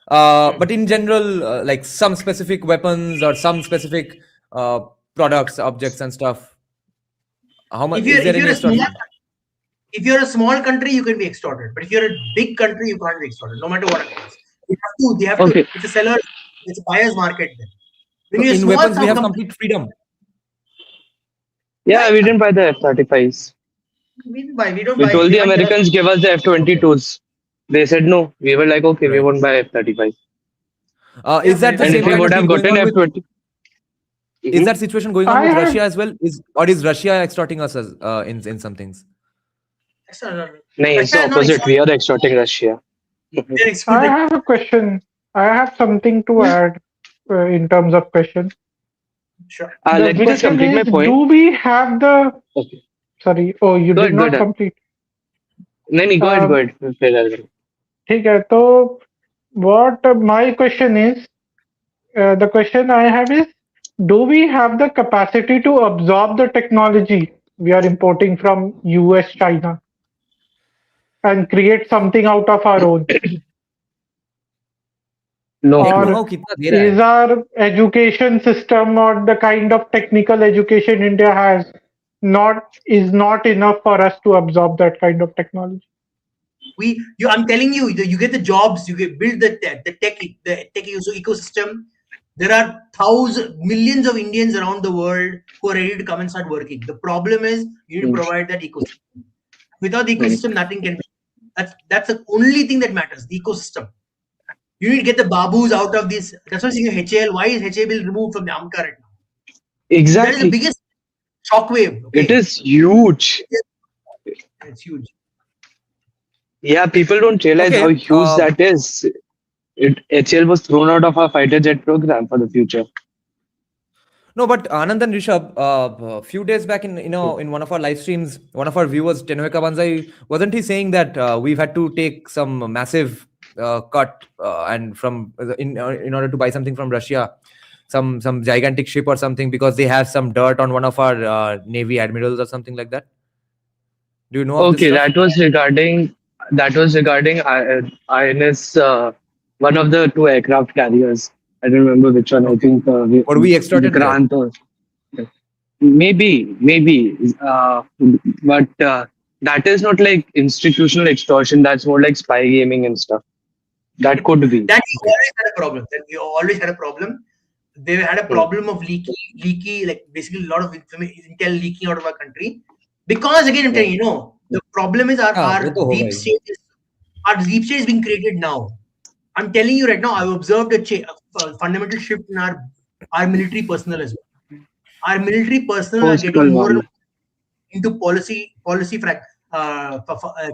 But in general, like some specific weapons or some specific products, objects, and stuff. How much is there any extortion? If you're a small country, you can be extorted. But if you're a big country, you can't be extorted, no matter what it is. They have to. It's a seller. It's a buyer's market. Then. In weapons, we have complete freedom. Yeah, we didn't buy the F-35s. We told the Americans give us the F-22s. They said no. We were like, okay, we won't buy F-35s. Is that the and same if we would have gotten F-20? Is that situation going on with Russia as well? Is Russia extorting us as, in some things? No, it's the opposite. We are extorting Russia. I have a question. I have something to add in terms of question. Sure. Let me just complete my point. Do we have the... Okay. Sorry. Oh, you did not complete. No, go ahead. Okay. So what my question is, the question I have is, do we have the capacity to absorb the technology we are importing from US, China, and create something out of our own? No. Or is our education system or the kind of technical education India has not enough for us to absorb that kind of technology? I'm telling you, you get the jobs, you get build the tech ecosystem. There are millions of Indians around the world who are ready to come and start working. The problem is you need to provide that ecosystem. Without the ecosystem, nothing can be. That's the only thing that matters, the ecosystem. You need to get the babus out of this. That's why I'm saying HAL. Why is HAL removed from the AMCA right now? Exactly. That is the biggest shockwave. Okay? It is huge. It's huge. Yeah, people don't realize how huge that is. HAL was thrown out of our fighter jet program for the future. No, but Anand and Rishabh, a few days back in one of our live streams, one of our viewers, Tenoeka Banzai, wasn't he saying that we've had to take some massive cut and from in order to buy something from Russia, some gigantic ship or something, because they have some dirt on one of our Navy admirals or something like that? Do you know? Okay, that was regarding INS, one of the two aircraft carriers. I don't remember which one. I think. Were we extorted? Maybe. But that is not like institutional extortion. That's more like spy gaming and stuff. That could be. That we always had a problem. They had a problem of leaky, like basically a lot of intel leaking out of our country. Because again, I'm telling you, the problem is our deep state is being created now. I'm telling you right now, I've observed a fundamental shift in our military personnel as well. Our military personnel are getting more into policy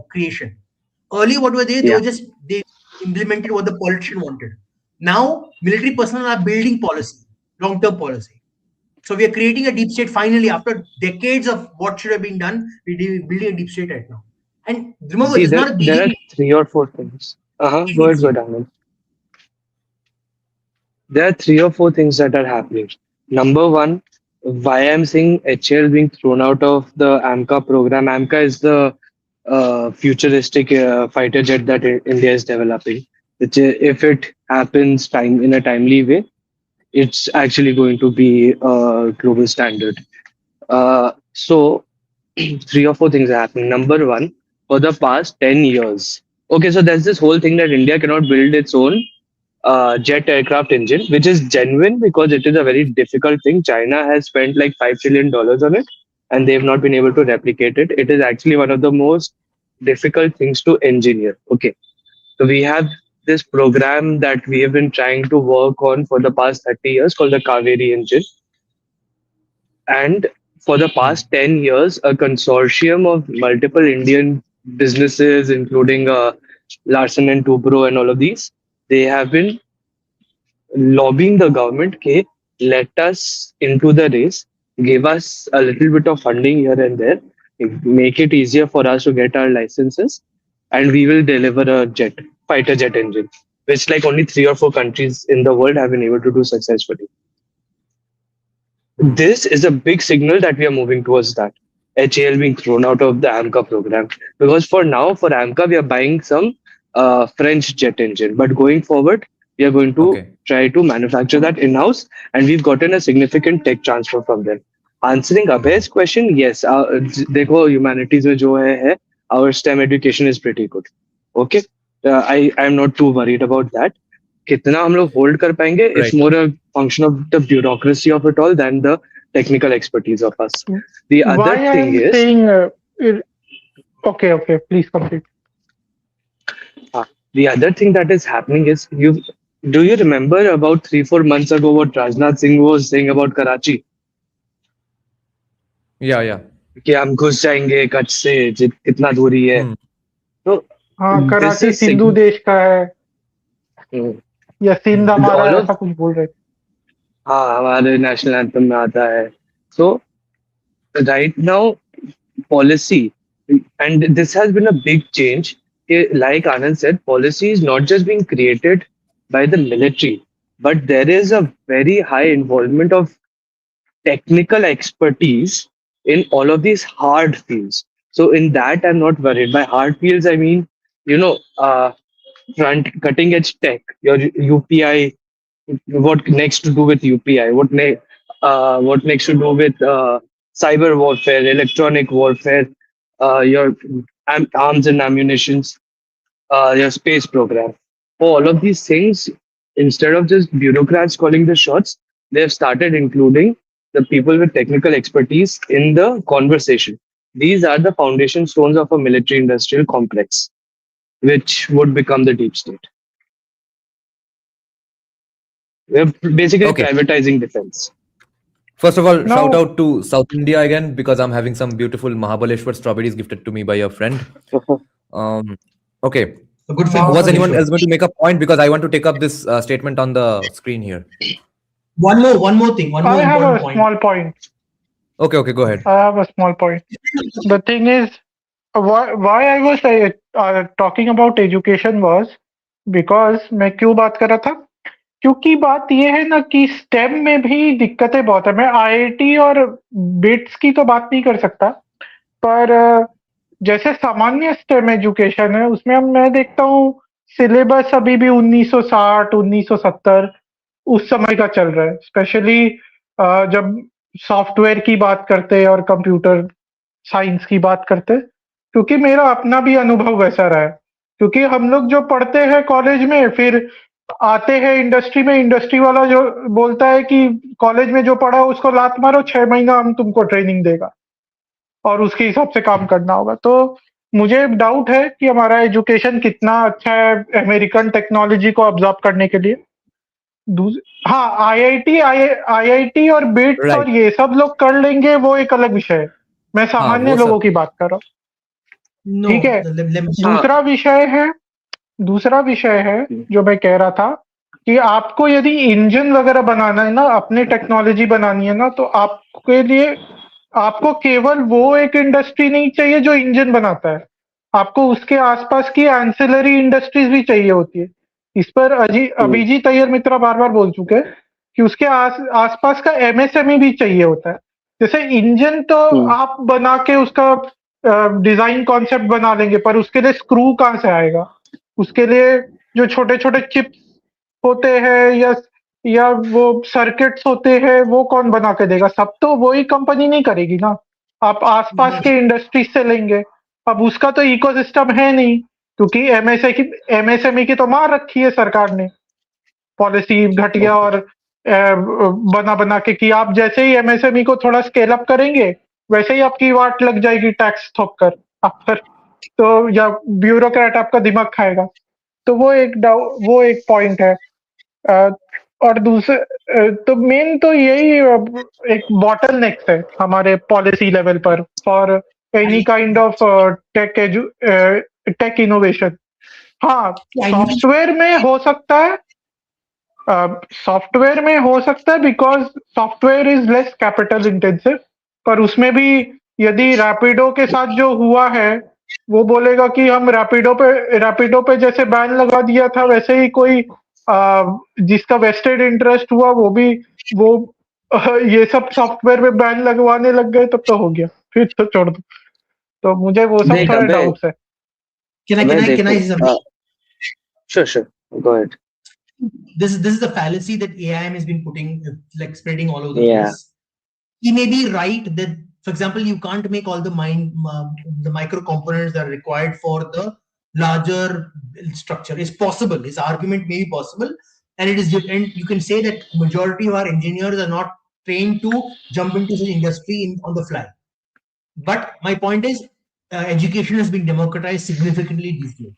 creation. Earlier, what were they? They implemented what the politician wanted. Now, military personnel are building policy, long-term policy. So we are creating a deep state finally. After decades of what should have been done, we're building a deep state right now. And remember, there are 3 or 4 things. Go ahead, Anand. There are 3 or 4 things that are happening. Number one, why I'm saying HAL being thrown out of the AMCA program. AMCA is the futuristic fighter jet that India is developing. Which, if it happens in a timely way, it's actually going to be a global standard. So three or four things are happening. Number one, for the past 10 years. Okay, so there's this whole thing that India cannot build its own jet aircraft engine, which is genuine because it is a very difficult thing. China has spent like $5 trillion on it, and they've not been able to replicate it. It is actually one of the most difficult things to engineer. Okay, so we have this program that we have been trying to work on for the past 30 years called the Kaveri engine. And for the past 10 years, a consortium of multiple Indian businesses, including Larsen and Toubro and all of these, they have been lobbying the government, okay, let us into the race, give us a little bit of funding here and there, make it easier for us to get our licenses, and we will deliver a fighter jet engine, which like only 3 or 4 countries in the world have been able to do successfully. This is a big signal that we are moving towards that. HAL being thrown out of the AMCA program. Because for now, for AMCA, we are buying some French jet engine. But going forward, we are going to Okay. try to manufacture that in-house. And we've gotten a significant tech transfer from them. Answering Abhay's question, yes. देखो, humanities में जो है, our STEM education is pretty good. Okay? I'm not too worried about that. कितना हम लोग hold कर पाएंगे it's Right. More a function of the bureaucracy of it all than the technical expertise of us. The other Why I thing am is saying, okay, please complete. the other thing that is happening is do you remember about 3-4 months ago what Rajnath Singh was saying about Karachi? Yeah. कि हम घुस जाएंगे कच्छ से कितना दूरी है. Hmm. तो हाँ, this कराची is सिंधु देश का है Hmm. या सिंध हमारा All है, of ऐसा कुछ बोल रहे थे. हाँ हमारे नेशनल एंथम में आता है. So right now policy, and this has been a big change. Like Anand said, policy is not just being created by the military, but there is a very high involvement of technical expertise in all of these hard fields. So in that, I'm not worried. By hard fields, I mean, front cutting edge tech, your UPI, what next to do with UPI, what next to do with cyber warfare, electronic warfare, your arms and ammunitions, your space program. For all of these things, instead of just bureaucrats calling the shots, they have started including the people with technical expertise in the conversation. These are the foundation stones of a military industrial complex, which would become the deep state. We're basically Okay. privatizing defense. First of all, Now- shout out to South India again because I'm having some beautiful Mahabaleshwar strawberries gifted to me by a friend. Okay. A good film. Was anyone else going to make a point? Because I want to take up this statement on the screen here. One more thing. One more I have a important point. small point. Okay, go ahead. I have a small point. The thing is, why I was talking about education was because मैं क्यों बात कर रहा था? क्योंकि बात ये है ना कि स्टेम में भी दिक्कतें बहुत है. मैं आईआईटी और बिट्स की तो बात नहीं कर सकता, पर जैसे सामान्य स्टेम एजुकेशन है उसमें मैं देखता हूँ सिलेबस अभी भी 1960 1970 उस समय का चल रहा है. स्पेशली जब सॉफ्टवेयर की बात करते हैं और कंप्यूटर साइंस की बात करते हैं, क्योंकि मेरा अपना भी अनुभव वैसा रहा है. क्योंकि हम लोग जो पढ़ते हैं कॉलेज में, फिर आते हैं इंडस्ट्री में, इंडस्ट्री वाला जो बोलता है कि कॉलेज में जो पढ़ा उसको लात मारो, 6 महीना हम तुमको ट्रेनिंग देगा और उसके हिसाब से काम करना होगा. तो मुझे डाउट है कि हमारा एजुकेशन कितना अच्छा है अमेरिकन टेक्नोलॉजी को ऑब्जॉर्व करने के लिए. हाँ, आईआईटी और बिट्स Right. और ये सब लोग कर लेंगे, वो एक अलग विषय है. मैं सामान्य वो सब- लोगों की बात कर रहा हूँ. No, ठीक है. let me- दूसरा विषय है जो मैं कह रहा था कि आपको यदि इंजन वगैरह बनाना है ना, अपनी टेक्नोलॉजी बनानी है ना, तो आपको केवल वो एक इंडस्ट्री नहीं चाहिए जो इंजन बनाता है. आपको उसके आसपास की एंसिलरी इंडस्ट्रीज भी चाहिए होती है. इस पर अभिजीत अय्यर मित्रा बार बार बोल चुके हैं कि उसके आसपास का एमएसएमई भी चाहिए होता है. जैसे इंजन तो आप बना के उसका डिजाइन कॉन्सेप्ट बना लेंगे, पर उसके लिए स्क्रू कहाँ से आएगा? उसके लिए जो छोटे छोटे चिप्स होते हैं या वो सर्किट्स होते हैं, वो कौन बना के देगा? सब तो वही कंपनी नहीं करेगी ना. आप आसपास के इंडस्ट्रीज से लेंगे। अब उसका तो इकोसिस्टम है नहीं, क्योंकि एमएसएमई की तो मार रखी है सरकार ने, पॉलिसी घटिया और बना बना के कि आप जैसे ही एमएसएमई को थोड़ा स्केल अप करेंगे, वैसे ही आपकी वाट लग जाएगी टैक्स थोप कर आप पर, तो या ब्यूरोक्रेट आपका दिमाग खाएगा। तो वो एक पॉइंट है। अ, और दूसरे तो मेन तो यही एक बॉटलनेक्स है हमारे पॉलिसी लेवल पर for any kind of tech innovation. हाँ, सॉफ्टवेयर में हो सकता है, सॉफ्टवेयर में हो सकता है because software is less capital intensive, पर उसमें भी यदि रैपिडो के साथ जो हुआ है, वो बोलेगा कि हम रैपिडो पे जैसे बैन लगा दिया था, वैसे ही कोई जिसका वेस्टेड इंटरेस्ट हुआ वो भी वो ये सब सॉफ्टवेयर पे बैन लगवाने लग गए, तब तो हो गया, फिर तो छोड़ दो। तो मुझे वो सब देख थोड़े अबे डाउट्स है। Can I say something? sure, go ahead. This is the fallacy that AIM has been putting, like spreading all over the Yeah. place. He may be right that, for example, you can't make all the micro components that are required for the larger structure. It's possible. His argument may be possible, and it is. And you can say that majority of our engineers are not trained to jump into such industry on the fly. But my point is, education has been democratized significantly these days.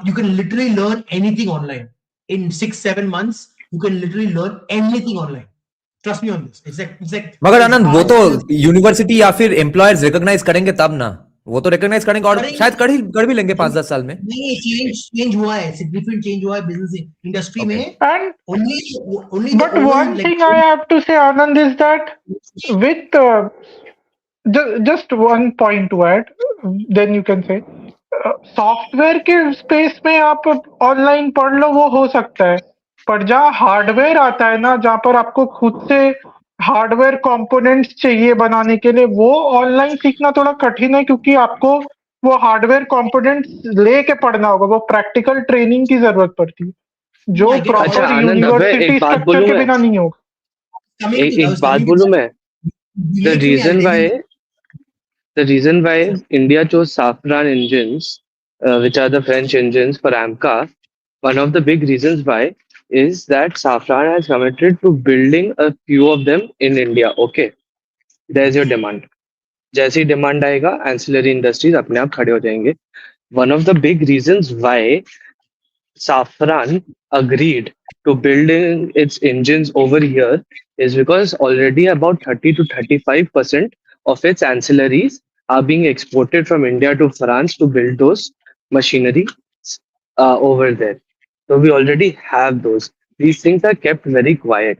You can literally learn anything online in 6-7 months. You can literally learn anything online. Trust me on this. It's like मगर as आनंद, वो hard तो as- university या फिर employers recognise करेंगे तब ना, वो तो रिकॉग्नाइज करेंगे और करेंगे। शायद कर भी लेंगे 5-10 साल में। नहीं, चेंज हुआ है, सिग्निफिकेंट चेंज हुआ है बिजनेस इंडस्ट्री में। And only but one thing I have to say, Anand, is that with just one point to add, then you can say software के स्पेस में आप ऑनलाइन पढ़ लो, वो हो सकता है, पर जहाँ हार्डवेयर आता है ना, जहाँ पर आपको खुद से हार्डवेयर कंपोनेंट्स चाहिए बनाने के लिए, वो ऑनलाइन सीखना थोड़ा कठिन है, क्योंकि आपको वो हार्डवेयर कंपोनेंट्स लेके पढ़ना होगा, वो प्रैक्टिकल ट्रेनिंग की जरूरत पड़ती है, जो I get it. अच्छा प्रॉपर आनंद, अबे यूनिवर्सिटी एक बात स्ट्रक्चर बोलूं के मैं, बिना नहीं होगा। एक बात बोलूं मैं, the reason why the reason why India chose Safran engines, which are the French engines for AMCA, one of the big reasons why is that Safran has committed to building a few of them in India. Okay, there's your demand. जैसी demand आएगा ancillary industries अपने आप खड़े हो जाएंगे. One of the big reasons why Safran agreed to building its engines over here is because already about 30 to 35% of its ancillaries are being exported from India to France to build those machinery over there. So we already have those. These things are kept very quiet.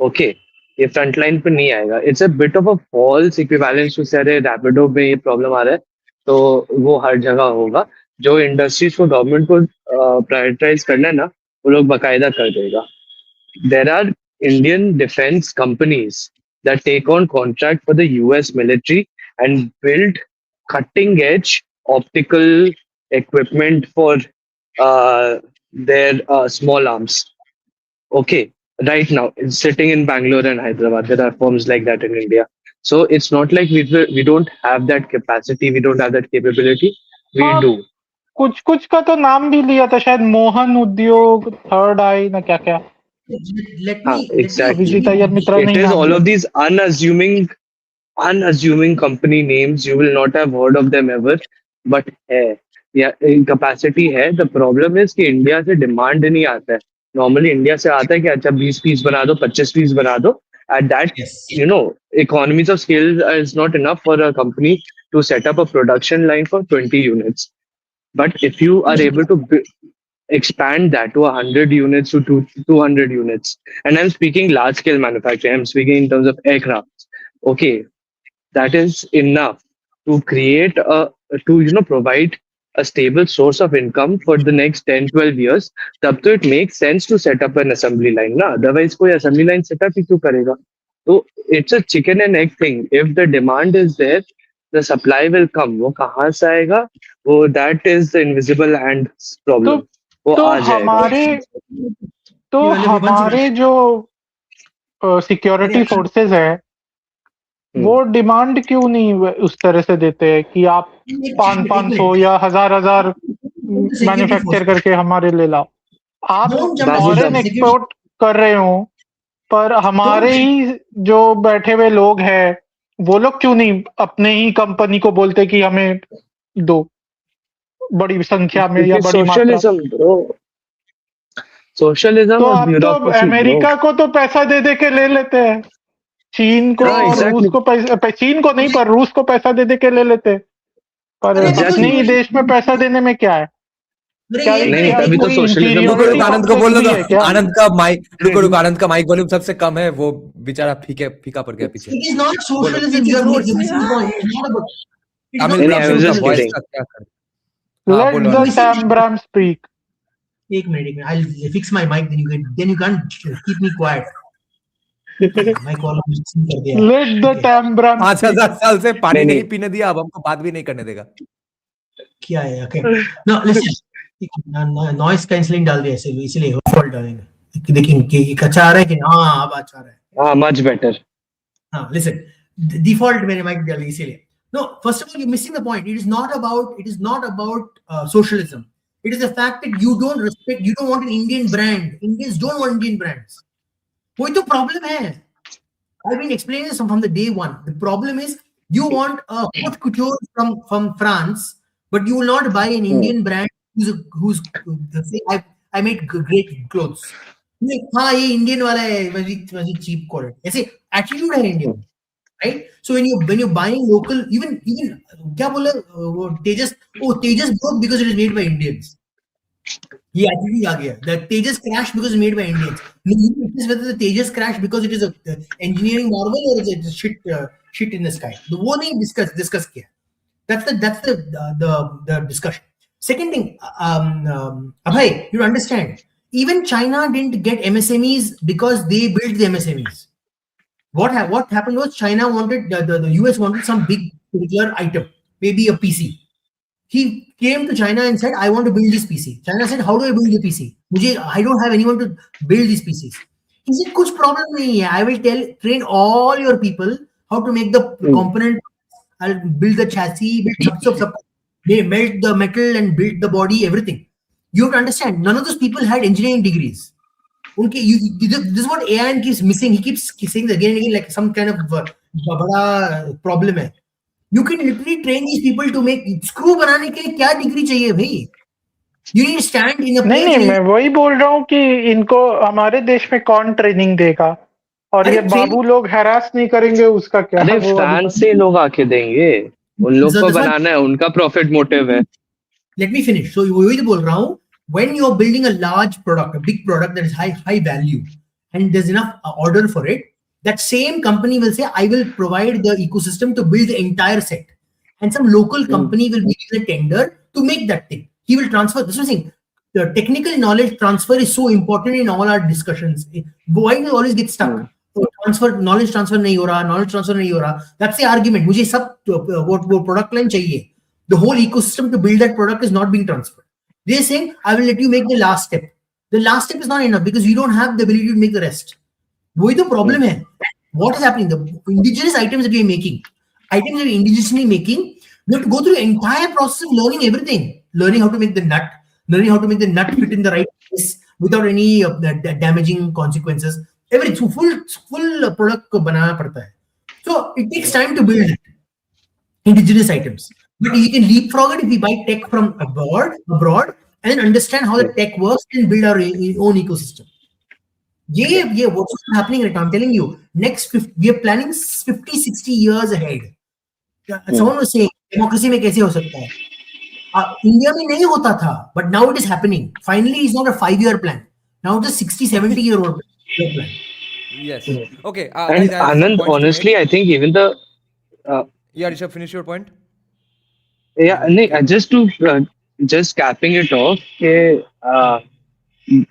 Okay, ये front line पे नहीं आएगा. It's a bit of a false equivalence to say अरे रैपिडो में ये problem आ रहा है तो वो हर जगह होगा. जो इंडस्ट्रीज को गवर्नमेंट को प्रायोरिटाइज करना है ना, वो लोग बकायदा कर देगा. There are Indian defence companies that take on contract for the US military and build cutting edge optical equipment for their small arms. Okay, right now it's sitting in Bangalore and Hyderabad. There are firms like that in India. So it's not like we don't have that capacity, we don't have that capability. We हाँ, do. कुछ कुछ का तो नाम भी लिया था शायद, मोहन उद्योग, थर्ड आई ना क्या क्या, Exactly. विजिता यार मित्रा ने It ही is नाम all लिया। of these unassuming company names. You will not have heard of them ever, but है, yeah, capacity है. The problem is कि इंडिया से डिमांड नहीं आता है. नॉर्मली इंडिया से आता है कि अच्छा 20 पीस बना दो, 25 पीस बना दो. At that, you know, economies of scale is not enough for a company to set up a production line for 20 units. But if you are able to expand that to 100 units to 200 units, and I'm speaking large scale manufacturing, I'm speaking in terms of aircraft. Okay, that is enough to create a provide a stable source of income for the next 10-12 years. तब तो it makes sense to set up an assembly line ना, otherwise कोई assembly line set up ही क्यों करेगा. तो it's a chicken and egg thing. If the demand is there, the supply will come. वो कहाँ से आएगा, वो that is the invisible hand problem. वो तो आ जाएगा. हमारे जो सिक्योरिटी फोर्सेस है, वो डिमांड क्यों नहीं उस तरह से देते हैं कि आप 500 या हजार मैन्युफैक्चर करके हमारे ले लाओ। आप Don't jump to foreign second. Export कर रहे हो, पर हमारे ही जो बैठे हुए लोग हैं, वो लोग क्यों नहीं अपने ही कंपनी को बोलते कि हमें दो बड़ी संख्या में या बड़ी मात्रा। सोशलिज्म ब्रो, सोशलिज्म तो और आप तो ब्यूरोक्रेसी ब्रो। अमेरिका को तो पैसा दे के ले लेते हैं, चीन को हाँ, और रूस exactly. को पैसा, चीन को नहीं पर रूस को पैसा दे के ले लेते हैं। पर अरे अपने ही देश में पैसा देने में क्या है? क्या नहीं, क्या तभी तो कोई सोशलिज्म रुको इंफीरियोरिटी रुको, आनंद को कॉम्प्लेक्स बोल भी दो है क्या? आनंद का माइक, रुको रुको, आनंद का माइक वॉल्यूम सबसे कम है, वो बेचारा फीका पड़ गया पीछे। It is not socialism. You're missing the point. It's not about. It's Tamil not नहीं, I was प्रॉब्लम का just वॉइस kidding. का क्या कर। हाँ लेट बोलो द आनंद। टैम्ब्राम स्पीक। एक minute, I'll fix my mic. Then you can't keep me quiet. My call कर दिया। Let the Okay. टैम्ब्राम 5000 साल से पानी नहीं, नहीं पीने दिया, अब हमको बात भी नहीं करने देगा। क्या है? Okay. No, listen. Noise cancelling डाल दिया इसलिए फॉल्ट डालेंगे। देखेंगे कि अच्छा आ रहा है कि हाँ अब अच्छा आ रहा है। हाँ, much better. Listen, default मैंने mic डाली इसीलिए। No, first of all, you're missing the point. It is not about socialism. It is the fact that you don't want an Indian brand. Indians don't want Indian brands. कोई तो problem है। I've been explaining this from the day one. The problem is you want a haute couture from France, but you will not buy an Indian brand who's say I made great clothes. हाँ ये Indian वाला है, very cheap quality. ऐसे attitude है Indian, right? So when you're buying local, even क्या बोले वो तेजस broke because it is made by Indians. ये attitude आ गया. The Tejas crashed because it's made by Indians. It is whether the Tejas crashed because it is a engineering marvel or it's a shit in the sky. वो नहीं discuss किया. That's the discussion. Second thing, Abhay, you understand? Even China didn't get MSMEs because they built the MSMEs. What happened was China wanted the US wanted some big particular item, maybe a PC. He came to China and said, I want to build this PC. China said, how do I build the PC? I don't have anyone to build these PCs. He said, kuch problem nahi hai. I will train all your people how to make the component. I'll build the chassis, melt the metal and build the body, everything. You have to understand, none of those people had engineering degrees. This is what AI keeps missing. He keeps saying this again and again like some kind of bada problem hai. You can literally train these people to make screw बनाने के लिए क्या degree चाहिए भाई? You need to stand in a place. नहीं मैं वही बोल रहा हूँ कि इनको हमारे देश में कौन ट्रेनिंग देगा, और ये बाबू लोग हैरास नहीं करेंगे उसका क्या? अरे फ्रांस से लोग आके देंगे, उन लोग को बनाना है, उनका प्रॉफिट मोटिव है। Let me finish. So वही तो बोल रहा हूँ, when you're building a large product, a big product that is high value, and there's enough order for it, that same company will say, I will provide the ecosystem to build the entire set. And some local company will be given a tender to make that thing. He will transfer. This is what I'm saying. The technical knowledge transfer is so important in all our discussions. Why do we always get stuck? Knowledge transfer nahi ho raha. That's the argument. मुझे सब वो product line चाहिए. The whole ecosystem to build that product is not being transferred. They're saying, I will let you make the last step. The last step is not enough because you don't have the ability to make the rest. वही तो problem है. What is happening? The indigenous items that we are making, items that we are indigenously making, we have to go through the entire process of learning everything. Learning how to make the nut, learning how to make the nut fit in the right place without any damaging consequences. Everything. So full product को बनाना पड़ता है. So it takes time to build it. Indigenous items. But you can leapfrog it if we buy tech from abroad and then understand how the tech works and build our own ecosystem. Yeah, what's happening right now? I'm telling you, we are planning 50-60 years ahead. Someone was saying, democracy में कैसे हो सकता है? India में नहीं होता था, but now it is happening. Finally, it's not a 5-year plan. Now it's a 60-70-year-old plan. Yes. Okay. And Anand, honestly, I think even the yeah, Rishabh, finish your point. Yeah, just capping it off.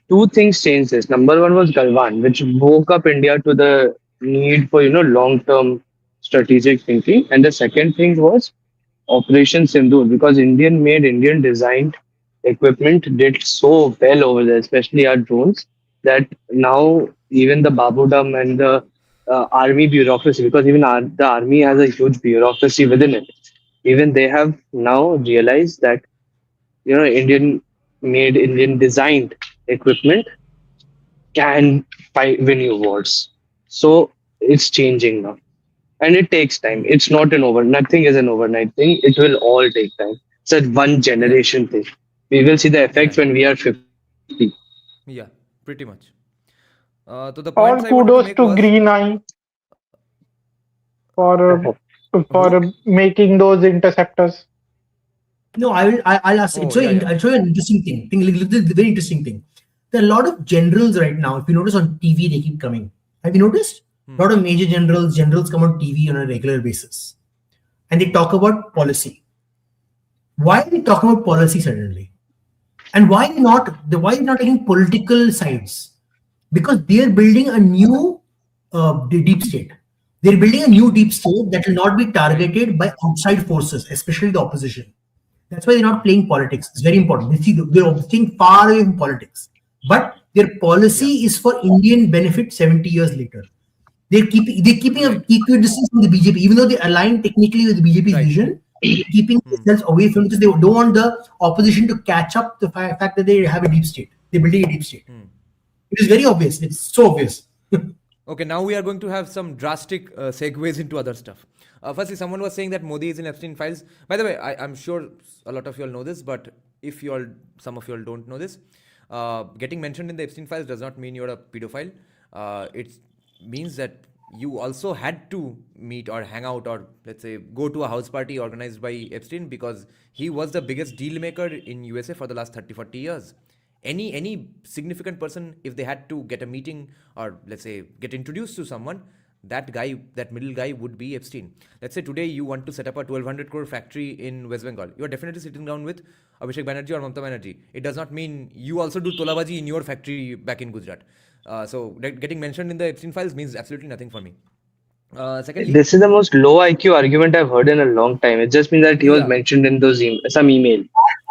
Two things changed this. Number one was Galwan, which woke up India to the need for long-term strategic thinking, and the second thing was Operation Sindoor, because Indian designed equipment did so well over there, especially our drones, that now even the Babudam and the army bureaucracy, because even the army has a huge bureaucracy within it. Even they have now realized that Indian made, Indian designed equipment can win you wars. So it's changing now, and it takes time. It's not an over. Nothing is an overnight thing. It will all take time. It's a one Right. generation thing. We will see the effects Right. when we are 50. Yeah, pretty much. So the All points I wanted to kudos make to was Green Eye for who? making those interceptors. No, I'll ask. Oh, yeah, yeah. I'll show you an interesting thing. Look, this is a very interesting thing. There are a lot of generals right now. If you notice on TV, they keep coming. Have you noticed? A lot of major generals come on TV on a regular basis, and they talk about policy. Why are they talking about policy suddenly? And why not taking political sides? Because they're building a new deep state. They're building a new deep state that will not be targeted by outside forces, especially the opposition. That's why they're not playing politics. It's very important. They're staying far away from politics. But their policy is for Indian benefit 70 years later. They're keeping a equidistance from the BJP, even though they align technically with the BJP's Right. vision. They're keeping themselves away from it because they don't want the opposition to catch up the fact that they have a deep state. They're building a deep state. It is very obvious. It's so obvious. Okay, now we are going to have some drastic segues into other stuff. Firstly, someone was saying that Modi is in Epstein files. By the way, I'm sure a lot of you all know this, but if some of you all don't know this, getting mentioned in the Epstein files does not mean you're a pedophile. It means that you also had to meet or hang out or let's say go to a house party organized by Epstein because he was the biggest deal maker in USA for the last 30-40 years. Any significant person, if they had to get a meeting or let's say get introduced to someone, that middle guy would be Epstein. Let's say today you want to set up a 1200 crore factory in West Bengal. You are definitely sitting down with Abhishek Banerjee or Mamata Banerjee. It does not mean you also do tolabaji in your factory back in Gujarat. So getting mentioned in the Epstein files means absolutely nothing for me. Secondly, This is the most low IQ argument I've heard in a long time. It just means that he was yeah, mentioned in those some email.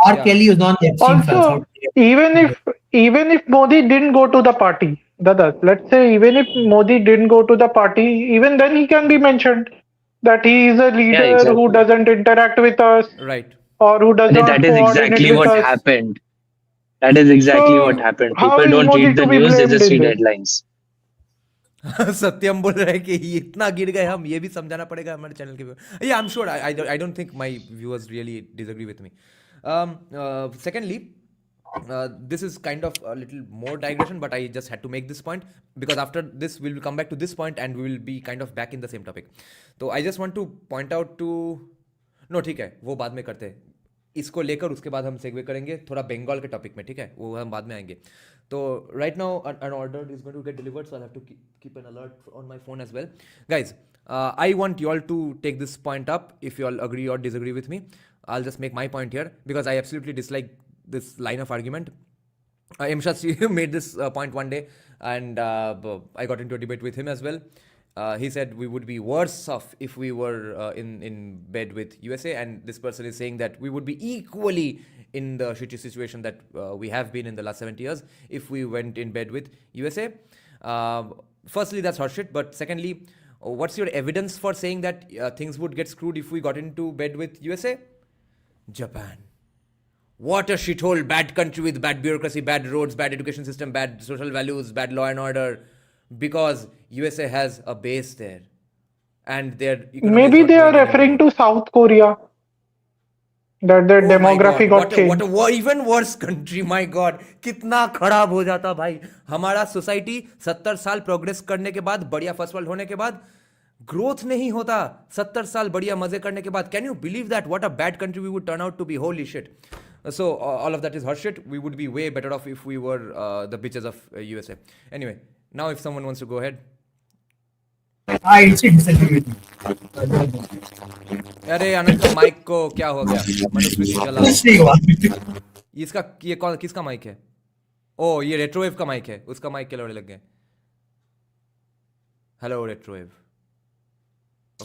R. yeah, Kelly was not the Epstein files. Also, even if Modi didn't go to the party, Dada, let's say even if Modi didn't go to the party, even then he can be mentioned that he is a Yeah, leader who exactly. doesn't interact with us right. or who does And not that is coordinate exactly with what us. happened. That is exactly what So happened. how People is don't Modi read the to be news, they blamed just in read this? headlines. सत्यम बोल रहा है कि इतना गिर गए हम ये भी समझाना पड़ेगा हमारे चैनल के yeah I'm sure I don't think my viewers really disagree with me. Secondly, this is kind of a little more digression, but I just had to make this point because after this we'll come back to this point and we will be kind of back in the same topic. So I just want to point out to no ठीक है वो बाद में करते हैं इसको लेकर उसके बाद हम सेगवे करेंगे थोड़ा बंगाल के टॉपिक में ठीक है वो हम बाद में आएंगे तो right now an order is going to get delivered so I'll have to keep an alert on my phone as well guys. I want you all to take this point up if you all agree or disagree with me. I'll just make my point here because I absolutely dislike this line of argument. Imshad made this point one day and I got into a debate with him as well. He said we would be worse off if we were in bed with USA, and this person is saying that we would be equally in the shitty situation that we have been in the last 70 years if we went in bed with USA. Firstly, that's horseshit, but secondly, what's your evidence for saying that things would get screwed if we got into bed with USA? Japan. What a shithole, bad country with bad bureaucracy, bad roads, bad education system, bad social values, bad law and order. Because USA has a base there. And their economy Maybe is not they are growing referring anymore. to South Korea, that their Oh my demography God, got changed. what a even worse country, my God. कितना खराब हो जाता भाई हमारा society 70 साल progress करने के बाद बढ़िया फर्स्ट वर्ल्ड होने के बाद ग्रोथ नहीं होता 70 साल बढ़िया मजे करने के बाद. Can you believe that? What a bad country we would turn out to be. Holy shit. So all of that is horseshit. We would be way better off if we were the bitches of USA. Anyway, now if someone wants to go ahead. I still disagree with you. अरे अनंत mic को क्या हो गया मनुस्मृति जला Same one. इसका ये कौन किसका माइक है ओ ये रेट्रोवेव का माइक है उसका माइक के लौड़े लग गए hello retrowave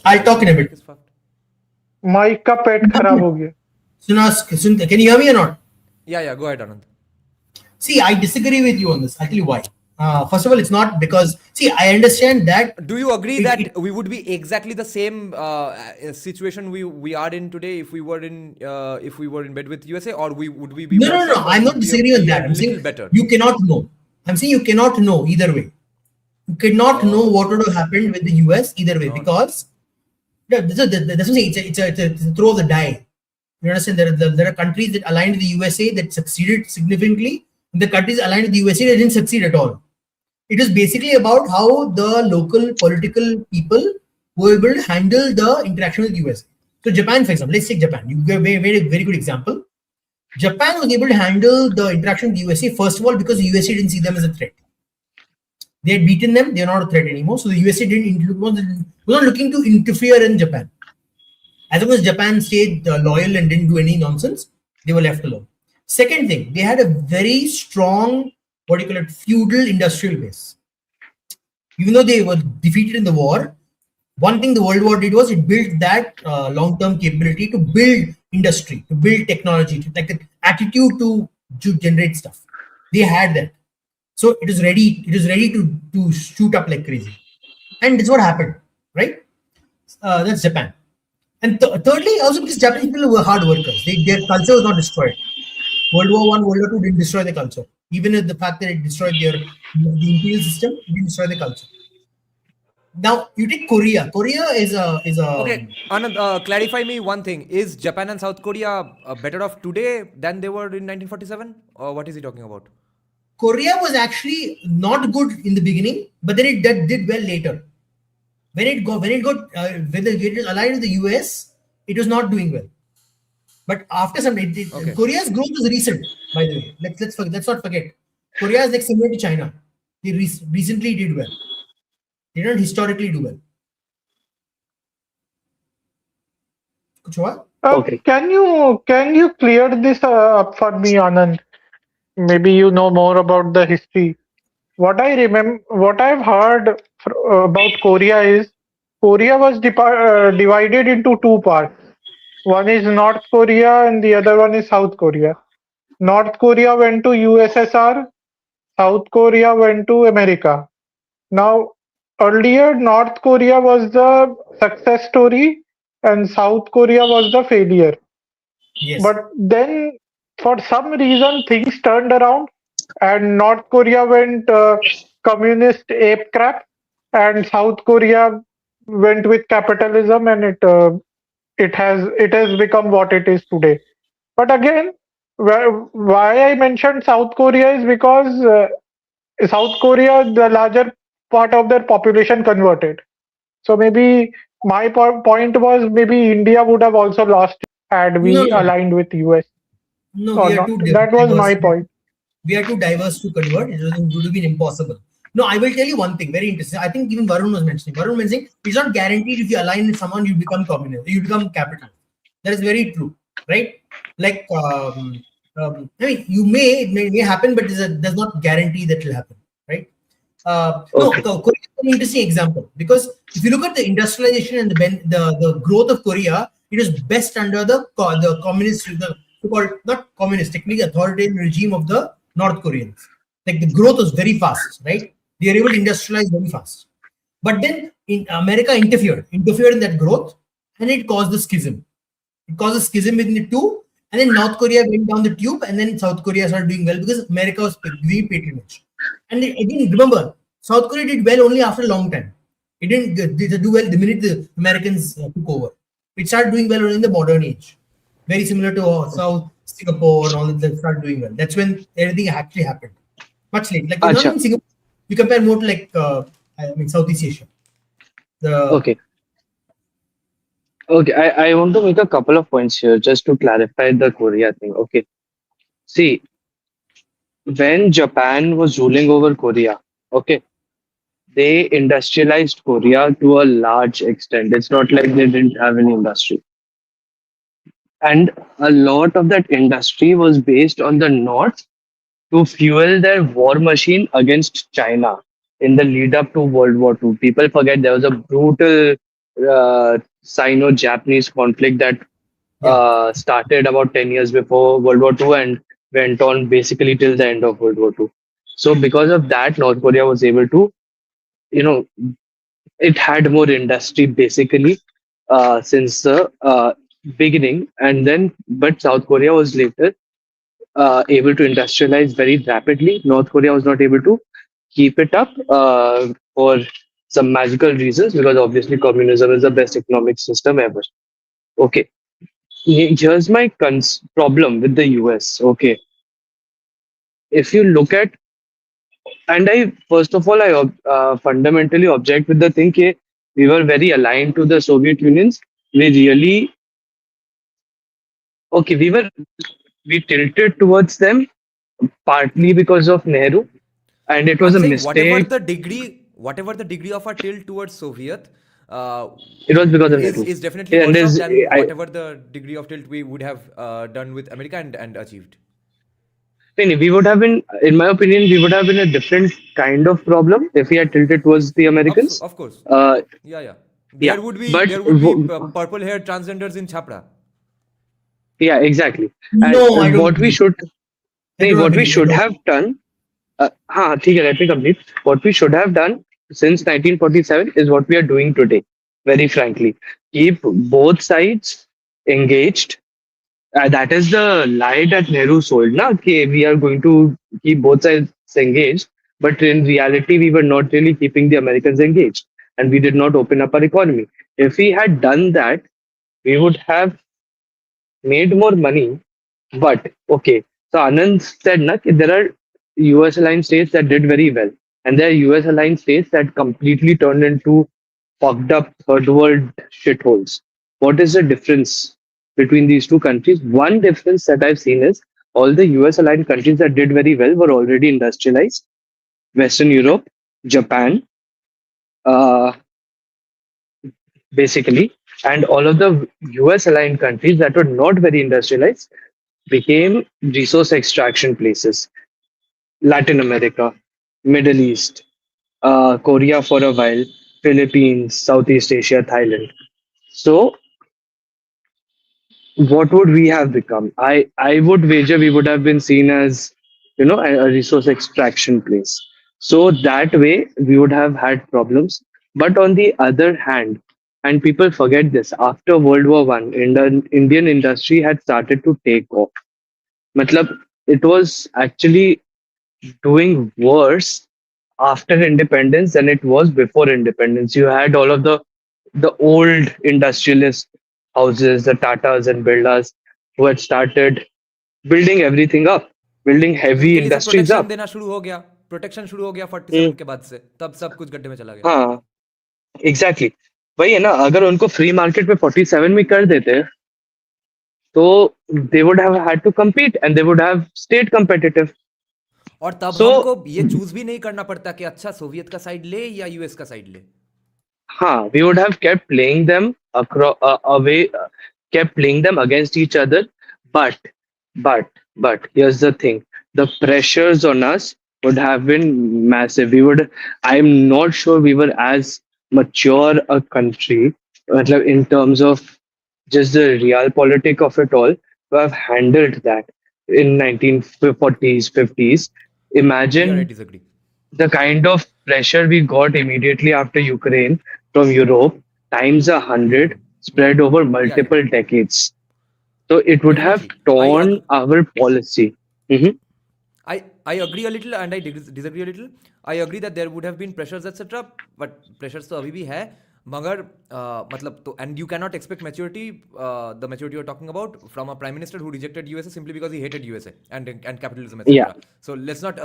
I'll talk in a bit. Mic का पेट खराब हो गया. Can you hear me or not? yeah go ahead Anand. See, I disagree with you on this. I'll tell you why. First of all, it's not because, see, I understand that. Do you agree that we would be exactly the same situation we are in today if we were in bed with USA, or would we be No, more no, no. safe, or I'm would not we disagreeing with be that. a I'm little saying better? you cannot know. I'm saying you cannot know either way. You cannot know what would have happened with the US either way, because that's what I'm saying. It's a throw of the die. You understand? There are countries that aligned with the USA that succeeded significantly. The countries aligned with the USA that didn't succeed at all. It is basically about how the local political people were able to handle the interaction with US. So Japan, for example, let's take Japan. You gave a very good example. Japan was able to handle the interaction with the USA, first of all, because the USA didn't see them as a threat. They had beaten them, they're not a threat anymore. So the USA was not looking to interfere in Japan. As long as Japan stayed loyal and didn't do any nonsense, they were left alone. Second thing, they had a very strong, feudal industrial base. Even though they were defeated in the war, one thing the World War did was it built that long-term capability to build industry, to build technology, like the attitude to generate stuff. They had that. So it is ready to shoot up like crazy. And that's what happened, right? That's Japan. And thirdly, also because Japanese people were hard workers. Their culture was not destroyed. World War I, World War II didn't destroy the culture. Even if the fact that it destroyed the imperial system, it didn't destroy the culture. Now you take Korea. Korea is a Okay, Anand, clarify me one thing: is Japan and South Korea better off today than they were in 1947, or what is he talking about? Korea was actually not good in the beginning, but then it did well later. When it was aligned with the US, it was not doing well. But after some time, Okay. Korea's growth was recent, by the way. Let's not forget. Korea is like similar to China. They recently did well. They didn't historically do well. Kuch hua? Okay. Can you clear this up for me, Anand? Maybe you know more about the history. What I've heard about Korea is Korea was divided into two parts. One is North Korea and the other one is South Korea. North Korea went to USSR, South Korea went to America. Now, earlier North Korea was the success story and South Korea was the failure. Yes. But then, for some reason, things turned around, and North Korea went communist ape crap, and South Korea went with capitalism, and it has become what it is today. But again, why I mentioned South Korea is because South Korea, the larger part of their population converted. So maybe my point was maybe India would have also lost had No, we no, aligned with US no. or We are not. too That was diverse. my point. We are too diverse to convert. It would have been impossible. No, I will tell you one thing very interesting. I think even Varun was mentioning. Varun mentioning it's not guaranteed if you align with someone you become communist, you become capitalist. That is very true, right? Like, I mean, it may happen, but it does not guarantee that will happen, right? No, Okay. Korea is an interesting example because if you look at the industrialization and the growth of Korea, it is best under the communist, the so-called not communist, technically authoritarian regime of the North Koreans. Like the growth was very fast, right? They are able to industrialize very fast. But then in America interfered in that growth, and it caused the schism. It caused a schism between the two, and then North Korea went down the tube, and then South Korea started doing well because America was giving patronage. And again, remember, South Korea did well only after a long time. It didn't do well the minute the Americans took over. It started doing well only in the modern age. Very similar to South Singapore and all that started doing well. That's when everything actually happened. Much late. Like not Acha. in Singapore. We compare more to like Southeast Asia. Okay. Okay. I want to make a couple of points here just to clarify the Korea thing. Okay. See, when Japan was ruling over Korea, okay, they industrialized Korea to a large extent. It's not like they didn't have any industry. And a lot of that industry was based on the North to fuel their war machine against China in the lead up to World War II. People forget there was a brutal Sino-Japanese conflict that started about 10 years before World War II and went on basically till the end of World War II. So because of that, North Korea was able to, you know, it had more industry basically since the beginning, and then but South Korea was later able to industrialize very rapidly. North Korea was not able to keep it up for some magical reasons, because obviously communism is the best economic system ever. Okay, here's my problem with the US. Okay, if you look at, and I first of all I fundamentally object with the thing that we were very aligned to the Soviet Unions. We really, okay, we tilted towards them partly because of Nehru, and it was I'm a saying mistake. whatever the degree of our tilt towards Soviet, It was because of Nehru. is definitely Yeah, and worse off there's, than I, whatever the degree of tilt we would have done with America and achieved. we would have been, in my opinion, we would have been a different kind of problem if we had tilted towards the Americans. Of course. Uh, Yeah. yeah, but There would be purple haired transgenders in Chhapra. yeah, exactly. No, I And don't what we agree. should, I do not what we believe. should have done, ठीक है, let me complete. What we should have done since 1947 is what we are doing today. Very frankly, keep both sides engaged. That is the lie that Nehru sold. Na, कि we are going to keep both sides engaged, but in reality, we were not really keeping the Americans engaged, and we did not open up our economy. If we had done that, we would have made more money. But okay, so Anand said na, कि there are US aligned states that did very well, and there are US aligned states that completely turned into fucked up third world shitholes. What is the difference between these two countries? One difference that I've seen is all the US aligned countries that did very well were already industrialized. Western Europe, Japan, uh, basically, and all of the US aligned countries that were not very industrialized became resource extraction places. Latin America, Middle East, Korea for a while, Philippines, Southeast Asia, Thailand. So, what would we have become? I would wager we would have been seen as, a resource extraction place. So that way we would have had problems. But on the other hand, and people forget this, after World War One, Indian industry had started to take off. Matlab, it was actually doing worse after independence than it was before independence. You had all of the old industrialist houses, the Tatas and Birlas, who had started building everything up, building heavy उनके लिए सब industries protection up. देना शुरू हो गया, protection शुरू हो गया 47 Hmm. के बाद से, तब सब कुछ गड्ढे में चला गया. हाँ, एग्जैक्टली वही है ना. अगर उनको फ्री मार्केट में 47 में कर देते, तो they would have had to compete and they would have stayed competitive. और तब So, हमको ये चूज भी नहीं करना पड़ता कि अच्छा सोवियत का साइड ले या यूएस का साइड ले. we would have kept playing them across away, kept playing them against each other. But, but here's the thing: the pressures on us would have been massive. I'm not sure we were as mature a country, matlab, in terms of just the realpolitik of it all, to have handled that in 1940s, 50s. Here I Imagine disagree. the kind of pressure we got immediately after Ukraine from Europe times 100 spread over multiple decades. So it would have Definitely. torn our policy. Mhm. I agree a little and I disagree a little. I agree that there would have been pressures etc. But pressures तो अभी भी है. मगर मतलब तो and you cannot expect maturity, the maturity you're talking about from a prime minister who rejected USA simply because he hated USA and capitalism etc. Yeah. So let's not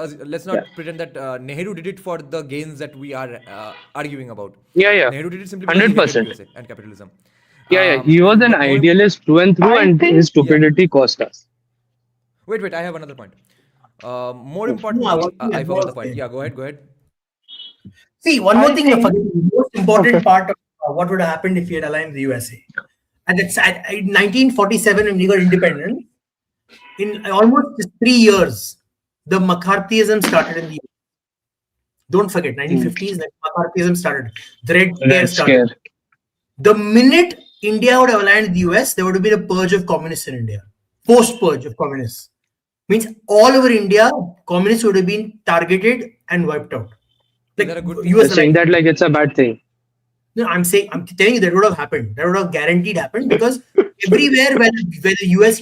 pretend that Nehru did it for the gains that we are arguing about. Yeah. Nehru did it simply because he hated 100%. USA and capitalism. Yeah. He was an but more idealist through and through, I and think- his stupidity cost us. Wait, I have another point. More No, I importantly, want to I forgot the involve point. them. Yeah, go ahead. See, one more I thing you're think- forgetting. The most important Okay. part of what would have happened if he had aligned the USA. And it's in 1947 when we got independent. In almost just 3 years, the McCarthyism started in the US. Don't forget, 1950s, like McCarthyism started. The Red Scare Red started. Scare. The minute India would have aligned with the US, there would have been a purge of communists in India. Post-purge of communists. Means all over India, communists would have been targeted and wiped out. Is Like that a good thing? You're US saying that like it's a bad thing. No, I'm telling you that would have happened. That would have guaranteed happened because everywhere where the US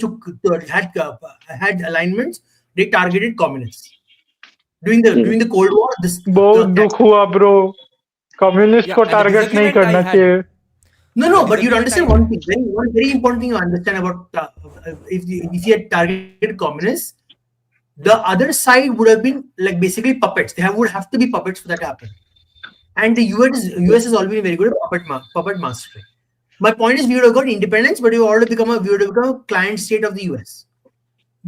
had alignments, they targeted communists. During the Cold War, बहुत दुख हुआ bro communist Yeah, को and the target नहीं disagreement I करना had- चाहिए No, but you disagreement understand I one thing. One very important thing you understand about if you had targeted communists, the other side would have been like basically puppets. Would have to be puppets for that to happen. And the US has always been very good at puppet mastery. My point is, we would have got independence, but we would have become a client state of the US.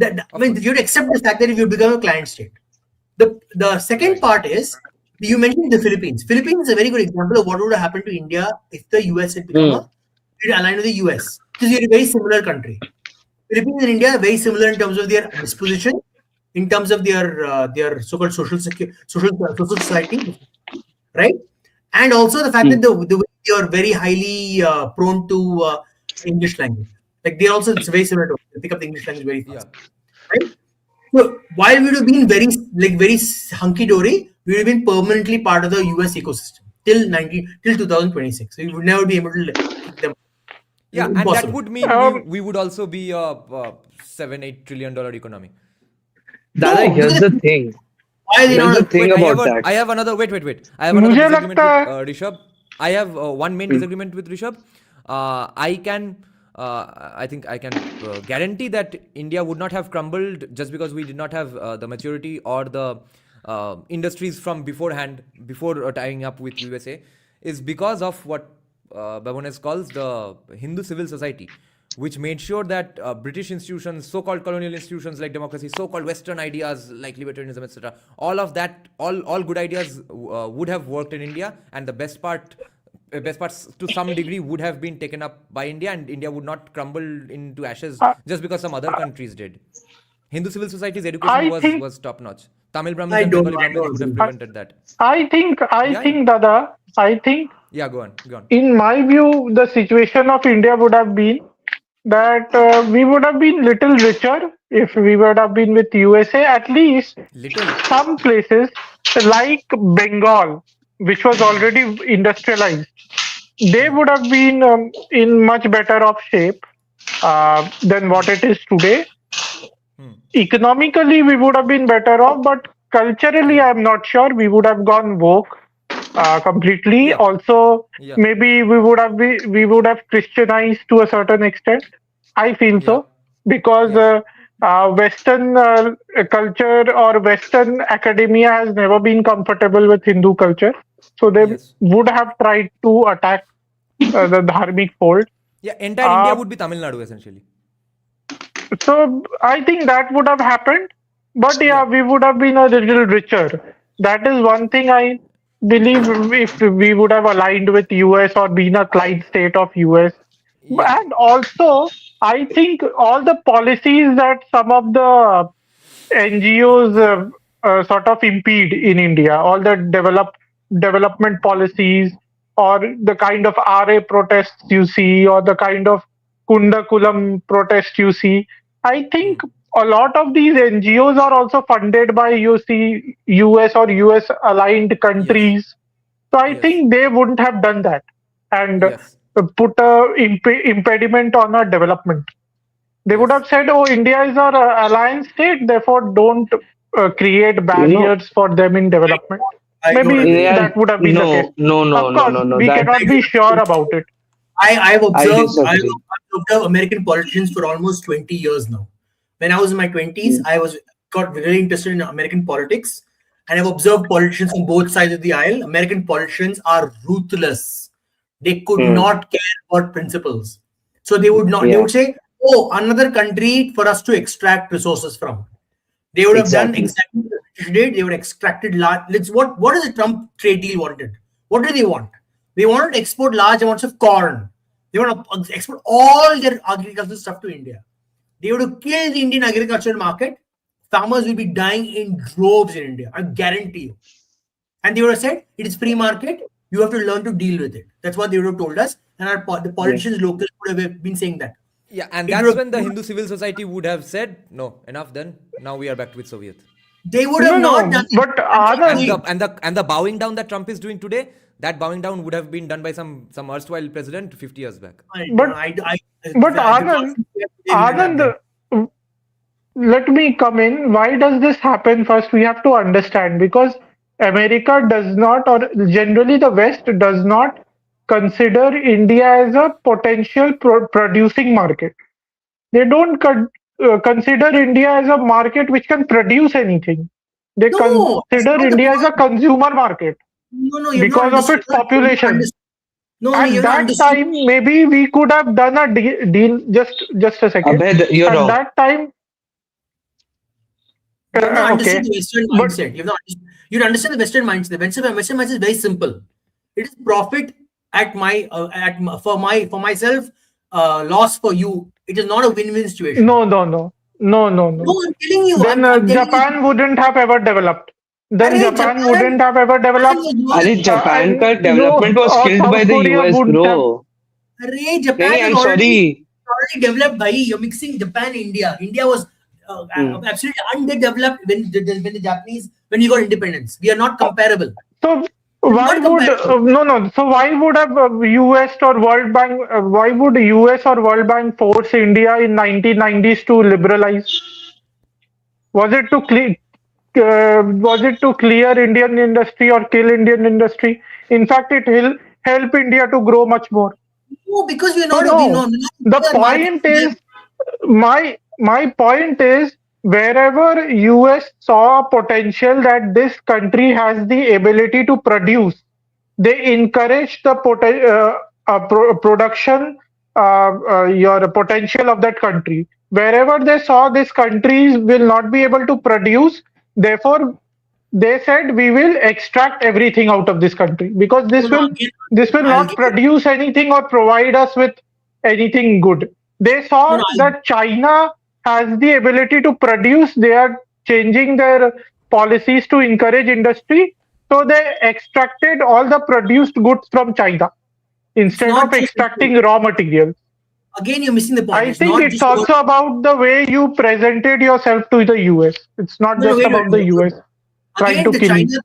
I mean, you would accept the fact that you become a client state. The second part is, you mentioned the Philippines. Philippines is a very good example of what would have happened to India if the US had become aligned with the US. Because you're a very similar country. Philippines and India are very similar in terms of their disposition, in terms of their so-called social society, right? And also the fact that the way you're very highly prone to English language. Like they're also, it's very similar to pick up the English language very fast, right? So while we would have been very hunky dory, we would have been permanently part of the US ecosystem till 2026. So we would never be able to kick them. Yeah, and that Impossible. would mean we would also be a $7-8 trillion economy. Dada, here's the thing. Why are they Here's the not? thing I have about that. I have another. Wait. I have another मुझे disagreement लगता with Rishabh. I have one main disagreement with Rishabh. I think I can guarantee that India would not have crumbled just because we did not have the maturity or the industries from beforehand, before tying up with USA, is because of what Babones calls the Hindu civil society, which made sure that British institutions, so-called colonial institutions like democracy, so-called Western ideas like libertarianism, etc., all of that, all good ideas would have worked in India, and the best parts to some degree would have been taken up by India, and India would not crumble into ashes just because some other countries did. Hindu civil society's education was top notch. Tamil Brahmins and Bengali Brahmins would have prevented that. I think, Dada, Yeah, go on. in my view, the situation of India would have been that we would have been little richer if we would have been with USA. At least some places like Bengal, which was already industrialized, they would have been in much better off shape than what it is today. Economically, we would have been better off, but culturally, I'm not sure. We would have gone woke completely. Yeah. Also, Yeah. maybe we would have Christianized to a certain extent. I feel so because Western culture or Western academia has never been comfortable with Hindu culture, so they would have tried to attack the dharmic fold. Yeah, entire India would be Tamil Nadu essentially. So I think that would have happened, but we would have been a little richer. That is one thing I believe if we would have aligned with US or been a client state of US. Yeah. And also, I think all the policies that some of the NGOs sort of impede in India, all the development policies or the kind of RA protests you see or the kind of Kundakulam protests you see, I think a lot of these NGOs are also funded by US or US aligned countries. So I think they wouldn't have done that and put a impediment on our development. They would have said, "Oh, India is our alliance state, therefore don't create barriers for them in development." Maybe that would have been the case. Of course, we cannot be sure about it. I've observed American politicians for almost 20 years now. When I was in my 20s, I got really interested in American politics, and I've observed politicians on both sides of the aisle. American politicians are ruthless. They could not care about principles. So they would not. They would say, "Oh, another country for us to extract resources from." They would have done exactly what the British did. They would have extracted large. What is the Trump trade deal wanted? What do they want? They wanted to export large amounts of corn. They want to export all their agricultural stuff to India. They would have killed the Indian agricultural market. Farmers will be dying in droves in India. I guarantee you. And they would have said, it is free market. You have to learn to deal with it. That's what they would have told us. And the politicians locally would have been saying that. Yeah, and It that's would when the have- Hindu civil society would have said, "No, enough. Then now we are back with Soviet." They would No, have not no, done it. but I'm just And Anand, saying. the bowing down that Trump is doing today, that bowing down would have been done by some erstwhile president 50 years back. I don't but know. but The Anand, conflict we have today, we didn't have then. Anand, let me come in. Why does this happen? First, we have to understand because America does not, or generally the West does not consider India as a potential producing market. They don't consider India as a market which can produce anything. They No, that's consider not the India as a point. consumer market No, no, you've not because of understood. its population. No, no, At you've not that understood. time, maybe we could have done a deal. Just a second. You're At wrong. that time, You've not understood okay, the Western but mindset. You understand the Western mindset. The Western mindset is very simple. It is profit for myself, loss for you. It is not a win-win situation. no, no, no, no, no, No, no. I'm telling you. Then I'm telling you. Japan wouldn't have ever developed. Then Arey, Japan wouldn't have ever Japan developed, was not. अरे Japan and का you development was or killed by South the Korea US, wouldn't have. bro. Arey, नहीं नहीं, Japan is I'm sorry. already developed. Bhai. You're mixing Japan and India. India was absolutely underdeveloped when the Japanese when we got independence. We are not comparable. So We're why not would comparable. no, no? So why would have US or World Bank? Why would US or World Bank force India in 1990s to liberalize? Was it to clear? Was it to clear Indian industry or kill Indian industry? In fact, it will help India to grow much more. No, because we're So not. no, the We are market. point is my point is wherever US saw potential that this country has the ability to produce, they encourage the production, your potential of that country. Wherever they saw this countries will not be able to produce, therefore they said we will extract everything out of this country because No, no, again, this will I'll not give you. produce anything or provide us with anything good. They No, saw no, that China has the ability to produce. They are changing their policies to encourage industry, so they extracted all the produced goods from China it's instead not of just. extracting raw materials. Again, you're missing the point. I It's think not it's just about. also about the way you presented yourself to the US. It's not No, no, just wait, wait, about the wait. US trying Again, to kill you.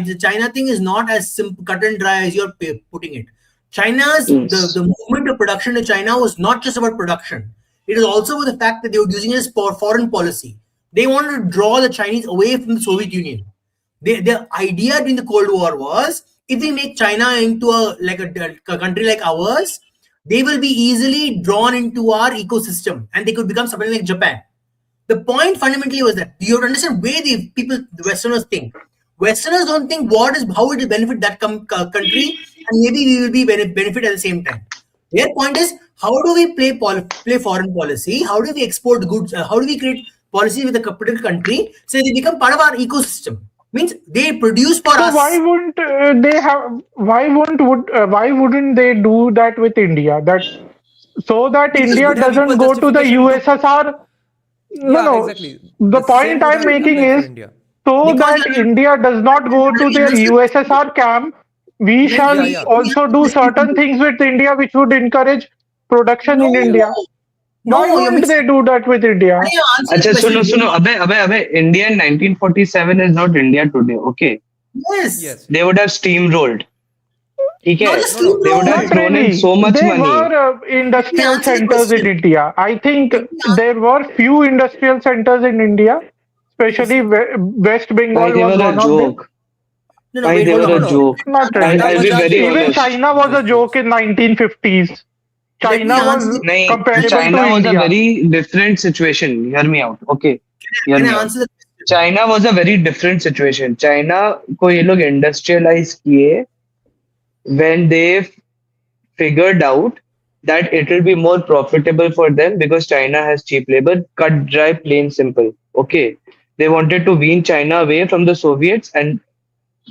The China thing is not as simple, cut and dry as you're putting it. China's the movement of production in China was not just about production. It is also about the fact that they were using it as foreign policy. They wanted to draw the Chinese away from the Soviet Union. The idea during the Cold War was if we make China into a country like ours, they will be easily drawn into our ecosystem and they could become something like Japan. The point fundamentally was that you have to understand where the Westerners think. Westerners don't think how it will benefit that country, and maybe we will be benefit at the same time. Their point is how do we play foreign policy? How do we export goods? How do we create policy with a particular country so they become part of our ecosystem? Means they produce for So us. why wouldn't they have? Why wouldn't they do that with India? That so that Because India Would have doesn't equal go to the justification to. USSR. No, Yeah, no. exactly. The The same point would I'm have looked making like for is India. so because that India does not go to the USSR camp. We when Yeah, shall yeah. also do certain things with India which would encourage production in India. Why no, you're wouldn't mixing. they do that with India? Answer the अच्छा question. सुनो अबे India in 1947 is not India today. Okay, Yes. Yes. they would have steamrolled. ठीक Not है, just No, no. they would have Not thrown in really. so much There money. were industrial answer the centers in question. India. I think Let me answer. there were few industrial centers in India, especially Yes. West Bhai, Bengal they was were a one of them. joke. No, Bhai, wait, they hold were on, a No, hold on. no. joke. Not Tata really. I'll was be just very Even honest. China was a just joke in 1950s. Let me China answer was the नहीं, comparable to China was a India. very different situation. Hear me out. Okay, hear Can me I out. answer the question? China was a very different situation. China को ये लोग industrialize किए when they figured out that it will be more profitable for them because China has cheap labor. Cut dry, plain simple. Okay, they wanted to wean China away from the Soviets, and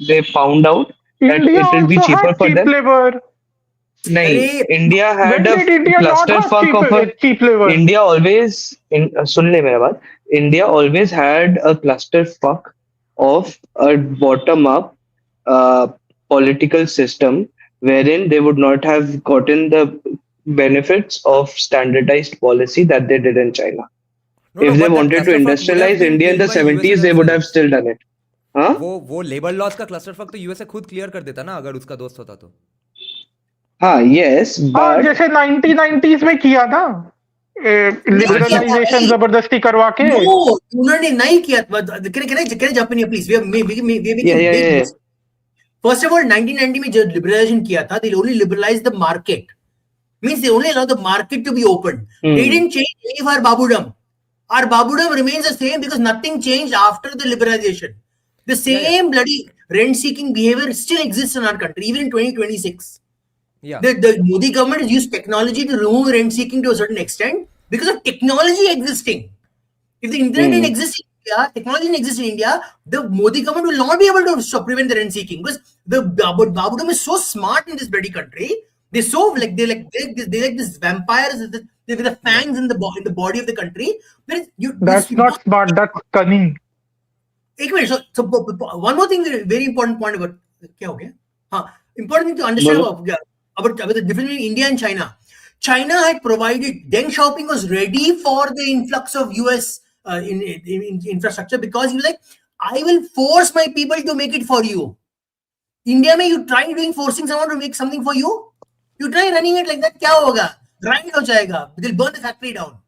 they found out that India it will be also cheaper had for cheap them. labor. नहीं, Arey, India had When a did India not have clusterfuck of a. cheap labor? India always in सुन ले मेरा बात. India always had a clusterfuck of a bottom up political system wherein they would not have gotten the benefits of standardized policy that they did in China. No, If no, they but that wanted to clusterfuck would have industrialize been India in killed the by USA 70s, they would have themselves. still done it. Huh? वो labour laws का क्लस्टरफक तो USA खुद clear कर देता ना अगर उसका दोस्त होता तो. Yes, हाँ but जैसे 1990s में किया ना लिबरलाइजेशन जबरदस्ती करवा के. No, उन्होंने नहीं किया. Can I jump in here, please? We are making yeah. big. First of all, 1990 में जब liberalization किया था, they only liberalized the market. Means they only allowed the market to be opened. They didn't change any of our babudam. Our babudam remains the same because nothing changed after the liberalization. The same bloody rent-seeking behavior still exists in our country, even in 2026. Yeah. The Modi government has used technology to remove rent-seeking to a certain extent because of technology existing. If the internet didn't exist in India, technology didn't exist in India, the Modi government will not be able to prevent the rent-seeking because the babudam is so smart in this bloody country. They're so like they like this vampires with the fangs in the body of the country. That's not smart. That's cunning. एक minute. So one more thing, very important point about क्या हो गया? हाँ, important thing to understand about the difference between India and China. China had provided. Deng Xiaoping was ready for the influx of US in infrastructure because he was like, I will force my people to make it for you. India में you try doing forcing someone to make something for you. You try running it like that, क्या होगा? Grind हो जाएगा. They'll burn the factory down.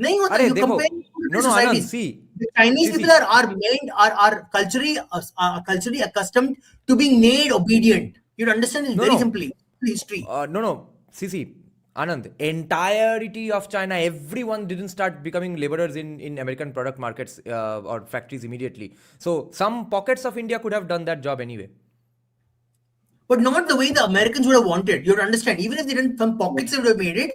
नहीं होता. You compare no, Anand, see. The Chinese people are culturally accustomed to being made obedient. You understand this very simply. History. No. See, Anand, entirety of China, everyone didn't start becoming laborers in American product markets or factories immediately. So some pockets of India could have done that job anyway. But not the way the Americans would have wanted. You have to understand. Even if they didn't, some pockets would have made it.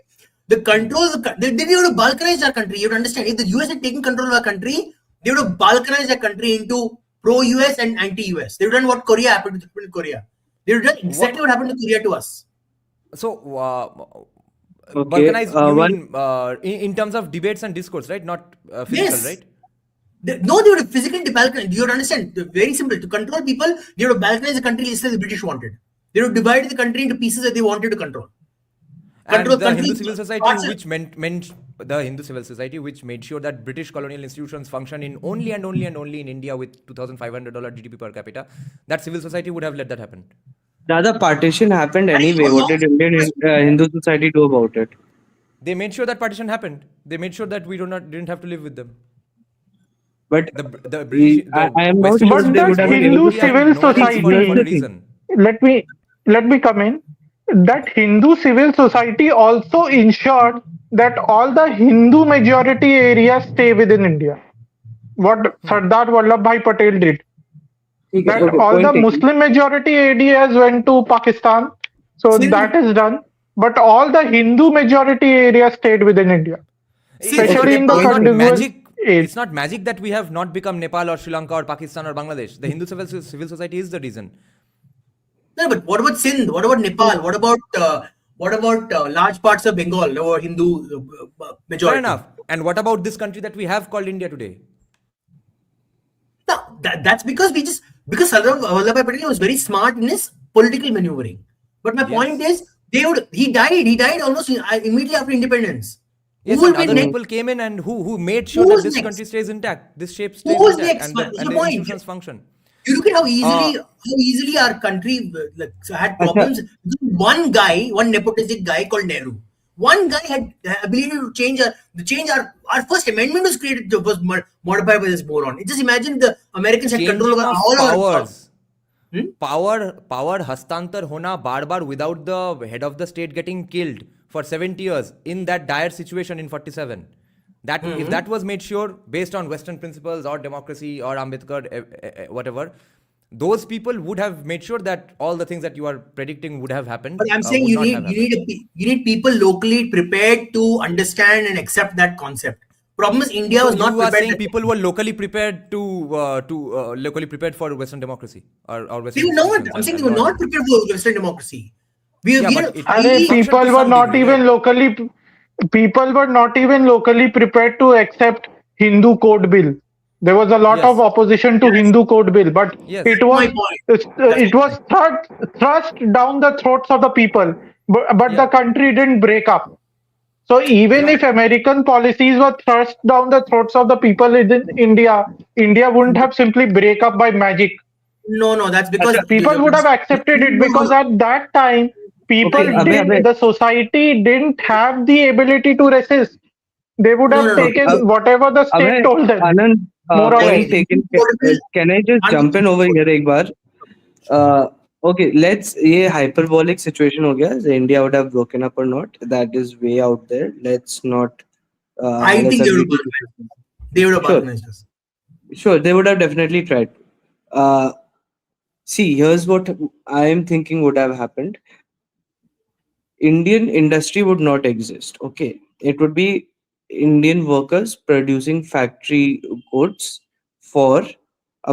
The controls, they would have balkanized our country. You have to understand. If the US had taken control of our country, they would have balkanized our country into pro-US and anti-US. They would have done what Korea happened to Korea. They would have done exactly what happened to Korea to us. So, balkanized, you mean in terms of debates and discourse, right? Not physical, right? They would have physically balkanized. You would understand. Very simple. To control people, they would have balkanized the country just as the British wanted. They would have divided the country into pieces that they wanted to control. And the Hindu civil society, which meant the Hindu civil society, which made sure that British colonial institutions function in only in India with $2,500 GDP per capita, that civil society would have let that happen. The partition happened anyway. What did Indian Hindu society do about it? They made sure that partition happened. They made sure that we didn't have to live with them. But the British, I am not sure the Hindu civil society. Let me come in. That Hindu civil society also ensured that all the Hindu majority areas stay within India. What Sardar Vallabhbhai Patel did. That all the Muslim majority areas went to Pakistan. So that is done. But all the Hindu majority areas stayed within India. Especially in the contiguous age. It's not magic that we have not become Nepal or Sri Lanka or Pakistan or Bangladesh. The Hindu civil society is the reason. No, but what about Sindh? What about Nepal? What about large parts of Bengal or Hindu majority? Fair enough. And what about this country that we have called India today? No, that's because Sardar Vallabhbhai Patel was very smart in his political maneuvering. But my point is, he died almost immediately after independence. Yes, and other people came in and who made sure that this country stays intact, this shape stays intact, and the institutions function. You look at how easily our country had problems. One nepotistic guy called Nehru. One guy had the ability to change our first amendment was modified by this moron. Just imagine the Americans had control over all our powers. Power hastantar hona bar without the head of the state getting killed for 70 years in that dire situation in 47. That if that was made sure based on Western principles or democracy or Ambedkar, whatever, those people would have made sure that all the things that you are predicting would have happened. But I'm saying you need people locally prepared to understand and accept that concept. Problem is India was not prepared. You are saying people were locally prepared for Western democracy or Western. They were not. I'm saying they were not prepared for Western democracy. People were not even locally prepared to accept Hindu Code Bill. There was a lot of opposition to Hindu Code Bill, but it was thrust down the throats of the people. but Yeah. the country didn't break up. So even if American policies were thrust down the throats of the people in India, India wouldn't have simply break up by magic. No, that's because People would have accepted it because at that time, people Okay, the society didn't have the ability to resist. They would have no. taken whatever the state Abhay, told them, Anand, more or less. point taken. Can I just jump in over here एक बार? Okay, let's ये hyperbolic situation हो गया. The India would have broken up or not? That is way out there. Let's not. I Let's think they agree would to have They would have Sure. balkanized us. Sure, they would have definitely tried. See, here's what I am thinking would have happened. Indian industry would not exist. Okay, it would be Indian workers producing factory goods for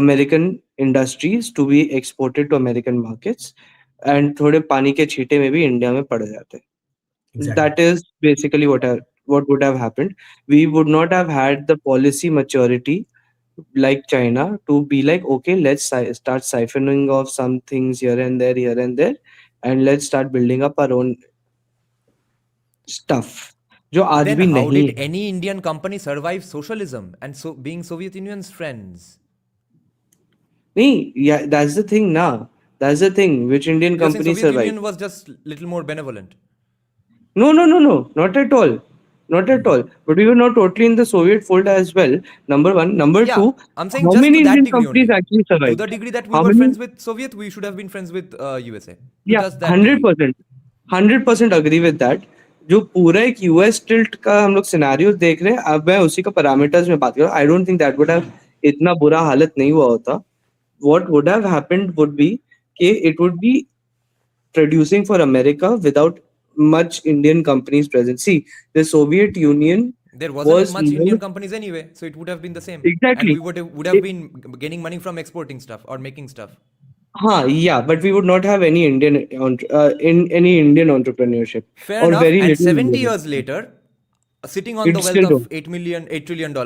American industries to be exported to American markets, and थोड़े पानी के छींटे में भी India में पड़ जाते. Exactly. That is basically what would have happened. We would not have had the policy maturity like China to be like, okay, let's start siphoning off some things here and there, and let's start building up our own stuff. जो आज Then भी how नहीं did है. any Indian company survive socialism and so being Soviet Union's friends? नहीं, yeah, that's the thing now. That's the thing. Which Indian You're saying company Soviet survived? Union was just little more benevolent. No, not at all. Not at all. But we were not totally in the Soviet fold as well. Number one. Number Yeah, two, I'm saying how just many to that Indian degree companies only. actually To survived? the degree that we How were many? friends with Soviet, we should have been friends with USA. To Yeah, just that degree. 100%. 100% agree with that. जो पूरा एक US tilt का हम लोग scenario देख रहे हैं, अब मैं उसी का पैरामीटर्स में बात कर रहा हूँ. आई don't think that would have इतना बुरा हालत नहीं हुआ होता. What would have happened would be कि it would be producing for America without much Indian companies present. See, the Soviet Union There wasn't was much more Indian companies anyway, so it would have been the same. exactly. And we would have been gaining money from exporting stuff or making stuff. Yeah, but we would not have any any Indian entrepreneurship Fair or enough. very And little. 70 Indian. years later, sitting on It the still wealth of don't. $8 trillion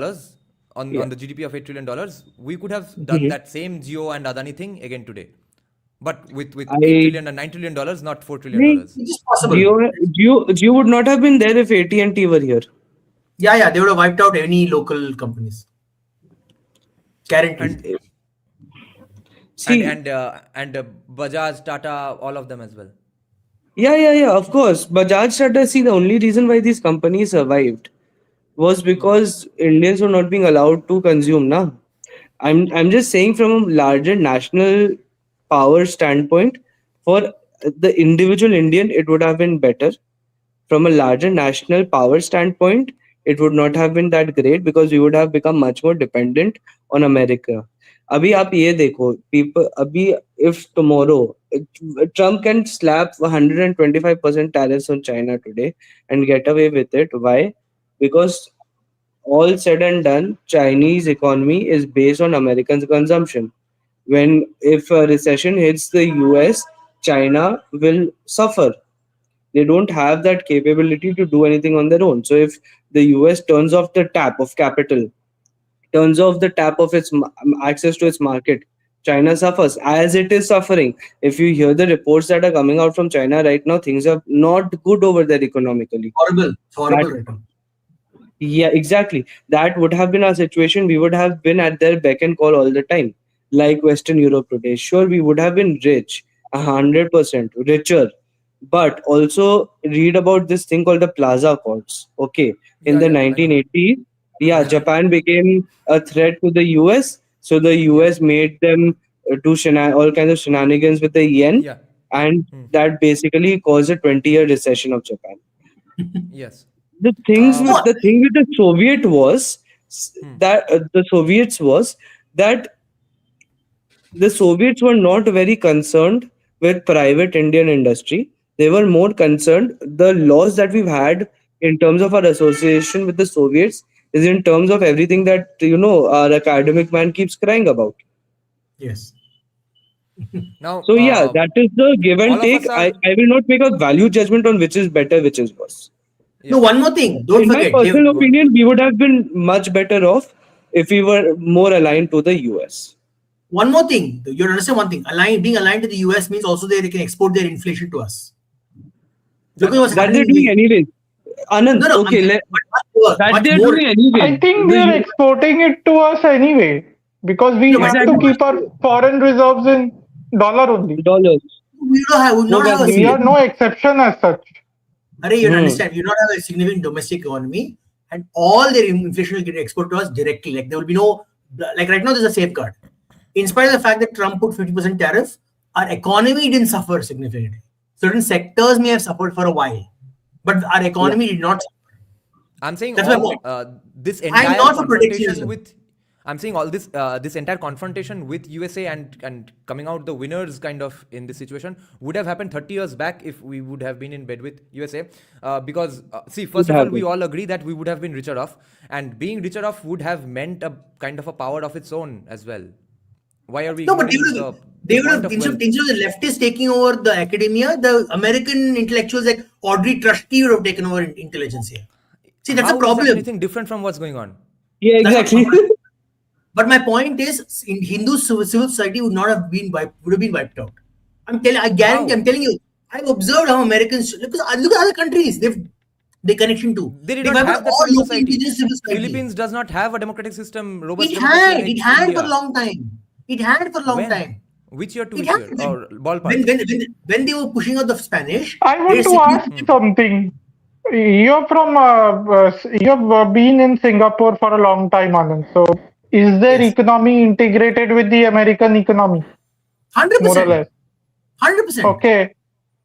on Yeah. the GDP of $8 trillion, we could have done Mhm. that same Jio and Adani thing again today. But with $8 I trillion and $9 trillion, not $4 trillion. नहीं, Which is possible. Jio would not have been there if AT&T were here. Yeah, they would have wiped out any local companies. Guaranteed. And See, and Bajaj, Tata, all of them as well. yeah, of course. Bajaj Tata, see, the only reason why these companies survived was because Indians were not being allowed to consume, na. I'm just saying from a larger national power standpoint, for the individual Indian, it would have been better. From a larger national power standpoint, it would not have been that great because we would have become much more dependent on America. अभी आप ये देखो, people अभी if tomorrow Trump can slap 125% tariffs on China today and get away with it. Why? Because all said and done, Chinese economy is based on American consumption. When if a recession hits the US, China will suffer. They don't have that capability to do anything on their own. So if the US turns off the tap of capital, turns off the tap of its access to its market, China suffers as it is suffering. If you hear the reports that are coming out from China right now, things are not good over there economically. Horrible. It's horrible That- right now. Yeah, exactly. That would have been our situation. We would have been at their beck and call all the time, like Western Europe today. Sure, we would have been rich, 100% richer, but also read about this thing called the Plaza Accords. Okay, in the I know. 1980s, Japan became a threat to the US, so the US made them do all kinds of shenanigans with the yen, Yeah. and that basically caused a 20-year recession of Japan. Yes. The thing with the Soviet was that the Soviets was that the Soviets were not very concerned with private Indian industry. They were more concerned. The laws that we've had in terms of our association with the Soviets is in terms of everything that our academic man keeps crying about. Yes. Now, So yeah, that is the give all and of take. us are- I will not make a value judgment on which is better, which is worse. No, one more thing. Don't In my forget. personal opinion, we would have been much better off if we were more aligned to the US. One more thing. You understand one thing. Being aligned to the US means also they can export their inflation to us. Look at what's That happening. they're doing anyways. Anand, No, okay, but much more, that much they're more. doing anyway. I think The they're U- exporting it to us anyway because we No, have Exactly. to keep our foreign reserves in dollar only. dollars. We don't No, have but a We are no exception as such. Array, you Hmm. understand, you don't have a significant domestic economy, and all their inflation will get exported to us directly. Like there will be no, like right now, there's a safeguard. In spite of the fact that Trump put 50% tariff, our economy didn't suffer significantly. Certain sectors may have suffered for a while, but our economy did not. I'm saying That's my all point. this I'm entire not for confrontation protectionism. with. I'm saying all this this entire confrontation with USA and coming out the winners kind of in this situation would have happened 30 years back if we would have been in bed with USA because see, first of all, we all agree that we would have been richer off, and being richer off would have meant a kind of a power of its own as well. Why are we No, but ignoring they the would point have, of instead of wealth? the leftists taking over the academia, the American intellectuals like Audrey Trusty would have taken over intelligence here. See, that's a How is that problem. anything different from what's going on? Yeah, That's exactly. what- But my point is, in Hindu civil society would not have been wiped out. I guarantee. How? I'm telling you. I've observed how Americans look at other countries. They connection to. They did They not wiped out have that all civil local society. indigenous civil society. Philippines does not have a democratic system, robust It democracy had. like It had India. for a long time. It had for a long When? time. Which year to It which had. year? Or ballpark? When they were pushing out the Spanish, I they want to simply- ask something. You're from you've been in Singapore for a long time, Anand. So is their Yes. economy integrated with the American economy, more or 100%. less? 100%. Okay.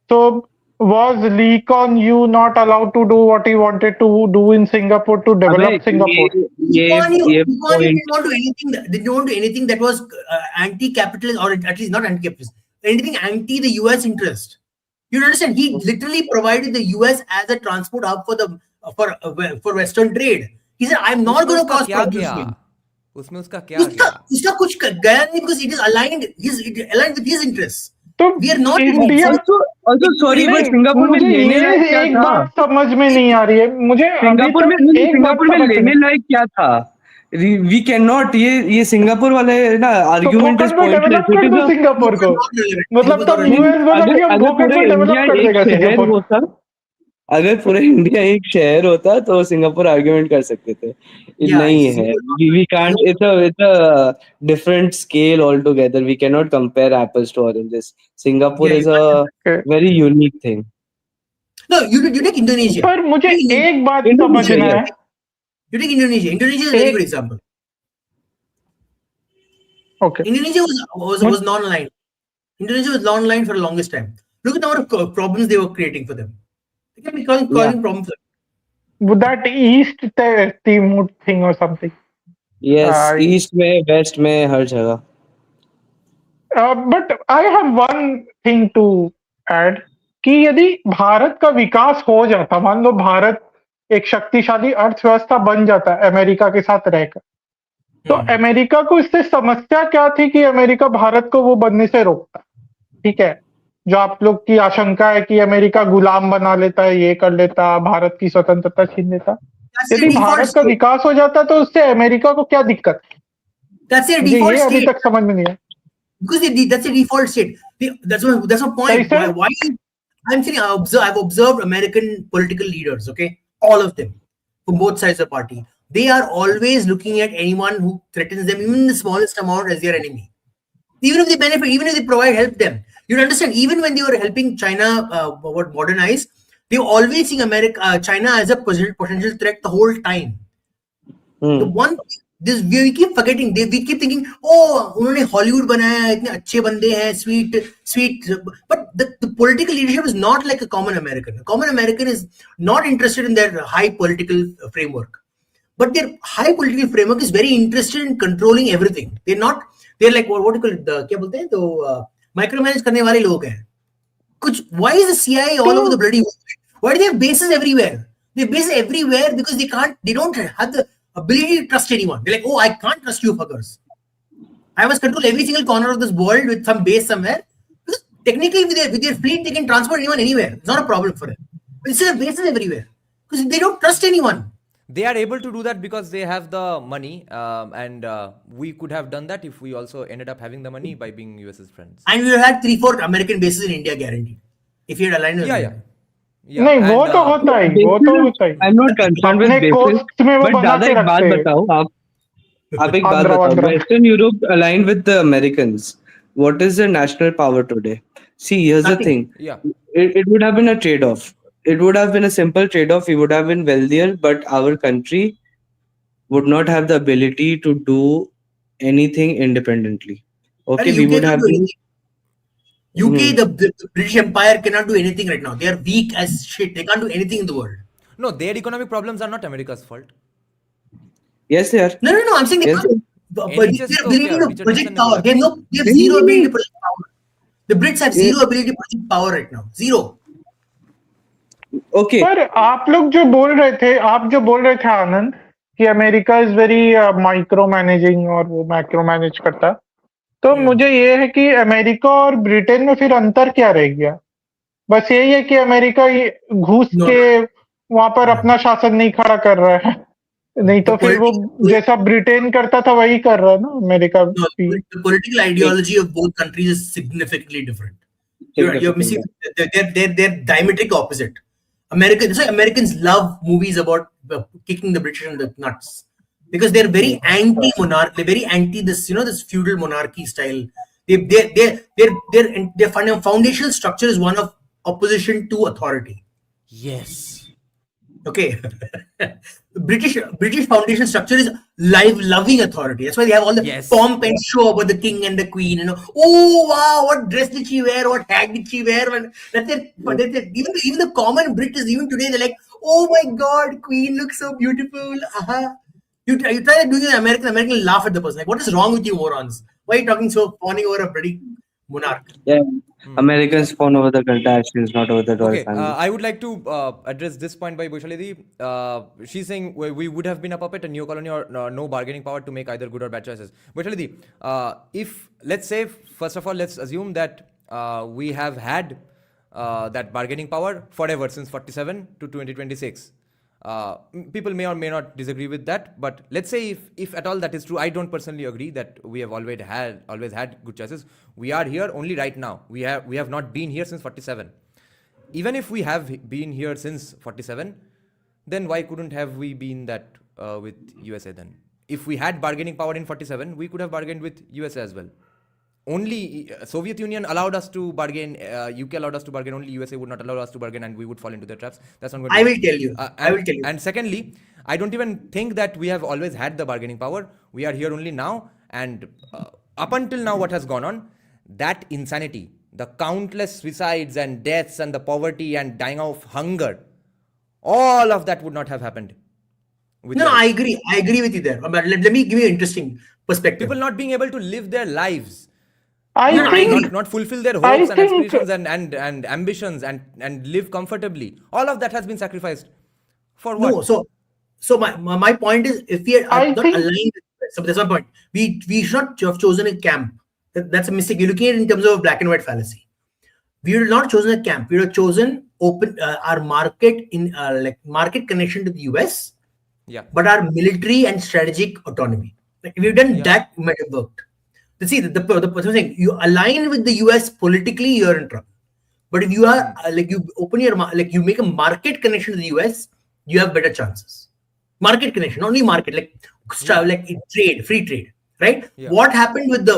So was Lee Kuan Yew not allowed to do what he wanted to do in Singapore to develop Abhay, Singapore? ये Didn't point. want to anything. They didn't want to anything that was anti-capitalist, or at least not anti-capitalist. Anything anti the U.S. interest. You understand? He literally provided the U.S. as a transport hub for Western trade. He said, "I'm not going to उसमें उसका cause क्या problems." गया? for you." उसमें उसका क्या गया? उसका कुछ गया नहीं because it is aligned with his interests. तो We are not India Also, sorry, but नहीं, सिंगापुर में मुझे लेने ये लायक क्या एक था? बात समझ में नहीं आ रही है मुझे अभी सिंगापुर में तक एक बात सिंगापुर में समझ लेने में लायक क्या था? वी कैन नॉट, ये सिंगापुर वाले ना तो आर्गुमेंट इज फोकट में डेवलप पॉइंटलेस. कर इट दो इज सिंगापुर को मतलब तब relevant. यूएस बोला कि हम अगर फोकट पूरा में इंडिया डेवलप कर एक देगा शहर सिंगापुर होता, अगर पूरा इंडिया एक शहर होता तो सिंगापुर आर्गुमेंट कर सकते थे. नहीं है. We can't. It's a different scale altogether. We cannot compare apples to oranges. Singapore is a very unique thing. No, you take Indonesia. पर मुझे एक बात Indonesia, समझना है You take Indonesia. Indonesia is a very good example. Okay Indonesia was non-aligned. Indonesia was non-aligned for the longest time. Look at the number of problems they were creating for them. They can be causing problems for them. would that east Timur thing or something Yes, east में, west में, हर जगह. But I have one thing to add कि यदि भारत का विकास हो जाता मान लो भारत एक शक्तिशाली अर्थव्यवस्था बन जाता है अमेरिका के साथ रहकर तो अमेरिका को इससे समस्या क्या थी कि अमेरिका भारत को वो बनने से रोकता ठीक है जो आप लोग की आशंका है कि अमेरिका गुलाम बना लेता है ये कर लेता भारत की स्वतंत्रता छीन लेता यदि भारत का विकास हो जाता तो उससे अमेरिका को क्या दिक्कत मुझे ये अभी तक समझ में नहीं आया Because that's a default state. That's my point. Why I'm saying I've observed American political leaders, okay, all of them from both sides of the party. They are always looking at anyone who threatens them, even the smallest amount, as their enemy. Even if they benefit, even if they provide help them. You understand? Even when they were helping China modernize, they were always seeing China as a potential threat the whole time. The one we keep forgetting. We keep thinking, oh, उन्होंने Hollywood बनाया, इतने अच्छे बंदे हैं, sweet. But the political leadership is not like a common American. A common American is not interested in their high political framework. But their high political framework is very interested in controlling everything. They're like what do you call it? क्या बोलते हैं? तो micromanage करने वाले लोग हैं. Why is the CIA all over the bloody world? Why do they have bases everywhere? They have bases everywhere because they don't have the ability to trust anyone. They're like, oh, I can't trust you fuckers. I must control every single corner of this world with some base somewhere. Because technically, with their fleet, they can transport anyone anywhere. It's not a problem for them. But instead, bases everywhere because they don't trust anyone. They are able to do that because they have the money, and we could have done that if we also ended up having the money by being US's friends. And we had 3-4 American bases in India guaranteed if you had aligned with them. Yeah, नहीं वो and तो होता ही, वो तो होता ही. I'm not concerned with अपने basis, coast में वो but बना दादा के एक बात रखते हैं. बताओ आप एक बात आंध्रा बताओ. Bandra. Western Europe aligned with the Americans. What is the national power today? See, here's the Nothing. thing. yeah, It would have been a trade-off. It would have been a simple trade-off. We would have been wealthier, but our country would not have the ability to do anything independently. Well, Okay, we UK would can't have do been. anything. UK, Hmm. the British Empire cannot do anything right now. They are weak as shit. They can't do anything in the world. no, their economic problems are not America's fault. Yes, they are. No. I'm saying they Yes. can't. But NHS they're तो ability क्या to Richard project Nixon ने power. खोला They था. have no. They have zero ability to project power. The Brits have zero ability to project power right now. Zero. Okay. पर आप लोग जो बोल रहे थे आनंद कि America is very micro managing और वो मैक्रो मैनेज करता, तो मुझे ये है कि अमेरिका और ब्रिटेन में फिर अंतर क्या रह गया? बस यही है कि अमेरिका घुस No, के वहां पर no. अपना शासन नहीं खड़ा कर रहा है, नहीं तो The फिर वो जैसा ब्रिटेन करता था वही कर रहा है ना अमेरिका No, भी. the political ideology of both countries is significantly different. You're missing. They're diametric opposite. That's why Americans love movies about kicking the British in the nuts, because they're very anti-monarch. They're very anti this feudal monarchy style. Their foundational structure is one of opposition to authority. Yes. Okay. British foundation structure is loving authority. That's why they have all the Yes. pomp and show about the king and the queen. Oh wow, what dress did she wear? What hat did she wear? And even the common Brit is even today. They're like, oh my god, queen looks so beautiful. You try doing it in American will laugh at the person. Like, what is wrong with you morons? Why are you talking so fawning over a British monarch? Yeah. Americans fawn over the Kardashians, not over the royal Okay, family. I would like to address this point by Bhushalidi. She's saying we would have been a puppet, a new colony, or no bargaining power to make either good or bad choices. Bhushalidi, if let's say, first of all, let's assume that we have had that bargaining power forever since 47 to 2026. People may or may not disagree with that, but let's say if at all that is true, I don't personally agree that we have always had good choices. We are here only right now. We have not been here since 47. Even if we have been here since 47, then why couldn't have we been that with USA then? If we had bargaining power in 47, we could have bargained with USA as well. Only Soviet Union allowed us to bargain, UK allowed us to bargain, only USA would not allow us to bargain, and we would fall into their traps. That's not going to I work. will tell you. I will tell you. And secondly, I don't even think that we have always had the bargaining power. We are here only now, and up until now, what has gone on, that insanity, the countless suicides and deaths and the poverty and dying of hunger, all of that would not have happened. No, I agree. I agree with you there. But let me give you an interesting perspective. People not being able to live their lives. I think Not fulfill their I hopes and think- aspirations and ambitions and live comfortably. All of that has been sacrificed. For what? No, so my point is, if we are I not think- aligned, so that's my point. We should not have chosen a camp. That's a mistake. You're looking at it in terms of a black and white fallacy. We would not chosen a camp. We would have chosen open our market in like market connection to the US, Yeah. but our military and strategic autonomy. Like, if we've done that, it might have worked. See, the person saying you align with the US politically, you're in trouble. But if you are like you open your like you make a market connection to the US, you have better chances. Market connection, not only market, like trade, free trade, right? Yeah. What happened with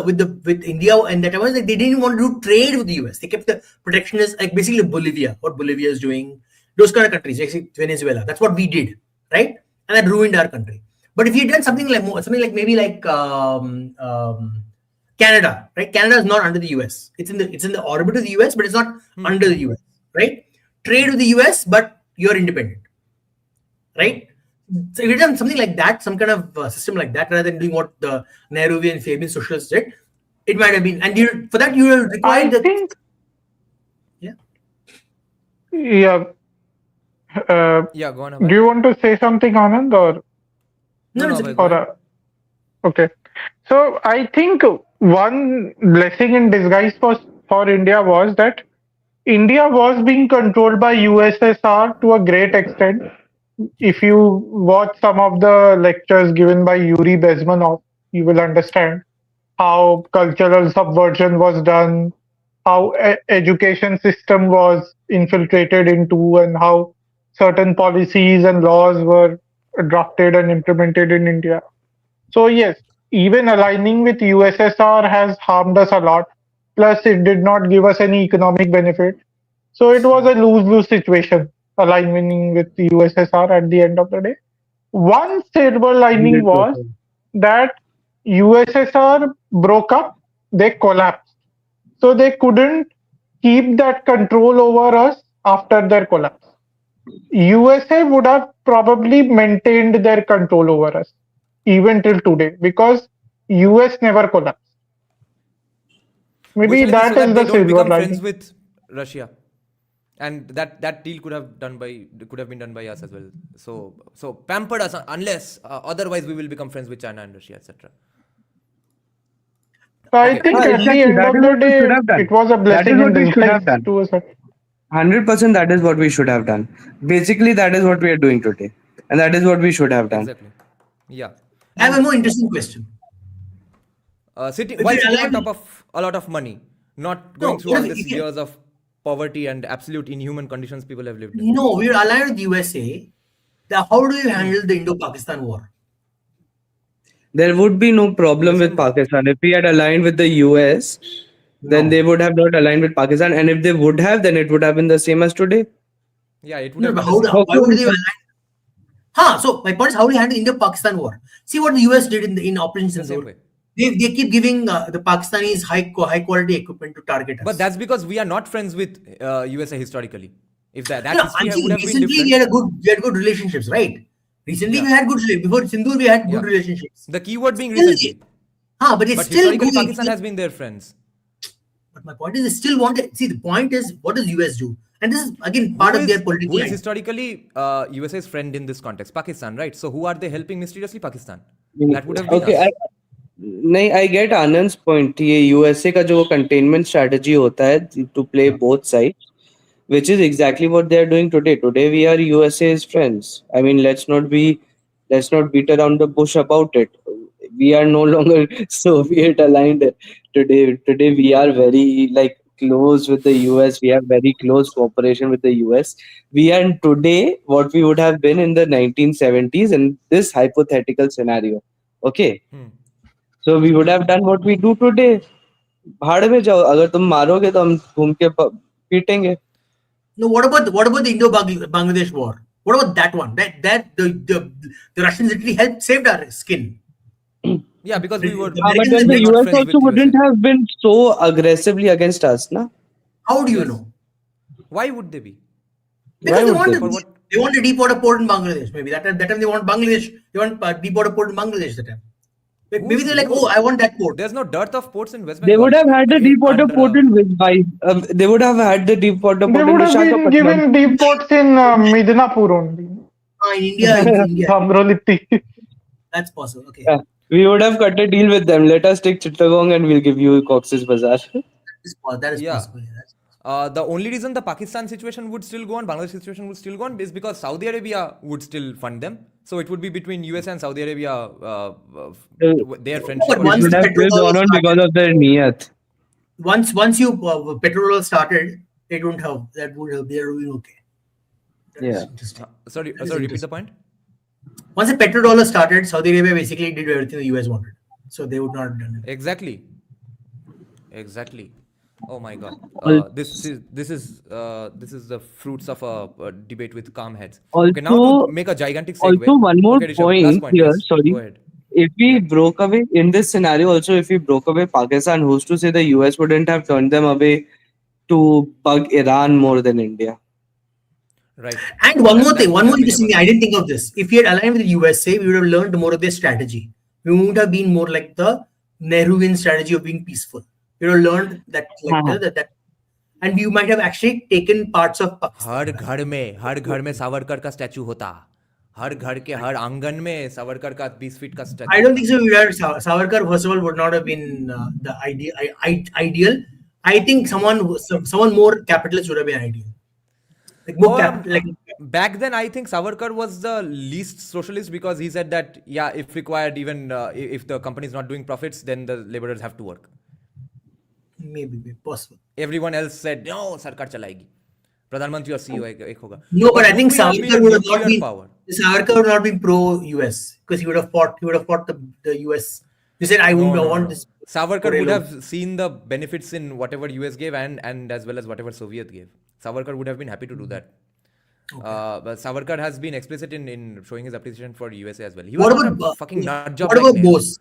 India and that was like they didn't want to do trade with the US. They kept the protectionist, like basically Bolivia, what Bolivia is doing, those kind of countries, like Venezuela. That's what we did, right? And that ruined our country. But if you had done something like maybe like Canada, right? Canada is not under the US. It's in the orbit of the US, but it's not under the US, right? Trade with the US, but you're independent, right? So if you done something like that, some kind of system like that, rather than doing what the Nehruvian Fabian socialists did, it might have been. And for that, you will require I think yeah. yeah. Yeah, go on. Do Abhay. you want to say something, Anand, or No, No, it's Abhay, okay. go or ahead. okay? So I think one blessing in disguise for India was that India was being controlled by USSR to a great extent. If you watch some of the lectures given by Yuri Bezmenov, you will understand how cultural subversion was done, how education system was infiltrated into, and how certain policies and laws were drafted and implemented in India. So yes, even aligning with USSR has harmed us a lot. Plus, it did not give us any economic benefit. So it was a lose-lose situation aligning with the USSR at the end of the day. One silver lining was 100%. that USSR broke up, they collapsed. So they couldn't keep that control over us after their collapse. USA would have probably maintained their control over us even till today because US never collapsed. Maybe Most likely so that that is they the don't silver become friends lining. with Russia, and that deal could have been done by us as well. So pampered us unless otherwise we will become friends with China and Russia, etc. So I Okay, think at the Exactly. end That of is the what we should day, have done. it was a That is blessing in what we should disguise have done. to a certain. 100% that is what we should have done. Basically, that is what we are doing today. And that is what we should have done. exactly. Yeah, I have a and more interesting question. sitting If while you're sitting on aligned top with, of a lot of money, not no, going through all if, these if you years of poverty and absolute inhuman conditions people have lived in. no, we're aligned with USA. How do you handle the Indo-Pakistan war? There would be no The problem with same way. Pakistan. If we had aligned with the US, then they No, would have not aligned with Pakistan. And if they would have, then it would have been the same as today. Yeah, it would no, have but been the same. why would they Okay. align? Huh, so my point is, how do you handle Indo-Pakistan war? See what the US did in Operation The same Sindoor. way. They keep giving the Pakistanis high quality equipment to target But us. that's because we are not friends with USA historically. If that No, history I'm saying would have been recently different, we had good relationships, right? Recently yeah, we had before Sindoor we had good yeah. relationships. The keyword being Still, recently. but it's But still historically, going. Pakistan has been their friends. But my point is, they still want it. See, the point is, what does US do? And this is again part of their Who political is idea. historically USA's friend in this context? Pakistan, right? So who are they helping mysteriously? Pakistan. That would have been Okay, us. नहीं I get Anand's point ये USA का जो containment strategy होता है to play both sides which is exactly what they are doing today. Today we are USA's friends. I mean, let's not beat around the bush about it. We are no longer Soviet aligned today. Today we are very like close with the US. We have very close cooperation with the US. We are today what we would have been in the 1970s in this hypothetical scenario. Okay, Hmm. so we would have done what we do today. भाड़ में जाओ अगर तुम मारोगे तो हम घूम के पीटेंगे. No, what about the Indo-Bangladesh war? What about that one? That the Russians literally helped saved our skin. Yeah, because The we were But Americans then the not US friends also with wouldn't USA. have been so aggressively against us, na? How do you Yes. know? Why would they be? Why Because would they? For what? they want a deep water port in Bangladesh. Maybe that time they want Bangladesh. They want deep water port in Bangladesh that time. Maybe they're like, oh, I want that port. There's no dearth of ports in West They Bengal. would have had the Okay, deep water under port in Mumbai. They would have had the deep water They port in would have been Visakhapatnam. given deep ports in Midnapur only. In India, Bhamrolitti. that's possible. Okay, Yeah. We would have cut a deal with them. Let us take Chittagong and we'll give you Cox's Bazar. that is Yeah. possible. Yeah, that's The only reason the Pakistan situation would still go on, Bangladesh situation would still go on, is because Saudi Arabia would still fund them. So it would be between US and Saudi Arabia, their friendship. but or once It would the have petrol still gone on started, because of their niyat. once you petrol started, it wouldn't have that would have they would be okay. That is Yeah. interesting. Sorry, That is repeat the interesting. point. Once the petrodollar started, Saudi Arabia basically did everything the US wanted. So they would not have done it. Exactly. Oh my God. Al- This is the fruits of a debate with calm heads. Okay, now Also, to make a gigantic segue. also one more Okay, Rishabh, last point point, here. yes. Sorry. Go ahead. If we broke away in this scenario, also if we broke away Pakistan, who's to say the US wouldn't have turned them away to bug Iran more than India? Right. And one more That thing, would have been a interesting thing. I didn't think of this. If we had aligned with the USA, we would have learned more of their strategy. We would have been more like the Nehruvian strategy of being peaceful. We would have learned that, and you might have actually taken parts of Pakistan. हर घर में सावरकर का statue होता. हर घर के हर आंगन में सावरकर का 20 feet का statue. I don't think so. We had Savarkar, first of all, would not have been the ideal. I think someone more capitalist would have been ideal. Like more Back then, I think Savarkar was the least socialist because he said that, yeah, if required, even if the company is not doing profits, then the laborers have to work. maybe possible. Everyone else said, no, Sarkar chalayegi. प्रधानमंत्री और CEO एक होगा. No, but I would think we have been Savarkar a would have not nuclear been. power? Savarkar would not be pro-US because he would have fought. He would have fought the US. He said, "I wouldn't want this." Savarkar would Corello. have seen the benefits in whatever US gave and as well as whatever Soviet gave. Savarkar would have been happy to do that. But Savarkar has been explicit in showing his appreciation for USA as well. He was What not about a fucking nut job what like about Nehru. Bose?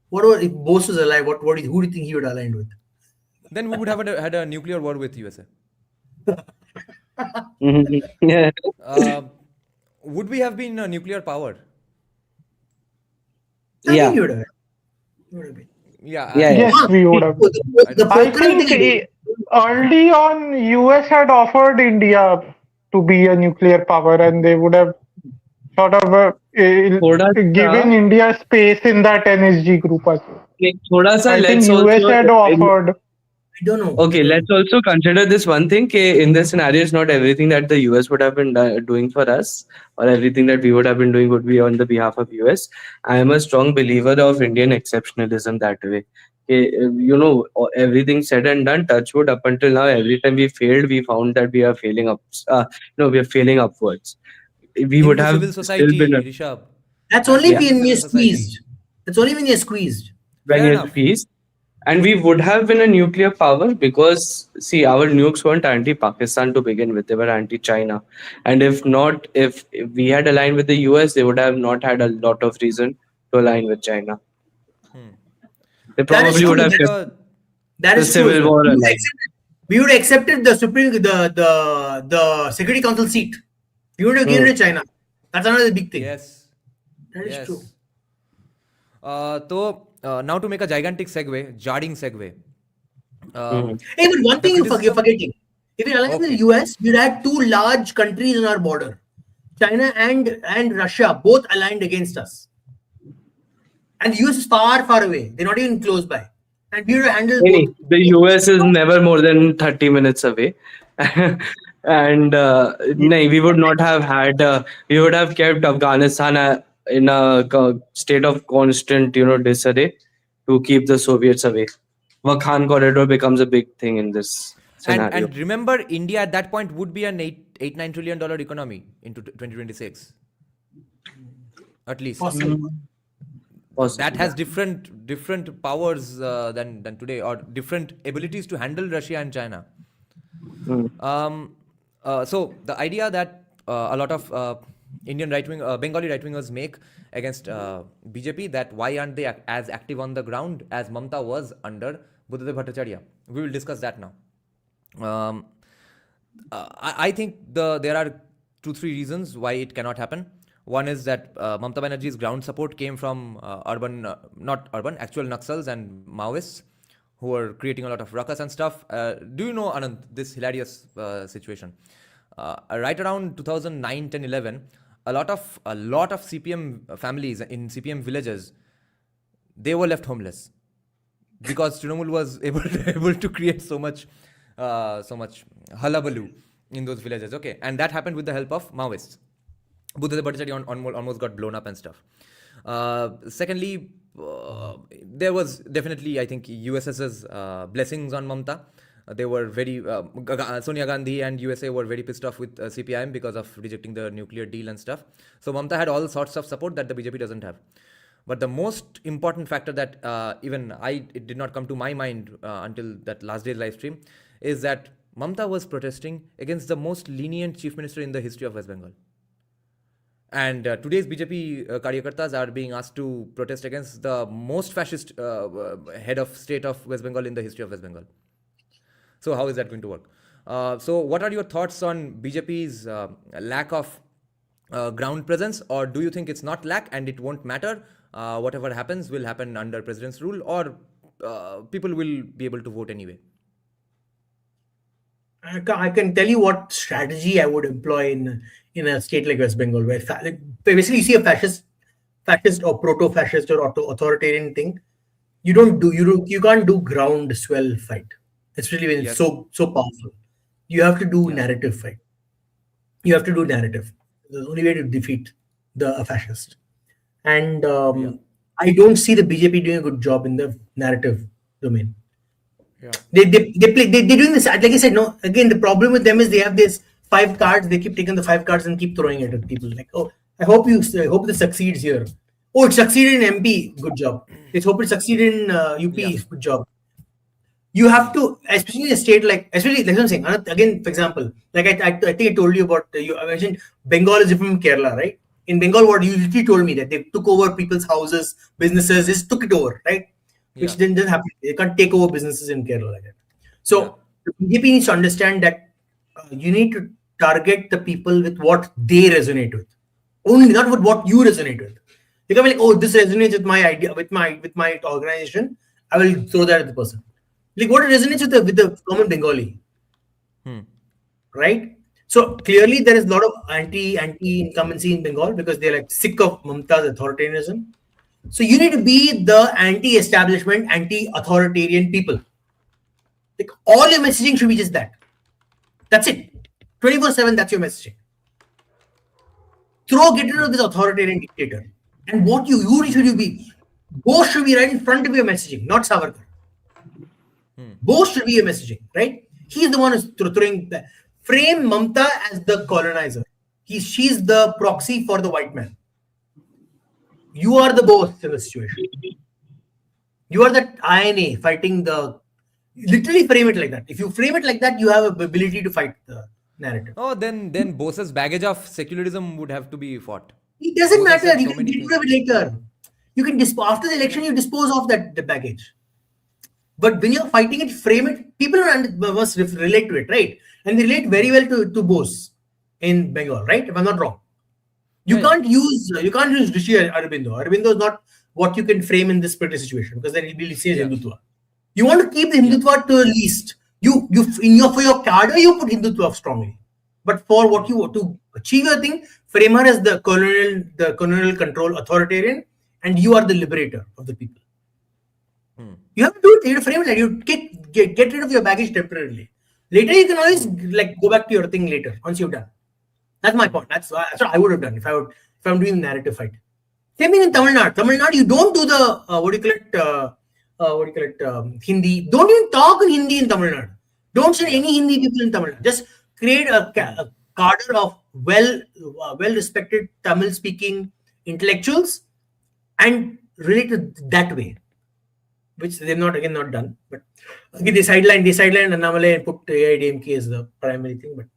What about if Bose was alive? Who do you think he would align with? Then we would have had a nuclear war with USA. Yeah. Would we have been a nuclear power? I Yeah. think he would have. He would have been. Yeah. Yeah, yeah. Yes, we would have. The I Pokhran think thing. early on, US had offered India to be a nuclear power, and they would have sort of थोड़ा given सा India space in that NSG group as well. थोड़ा सा I think let's US also had offered. I don't know. okay, let's also consider this one thing. In this scenario, it's not everything that the US would have been doing for us, or everything that we would have been doing would be on the behalf of US. I am a strong believer of Indian exceptionalism that way. Everything said and done, touchwood, up until now, every time we failed, we found that we are failing up. We are failing upwards. We would Into have civil still society, been Rishabh. That's only Yeah. when you're Civil society. squeezed. That's only when you're squeezed. when Fair you're enough. peace. And we would have been a nuclear power because, see, our nukes weren't anti-Pakistan to begin with; they were anti-China. And if we had aligned with the US, they would have not had a lot of reason to align with China. They That is probably true. would have kept That the is true. civil war alive. We would have accepted the the Security Council seat. We would have given it to China. That's another big thing. Yes. That is true. Now to make a gigantic segue, jarring segue. Hey, but one thing you're forgetting. If we align with the US, we'd had two large countries on our border. China and Russia both aligned against us. And the US is far, far away. They're not even close by. And we would have handled both. The US is never more than 30 minutes away. And we would not have had, we would have kept Afghanistan in a state of constant, disarray to keep the Soviets away. Wakhan corridor becomes a big thing in this scenario. And remember, India at that point would be an $8-9 trillion economy into 2026. At least. Possible. That has different powers than today, or different abilities to handle Russia and China. So the idea that a lot of Indian Bengali right-wingers make against BJP, that why aren't they as active on the ground as Mamta was under Buddhadev Bhattacharya? We will discuss that now. I think there are 2-3 reasons why it cannot happen. One is that Mamta Banerjee's ground support came from actual Naxals and Maoists who were creating a lot of ruckus and stuff. Do you know, Anand, this hilarious situation? Right around 2009, 10, 11, a lot of CPM families in CPM villages, they were left homeless because Trinamool was able to create so much hullabaloo in those villages. Okay, and that happened with the help of Maoists. Buddhadev Bhattacharya almost got blown up and stuff. Secondly, there was definitely, I think, USS's blessings on Mamta. They were very Sonia Gandhi and USA were very pissed off with CPIM because of rejecting the nuclear deal and stuff. So Mamta had all sorts of support that the BJP doesn't have. But the most important factor that it did not come to my mind until that last day's live stream is that Mamta was protesting against the most lenient chief minister in the history of West Bengal. And today's BJP Karyakartas are being asked to protest against the most fascist head of state of West Bengal in the history of West Bengal. So how is that going to work? So what are your thoughts on BJP's lack of ground presence, or do you think it's not lack and it won't matter? Whatever happens will happen under president's rule, or people will be able to vote anyway? I can tell you what strategy I would employ in a state like West Bengal, where basically you see a fascist or proto-fascist or authoritarian thing. You can't do ground swell fight. It's really when it's so powerful. You have to do narrative fight. You have to do narrative. There's the only way to defeat a fascist. And I don't see the BJP doing a good job in the narrative domain. They're doing this. Like I said, no. Again, the problem with them is they have this 5 cards. They keep taking the 5 cards and keep throwing it at people. Like, oh, I hope this succeeds here. Oh, it succeeded in MP. Good job. Let's hope it succeeded in UP. Good job. You have to, especially in a state especially like I'm saying. Again, for example, like I think I told you about. I mentioned Bengal is different from Kerala, right? In Bengal, what you literally told me that they took over people's houses, businesses, just took it over, right? Which didn't happen. They can't take over businesses in Kerala like that. So the BJP needs to understand that you need to target the people with what they resonate with, only not with what you resonate with. You can be like, oh, this resonates with my idea, with my organization. I will throw that at the person. Like what resonates with the common Bengali, right? So clearly there is a lot of anti-incumbency in Bengal because they're like sick of Mamta's authoritarianism. So you need to be the anti-establishment, anti-authoritarian people. Like all your messaging should be just that. That's it. 24/7, that's your messaging. Get rid of this authoritarian dictator. And what you should you be? Both should be right in front of your messaging, not Savarkar. Both should be your messaging, right? He's the one who's throwing the frame Mamta as the colonizer. She's the proxy for the white man. You are the boss in the situation. You are the INA fighting literally frame it like that. If you frame it like that, you have a ability to fight the narrative. Oh, then Bose's baggage of secularism would have to be fought. It doesn't matter. You can get rid of it later. You can after the election, you dispose of the baggage. But when you're fighting it, frame it. People must relate to it, right? And they relate very well to Bose in Bengal, right? If I'm not wrong. You can't use Rishi Aurobindo. Aurobindo is not what you can frame in this particular situation because then he'll be seen as Hindutva. You want to keep the Hindutva to least. For your cadre, you put Hindutva strongly. But for what you want to achieve your thing, frame her as the colonial control authoritarian, and you are the liberator of the people. You have to do it. You have to frame it like you get rid of your baggage temporarily. Later, you can always go back to your thing later once you've done. That's my point. That's what I would have done if I'm doing the narrative fight. Same thing in Tamil Nadu. Tamil Nadu, you don't do the Hindi. Don't even talk in Hindi in Tamil Nadu. Don't send any Hindi people in Tamil Nadu. Just create a cadre of well-respected Tamil-speaking intellectuals and relate it that way, which they've not done. But again, they sideline Annamalai and put AIDMK as the primary thing. But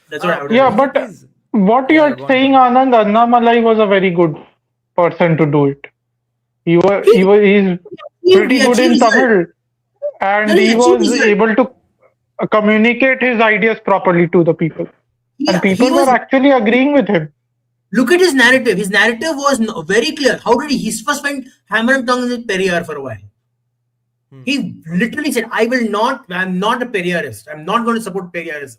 that's what I would have done. But what you're saying, Anand, Annamalai was a very good person to do it. He's pretty good in Tamil, and he was able to communicate his ideas properly to the people. And people were actually agreeing with him. Look at his narrative. His narrative was very clear. How did he first went hammer and tongue with Periyar for a while? He literally said, I'm not a Periyarist. I'm not going to support Periyarism.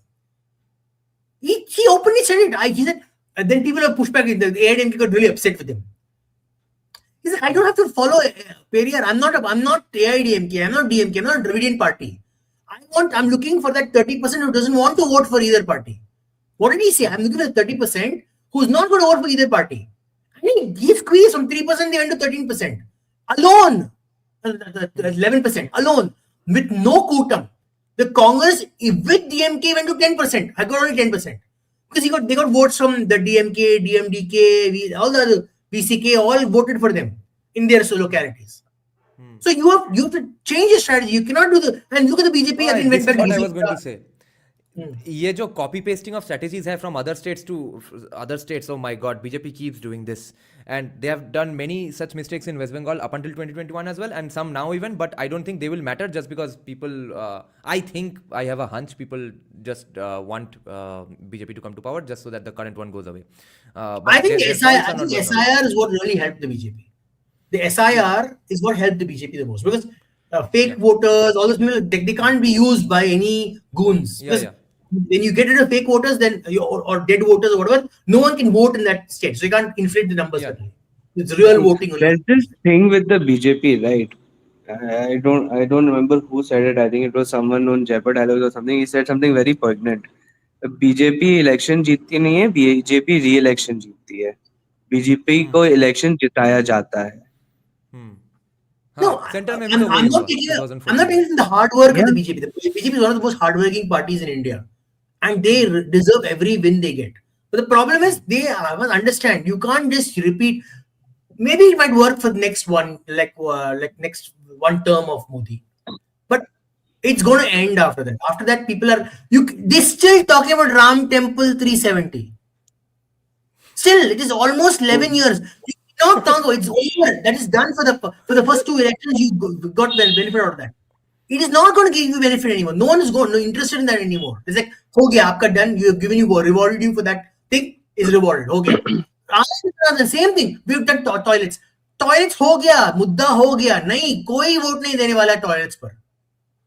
He openly said it. He said, and then people have pushed back. The AIDMK got really upset with him. He said, I don't have to follow Periyar. I'm not AIDMK. I'm not DMK. I'm not a Dravidian party. I'm looking for that 30% who doesn't want to vote for either party. What did he say? I'm looking for the 30% who's not going to vote for either party. And he squeezed from 3%, they went to 13%. Alone. 11%. Alone. With no Kutam. The Congress with DMK went to 10%. I got only 10%. Because they got votes from the DMK, DMDK, all the other VCK, all voted for them in their localities. So you have to change your strategy. You cannot do and look at the BJP again went back. What I was going to say. ये जो copy pasting of strategies है from other states to other states, oh my god, BJP keeps doing this, and they have done many such mistakes in West Bengal up until 2021 as well, and some now even, but I don't think they will matter just because people, I think, I have a hunch, people just want BJP to come to power just so that the current one goes away. I think SIR is what really helped the BJP. The SIR is what helped the BJP the most because fake voters, all those people, they can't be used by any goons. When you get rid of fake voters, then or dead voters or whatever, no one can vote in that state. So you can't inflate the numbers. It's real voting. There's this thing with the BJP, right? I don't remember who said it. I think it was someone on Jaipur Dialogues or something. He said something very poignant. BJP election जीतती नहीं है, BJP re-election जीतती है. BJP को election जिताया जाता है. No, center में भी I'm, तो वही I'm not हुआ taking 2014 I'm not में. taking the hard work Yeah. of the BJP. The BJP is one of the most hardworking parties in India, and they deserve every win they get. But the problem is, they must understand you can't just repeat. Maybe it might work for the next one, like next one term of Modi, but it's going to end after that. After that, people are they still talking about Ram Temple 370. Still, it is almost 11 years. You cannot talk. It's over. That is done for the first two elections. You got benefit out of that. It is not going to give you benefit anymore. No one is no interested in that anymore. It's like, ho gaya, aapka done. You have given you rewarded you for that thing is rewarded. Ho gaya. The same thing. We've done toilets. Toilets ho gaya, mudda ho gaya. Nahi, koi vote nahi dene wala toilets par.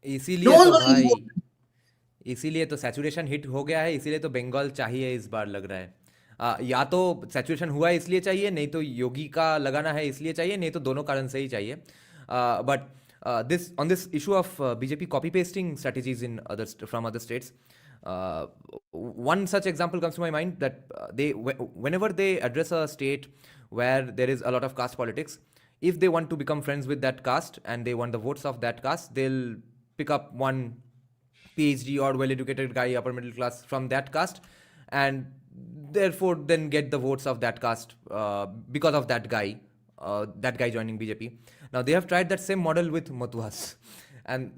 इसीलिए No one's तो going to give भाई, you vote. इसीलिए तो saturation hit हो गया है, इसीलिए तो बंगाल चाहिए इस बार लग रहा है. या तो सैचुरेशन हुआ है इसलिए चाहिए, नहीं तो योगी का लगाना है इसलिए चाहिए, नहीं तो दोनों कारण से ही चाहिए. But this on this issue of BJP copy pasting strategies in from other states, one such example comes to my mind that whenever they address a state where there is a lot of caste politics, if they want to become friends with that caste and they want the votes of that caste, they'll pick up one PhD or well-educated guy, upper middle class from that caste, and therefore then get the votes of that caste because of that guy joining BJP. Now they have tried that same model with Matuas, and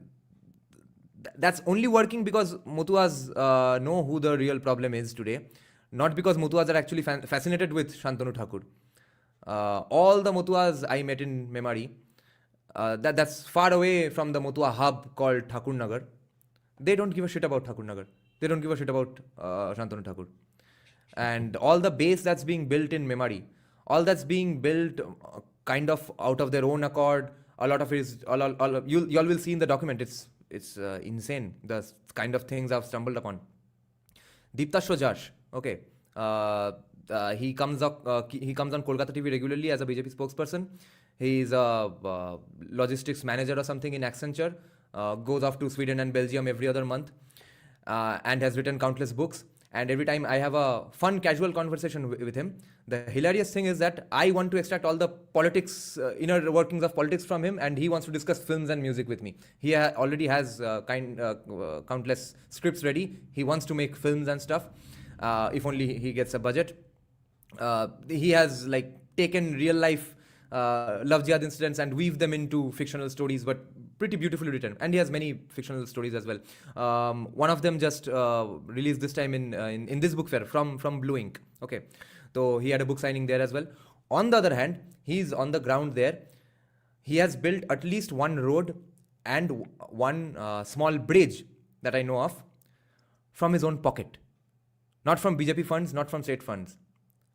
that's only working because Mutuas know who the real problem is today, not because Mutuas are actually fascinated with Shantanu Thakur. All the Mutuas I met in Memari, that's far away from the Mutua hub called Thakur Nagar. They don't give a shit about Thakur Nagar. They don't give a shit about Shantanu Thakur. And all the base that's being built in Memari, all that's being built kind of out of their own accord. A lot of it is, you all will see in the document. It's insane, the kind of things I've stumbled upon. Deepta Shojash, okay, he comes on Kolkata TV regularly as a BJP spokesperson. He's a logistics manager or something in Accenture. Goes off to Sweden and Belgium every other month, and has written countless books. And every time I have a fun, casual conversation with him, the hilarious thing is that I want to extract all the politics, inner workings of politics from him, and he wants to discuss films and music with me. He already has countless scripts ready. He wants to make films and stuff, if only he gets a budget. He has taken real life love jihad incidents and weave them into fictional stories, but pretty beautifully written. And he has many fictional stories as well. One of them just released this time in this book fair from Blue Ink. Okay, so he had a book signing there as well. On the other hand, he's on the ground there. He has built at least one road and one small bridge that I know of from his own pocket. Not from BJP funds, not from state funds.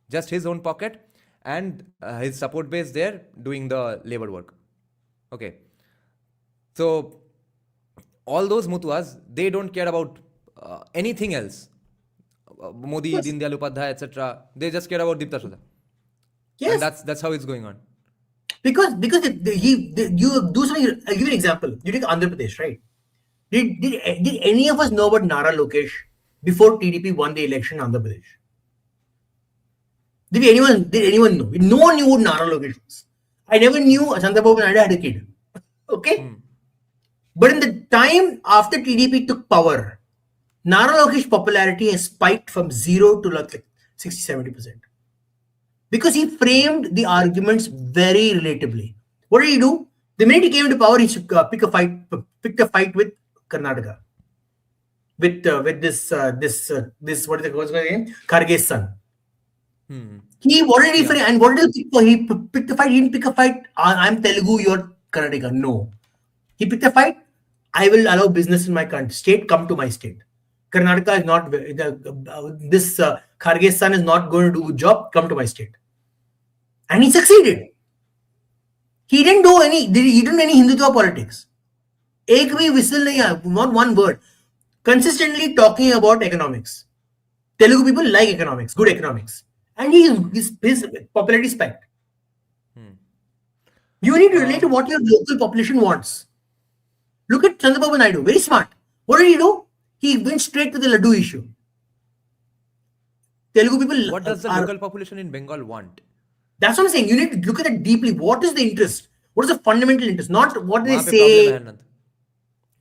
Just his own pocket and his support base there doing the labor work. Okay. So all those Mutuas, they don't care about anything else. Modi, Yes. Deen Dayal Upadhyay, etc. They just care about Deepta Shoja. Yes. And that's how it's going on. Because you do something. I'll give you an example. You take Andhra Pradesh, right? Did any of us know about Nara Lokesh before TDP won the election in Andhra Pradesh? Did anyone know? No one knew what Nara Lokesh was. I never knew Chandrababu Naidu had a kid. Okay? But in the time after TDP took power, Nara Lokesh's popularity has spiked from 0 to like 60-70%. Because he framed the arguments very relatively. What did he do? The minute he came into power, he picked a fight with Karnataka. With this what is the name? Kharge's son. He already and what did he pick? He picked a fight. He didn't pick a fight. I'm Telugu, you're Karnataka. No. He picked a fight. I will allow business in my state. Come to my state. Karnataka is not this Kharge's son is not going to do a good job. Come to my state. And he succeeded. He didn't do any Hindutva politics. Ek bhi whistle nahi, not one word. Consistently talking about economics. Telugu people like economics, good economics. And his popularity spiked. You need to relate to what your local population wants. Look at Chandrababu Naidu, very smart. What did he do? He went straight to the Laddu issue. Telugu people. What does the local population in Bengal want? That's what I'm saying. You need to look at it deeply. What is the interest? What is the fundamental interest? Not what they वहाँ पे problem है say. आनंद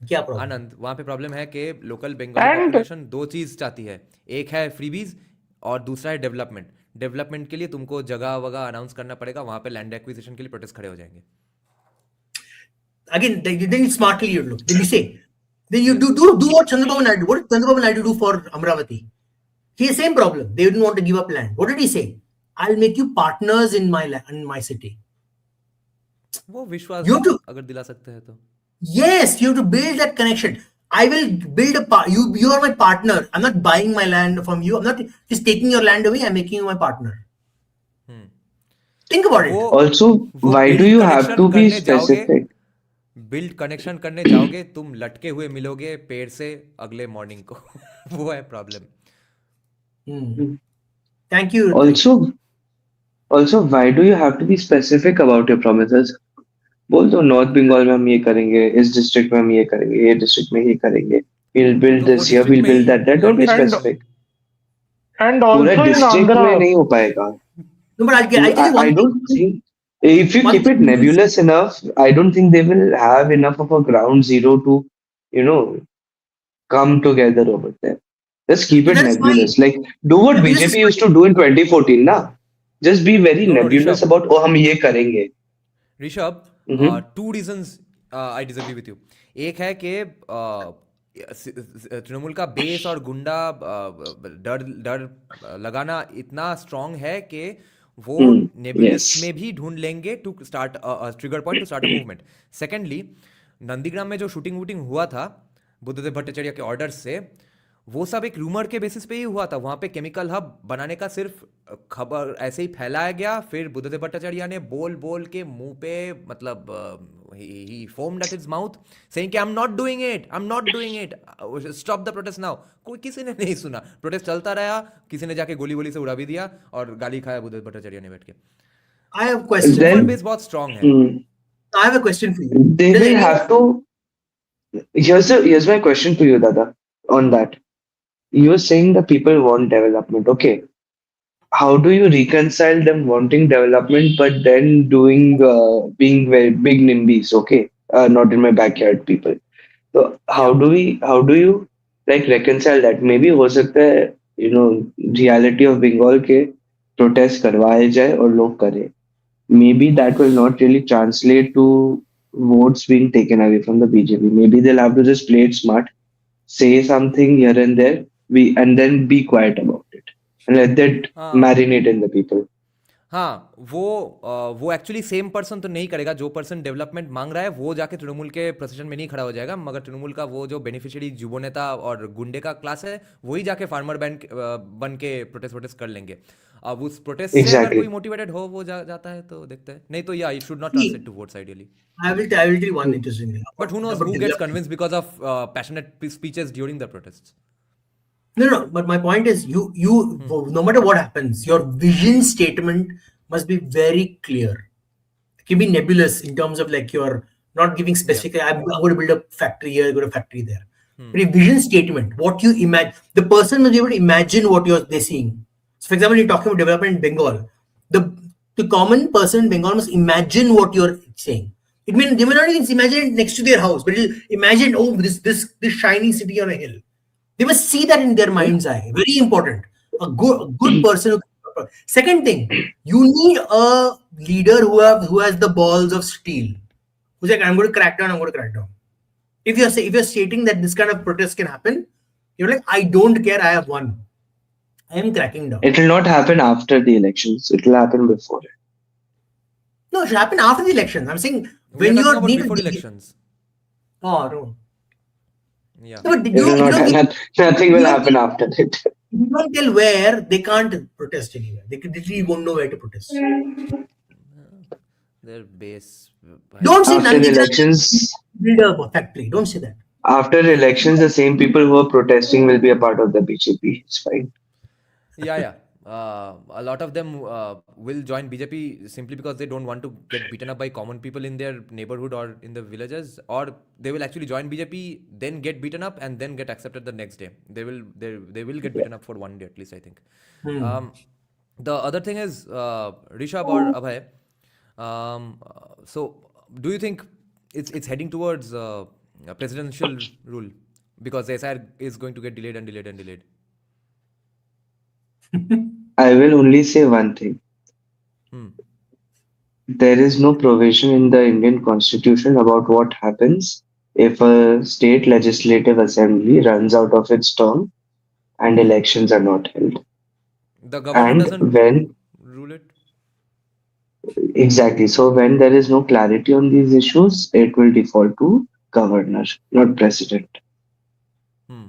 क्या problem? आनंद वहाँ पे problem है कि local Bengali And population दो चीज़ चाहती है, एक है फ्रीबीज और दूसरा है डेवलपमेंट। डेवलपमेंट के लिए तुमको जगह वगह अनाउंस करना पड़ेगा, वहाँ पे लैंड एक्विजिशन के लिए प्रोटेस्ट खड़े हो जाएंगे। Again, then smartly you look. Then you say, then you do what Chandrababu Naidu. What did Chandrababu Naidu do for Amravati? He has same problem. They didn't want to give up land. What did he say? I'll make you partners in my city. वो विश्वास You have to, अगर दिला सकते हैं तो yes, you have to build that connection. I will build you are my partner. I'm not buying my land from you. I'm not just taking your land away. I'm making you my partner. Think about it. वो Also, वो why do build you have connection to be करने जाओगे, specific? Build connection करने जाओगे, तुम लटके हुए मिलोगे पेड़ से अगले मॉर्निंग को। वो है problem. Thank you. Also, why do you have to be specific about your promises? बोल दो नॉर्थ बंगाल में हम ये करेंगे, इस डिस्ट्रिक्ट में हम ये करेंगे, ये डिस्ट्रिक्ट में ये करेंगे, we'll build तो वो this here, डिस्ट्रिक्ट we'll में ही build that. Don't be land specific. and पूरा also in डिस्ट्रिक्ट में Andhra, नहीं हो पाएगा. No, but I'll tell you I one thing. don't think if you One keep it thing is- nebulous enough, I don't think they will have enough of a ground zero to, you know, come together over there. Just keep it That's nebulous. fine. Like do what Nebulous is BJP used to do in 2014, na? Just be very No, nebulous Rishabh. about oh हम ये करेंगे. Rishabh, Mhm. Two reasons I disagree with you. एक है कि तृणमूल का base और गुंडा डर डर लगाना इतना स्ट्रांग है कि वो नेबुलस Yes. में भी ढूंढ लेंगे to start trigger point to start a movement. Secondly, Nandigram में जो शूटिंग वूटिंग हुआ था बुद्धदेव भट्टाचार्य के ऑर्डर से, वो सब एक रूमर के बेसिस पे ही हुआ था। वहाँ पे केमिकल हब बनाने का सिर्फ खबर ऐसे ही फैलाया गया, फिर बुद्धदेव भट्टाचार्य ने बोल बोल के मुंह पे मतलब ही foamed at his mouth saying कि I am not doing it, I am not doing it, stop the protest now. कोई किसी ने नहीं सुना, प्रोटेस्ट चलता रहा, किसी ने जाके गोली गोली से उड़ा भी दिया और गाली खाया बुद्धदेव भट्टाचार्य ने बैठ के। I have a question. Then- rumour base बहुत स्ट्रांग है। I have a question for you. They Does will any- have to. Here's my question to you, Dada, on that. You're saying the people want development, okay? How do you reconcile them wanting development but then being very big NIMBYs, okay? Not in my backyard, people. So how do you like reconcile that? Maybe हो सकता है, you know, reality of Bengal के protest करवाए जाए और लोग करें. Maybe that will not really translate to votes being taken away from the BJP. Maybe they'll have to just play it smart, say something here and there, and then be quiet about it and let that marinate in the people. हाँ, वो actually same person तो नहीं करेगा। जो person development मांग रहा है वो जाके तृणमूल के प्रोसेशन में नहीं खड़ा हो जाएगा, मगर तृणमूल का वो जो बेनिफिशियरी युवा नेता और गुंडे का क्लास है वही जाके फार्मर बन के प्रोटेस्ट कर लेंगे। अब उस प्रोटेस्ट से अगर कोई मोटिवेटेड हो वो जाता है तो देखते हैं, नहीं तो या it should not translate to votes ideally. I will tell you one interesting thing. But who knows who gets convinced because of passionate speeches during the protests? No, but my point is, no matter what happens, your vision statement must be very clear. It can be nebulous in terms of like you're not giving specific. I'm going to build a factory here, go to a factory there. But a vision statement, what you imagine, the person must be able to imagine what they're seeing. So, for example, you're talking about development in Bengal. The common person in Bengal must imagine what you're saying. It means they may not even imagine it next to their house, but imagine, oh, this shining city on a hill. They must see that in their mind's eye. Very important. A good person. Second thing, you need a leader who has the balls of steel. Who's like, I'm going to crack down. I'm going to crack down. If you're stating that this kind of protest can happen, you're like, I don't care. I have won. I am cracking down. It will not happen after the elections. It will happen before it. No, it should happen after the elections. I'm saying when you're before elections. Oh no. Yeah. No, but nothing will happen after it. You don't tell where they can't protest anywhere. They literally won't know where to protest. Their base. Don't say after elections. Build a factory. Don't say that. After elections, the same people who are protesting will be a part of the BJP. It's fine. Yeah. A lot of them will join BJP simply because they don't want to get beaten up by common people in their neighborhood or in the villages, or they will actually join BJP, then get beaten up, and then get accepted the next day. They will get beaten up for one day at least, I think. The other thing is, Rishabh or Abhay, so do you think it's heading towards a presidential rule because the SIR is going to get delayed and delayed and delayed? I will only say one thing. Hmm. There is no provision in the Indian Constitution about what happens if a state legislative assembly runs out of its term and elections are not held. The governor And doesn't when rule it. exactly, so when there is no clarity on these issues, it will default to governor, not president. Hmm.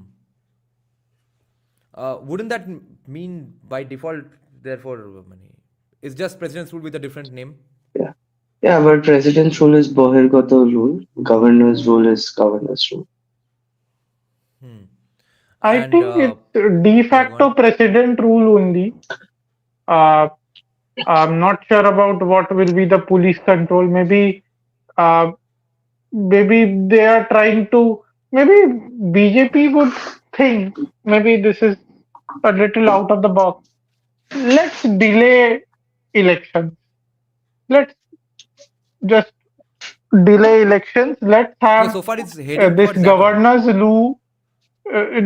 Wouldn't that mean by default, therefore, it's just president's rule with a different name? Yeah. Yeah, but president's rule is Bahirgata rule, governor's rule is governor's rule. Hmm. I And think it's de go facto on. president rule only. I'm not sure about what will be the police control. Uh, maybe they are trying to. Maybe BJP would think maybe this is a little out of the box. Let's delay elections. Let's just delay elections. Let's Yeah, have so far it's heading this towards that only. governor's rule.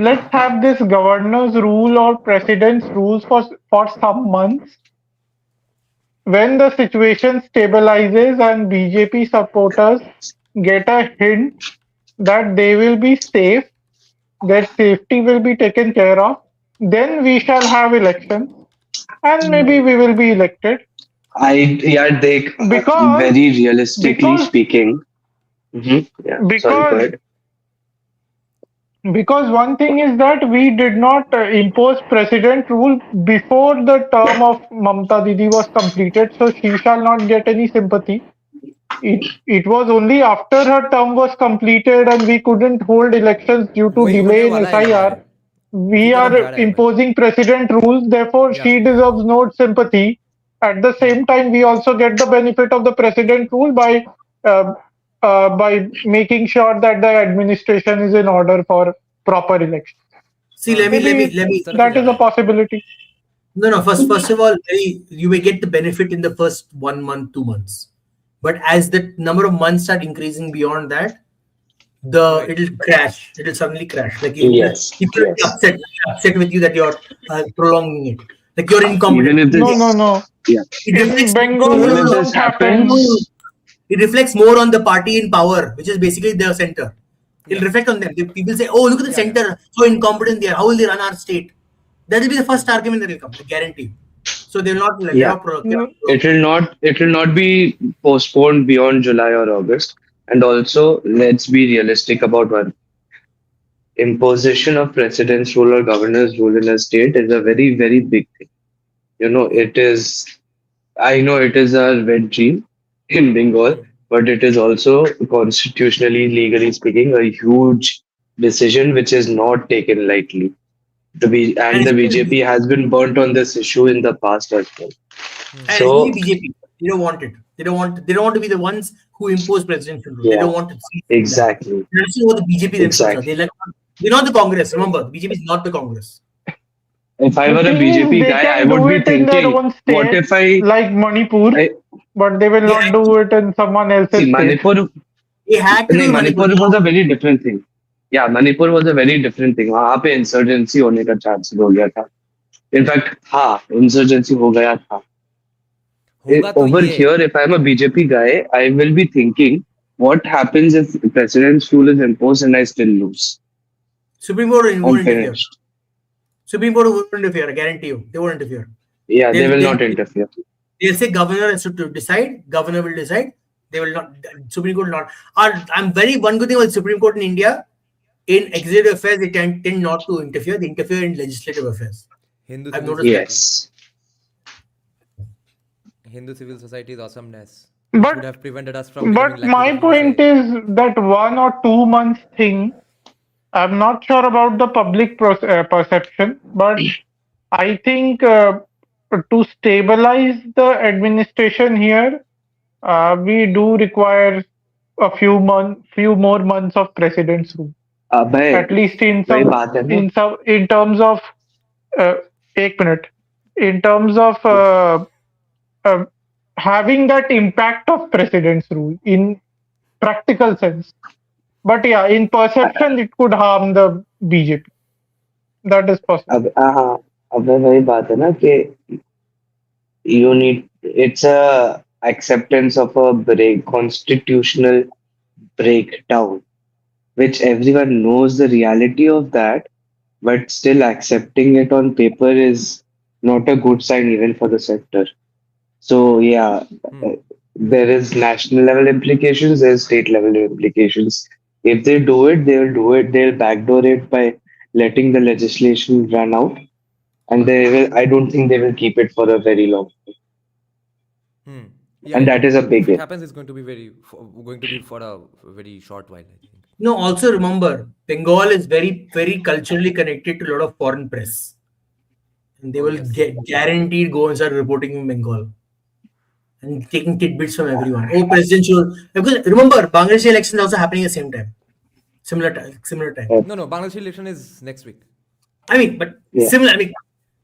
Let's have this governor's rule or president's rules for some months. When the situation stabilizes and BJP supporters get a hint that they will be safe, their safety will be taken care of, then we shall have elections and maybe we will be elected. Yeah, they Because very realistically because speaking. Yeah, sorry, go because ahead. because one thing is that we did not impose president rule before the term of Mamta Didi was completed, so she shall not get any sympathy. It was only after her term was completed and we couldn't hold elections due to वही होने delay in वाला है लग रहा SIR. है. We उसी तरफ are जा रहा है भाई. imposing precedent rules, therefore Yeah. she deserves no sympathy. At the same time, we also get the benefit of the precedent rule uh, by making sure that the administration is in order for proper elections. See, let me let me Maybe let me. इस तरफ से that जा is रहा a है. possibility. No. First of all, you may get the benefit in the first 1 month, 2 months, but as the number of months start increasing beyond that, Right. it'll crash. It'll suddenly crash. Like Yes, people will be yes. upset with you that you're prolonging it. Like you're incompetent. Even if No, this, no, no. yeah, It In reflects Bengal, even this if this don't happen. happens, it reflects more on the party in power, which is basically the center. It'll Yeah. reflect on them. People say, "Oh, look at the Yeah, yeah. center, so incompetent they are. How will they run our state?" That will be the first argument that will come. I guarantee you. So they'll not like they're yeah, not No, it will not be postponed beyond July or August. And also, let's be realistic about one. Imposition of president's rule or governor's rule in a state is a very, very big thing. It is, I know it is a wet dream in Bengal, but it is also constitutionally, legally speaking, a huge decision which is not taken lightly. and And the BJP has been burnt on this issue in the past as well. especially So BJP. They don't want it. They don't want. They don't want to be the ones who impose presidential rule. They yeah, don't want to see that. exactly, That's what the BJP themselves are. exactly. They're not the Congress. Remember, BJP is not the Congress. If I the were a thing is, BJP they guy, I can would do be it in their thinking, own what state, if I, like Manipur, I but they will They not had do it in someone else's see state. Manipur? they had to नहीं, do Manipur Manipur. was a very different thing. Yeah, Manipur was a very different thing. वहाँ पे insurgency होने का chances हो गया था. In fact, हाँ, insurgency हो गया था. होगा तो Over ये. here, if I'm a BJP guy, I will be thinking, what happens if the president's rule is imposed and I still lose? Supreme Court won't I'm interfere. finished. Supreme Court won't interfere. I guarantee you, they won't interfere. Yeah, they They'll- will they'll- not interfere. They'll say governor has to decide. Governor will decide. They will not. Supreme Court will not. I'm very one good thing about Supreme Court in India. In executive affairs, they tend not to interfere. They interfere in legislative affairs. Hindu I've civil noticed that. Yes. Hindu civil society's awesomeness, which But would have prevented us from becoming but lackeys my of point USA. is that 1 or 2 months thing. I'm not sure about the public perception, but I think to stabilize the administration here, we do require few more months of president's rule. भाई At least वही बात है ना. in terms of uh, 1 minute, in terms of uh, having that impact of president's rule in practical sense. But yeah, in perception, it could harm the BJP. That is possible. अब हाँ अब वही बात है ना कि you need it's a acceptance of a break constitutional breakdown, which everyone knows the reality of that, but still accepting it on paper is not a good sign even for the sector. So yeah, there is national level implications, there's state level implications. If they do it, they'll do it. They'll backdoor it by letting the legislation run out, and they will. I don't think they will keep it for a very long time. Yeah, And that is a if big it if. happens, it's going to be for a very short while, I think. No, also remember, Bengal is very, very culturally connected to a lot of foreign press. And they will get guaranteed go and start reporting in Bengal and taking tidbits from everyone. Oh, president should. Because remember, Bangladesh election is also happening at the same time. Similar time. No, Bangladesh election is next week. I mean, but Yeah. similar. I mean,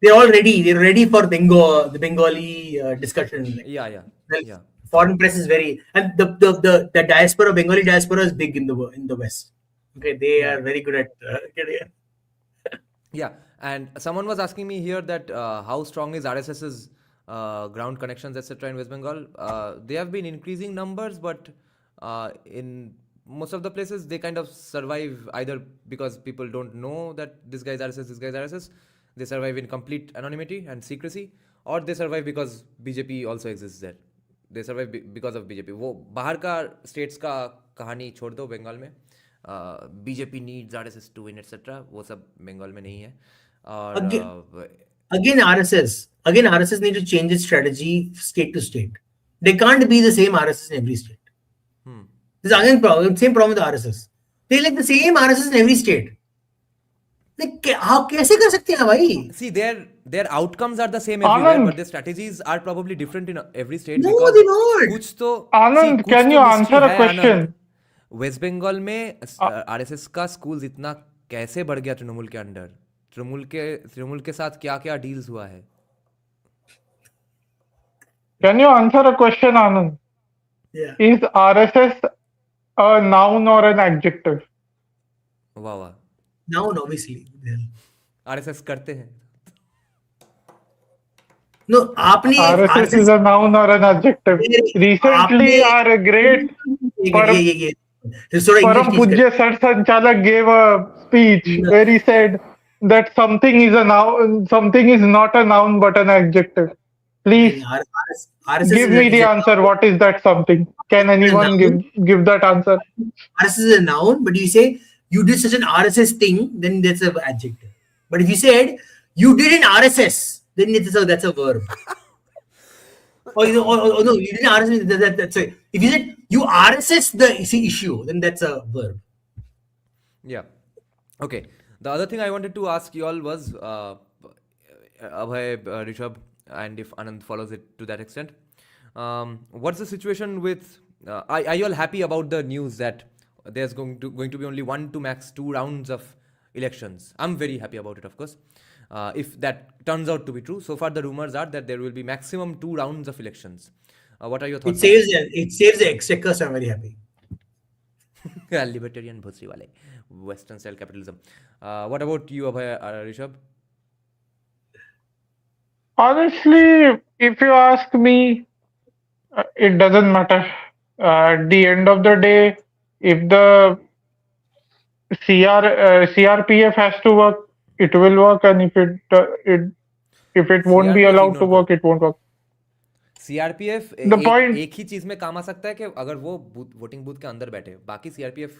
they're all ready. They're ready for the Bengali discussion. Yeah. Well, foreign press is very, and the diaspora, Bengali diaspora is big in the West. Okay, they are very good at getting it. Yeah, and someone was asking me here that how strong is RSS's ground connections, etc. in West Bengal. They have been increasing numbers, but in most of the places they kind of survive either because people don't know that this guy's RSS, this guy's RSS. They survive in complete anonymity and secrecy, or they survive because BJP also exists there. They survive because of BJP. वो बाहर का states का कहानी छोड़ दो बंगाल में. BJP needs RSS to win, etc. वो सब बंगाल में नहीं है. और Again, RSS need to change its strategy state to state. They can't be the same RSS in every state. There's again same problem with RSS. They like the same RSS in every state. Like, how कैसे कर सकते हैं भाई? See, their outcomes are the same everywhere, but their strategies are probably different in every state. No, because they're not. कुछ तो Anand, can you answer a question? West Bengal में आरएसएस का स्कूल इतना कैसे बढ़ गया तृणमूल के अंडर? तृणमूल के साथ क्या क्या डील्स हुआ है? Can you answer a question, Anand? Yeah. Is RSS a noun or an adjective? वाह. Noun, obviously. आरएसएस करते हैं. No, आपने RSS is a noun or an adjective. Recently, our great Param Pujya Sar Sanchalak gave a speech where he said that something is a noun, something is not a noun but an adjective. Please give me the answer. What is that something? Can anyone give that answer? RSS is a noun, but you say you did such an RSS thing, then that's an adjective. But if you said you did an RSS, then that's a verb. or no, you didn't RSS. That's a, if you said you RSS the issue, then that's a verb. Yeah. Okay. The other thing I wanted to ask you all was Abhay, Rishabh, and if Anand follows it to that extent, what's the situation with? Are you all happy about the news that there's going to be only 1 to max 2 rounds of elections? I'm very happy about it, of course. If that turns out to be true, so far the rumors are that there will be maximum 2 rounds of elections. What are your thoughts? It saves the exchequer, so I'm very happy. Libertarian bhusri wale, Western style capitalism. What about you, Abhay, Rishabh? Honestly, if you ask me, it doesn't matter. At the end of the day, if the CRPF has to work, it will work, and if it won't be allowed to work, it won't work. CRPF एक ही चीज में काम आ सकता है कि अगर वो voting booth के अंदर बैठे, बाकी सीआरपीएफ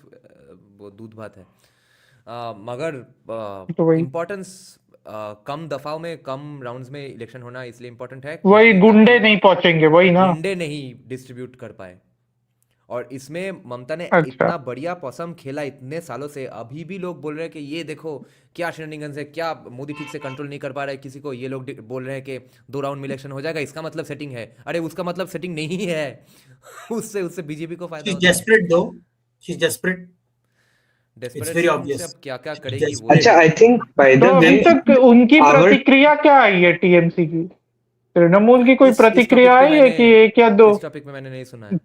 वो दूध भात है. मगर इम्पोर्टेंस कम दफाओं में, कम राउंड्स में इलेक्शन होना इसलिए इम्पोर्टेंट है, वही गुंडे नहीं पहुंचेंगे, वही ना, गुंडे नहीं डिस्ट्रीब्यूट कर पाए. और इसमें ममता ने इतना बढ़िया पॉसम खेला इतने सालों से. अभी भी लोग बोल रहे हैं कि ये देखो क्या शेरनिंगन्स है, क्या मोदी ठीक से कंट्रोल नहीं कर पा रहा है किसी को. ये लोग बोल रहे हैं कि 2 राउंड में इलेक्शन हो जाएगा, इसका मतलब सेटिंग है. अरे उसका मतलब सेटिंग नहीं है. उससे बीजेपी को फायदा होता है. Desperate. अब क्या क्या करेगी वो. अच्छा, I think by the way उनकी प्रतिक्रिया क्या आई है टीएमसी की? तृणमूल की कोई प्रतिक्रिया आई है कि 1 या 2? इस टॉपिक में मैंने नहीं सुना है.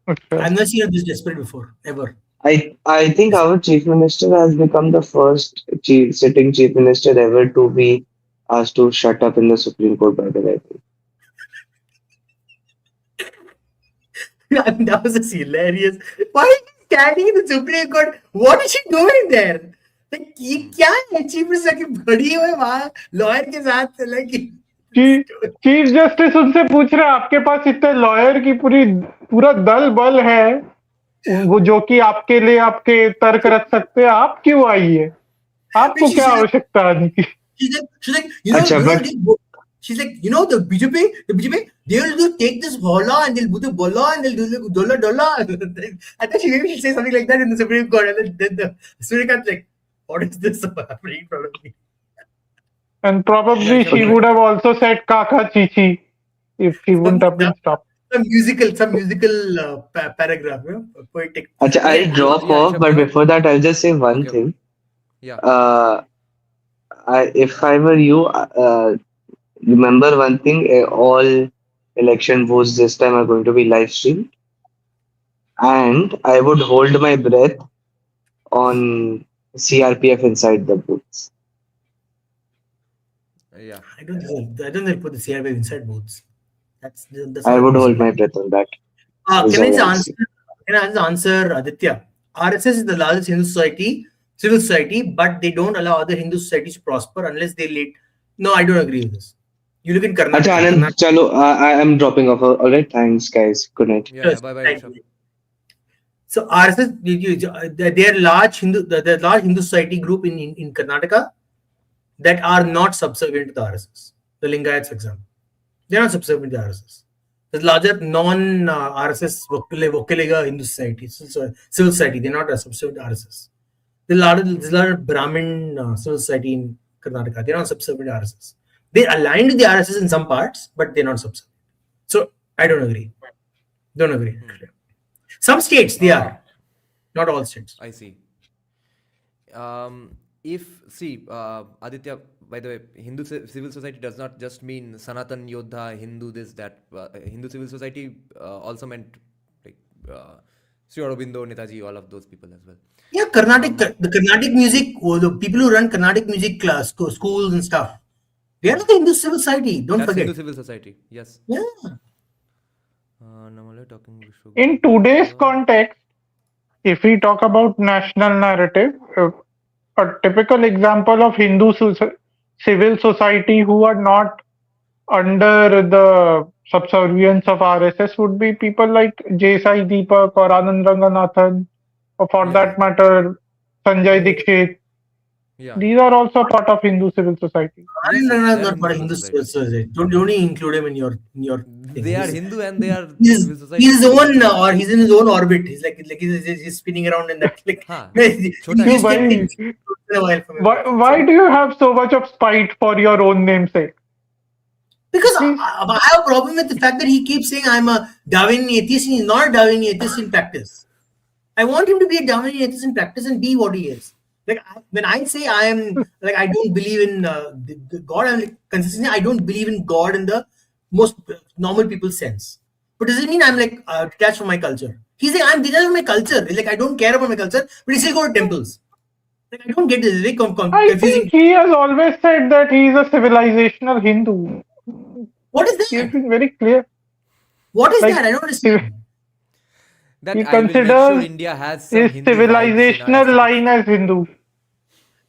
अच्छा I've never seen her this desperate before, ever. I think our chief minister has become the first sitting chief minister ever to be asked to shut up in the Supreme Court. By the way, I mean, that was just hilarious. Why is she standing in the Supreme Court? What is she doing there? Like, ये क्या है? Chief minister की बड़ी हुई वहाँ lawyer के साथ like chief justice उनसे पूछ रहे हैं आपके पास इतने लॉयर की पूरा दल बल है वो जो कि आपके लिए आपके तर्क रख सकते हैं, आप क्यों आई है? आपको क्या आवश्यकता आने की? she's like, she's like, the BJP, they will take this bhola and they'll put the bola and they'll do the dollar. I thought maybe she'll say something like that in the Supreme Court, and then the Surikant's like, what is this happening in front of me? And probably she would have also said Kaka Chichi if she wouldn't have been stopped. Some musical paragraph, poetic. Achha, I'll drop off, but before that, I'll just say one thing. Yeah. If I were you, remember one thing: all election votes this time are going to be live streamed, and I would hold my breath on CRPF inside the booths. Yeah. I don't think they put the CRB inside booths. That's I would hold my breath on that. Can I just answer Aditya? RSS is the largest Hindu civil society, but they don't allow other Hindu societies to prosper unless they lead. No, I don't agree with this. You look in Karnataka. Achha, Anand, chalo, I am dropping off. All right, thanks, guys. Good night. Yeah, bye. So RSS, they are large Hindu society group in Karnataka that are not subservient to the RSS. The Lingayats, for example, they are not subservient to the RSS. The larger non-RSS Vokkaliga Hindu society, civil society, they are not subservient to RSS. The larger Brahmin civil society in Karnataka, they are not subservient to RSS. They are aligned with the RSS in some parts, but they are not subservient. So I don't agree. Some states they are, not all states. I see. Aditya, by the way, Hindu civil society does not just mean Sanatan Yodha, Hindu this, that. Hindu civil society also meant like Sri Aurobindo, Netaji, all of those people as well. Yeah, the Carnatic music, the people who run Carnatic music class, schools and stuff, they are the Hindu civil society. Don't forget. Hindu civil society, yes. Yeah. In today's context, if we talk about national narrative, a typical example of Hindu civil society who are not under the subservience of RSS would be people like J. Sai Deepak or Anand Ranganathan, or for that matter, Sanjay Dikshit. Yeah. These are also part of Hindu civil society. Anand Ranganathan is not part of Hindu civil society. Don't include him in your thing. They are Hindu and they are civil society. He's in his own orbit. He's he's spinning around in that. Why do you have so much of spite for your own namesake? Because I have a problem with the fact that he keeps saying I'm a Darwinian atheist. He's not a Darwinian atheist in practice. I want him to be a Darwinian atheist in practice and be what he is. Like when I say I am, like I don't believe in the God, I'm like, consistently I don't believe in God in the most normal people's sense. But does it mean I'm like detached from my culture? He's like I'm detached from my culture. He's like I don't care about my culture, but he still go to temples. Like I don't get this. It's very confusing. I think he has always said that he is a civilizational Hindu. What is that? He has been very clear. What is that? I don't understand. He considers India has his civilizational line as Hindu.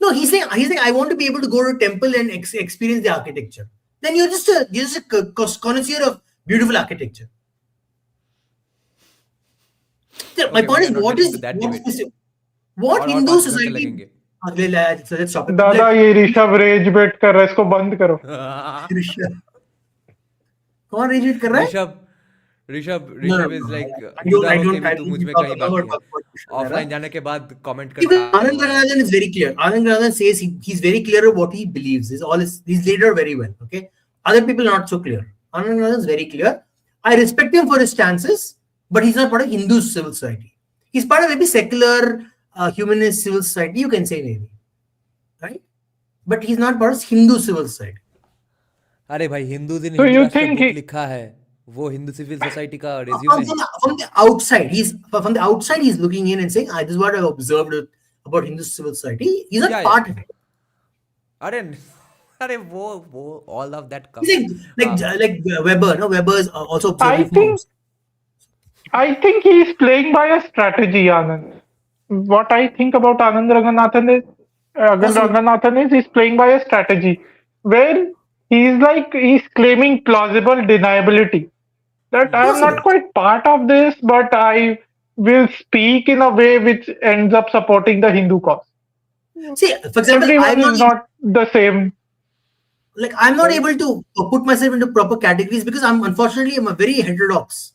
No, he's saying I want to be able to go to a temple and experience the architecture. Then you're just a connoisseur of beautiful architecture. My point is, what Hindu society? Let's stop it. दादा ये Rishabh raise बेट कर रहा है, इसको बंद करो. कौन raise बेट कर रहा है? ऋषभ is like तू मुझ में कहीं बाकी है. ऑफलाइन जाने के बाद कमेंट करता. Anand Ranganathan is very clear. Anand Ranganathan says he's very clear of what he believes. He's laid out very well. Okay, other people are not so clear. Anand Ranganathan is very clear. I respect him for his stances, but he's not part of Hindu civil society. He's part of maybe secular humanist civil society. You can say maybe, right? But he's not part of Hindu civil society. अरे भाई हिंदू दिन So you think लिखा है वो Hindu civil society का from, resume from, the, from the outside, he's looking in and saying, "This is what I've observed about Hindu civil society." He's not Yeah, part yeah. of it. अरे अरे वो all of that He's comes. like Weber. No, Weber is also I observing from think outside. I think he's playing by a strategy, Anand. What I think about Possible. Ranganathan is he's playing by a strategy where he's claiming plausible deniability. That I am not Possible. quite part of this, but I will speak in a way which ends up supporting the Hindu cause. See, for example, Everyone is not the same. I'm not Right. able to put myself into proper categories because I'm a very heterodox.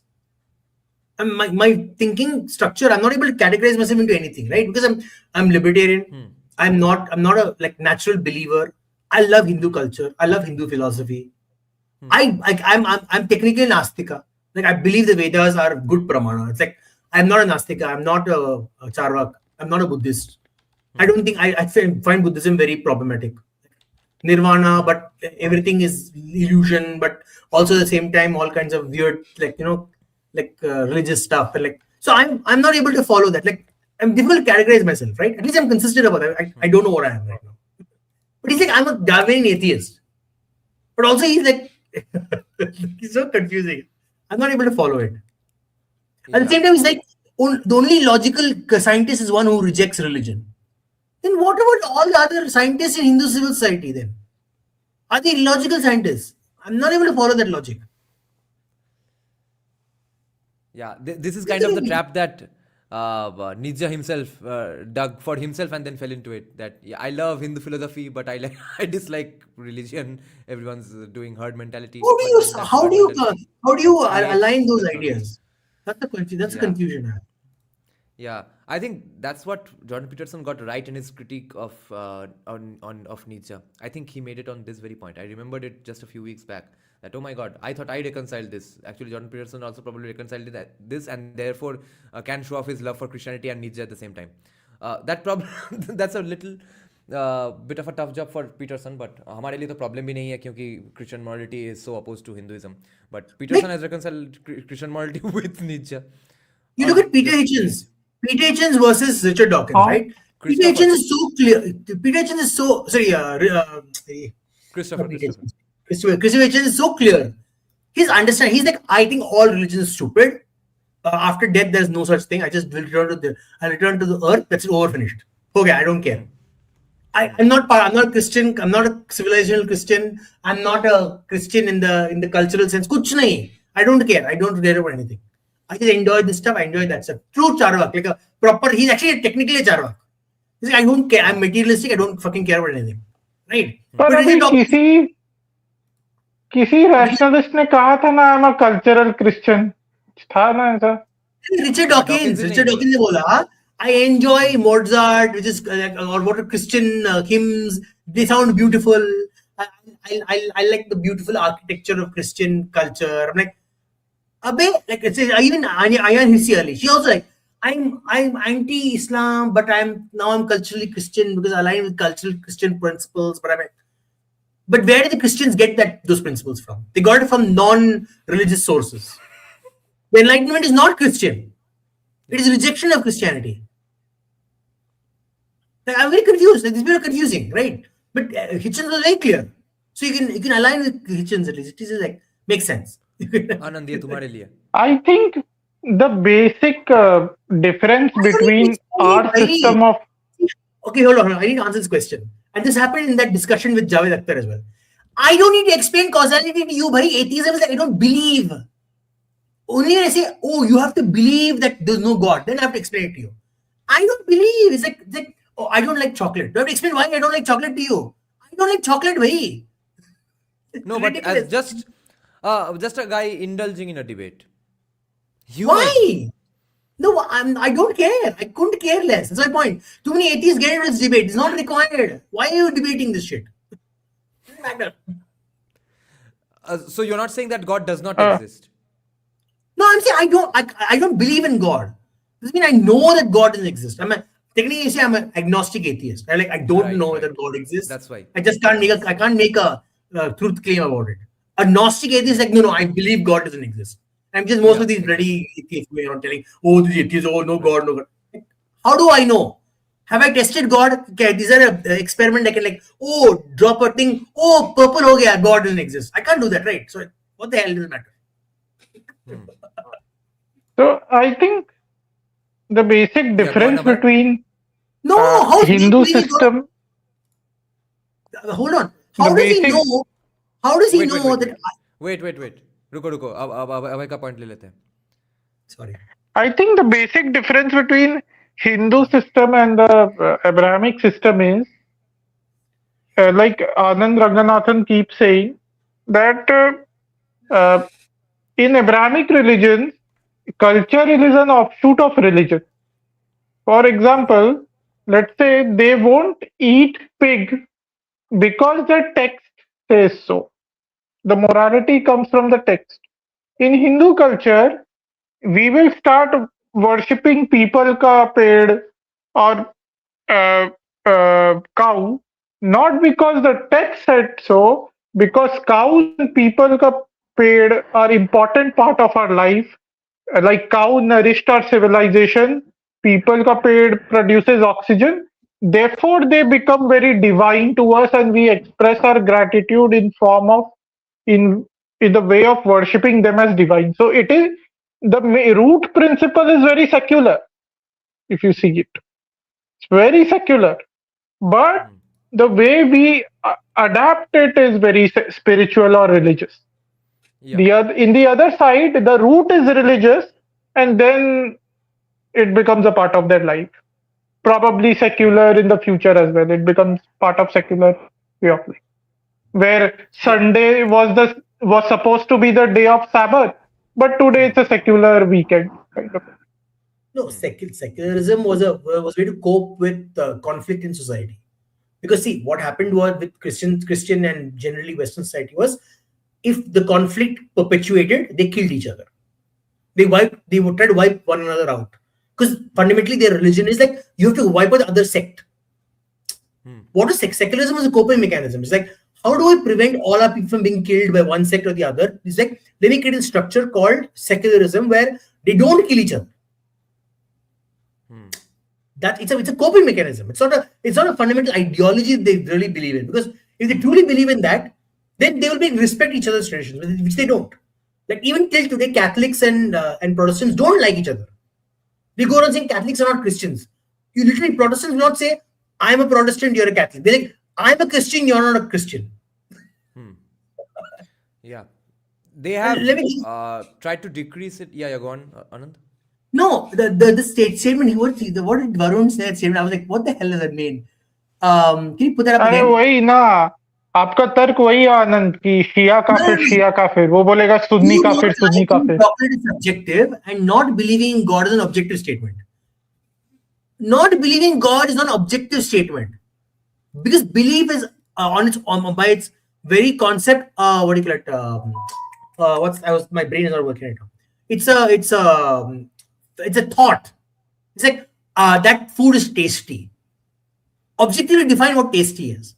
And my thinking structure, I'm not able to categorize myself into anything, right? Because I'm libertarian. I'm not a natural believer. I love Hindu culture. I love Hindu philosophy. I'm technically an Astika. Like I believe the Vedas are good pramana. It's like I'm not an Astika. I'm not a Charvak. I'm not a Buddhist. I don't think I find Buddhism very problematic. Nirvana, but everything is illusion. But also at the same time, all kinds of weird, religious stuff. So I'm not able to follow that. I'm difficult to categorize myself, right? At least I'm consistent about it. I don't know what I am right now. But he's like I'm a Darwinian atheist. But also he's like he's so confusing. I'm not able to follow it. At the same time, he's like the only logical scientist is one who rejects religion. Then what about all the other scientists in Hindu civil society then? Are they illogical scientists? I'm not able to follow that logic. Yeah, this is kind of the trap that Nietzsche himself dug for himself and then fell into it. That I love Hindu philosophy, but I dislike religion. Everyone's doing herd mentality. How do you align those ideas? That's the confusion. That's the confusion. Yeah, I think that's what Jordan Peterson got right in his critique of of Nietzsche. I think he made it on this very point. I remembered it just a few weeks back. That, oh my God, I thought I reconciled this. Actually, Jordan Peterson also probably reconciled this and therefore can show off his love for Christianity and Nietzsche at the same time. That's a little bit of a tough job for Peterson, but हमारे लिए तो problem भी नहीं है क्योंकि Christian morality is so opposed to Hinduism. But Peterson has reconciled Christian morality with Nietzsche. You look at Peter Hitchens. Peter Hitchens versus Richard Dawkins, right? Peter Christopher. Hitchens is so clear. Peter Hitchens is so Christopher. Christopher Hitchens is so clear. He's like, I think all religion is stupid. After death, there's no such thing. I just will return to the earth. That's it, over, finished. Okay, I don't care. I'm not a Christian. I'm not a civilizational Christian. I'm not a Christian in the cultural sense. Kuch nahi. I don't care. I don't care about anything. I just enjoy this stuff. I enjoy that stuff. True Charvak, like a proper. He's actually technically a Charvak. He's like, I don't care. I'm materialistic. I don't fucking care about anything. Right? पर अभी किसी rationalist ने कहा था ना, I'm a cultural Christian. था ना ऐसा? Richard Dawkins ने बोला, I enjoy Mozart, which is or what are Christian hymns. They sound beautiful. I like the beautiful architecture of Christian culture. I'm like, it's even Ayan Hissi Ali. She also like, I'm anti-Islam, but I'm culturally Christian because I align with cultural Christian principles. But where did the Christians get those principles from? They got it from non-religious sources. The Enlightenment is not Christian. It is rejection of Christianity. I'm very confused. This is very confusing, right? But Hitchens was very clear. So you can align with Hitchens at least. It is like makes sense. आनंद ये तुम्हारे लिए. I think the basic difference between our system of... Okay, hold on. I need to answer this question. And this happened in that discussion with Javed Akhtar as well. I don't need to explain causality to you, bhai. Atheism is like, I don't believe. Only when I say, oh, you have to believe that there's no God, then I have to explain it to you. I don't believe. It's like oh, I don't like chocolate. Do I have to explain why I don't like chocolate to you? I don't like chocolate, bhai. No, but as just a guy indulging in a debate. Why? No, I don't care. I couldn't care less. That's my point. Too many atheists get into this debate. It's not required. Why are you debating this shit? Doesn't matter. So you're not saying that God does not exist? No, I'm saying I don't believe in God. Doesn't mean I know that God doesn't exist. Technically, you say I'm an agnostic atheist. I don't know whether God exists. That's why. I just can't make a truth claim about it. A Gnostic atheist is like, no, I believe God doesn't exist. I'm just most of these bloody atheists going around telling, oh, these atheists, oh, no God, no God. How do I know? Have I tested God? Okay, these are an experiment. I can like, oh, drop a thing. Oh, purple ho gaya. God doesn't exist. I can't do that, right? So what the hell does it matter? So I think the basic difference Amar. between No, how is he Hindu believing God? system, Hold on. the How does he basic know? How does he Wait, know wait, that? wait. रुको अब अभय का point ले लेते हैं. Sorry. I think the basic difference between Hindu system and the Abrahamic system is, like Anand Ranganathan keeps saying, that in Abrahamic religions, culture is an offshoot of religion. For example, let's say they won't eat pig because the text says so. The morality comes from the text. In Hindu culture, we will start worshipping people ka ped or cow, not because the text said so, because cows and people ka ped are important part of our life. Like cow nourished our civilization, people ka ped produces oxygen. Therefore, they become very divine to us, and we express our gratitude in form of in in the way of worshipping them as divine. So it is the root principle is very secular. If you see it, it's very secular. But the way we adapt it is very spiritual or religious. In the other side, the root is religious, and then it becomes a part of their life. Probably secular in the future as well. It becomes part of secular way of life, where Sunday was supposed to be the day of Sabbath, but today it's a secular weekend kind of. No, secularism was a way to cope with conflict in society. Because see, what happened was with Christian and generally Western society was, if the conflict perpetuated, they killed each other. They would try to wipe one another out. Because fundamentally their religion is like, you have to wipe out the other sect. What is secularism? Is a coping mechanism. It's like, how do I prevent all our people from being killed by one sect or the other? It's like, let me create a structure called secularism where they don't kill each other. That it's a coping mechanism. It's not a fundamental ideology they really believe in. Because if they truly believe in that, then they will respect each other's traditions, which they don't. Like even till today, Catholics and Protestants don't like each other. They go around saying Catholics are not Christians. You literally, Protestants will not say, I'm a Protestant, you're a Catholic. They're like, I'm a Christian, you're not a Christian. Yeah. They have tried to decrease it. Yeah, go on, Anand. No, the statement, what did Varun say that statement? I was like, what the hell does that mean? Can you put that up again? वही ना, आपका तर्क वही है आनंद की शिया काफिर वो बोलेगा सुन्नी काफिर Doctrine is subjective, and not believing in God is an objective statement. Not believing God is not an objective statement, because belief is by its very concept. What do you call it? My brain is not working right now. It's a thought. It's like that food is tasty. Objectively define what tasty is.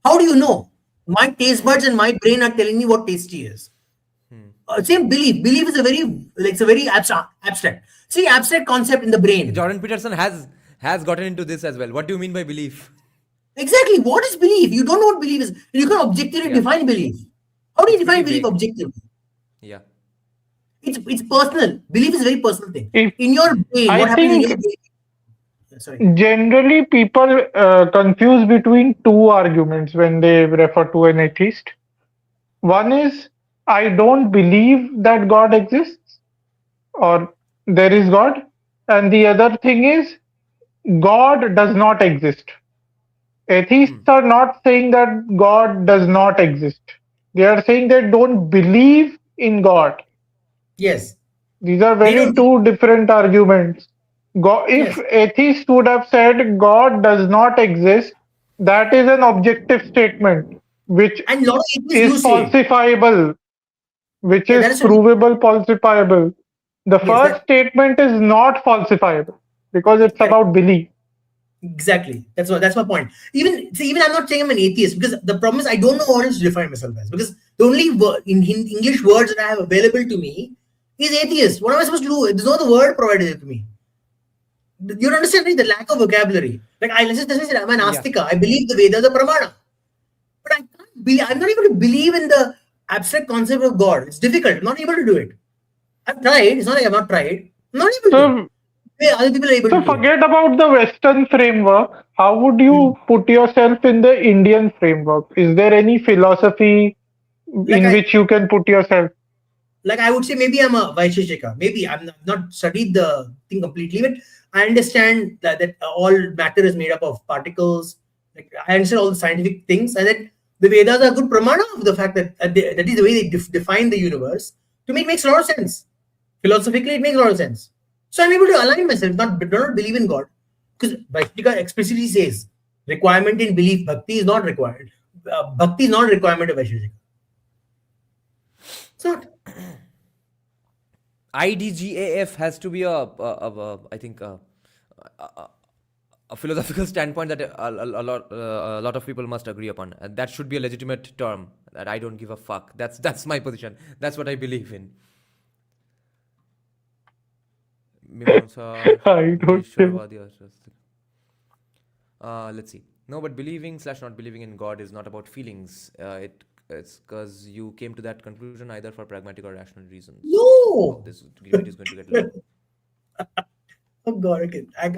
How do you know? My taste buds and my brain are telling me what tasty is. Same belief. Belief is a very abstract. See, abstract concept in the brain. Jordan Peterson has gotten into this as well. What do you mean by belief? Exactly. What is belief? You don't know what belief is. You can't objectively define belief. How do you define belief objectively? Yeah. It's personal. Belief is a very personal thing. In your brain, I what happens in your think brain? Sorry. generally people confuse between two arguments when they refer to an atheist. One is, I don't believe that God exists or there is God. And the other thing is, God does not exist. Atheists are not saying that God does not exist. They are saying they don't believe in God. Yes. These are very two different arguments. If atheists would have said God does not exist, that is an objective statement which is falsifiable, which is provable, falsifiable. The first statement is not falsifiable because it's about belief. Exactly. That's my point. Even I'm not saying I'm an atheist, because the problem is I don't know what else to define myself as, because the only word in English words that I have available to me is atheist. What am I supposed to do? There's no other word provided to me. You don't understand, right? The lack of vocabulary. Like let's just say I'm an Astika. I believe the Vedas are Pramana, but I can't believe. I'm not able to believe in the abstract concept of God. It's difficult. I'm not able to do it. I've tried. It's not like I've not tried. I'm not able to. Other people are able to. So forget about the Western framework. How would you put yourself in the Indian framework? Is there any philosophy in which you can put yourself? Like I would say, maybe I'm a Vaisheshika. Maybe I'm not studied the thing completely, but I understand that all matter is made up of particles. Like I understand all the scientific things, and that the Vedas are a good pramana of the fact that that is the way they define the universe. To me, it makes a lot of sense. Philosophically, it makes a lot of sense. So I'm able to align myself, not believe in God, because Vaisheshika explicitly says requirement in belief, bhakti is not required. Bhakti is not a requirement of Vaisheshika. It's not. IDGAF has to be I think a philosophical standpoint that a lot of people must agree upon. And that should be a legitimate term. That I don't give a fuck. That's my position. That's what I believe in. I don't let's see. No, but believing/not believing in God is not about feelings. It's because you came to that conclusion either for pragmatic or rational reasons. No. This debate is going to get long. Oh God! Okay. I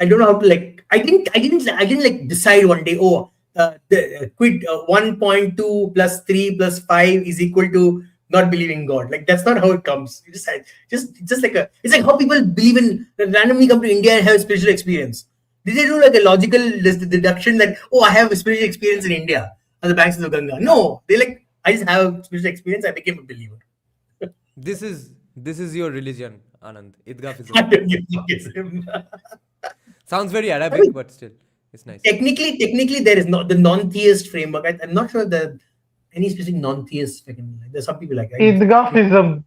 don't know how to like. I didn't like decide one day. Oh, quit 1.2 plus 3 plus 5 is equal to not believing in God. Like that's not how it comes. You just like it's like how people believe in randomly come to India and have a spiritual experience. Did they do like a logical deduction that I have a spiritual experience in India on the banks of the Ganga? No, they like I just have a spiritual experience. I became a believer. This is your religion, Anand. Idgafism. Sounds very Arabic, but still, it's nice. Technically, there is not the non-theist framework. I'm not sure that any specific non-theist. There's some people like Idgafism.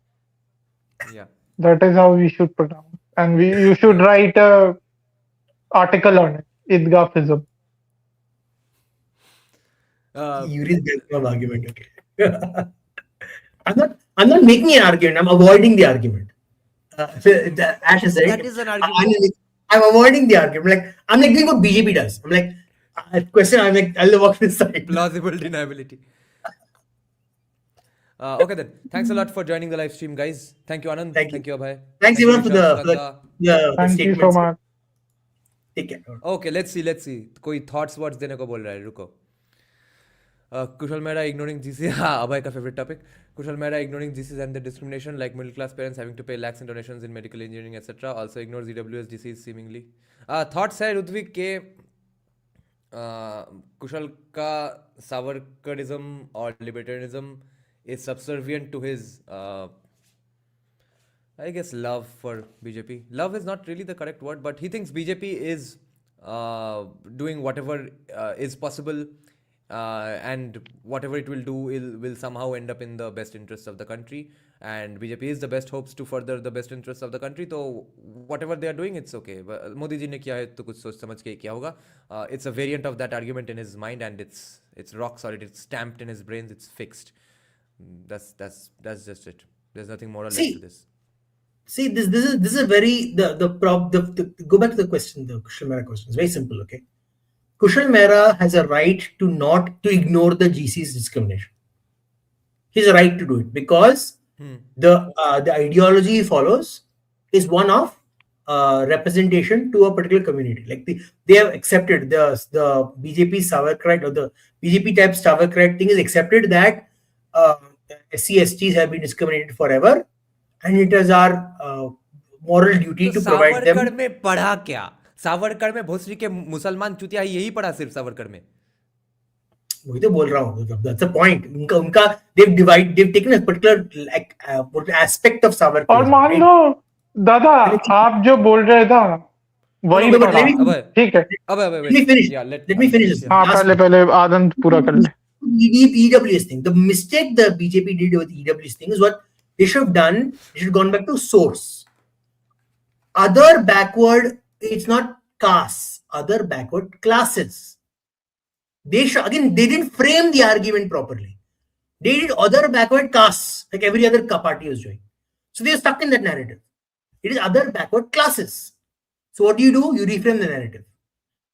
Yeah. That is how we should pronounce, and you should write a article on it. Idgafism. Yuri's argument. Okay. I'm not making an argument. I'm avoiding the argument. Ash is right. That is an argument. I'm avoiding the argument. Like I'm like doing what BJP does. I'm like question. I'm like I'll walk this side. Plausible deniability. Okay then. Thanks a lot for joining the live stream, guys. Thank you, Anand. Thank you, Abhay. Thanks everyone for the Thank you so much. Take care. Okay, let's see. कोई thoughts words देने को बोल रहा है, रुको. Kushal Mehra ignoring GC. Abhay ka favorite topic. Kushal Mehra ignoring GCs and the discrimination, like middle class parents having to pay lakhs in donations in medical engineering, etc. Also ignores EWS GCs seemingly. Thoughts है रुद्विक के कुशल का Savarkarism or libertarianism is subservient to his I guess love for BJP. Love is not really the correct word, but he thinks BJP is doing whatever is possible. And whatever it will do will somehow end up in the best interests of the country, and BJP is the best hopes to further the best interests of the country. So whatever they are doing, it's okay. Modi ji ne kiya hai to kuch soch samajh ke kiya hoga. It's a variant of that argument in his mind, and it's rock solid. It's stamped in his brains. It's fixed. That's just it. There's nothing more or less to this. See, this is a very go back to the question, the Kushal Mehra question. It's very simple. Okay. Kushal Mehra has a right to ignore the GC's discrimination. He has a right to do it because the ideology he follows is one of representation to a particular community. Like they have accepted the BJP Savarkar or the BJP type Savarkar thing is accepted that SC/STs have been discriminated forever, and it is our moral duty to provide them. Savarkar में पढ़ा क्या? सावरकर में भोसरी के मुसलमान चुतिया यही पढ़ा सिर्फ सावरकर में. वही तो बोल रहा हूँ. That's the point. उनका they've taken a particular aspect of Savarkar. और मान लो दादा आप जो बोल रहे था वही पढ़ा. ठीक है. Let me finish. Let me finish this. हाँ पहले आनंद पूरा कर ले. EWS thing. The mistake the BJP did with EWS thing is what they should have done. They should have gone back to source. Other backward. It's not castes, other backward classes. They didn't frame the argument properly. They did other backward castes, like every other party was doing. So they are stuck in that narrative. It is other backward classes. So what do? You reframe the narrative.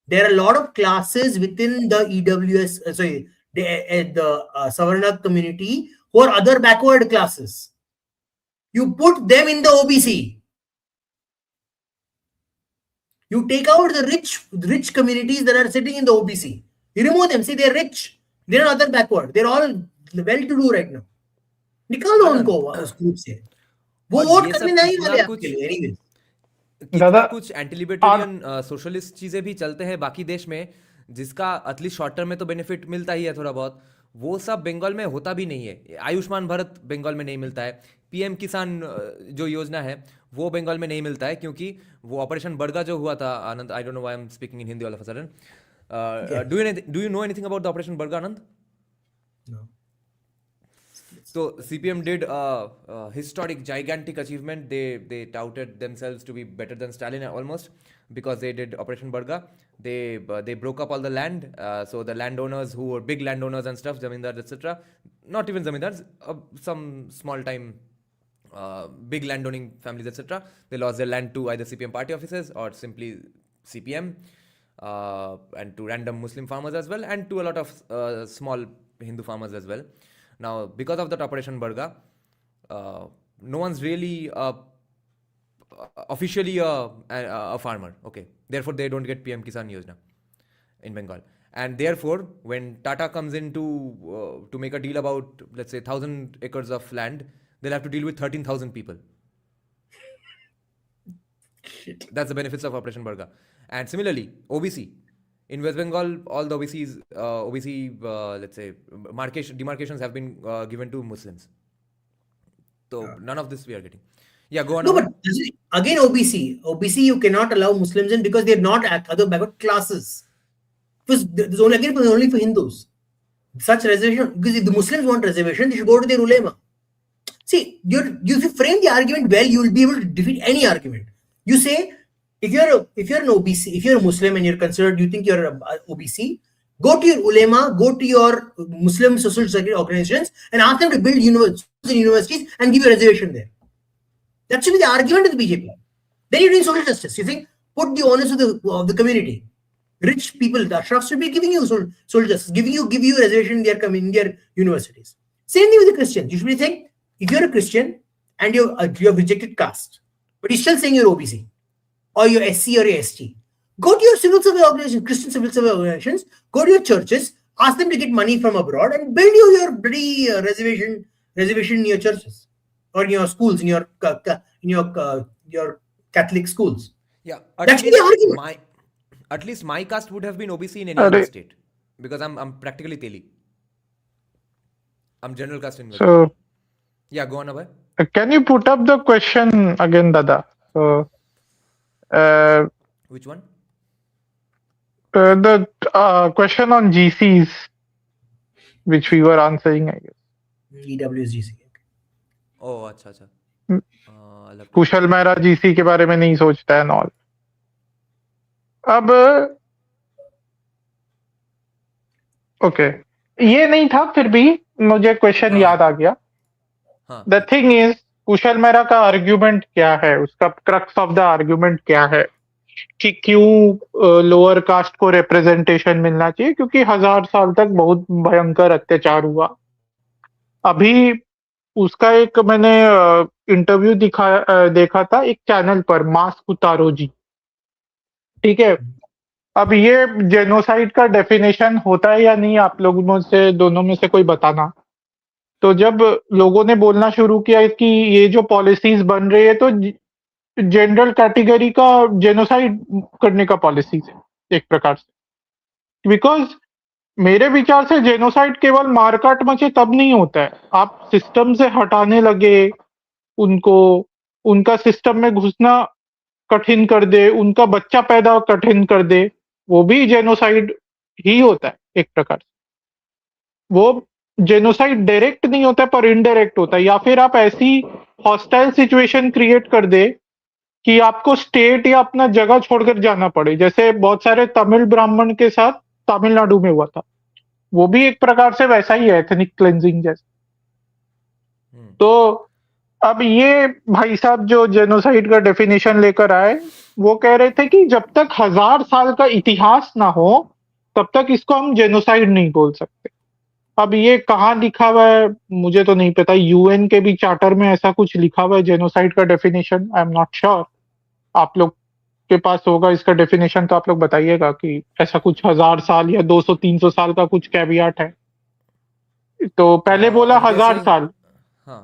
There are a lot of classes within the EWS, the Savarna community who are other backward classes. You put them in the OBC. You take out the rich communities that are sitting in the OBC. You remove them. See, they're rich. They're not other backward. They're all well-to-do right now. निकाल दो उनको उस group से. वो vote करने नहीं वाले आपके लिए. Anyways. कितना कुछ एंटी लिबर्टेरियन सोशलिस्ट चीजें भी चलते हैं बाकी देश में, जिसका एटलीस्ट शॉर्ट टर्म में तो बेनिफिट मिलता ही है थोड़ा बहुत, वो सब बंगाल में होता भी नहीं है. आयुष्मान भारत बंगाल में नहीं मिलता है. पीएम किसान जो योजना है वो बंगाल में नहीं मिलता है, क्योंकि वो ऑपरेशन बड़गा जो हुआ था. Anand, I don't know why I am speaking in Hindi all of a sudden. Do you know anything about the operation Barga, Anand? No. So CPM did a historic, gigantic achievement. They touted themselves to be better than Stalin almost, because they did Operation Barga. They broke up all the land. So the landowners who were big landowners and stuff, zamindars, etc. Not even zamindars, some small time big landowning families, etc. They lost their land to either CPM party offices or simply CPM, and to random Muslim farmers as well, and to a lot of small Hindu farmers as well. Now, because of that Operation Barga, no one's really officially a farmer. Okay, therefore they don't get PM Kisan Yojana in Bengal. And therefore, when Tata comes in to make a deal about, let's say, 1,000 acres of land, they'll have to deal with 13,000 people. Shit. That's the benefits of Operation Barga. And similarly, OBC. In West Bengal, all the OBC, let's say, demarcations have been given to Muslims. So none of this we are getting. Yeah, go on. No, but again, OBC, you cannot allow Muslims in because they're not other backward classes. Because there's only for Hindus. Such reservation, because if the Muslims want reservation, they should go to their ulema. See, if you frame the argument well, you will be able to defeat any argument. You say, if you're an OBC, if you're a Muslim and you're considered, you think you're an OBC, go to your ulema, go to your Muslim social security organizations and ask them to build universities and give you a reservation there. That should be the argument of the BJP. Then you're doing social justice. You think, put the onus of the community. Rich people, the Ashrafs should be giving you social justice, give you a reservation in their universities. Same thing with the Christians. You should be saying, if you're a Christian and you have rejected caste, but you're still saying you're OBC, or your SC or your ST, go to your civil service organizations, Christian civil service organizations, go to your churches, ask them to get money from abroad and build you your bloody reservation in your churches or in your schools, in your Catholic schools. Yeah, That's the argument. At least my caste would have been OBC in any other state, because I'm practically Teli. I'm general caste in West. So, yeah, go on, Abhay. can you put up the question again, Dada? So, Which one? the question on GCs, which we were answering, I guess. EWSGC. Oh, अच्छा अच्छा. कुशल Mehra GC के बारे में नहीं सोचता है knoll. अब okay, ये नहीं था, फिर भी मुझे क्वेश्चन याद आ गया. द थिंग इज, कुशल मेहरा का आर्ग्यूमेंट क्या है, उसका क्रक्स ऑफ द आर्ग्यूमेंट क्या है कि क्यों लोअर कास्ट को रिप्रेजेंटेशन मिलना चाहिए, क्योंकि 1000 साल तक बहुत भयंकर अत्याचार हुआ. अभी उसका एक मैंने इंटरव्यू देखा था एक चैनल पर, मास्क उतारो जी, ठीक है. अब ये जेनोसाइड का डेफिनेशन होता है या नहीं, आप लोगों में से दोनों में से कोई बताना. तो जब लोगों ने बोलना शुरू किया कि ये जो पॉलिसीज बन रही है तो जनरल कैटेगरी का जेनोसाइड करने का पॉलिसीज है एक प्रकार से, बिकॉज मेरे विचार से जेनोसाइड केवल मारकाट मचे तब नहीं होता है, आप सिस्टम से हटाने लगे उनको, उनका सिस्टम में घुसना कठिन कर दे, उनका बच्चा पैदा कठिन कर दे, वो भी जेनोसाइड ही होता है एक प्रकार से. वो जेनोसाइड डायरेक्ट नहीं होता है पर इनडायरेक्ट होता है. या फिर आप ऐसी हॉस्टाइल सिचुएशन क्रिएट कर दे कि आपको स्टेट या अपना जगह छोड़कर जाना पड़े। जैसे बहुत सारे तमिल ब्राह्मण के साथ तमिलनाडु में हुआ था। वो भी एक प्रकार से वैसा ही है, एथनिक क्लेंजिंग जैसा। तो अब ये भाई साहब जो जेनोसाइड का डेफिनेशन लेकर आए, वो कह रहे थे कि जब तक 1000 साल का इतिहास ना हो, तब तक इसको हम जेनोसाइड नहीं बोल सकते। अब ये कहाँ लिखा हुआ है मुझे तो नहीं पता। यूएन के भी चार्टर में ऐसा कुछ लिखा हुआ है जेनोसाइड का definition? I am not sure. आप लोग के पास होगा इसका डेफिनेशन तो आप लोग बताइएगा कि ऐसा कुछ 1000 साल या 200-300 साल का कुछ कैवियाट है। तो पहले बोला 1000 साल, हाँ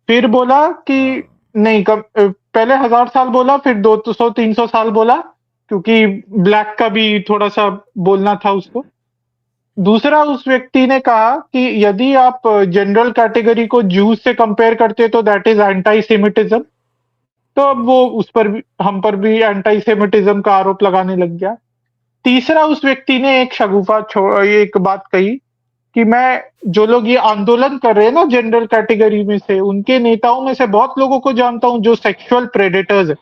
फिर बोला कि नहीं कम, पहले 1000 साल बोला, फिर 200-300 साल बोला, क्योंकि ब्लैक का भी थोड़ा सा बोलना था उसको। दूसरा उस व्यक्ति ने कहा कि यदि आप जनरल कैटेगरी को जूस से कंपेयर करते तो दैट इज एंटी सेमिटिज्म। तो अब वो उस पर भी, हम पर भी एंटी सेमिटिज्म का आरोप लगाने लग गया। तीसरा उस व्यक्ति ने एक एक बात कही कि मैं, जो लोग ये आंदोलन कर रहे हैं ना जनरल कैटेगरी में से, उनके नेताओं में से बहुत लोगों को जानता हूं जो सेक्सुअल प्रेडेटर्स है।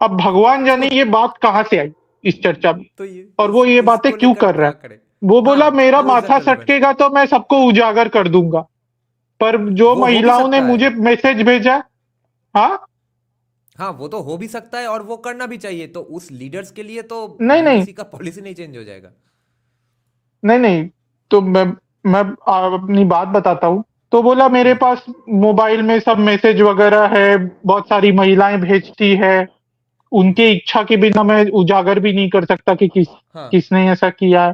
अब भगवान जाने ये बात कहाँ से आई इस चर्चा में, तो ये और वो ये बातें इसको क्यों लेकर कर रहा क्या है। करे? वो बोला हाँ, मेरा how is that माथा relevant? सटकेगा तो मैं सबको उजागर कर दूंगा। पर जो वो हो भी महिलाओं ने सकता है। मुझे मैसेज भेजा, हाँ हाँ वो तो हो भी सकता है और वो करना भी चाहिए। तो उस लीडर्स के लिए तो नहीं नहीं यूजीसी का पॉलिसी नहीं चेंज हो जाएगा। नहीं नहीं, तो मैं अपनी बात बताता हूँ। तो बोला मेरे पास मोबाइल में सब मैसेज वगैरह है, बहुत सारी महिलाएं भेजती है, उनके इच्छा के बिना मैं उजागर भी नहीं कर सकता कि हाँ किसने ऐसा किया है।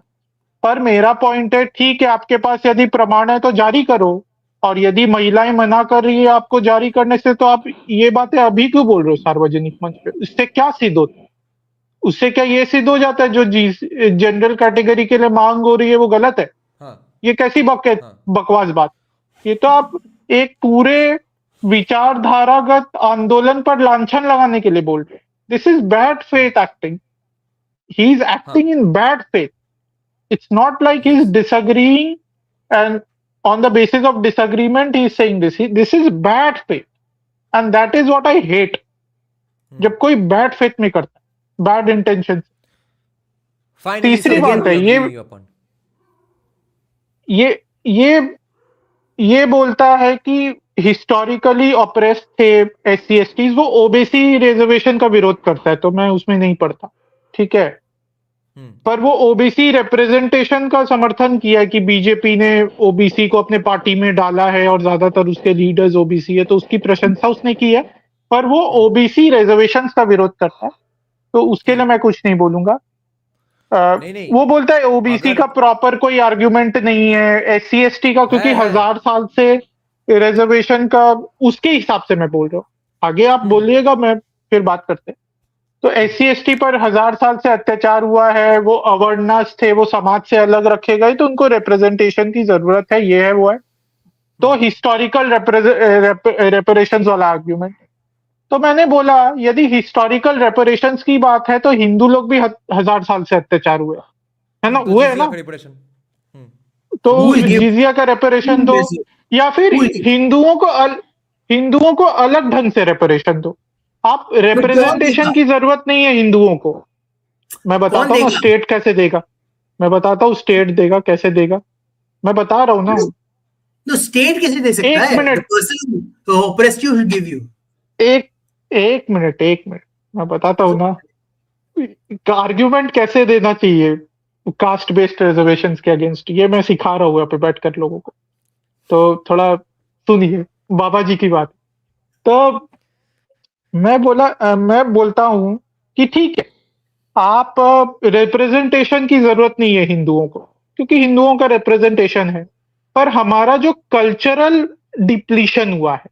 पर मेरा पॉइंट है, ठीक है आपके पास यदि प्रमाण है तो जारी करो, और यदि महिलाएं मना कर रही है आपको जारी करने से, तो आप ये बातें अभी क्यों बोल रहे हो सार्वजनिक मंच पे? इससे क्या सिद्ध होता है? उससे क्या ये सिद्ध हो जाता है जो जनरल कैटेगरी के लिए मांग हो रही है वो गलत है? हाँ ये कैसी हाँ बकवास बात? ये तो आप एक पूरे विचारधारागत आंदोलन पर लांछन लगाने के लिए बोल रहे हैं। This is bad faith acting. He is acting in bad faith. It's not like he's yes disagreeing, and on the basis of disagreement he's saying this. This is bad faith, and that is what I hate. जब कोई bad faith में करता है, bad intention। finally तीसरी something बात है, we agree upon. ये ये ये बोलता है कि हिस्टोरिकली ऑप्रेस्ड थे SC/ST। वो ओबीसी रिजर्वेशन का विरोध करता है, तो मैं उसमें नहीं पढ़ता, ठीक है। पर वो ओबीसी रिप्रेजेंटेशन का समर्थन किया है कि बीजेपी ने ओबीसी को अपने पार्टी में डाला है और ज्यादातर उसके लीडर्स ओबीसी है, तो उसकी प्रशंसा उसने की है। पर वो ओबीसी रिजर्वेशन का विरोध करता है, तो उसके लिए मैं कुछ नहीं बोलूंगा। नहीं नहीं वो बोलता है ओबीसी अगर का प्रॉपर कोई आर्ग्यूमेंट नहीं है, SC/ST का, क्योंकि है 1000 साल से रिजर्वेशन का, उसके हिसाब से मैं बोल रहा हूँ। आगे आप बोलिएगा, मैं फिर बात करते हैं। तो SC/ST पर 1000 साल से अत्याचार हुआ है, वो अवर्णस थे, वो समाज से अलग रखे गए, तो उनको रिप्रेजेंटेशन की जरूरत है, ये है वो है। तो हिस्टोरिकल रेपरेशंस वाला आर्ग्यूमेंट। तो मैंने बोला यदि हिस्टोरिकल रेपरेशंस की बात है तो हिंदू लोग भी 1000 साल से अत्याचार हुए है ना, तो हुए है जिजिया ना। का रिपरेशन तो Who will give? जिजिया का रेपरेशन दो, या फिर Who will give? हिंदुओं को अलग ढंग से रेपरेशन दो। आप कौन रिप्रेजेंटेशन देगा? की जरूरत नहीं है हिंदुओं को। मैं कौन बताता हूँ ना देगा? स्टेट कैसे देगा। मैं बताता हूँ स्टेट देगा कैसे देगा। मैं बता रहा हूँ ना। No, state कैसे दे सकता एक है? The minute, person who oppressed you will give you. एक एक मिनट मैं बताता हूँ ना आर्ग्यूमेंट कैसे देना चाहिए कास्ट बेस्ड रिजर्वेशंस के अगेंस्ट। ये मैं सिखा रहा हूँ यहाँ पे बैठकर लोगों को, तो थोड़ा सुनिए बाबा जी की बात। तो मैं बोलता हूँ कि ठीक है, आप रिप्रेजेंटेशन की जरूरत नहीं है हिंदुओं को, क्योंकि हिंदुओं का रिप्रेजेंटेशन है। पर हमारा जो कल्चरल डिप्लीशन हुआ है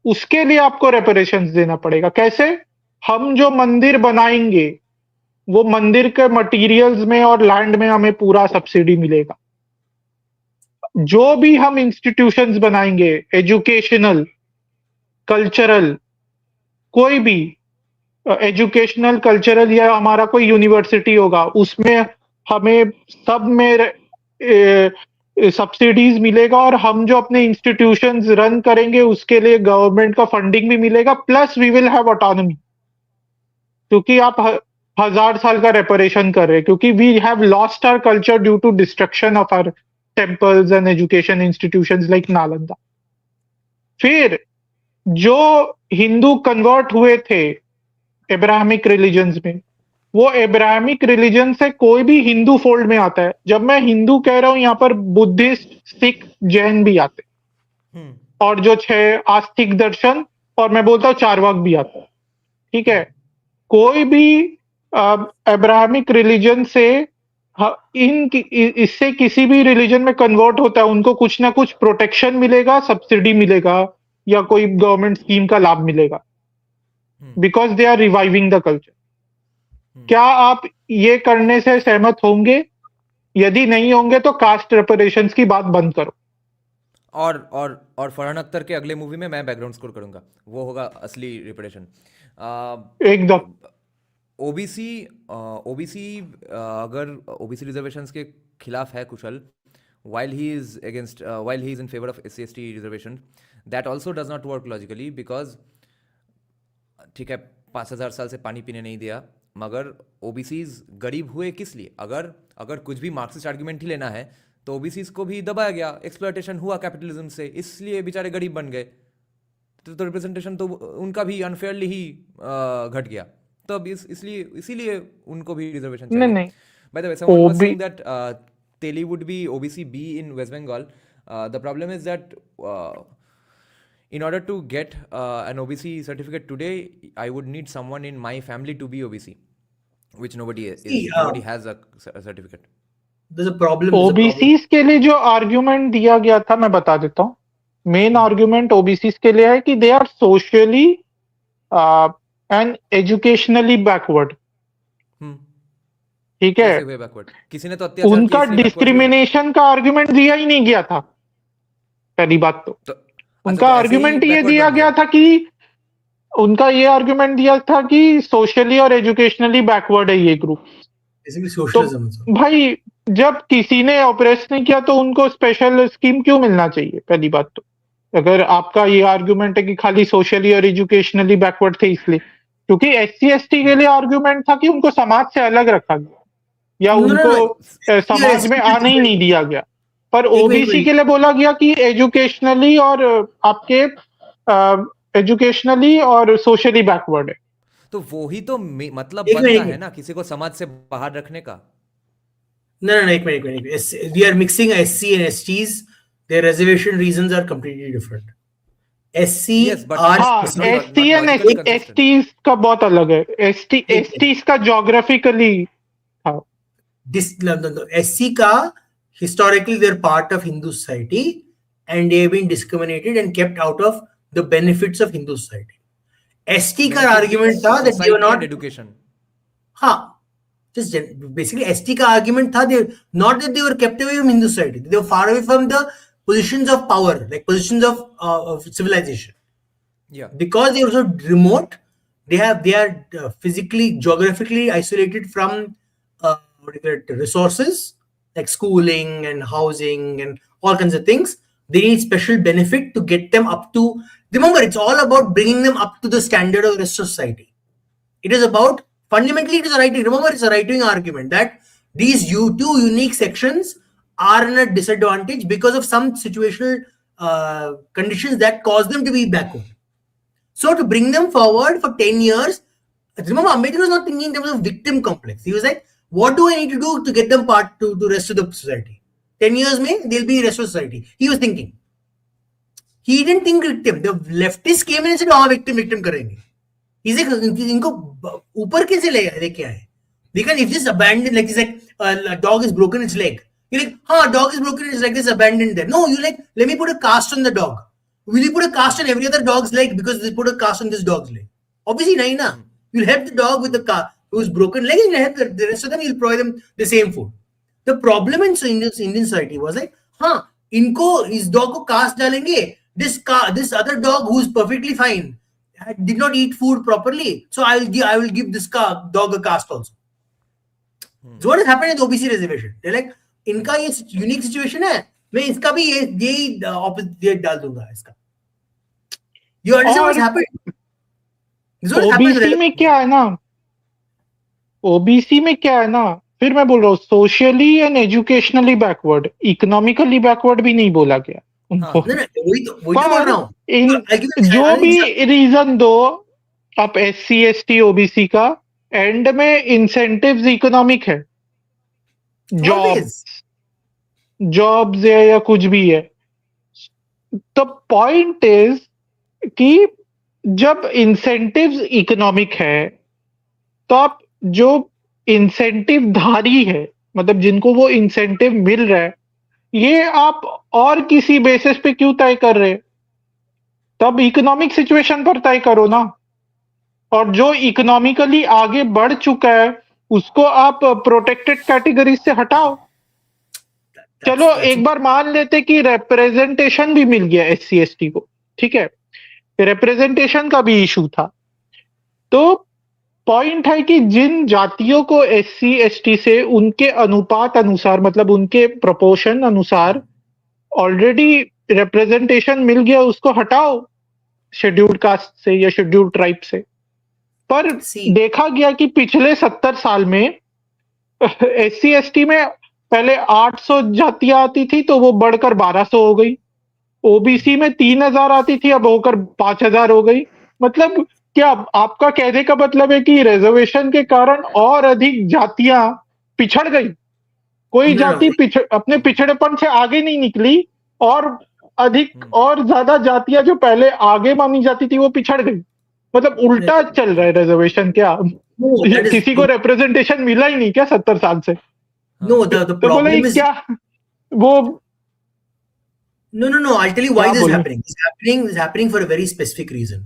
उसके लिए आपको रेपरेशंस देना पड़ेगा। कैसे? हम जो मंदिर बनाएंगे वो मंदिर के मटेरियल्स में और लैंड में हमें पूरा सब्सिडी मिलेगा। जो भी हम इंस्टीट्यूशंस बनाएंगे, एजुकेशनल, कल्चरल, कोई भी एजुकेशनल कल्चरल, या हमारा कोई यूनिवर्सिटी होगा, उसमें हमें सब में सब्सिडीज मिलेगा और हम जो अपने इंस्टीट्यूशंस रन करेंगे उसके लिए गवर्नमेंट का फंडिंग भी मिलेगा, plus we will have autonomy, क्योंकि आप 1000 साल का रेपरेशन कर रहे हैं, क्योंकि we have lost our culture due to destruction of our temples and education institutions like Nalanda. फिर जो हिंदू कन्वर्ट हुए थे एब्राहमिक रिलीजन्स में, वो एब्राहमिक रिलीजन से कोई भी हिंदू फोल्ड में आता है। जब मैं हिंदू कह रहा हूं, यहाँ पर बुद्धिस्ट, सिख, जैन भी आते हैं, और जो 6 आस्तिक दर्शन, और मैं बोलता हूँ चारवाक भी आता है। ठीक है, कोई भी एब्राहमिक रिलीजन से इससे किसी भी रिलीजन में कन्वर्ट होता है, उनको कुछ ना कुछ प्रोटेक्शन मिलेगा, सब्सिडी मिलेगा, या कोई गवर्नमेंट स्कीम का लाभ मिलेगा, because they are reviving the culture. क्या आप ये करने से सहमत होंगे? यदि नहीं होंगे तो कास्ट रेपरेशंस की बात बंद करो। और फरहान अख्तर के अगले मूवी में मैं बैकग्राउंड स्कोर करूंगा, वो होगा असली रिपरेशन। एकदम। ओबीसी अगर ओबीसी रिजर्वेशंस के खिलाफ है कुशल, while he is in favor of SC/ST reservation, that also does not work logically, because ठीक है 5000 साल से पानी पीने नहीं दिया, मगर ओबीसीज गरीब हुए किस लिए? अगर कुछ भी मार्क्सिस्ट आर्ग्यूमेंट ही लेना है तो ओबीसीज को भी दबाया गया, एक्सप्लॉयटेशन हुआ कैपिटलिज्म से, इसलिए बेचारे गरीब बन गए, तो रिप्रेजेंटेशन तो उनका भी अनफेयरली ही घट गया, तो अब इसीलिए उनको भी रिजर्वेशन चाहिए। नहीं, by the way, someone was saying that Teli would be OBC B in West Bengal. The problem is that in order to get an OBC certificate today, I would need someone in my family to be OBC, which nobody is. Nobody has a certificate. There's a problem. OBCs के लिए जो argument दिया गया था, मैं बता देता हूँ। मेन आर्ग्यूमेंट ओबीसीज के लिए है कि they are socially and educationally backward. ठीक है, किसी ने तो उनका डिस्क्रिमिनेशन का आर्ग्यूमेंट दिया ही नहीं गया था। पहली बात तो उनका आर्ग्यूमेंट ये दिया गया था कि उनका ये आर्ग्यूमेंट दिया था कि सोशली और एजुकेशनली बैकवर्ड है ये ग्रुप। तो भाई जब किसी ने ऑपरेस नहीं किया तो उनको स्पेशल स्कीम क्यों मिलना चाहिए? पहली बात तो अगर आपका ये आर्ग्यूमेंट है कि खाली सोशली और एजुकेशनली बैकवर्ड थे इसलिए, क्योंकि SC/ST के लिए आर्ग्यूमेंट था कि उनको समाज से अलग रखा गया या उनको समाज में आने ही नहीं दिया गया। पर ओबीसी के लिए बोला गया कि एजुकेशनली और आपके एजुकेशनली और सोशली बैकवर्ड है। तो वो ही तो मतलब बनता है ना किसी को समाज से बाहर रखने का। No, एक minute. We are mixing SC and STs. Their reservation reasons are completely different. SC ST and STs का बहुत अलग है। STs का जोग्राफिकली था। SC का historically they're part of Hindu society and they have been discriminated and kept out of the benefits of Hindu society. ST का argument था that they were not education. हाँ, just basically ST का argument था they not that they were kept away from Hindu society, they were far away from the positions of power, like positions of civilization. Yeah, because they are so remote, they are physically, geographically isolated from resources like schooling and housing and all kinds of things. They need special benefit to get them up to. Remember, it's all about bringing them up to the standard of the rest of society. It is about fundamentally, it is a right. Remember, it's a right-wing argument that these two unique sections are in a disadvantage because of some situational conditions that cause them to be backward. So to bring them forward for 10 years, remember Ambedkar was not thinking in terms of victim complex. He was like, what do I need to do to get them part to the rest of the society? 10 years mein, they'll be the rest of society. He was thinking. He didn't think victim. The leftists came in and said, oh, victim karenge. He's like, inko upar kaise leke aaye? Because if this abandoned, like it's like a dog is broken its leg. You're like, dog is broken its leg, this abandoned there. No, you're like, let me put a cast on the dog. Will you put a cast on every other dog's leg because they put a cast on this dog's leg? Obviously, nahi. You'll help the dog with the car who's broken leg and you'll help the rest of them, you'll provide them the same food. The problem in Indian society was like, his dog ko cast dalenge. This other dog who's perfectly fine did not eat food properly. So I will give this dog a cast also. So what has happened in the OBC reservation? They're like, इनका ये unique situation है, मैं इसका भी यही opposite डाल दूंगा इसका. You understand what's और happened? This is what's happened with OBC में क्या है ना, ओबीसी में क्या है ना, फिर मैं बोल रहा हूँ socially and educationally backward, economically backward भी नहीं बोला गया उनको. नहीं वही तो बोल रहा पर हूँ. इन I'll give you जो an भी example. रीजन दो आप SC ST OBC का, एंड में इंसेंटिव्स इकोनॉमिक है, Always. जॉब्स है या कुछ भी है. द पॉइंट इज कि जब इंसेंटिव्स इकोनॉमिक है तो आप जो इंसेंटिव धारी है, मतलब जिनको वो इंसेंटिव मिल रहा है, ये आप और किसी बेसिस पे क्यों तय कर रहे? तब इकोनॉमिक सिचुएशन पर तय करो ना. और जो इकोनॉमिकली आगे बढ़ चुका है उसको आप प्रोटेक्टेड कैटेगरी से हटाओ. चलो एक बार मान लेते कि रिप्रेजेंटेशन भी मिल गया SC ST को, ठीक है, रिप्रेजेंटेशन का भी इशू था. तो पॉइंट है कि जिन जातियों को SC ST से उनके अनुपात अनुसार, मतलब उनके प्रोपोर्शन अनुसार ऑलरेडी रिप्रेजेंटेशन मिल गया, उसको हटाओ शेड्यूल्ड कास्ट से या शेड्यूल्ड ट्राइब से. पर देखा गया कि पिछले 70 साल में SC ST में पहले 800 जातियां आती थी तो वो बढ़कर 1200 हो गई. ओबीसी में 3000 आती थी, अब होकर 5000 हो गई. मतलब क्या आपका कहने का मतलब है कि रिजर्वेशन के कारण और अधिक जातियां पिछड़ गई? कोई जाति अपने पिछड़ेपन से आगे नहीं निकली, और अधिक और ज्यादा जातियां जो पहले आगे मानी जाती थी वो पिछड़ गई. मतलब उल्टा चल रहा है रिजर्वेशन. क्या किसी को रिप्रेजेंटेशन मिला ही नहीं क्या 70 साल से? No, the तो बोले problem is क्या वो no. I'll tell you why क्या this is बोले? happening. It's happening for a very specific reason.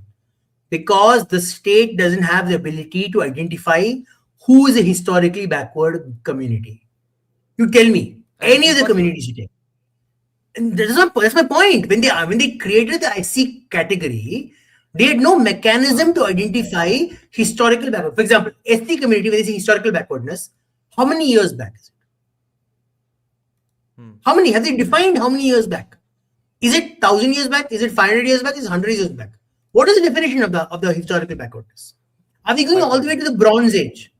Because the state doesn't have the ability to identify who is a historically backward community. You tell me any of the communities you take. And that's my point. When they created the IC category, they had no mechanism to identify historical backward. For example, SC community, when they say historical backwardness, how many years back is it? How many have they defined? How many years back? Is it 1,000 years back? Is it 500 years back? Is it 100 years back? What is the definition of the historical backwardness? Are we going all the way to the Bronze Age?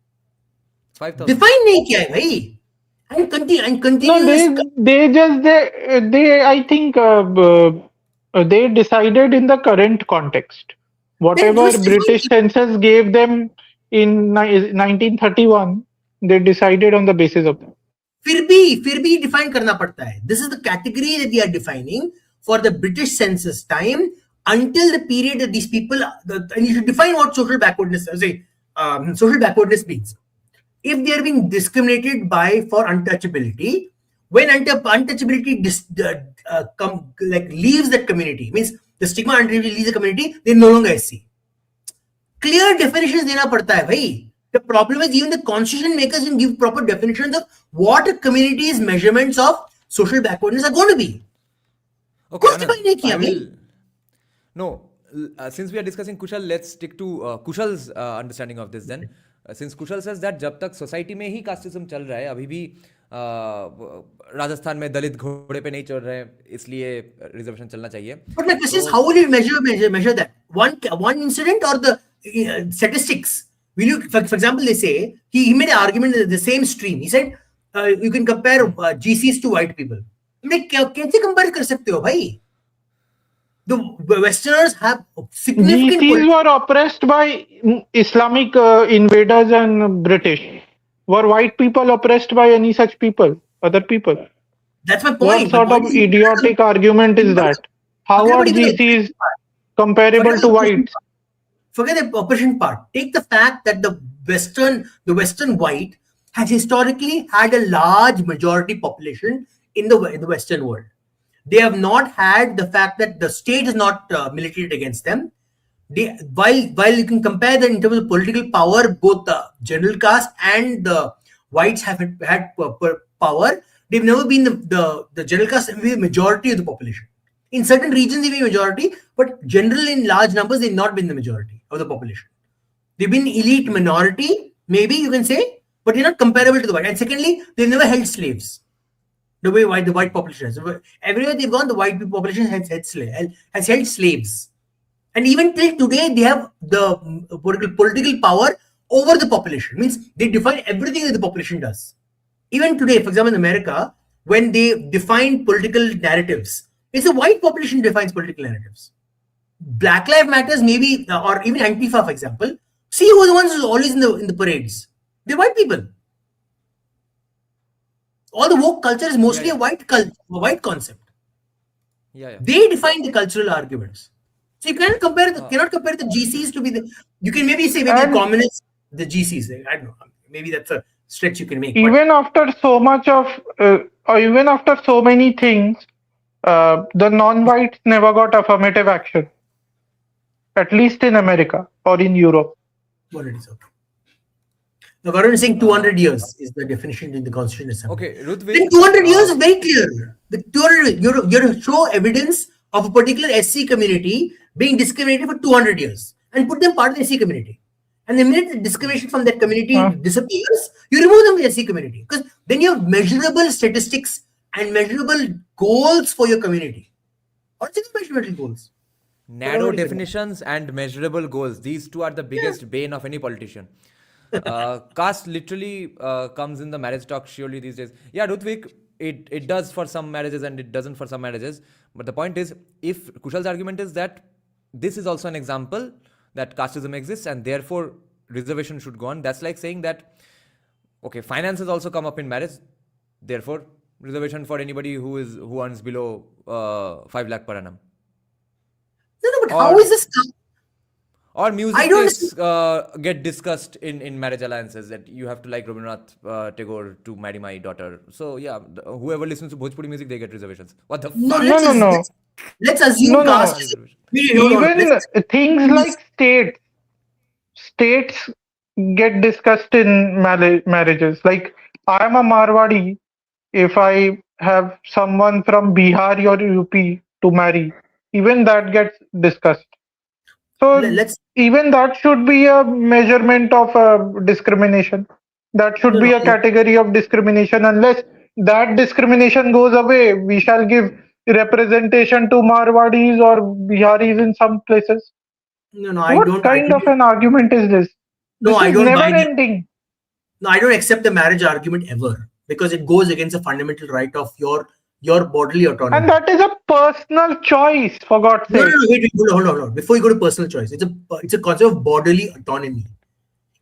5,000. Define नहीं किया है भाई. And continue. No, they I think they decided in the current context. Whatever British census gave them in 1931, they decided on the basis of that. फिर भी define करना पड़ता है. This is the category that we are defining for the British census time until the period that these people, and you should define what social backwardness, social backwardness means. If they are being discriminated by for untouchability, when untouchability leaves that community, means the stigma untouchability leaves the community, they no longer SC. Clear definitions देना पड़ता है भाई. The problem is even the constitution makers didn't give proper definitions of what a community's measurements of social backwardness are going to be. Okay, कुछ define नहीं किया भाई. No, since we are discussing Kushal, let's stick to Kushal's understanding of this then. Since Kushal says that जब तक society में ही casteism चल रहा है, अभी भी राजस्थान में दलित घोड़े पे नहीं चढ़ रहे हैं, इसलिए रिजर्वेशन चलना चाहिए. But my question is, how will you measure that? One incident or the statistics? Will you, for example, they say he made an argument in the same stream. He said you can compare GCs to white people. कैसे compare कर सकते हो भाई? The Westerners have significant. GCs were oppressed by Islamic invaders and British. Were white people oppressed by any such people, other people? That's my point. What sort of idiotic argument is that? How are GCs comparable to whites? Forget the oppression part. Take the fact that the Western white has historically had a large majority population in the Western world. They have not had the fact that the state is not militated against them. While you can compare that in terms of political power, both the general caste and the whites have had power. They've never been the general caste, have been the majority of the population. In certain regions, they've been majority, but generally in large numbers, they've not been the majority of the population. They've been elite minority, maybe you can say, but they're not comparable to the white. And secondly, they've never held slaves. The way the white population has. Everywhere they've gone, the white population has held slaves. And even till today, they have the political power over the population. Means they define everything that the population does. Even today, for example, in America, when they define political narratives, it's the white population who defines political narratives. Black Lives Matters, maybe, or even Antifa, for example. See who are the ones who are always in the parades? They're white people. All the woke culture is mostly a white culture, a white concept. Yeah. They define the cultural arguments. So you cannot compare the GCs to be the. You can maybe say maybe the communists, the GCs. I don't know. Maybe that's a stretch you can make. Even after so much of, or even after so many things, the non-whites never got affirmative action. At least in America or in Europe. What it is, okay. Now, Varun is saying 200 years is the definition in the Constitution Assembly. Okay, Ruth, then 200 years is very clear. The 200, you have to show evidence of a particular SC community being discriminated for 200 years and put them part of the SC community. And the minute the discrimination from that community disappears, you remove them from the SC community. Because then you have measurable statistics and measurable goals for your community. What is measurable goals? Narrow definitions and measurable goals. These two are the biggest bane of any politician. Caste literally comes in the marriage talk surely these days. Yeah, Rutvik, it does for some marriages and it doesn't for some marriages. But the point is, if Kushal's argument is that this is also an example that casteism exists and therefore reservation should go on, that's like saying that, okay, finances also come up in marriage, therefore reservation for anybody who earns below 5 lakh per annum. No, but how is this? Or music get discussed in marriage alliances that you have to like Rabindranath Tagore to marry my daughter. So yeah, whoever listens to Bhojpuri music, they get reservations. What the fuck? No. Let's assume caste. Even things like states get discussed in marriages. Like I am a Marwadi. If I have someone from Bihar or UP to marry, even that gets discussed. So even that should be a measurement of discrimination. That should be a category of discrimination. Unless that discrimination goes away, we shall give representation to Marwadis or Biharis in some places. What kind of an argument is this? No, this is never ending. No, I don't accept the marriage argument ever because it goes against the fundamental right of your bodily autonomy. And that is a personal choice, for God's sake. No, wait, hold on. Before you go to personal choice, it's a concept of bodily autonomy.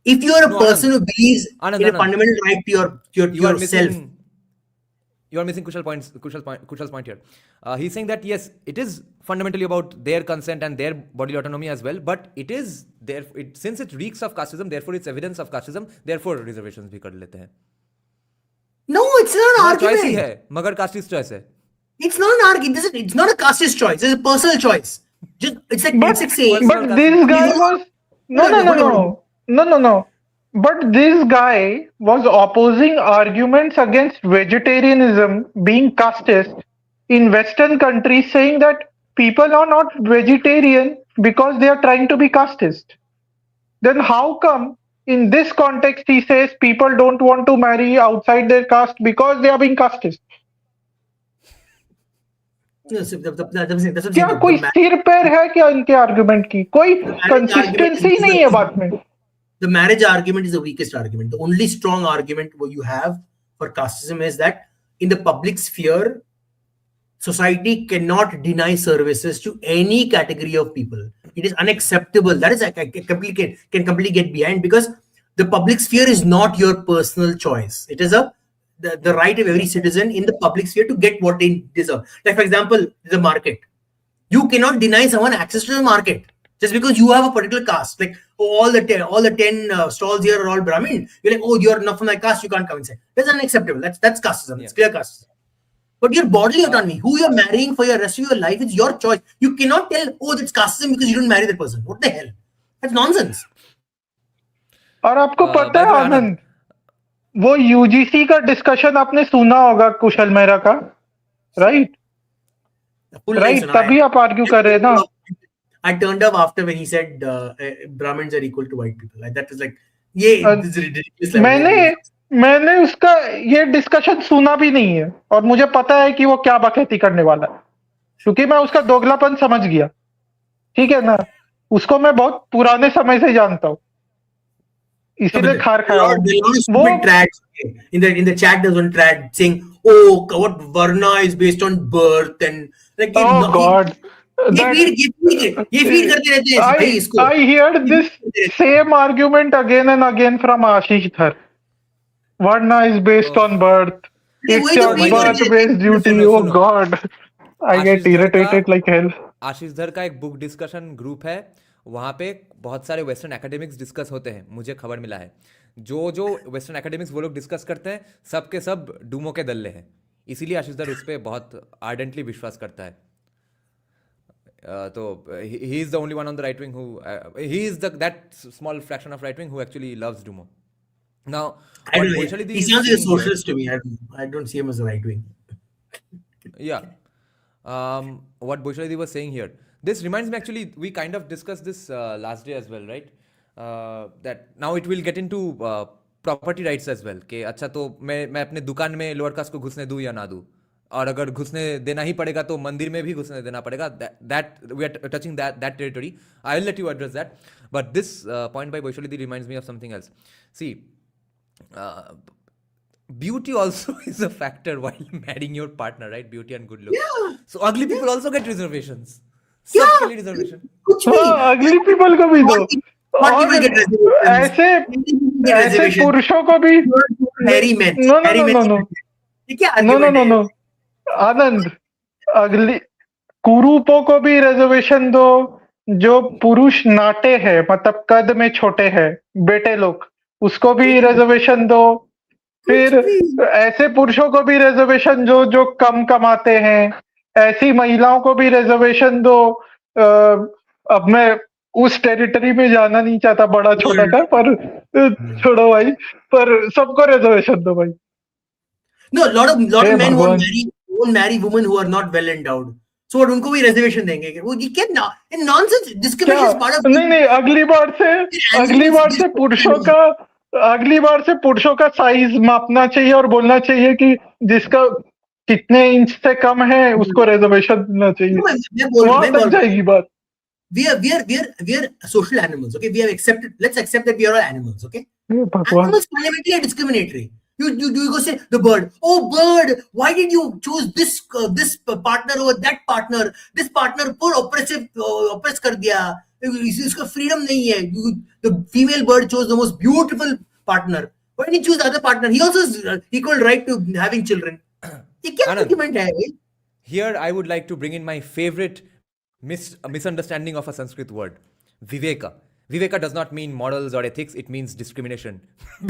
If you are a person who believes in a fundamental right to yourself. You are missing Kushal's point here. He's saying that yes, it is fundamentally about their consent and their bodily autonomy as well, but it is there. Since it reeks of casteism, therefore it's evidence of casteism. Therefore reservations भी कर लेते हैं. No, it's not an argument. Choice ही है, मगर casteist choice है. It's not an argument. It's not a casteist choice. It's a personal choice. It's like saying. But this guy was no. But this guy was opposing arguments against vegetarianism being casteist in Western countries, saying that people are not vegetarian because they are trying to be casteist. Then how come in this context he says people don't want to marry outside their caste because they are being casteist? क्या कोई सिर पैर है क्या इनके argument की? कोई consistency नहीं है बात में. The marriage argument is the weakest argument. The only strong argument what you have for casteism is that in the public sphere, society cannot deny services to any category of people. It is unacceptable. That is can completely get behind because the public sphere is not your personal choice. It is the right of every citizen in the public sphere to get what they deserve. Like for example, the market. You cannot deny someone access to the market. Just because you have a particular caste, like all the 10 stalls here are all Brahmin, you're like, oh, you're not from my caste, you can't come inside. That's unacceptable. That's casteism. It's clear casteism. But your bodily autonomy, who you're marrying for your rest of your life, it's your choice. You cannot tell, oh, that's casteism because you don't marry that person. What the hell? That's nonsense. और आपको पता है आनंद, वो UGC का discussion आपने सुना होगा कुशल मेहरा का, राइट? तभी आप आर्ग्यू कर रहे हैं ना. I turned off after when he said Brahmins are equal to white people. Like that was like, yeah, this is ridiculous. मैंने उसका ये डिस्कशन सुना भी नहीं है और मुझे पता है कि वो क्या बकैती करने वाला है, क्योंकि मैं उसका दोगलापन समझ गया। ठीक है ना, उसको मैं बहुत पुराने समय से जानता हूँ, No, but इसीलिए खार खाया हूँ there are a lot of वो। stupid trads in the chat. There's one trad saying, "Oh, what Varna is based on birth," and like Oh God, ये फीड करते रहते हैं भाई इसको। I heard ये this feed करते रहते हैं। same argument again and again from Ashish Dhar. Varna is based तो on birth. अरे It's वही तो your वही भाई करते birth-based रहते हैं। duty. सुनो Oh सुनो, God, I get आशीष धर का irritated like hell. आशीष धर का एक बुक डिस्कशन ग्रुप है, वहाँ पे बहुत सारे वेस्टर्न एकेडमिक्स डिस्कस होते हैं, मुझे खबर मिला है। जो जो वेस्टर्न एकेडमिक्स वो लोग डिस्कस करते हैं, सबके सब डूमो के दल्ले हैं, इसीलिए आशीष धर उस पर बहुत आर्डेंटली विश्वास करता है। तो he is the only one on the right wing who he is that small fraction of right wing who actually loves डूमो। Now, I what don't know. Boishali He is sounds like a saying here, socialist to me. I don't see him as a right wing. yeah, what Boishali was saying here, this reminds me, actually we kind of discussed this last day as well, right? That now it will get into property rights as well, कि अच्छा तो मैं अपने दुकान में lower caste को घुसने दूँ या ना दूँ, और अगर घुसने देना ही पड़ेगा तो मंदिर में भी घुसने देना पड़ेगा। That we are touching that territory. I will let you address that, but this point by Boishali reminds me of something else. See, beauty also is a factor while marrying your partner, right? Beauty and good looks. Yeah. So ugly people also get reservations. Yeah. सबके लिए reservation. कुछ भी। हाँ, ugly people को भी दो। What और people get reservations? ऐसे Get ऐसे reservations. पुरुषों को भी Hairy men. No no Hairy no men. No no ये क्या नो नो argument नो है? नो आनंद, अगली कुरूपों को भी रिजर्वेशन दो, जो पुरुष नाटे हैं, मतलब कद में छोटे हैं, बेटे लोग, उसको भी रिजर्वेशन दो। फिर कुछ भी। ऐसे पुरुषों को भी रिजर्वेशन दो जो कम कमाते हैं, ऐसी महिलाओं को भी रिजर्वेशन दो। अब मैं उस टेरिटरी में जाना नहीं चाहता, बड़ा छोटा का, पर छोड़ो भाई, पर सबको रिजर्वेशन दो भाई। No, lot of hey men भगवान, won't marry women who are not well endowed. So what उनको भी reservation देंगे? वो ये क्या nonsense क्या discrimination is part of नहीं, अगली बार से पुरुषों का साइज मापना चाहिए और बोलना चाहिए कि जिसका कितने इंच से कम है उसको रिजर्वेशन देना चाहिए, वहां तक जाएगी बात। we are social animals, okay? Let's accept that we are all animals, okay? हे भगवान, Animals fundamentally are discriminatory. You go say the bird, oh bird, why did you choose this partner over that partner? This partner poor oppress कर दिया, इसका freedom नहीं है। The female bird chose the most beautiful partner. Why didn't you choose the other partner? He also has equal right to having children. ये क्या Anand, argument है? here I would like to bring in my favorite misunderstanding of a Sanskrit word, Viveka. Viveka does not mean morals or ethics, it means discrimination.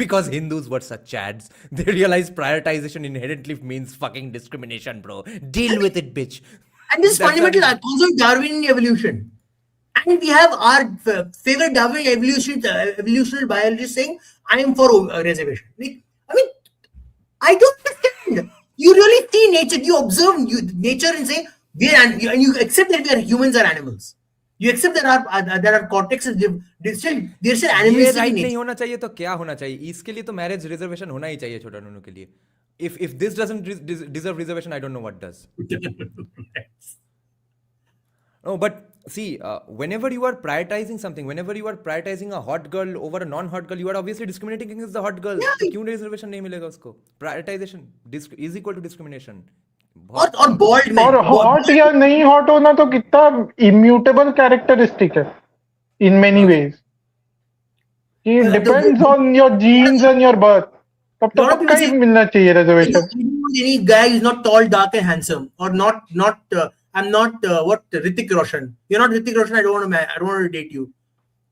Because Hindus were such chads, they realize prioritization inherently means fucking discrimination, bro. Deal with it, bitch. And this That's fundamental what- concept of Darwinian evolution. And we have our favorite Darwinian evolutionary biologist saying, I am for reservation. I mean, I don't understand. You really see nature, you observe nature and say, and you accept that we are humans are animals. You accept that our cortexes, they're still ये animals. Right नहीं होना चाहिए तो क्या होना चाहिए? इसके लिए तो मैरिज रिजर्वेशन होना ही चाहिए छोटा नूनू के लिए। If this doesn't deserve reservation, I don't know what does. No, but see, whenever you are prioritizing something, whenever you are prioritizing a hot girl over a non-hot girl, you are obviously discriminating against the hot girl. तो क्यों reservation नहीं मिलेगा उसको? Prioritization is equal to discrimination. और bald men. और hot या नहीं hot होना तो कितना इम्यूटेबल कैरेक्टरिस्टिक है in many ways. It depends on your genes and your birth, तब तो पक्का ही मिलना चाहिए reservation. Any guy is not tall, dark, and handsome, or not. I'm not what Hrithik Roshan. You're not Hrithik Roshan. I don't want to date you.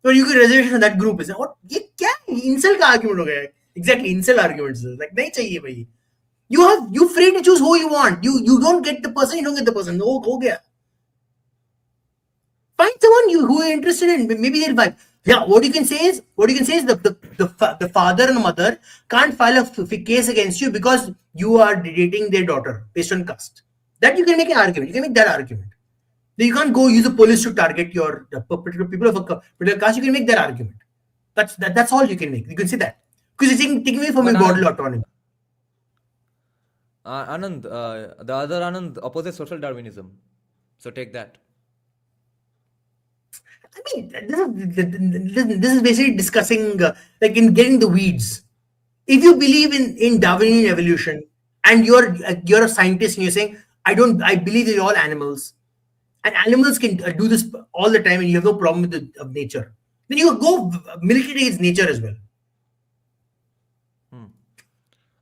So you get reservation in that group. Is what? ये क्या insult का argument हो गया? Exactly, insult arguments. Like नहीं चाहिए भाई. You free to choose who you want. You don't get the person. You don't get the person. हो गया. Find someone who you're interested in. Maybe they'll vibe. Yeah, what you can say is the father and mother can't file a case against you because you are dating their daughter based on caste. That you can make an argument. You can make that argument. You can't go use the police to target the particular people of a particular caste. You can make that argument. That's all you can make. You can say that. Because it's taking away from But your bodily Anand- autonomy. Anand, the other Anand opposes social Darwinism. So take that. I mean, this is basically discussing, like in getting the weeds. If you believe in Darwinian evolution and you're a scientist and you're saying, I believe they're all animals, and animals can do this all the time and you have no problem with of nature, then you go military against nature as well.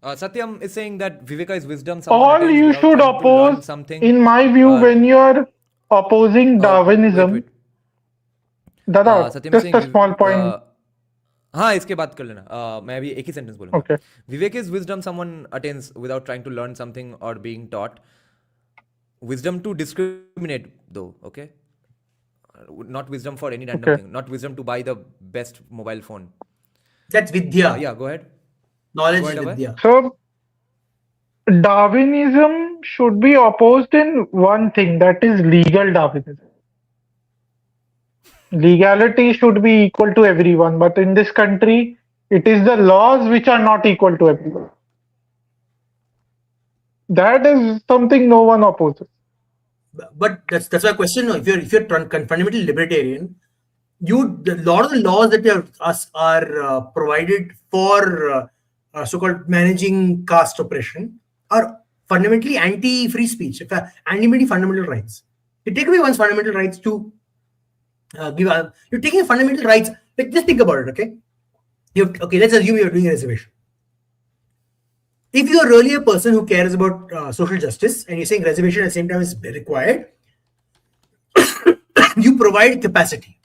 Satyam is saying that Viveka is wisdom. All attains you without should trying to learn oppose, something. in my view, when you are opposing Darwinism, wait. Dada, Satyam just Singh a small point. हाँ इसके बात कर लेना मैं अभी एक ही sentence बोलूंगा Okay. Vivek is wisdom someone attains without trying to learn something और being taught wisdom to discriminate though, okay, not wisdom for any random thing, not wisdom to buy the best mobile phone. That's vidya. Yeah, go ahead. Knowledge Go is ahead, vidya. So, Darwinism should be opposed in one thing, that is legal Darwinism. Legality should be equal to everyone, but in this country, it is the laws which are not equal to everyone. That is something no one opposes. But that's my question. If you're fundamentally libertarian, a lot of the laws that are provided for so-called managing caste oppression are fundamentally anti-free speech, anti-fundamental rights. You take away one's fundamental rights to you're taking fundamental rights. Like, just think about it, okay? Let's assume you're doing a reservation. If you're really a person who cares about social justice and you're saying reservation at the same time is required, you provide capacity.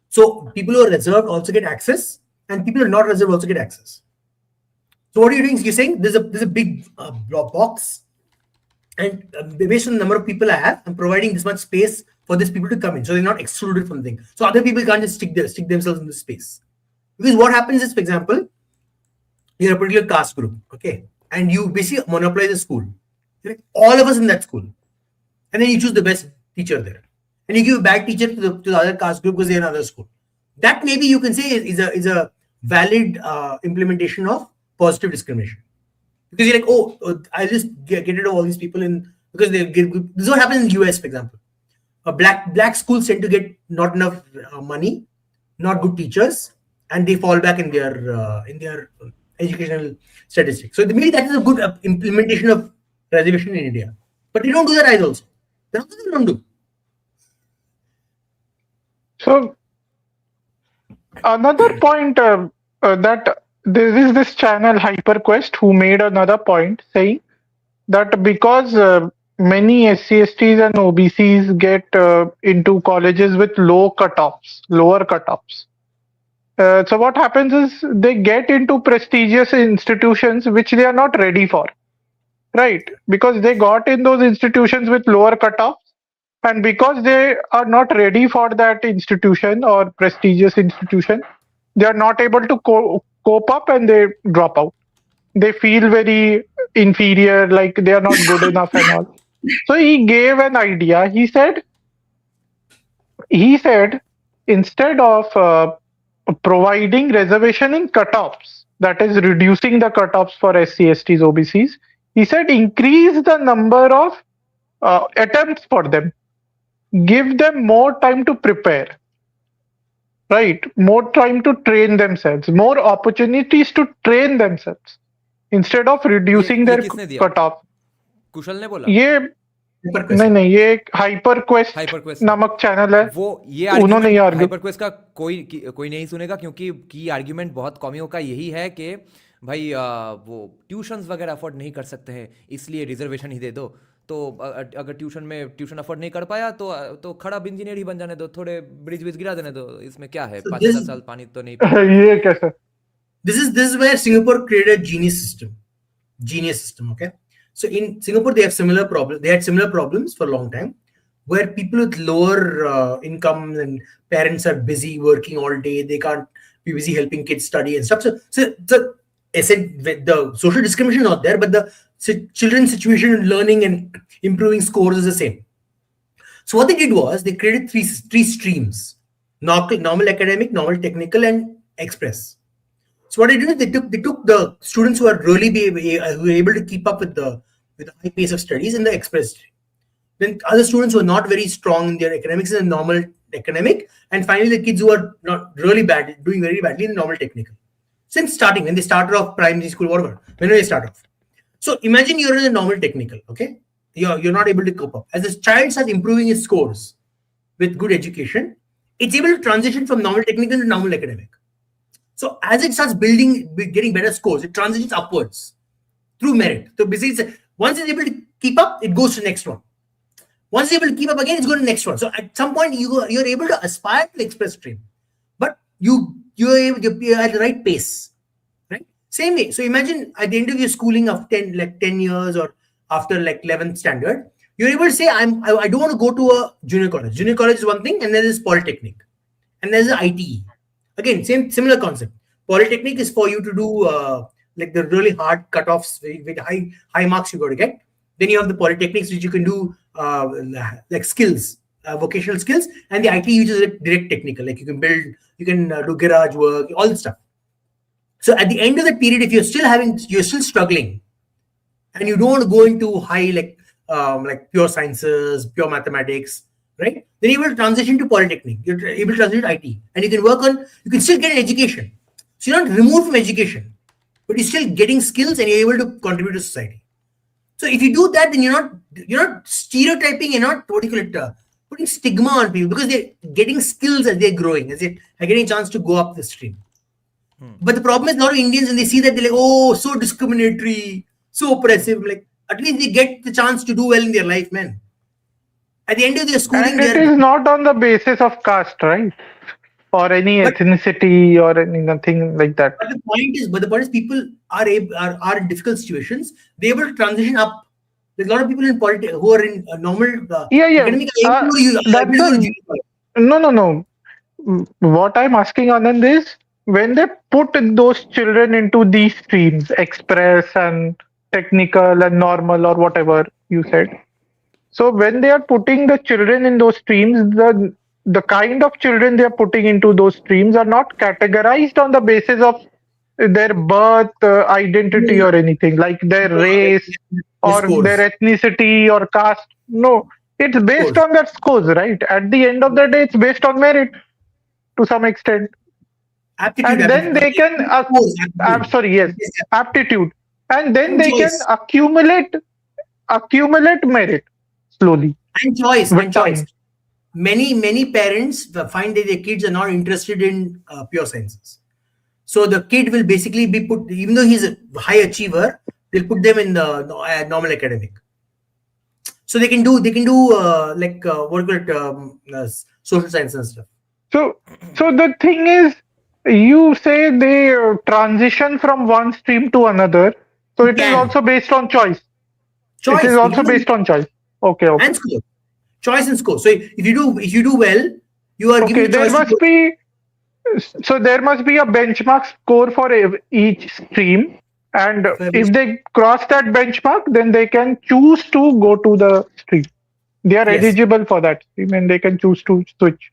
So people who are reserved also get access, and people who are not reserved also get access. So what are you doing? You're saying there's a big box, and based on the number of people I have, I'm providing this much space for these people to come in, so they're not excluded from the thing. So other people can't just stick themselves in this space. Because what happens is, for example, you're a particular caste group, okay, and you basically monopolize a school. You're like, all of us in that school, and then you choose the best teacher there, and you give a bad teacher to the other caste group because they're in another school. That maybe you can say is a valid implementation of positive discrimination, because you're like, I'll just get rid of all these people because they get. This is what happens in the US, for example. Black schools tend to get not enough money, not good teachers, and they fall back in their educational statistics. So maybe that is a good implementation of reservation in India. But they don't do that either also. That's what they don't do. So, another point that there is this channel HyperQuest who made another point saying that because many SC/STs and OBCs get into colleges with lower cutoffs. So what happens is they get into prestigious institutions which they are not ready for, right? Because they got in those institutions with lower cutoffs, and because they are not ready for that institution or prestigious institution, they are not able to cope up and they drop out. They feel very inferior, like they are not good enough and all. So he gave an idea. He said instead of providing reservation in cutoffs, that is reducing the cutoffs for SC/STs, OBCs, he said increase the number of attempts for them, give them more time to prepare, right? More time to train themselves, more opportunities to train themselves instead of reducing their cutoff. कुशल ने बोला ये नहीं ये एक HyperQuest नामक channel है, वो ये उन्होंने ये आर्ग्यू HyperQuest का कोई नहीं सुनेगा, क्योंकि की आर्ग्यूमेंट बहुत कमियों का यही है कि भाई वो ट्यूशन्स वगैरह अफोर्ड नहीं कर सकते हैं, इसलिए रिजर्वेशन ही दे दो. तो अगर ट्यूशन अफोर्ड नहीं कर पाया तो खड़ा इंजीनियर ही बन जाने दो, थोड़े ब्रिज गिरा देने दो, इसमें क्या है, 5-10 साल पानी तो नहीं. ये कैसे? This is where Singapore created a genius system. Okay, so in Singapore they had similar problems for a long time, where people with lower income and parents are busy working all day, they can't be busy helping kids study and stuff. So I said the social discrimination is not there, but the children's situation in learning and improving scores is the same. So what they did was they created three streams: normal academic, normal technical, and express. So what they did is they took the students who are really who were able to keep up with the high pace of studies in the express stream. Then other students who are not very strong in their academics in the normal academic, and finally the kids who are not really bad, doing very badly in the normal technical. Since starting, when they started off primary school, whatever, whenever they start off. So imagine you're in a normal technical, okay? You're not able to cope up. As the child starts improving his scores with good education, it's able to transition from normal technical to normal academic. So as it starts getting better scores, it transitions upwards through merit. So basically, once it's able to keep up, it goes to the next one. Once it's able to keep up again, it's going to the next one. So at some point, you're able to aspire to the express stream, but you're at the right pace, right? Same way. So imagine at the end of your schooling of 10 years or after 11th standard, you're able to say, I don't want to go to a junior college. Junior college is one thing, and then there's polytechnic, and there's an ITE. Again, similar concept. Polytechnic is for you to do the really hard cutoffs with high marks you got to get. Then you have the polytechnics which you can do skills, vocational skills, and the ITE which is direct technical, like you can build, you can do garage work, all this stuff. So at the end of the period, if you're still struggling, and you don't want to go into high pure sciences, pure mathematics, right? Then you will transition to polytechnic. You're able to transition to IT, and you can still get an education. So you're not removed from education, but you're still getting skills, and you're able to contribute to society. So if you do that, then you're not stereotyping, you're not putting stigma on people, because they're getting skills as they're growing, as they're getting a chance to go up the stream. But the problem is, a lot of Indians, and they see that, they're like, oh, so discriminatory, so oppressive. Like, at least they get the chance to do well in their life, man. At the end of their schooling, and it is not on the basis of caste, right? Or any ethnicity or nothing like that. But the point is, people are in difficult situations. They're able to transition up. There's a lot of people in politics who are in normal academic. No. What I'm asking, Anand, is when they put those children into these streams, express and technical and normal or whatever you said. So when they are putting the children in those streams, the kind of children they are putting into those streams are not categorized on the basis of their birth, identity or anything, like their race or their ethnicity or caste. No, it's based on their scores, right? At the end of the day, it's based on merit to some extent. Aptitude, and then they can aptitude, and then they can accumulate merit slowly and choice. Many parents find that their kids are not interested in pure sciences, so the kid will basically be put, even though he's a high achiever, they'll put them in the normal academic, so they can do social science and stuff. So the thing is, you say they transition from one stream to another, so it is also based on choice. It is also based on choice. Okay. And score. Choice and score. So if you do well, you are given the choice. There must be a benchmark score for each stream, and if they cross that benchmark, then they can choose to go to the stream. They are eligible for that stream, and they can choose to switch.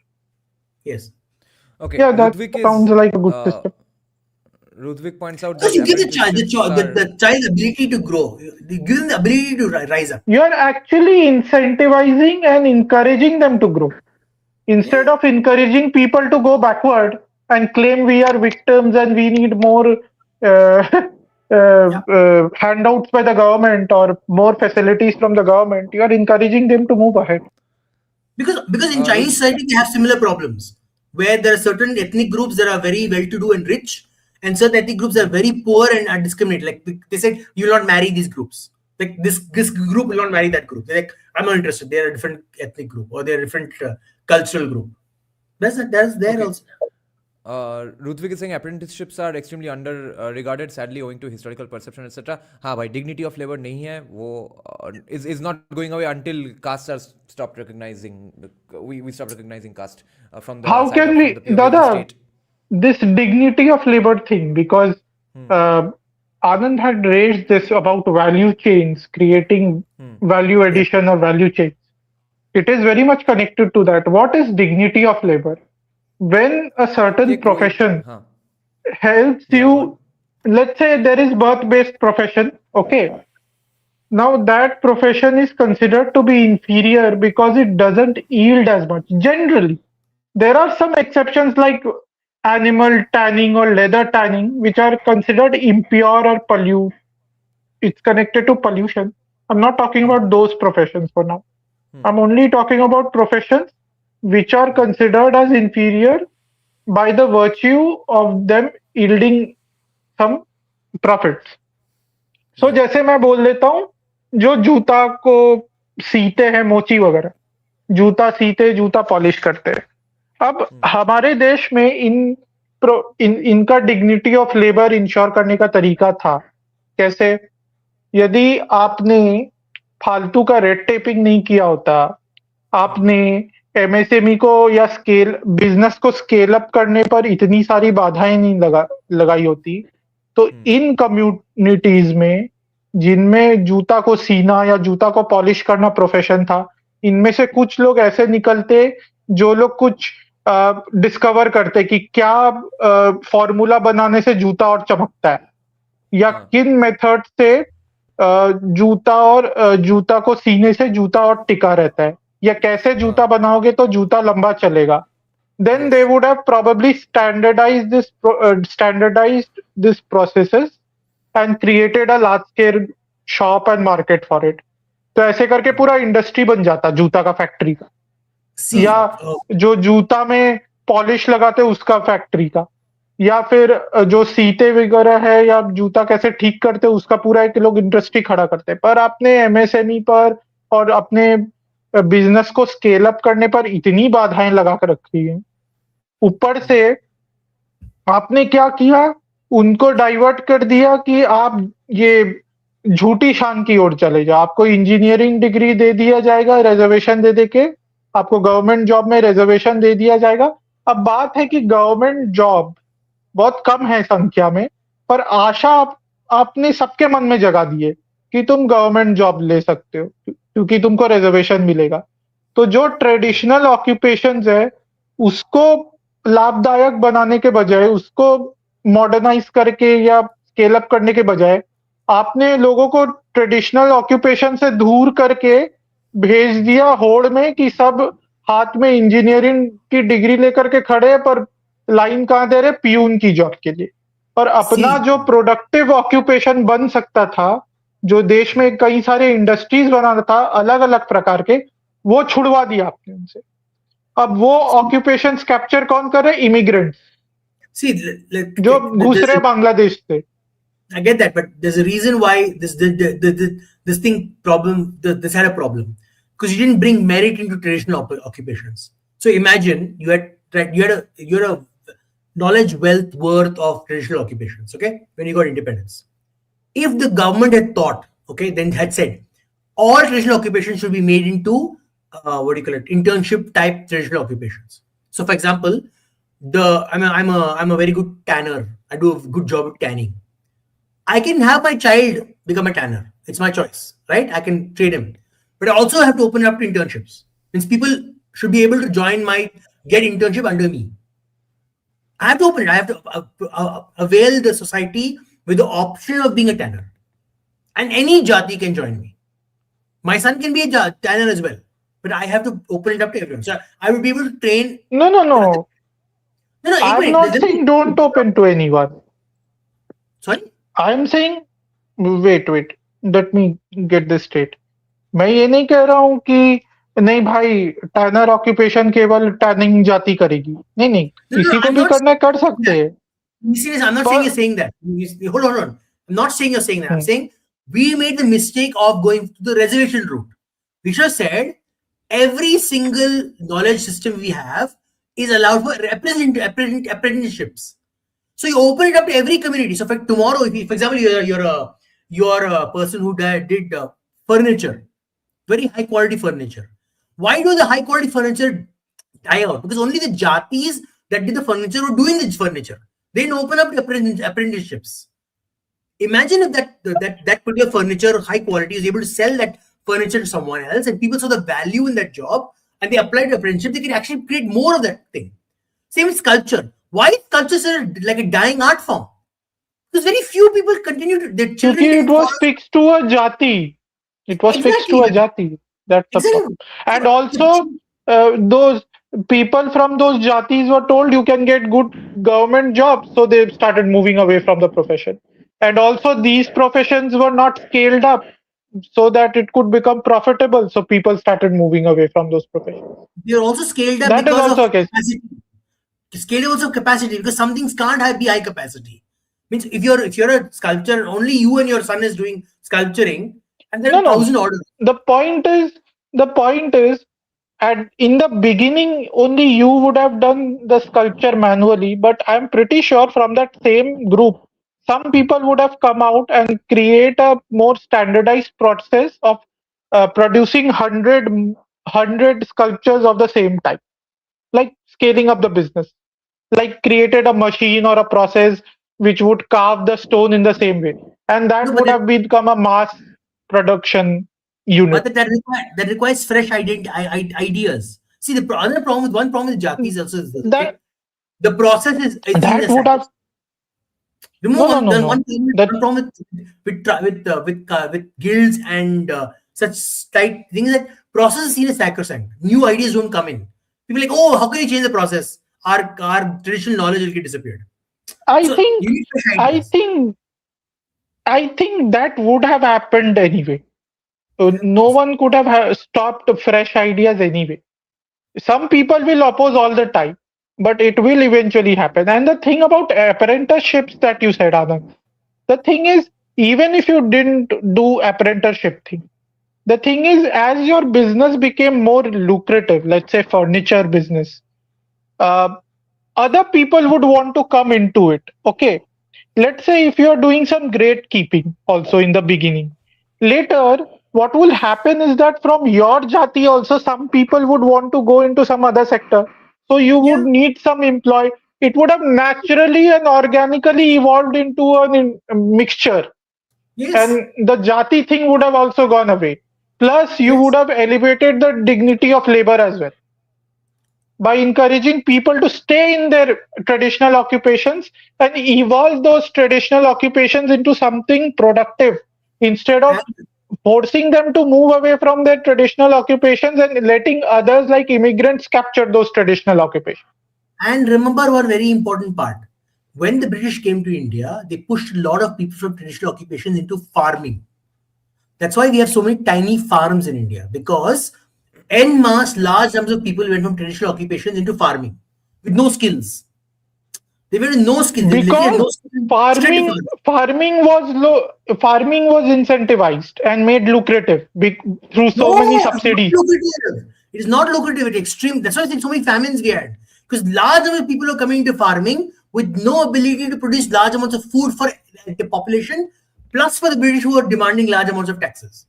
Yes. Okay. Yeah, that sounds like a good system. Ludwig points out that you give the child ability to grow. You give them the ability to rise up. You are actually incentivizing and encouraging them to grow. Instead of encouraging people to go backward and claim we are victims and we need more handouts by the government or more facilities from the government, you are encouraging them to move ahead. Because in Chinese society, we have similar problems, where there are certain ethnic groups that are very well-to-do and rich, and certain ethnic groups are very poor and are discriminated. Like they said, you will not marry these groups. Like this group will not marry that group. They're like, I'm not interested. They're a different ethnic group or they're a different cultural group. That's there also. Ludwig is saying apprenticeships are extremely regarded, sadly, owing to historical perception, etc. हाँ भाई, dignity of labor नहीं है, वो is not going away until castes are stopped recognizing. We stop recognizing caste from the. How can we, Dada? This dignity of labor thing, because Anand had raised this about value chains, creating value addition or value chains. It is very much connected to that. What is dignity of labor? When a certain profession helps you. Let's say there is birth-based profession. Okay. Now that profession is considered to be inferior because it doesn't yield as much. Generally, there are some exceptions like animal tanning or leather tanning, which are considered impure or pollute. It's connected to pollution. I'm not talking about those professions for now. I'm only talking about professions which are considered as inferior by the virtue of them yielding some profits. So जैसे मैं बोल देता हूँ, जो जूता को सीते हैं मोची वगैरह, जूता सीते, जूता पॉलिश करते हैं. अब हमारे देश में इनका डिग्निटी ऑफ लेबर इंश्योर करने का तरीका था. कैसे? यदि आपने फालतू का रेड टेपिंग नहीं किया होता, आपने एमएसएमई को या बिजनेस को स्केल अप करने पर इतनी सारी बाधाएं नहीं लगाई होती, तो इन कम्युनिटीज में जिनमें जूता को सीना या जूता को पॉलिश करना प्रोफेशन था, इनमें से कुछ लोग ऐसे निकलते जो लोग कुछ डिस्कवर करते कि क्या फॉर्मूला बनाने से जूता और चमकता है, या किन मेथड से जूता को सीने से जूता और टिका रहता है, या कैसे जूता बनाओगे तो जूता लंबा चलेगा. Then they would have probably standardized this processes and created a large scale shop and market for it. तो ऐसे करके पूरा इंडस्ट्री बन जाता जूता का फैक्ट्री का, या जो जूता में पॉलिश लगाते उसका फैक्ट्री का, या फिर जो सीते वगैरह है या जूता कैसे ठीक करते उसका पूरा एक लोग इंडस्ट्री खड़ा करते. पर आपने एमएसएमई पर और अपने बिजनेस को स्केल अप करने पर इतनी बाधाएं लगा कर रखी हैं. ऊपर से आपने क्या किया, उनको डाइवर्ट कर दिया कि आप ये झूठी शान की ओर चले जाओ. आपको इंजीनियरिंग डिग्री दे दिया जाएगा रिजर्वेशन दे के, आपको गवर्नमेंट जॉब में रिजर्वेशन दे दिया जाएगा. अब बात है कि गवर्नमेंट जॉब बहुत कम है संख्या में, पर आशा आपने सबके मन में जगा दी है कि तुम गवर्नमेंट जॉब ले सकते हो क्योंकि तुमको रिजर्वेशन मिलेगा. तो जो ट्रेडिशनल ऑक्यूपेशंस है उसको लाभदायक बनाने के बजाय, उसको मॉडर्नाइज करके या स्केल अप करने के बजाय, आपने लोगों को ट्रेडिशनल ऑक्यूपेशन से दूर करके भेज दिया होड़ में कि सब हाथ में इंजीनियरिंग की डिग्री लेकर के खड़े हैं, पर लाइन कहाँ दे रहे, पियून की जॉब के लिए. और अपना जो प्रोडक्टिव ऑक्यूपेशन बन सकता था, जो देश में कई सारे इंडस्ट्रीज बनाना था अलग अलग प्रकार के, वो छुड़वा दिया आपने उनसे. अब वो ऑक्यूपेशंस कैप्चर कौन कर रहे? इमिग्रेंट्स, जो घुस रहे बांग्लादेश से. I get that, but there's a reason why this thing problem, this had a problem, because you didn't bring merit into traditional occupations. So imagine you had a knowledge, wealth, worth of traditional occupations. Okay, when you got independence, if the government had thought, okay, then had said all traditional occupations should be made into internship type traditional occupations. So, for example, I'm a very good tanner. I do a good job at tanning. I can have my child become a tanner. It's my choice, right? I can trade him, but I also have to open it up to internships. Means people should be able to get internship under me. I have to open it. I have to avail the society with the option of being a tanner, and any jati can join me. My son can be a tanner as well, but I have to open it up to everyone. So I will be able to train. No. I'm not saying don't open to anyone. Sorry? I'm saying, wait, let me get this straight. मैं ये नहीं कह रहा हूँ कि नहीं भाई tenor occupation केवल टैनिंग जाति करेगी. नहीं, किसी को भी करना कर सकते हैं. I'm not saying you're saying that. Hold on. I'm not saying you're saying that. I'm saying we made the mistake of going to the reservation route. We should have said every single knowledge system we have is allowed for apprenticeships. So you open it up to every community. So for tomorrow, for example, you're a person who did furniture, very high quality furniture. Why do the high quality furniture die out? Because only the jatis that did the furniture were doing the furniture. They didn't open up the apprenticeships. Imagine if that particular furniture, high quality, is able to sell that furniture to someone else, and people saw the value in that job, and they applied the apprenticeship. They could actually create more of that thing. Same with sculpture. Why sculptures are like a dying art form? Because very few people continue to, their children Because it didn't was follow. fixed to a jati. It was fixed to Exactly. a jati. That's the Exactly. problem. And also, those people from those jatis were told you can get good government jobs, so they started moving away from the profession. And also, these professions were not scaled up so that it could become profitable. So people started moving away from those professions. You're also scaled up That is because of also a case. capacity. Scale also capacity, because some things can't be high capacity. Means if you're a sculptor, only you and your son is doing sculpturing, and there are No, no. 1,000 orders. The point is, at in the beginning, only you would have done the sculpture manually, but I'm pretty sure from that same group, some people would have come out and create a more standardized process of producing 100 sculptures of the same type, like scaling up the business, like created a machine or a process which would carve the stone in the same way, and No, that but would have become a mass production unit. that requires fresh ideas. See, other problem with one problem with Jatis also is this. Okay, That the process is seen that as would have sacrifice. Remove no, no, no, one no. problem, That one problem with guilds and such type things, that process is seen as sacrosanct. New ideas don't come in. People are like, oh, how can you change the process? Our traditional knowledge will get disappeared. I So think you need fresh I ideas. think I think that would have happened anyway. No one could have stopped fresh ideas anyway. Some people will oppose all the time, but it will eventually happen. And the thing about apprenticeships that you said, Anand, the thing is, even if you didn't do apprenticeship thing, the thing is, as your business became more lucrative, let's say furniture business, uh, other people would want to come into it. Okay, let's say if you're doing some great keeping also in the beginning, later what will happen is that from your jati also some people would want to go into some other sector, so you would Yeah. need some employee. It would have naturally and organically evolved into a mixture, Yes. and the jati thing would have also gone away. Plus you would Yes. have elevated the dignity of labor as well by encouraging people to stay in their traditional occupations and evolve those traditional occupations into something productive instead of And forcing them to move away from their traditional occupations and letting others like immigrants capture those traditional occupations. And remember one very important part. When the British came to India, they pushed a lot of people from traditional occupations into farming. That's why we have so many tiny farms in India, because en masse, large numbers of people went from traditional occupations into farming with no skills. They were with no skills. They literally had Because no skills, straight to farming farming. farming was incentivized and made lucrative through so many No, it's not subsidies. lucrative. It is not lucrative. It's extreme. That's why I think so many famines we had. Because large number of people are coming into farming with no ability to produce large amounts of food for the population, plus for the British who are demanding large amounts of taxes.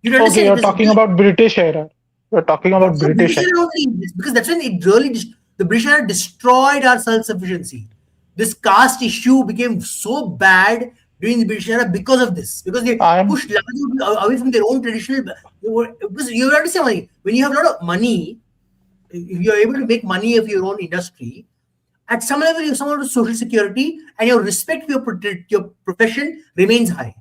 You Okay, understand? you're talking about British era. You're talking about Also British British era. era only, because that's when it really the British era destroyed our self-sufficiency. This caste issue became so bad during the British era because of this, because they I'm pushed largely away from their own traditional. Because you understand, when you have a lot of money, if you're able to make money of your own industry, at some level you have some sort of social security, and your respect for your profession remains high.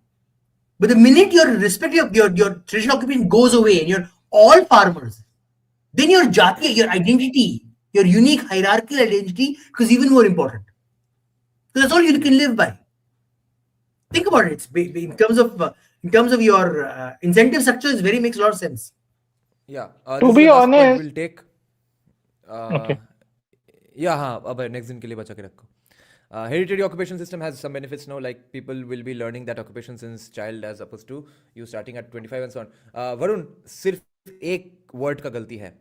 But the minute your respect your traditional occupation goes away and you're all farmers, then your jati, your identity, your unique hierarchical identity becomes even more important. So that's all you can live by. Think about it. In terms of your incentive structure, it very makes a lot of sense. Yeah, to this is be the last point honest. we'll take. Uh, Okay. yeah, हाँ, अब next दिन के लिए बचा के रखो. Hereditary occupation system has some benefits now, like people will be learning that occupation since child as opposed to you starting at 25 and so on. Varun, सिर्फ एक word का गलती है.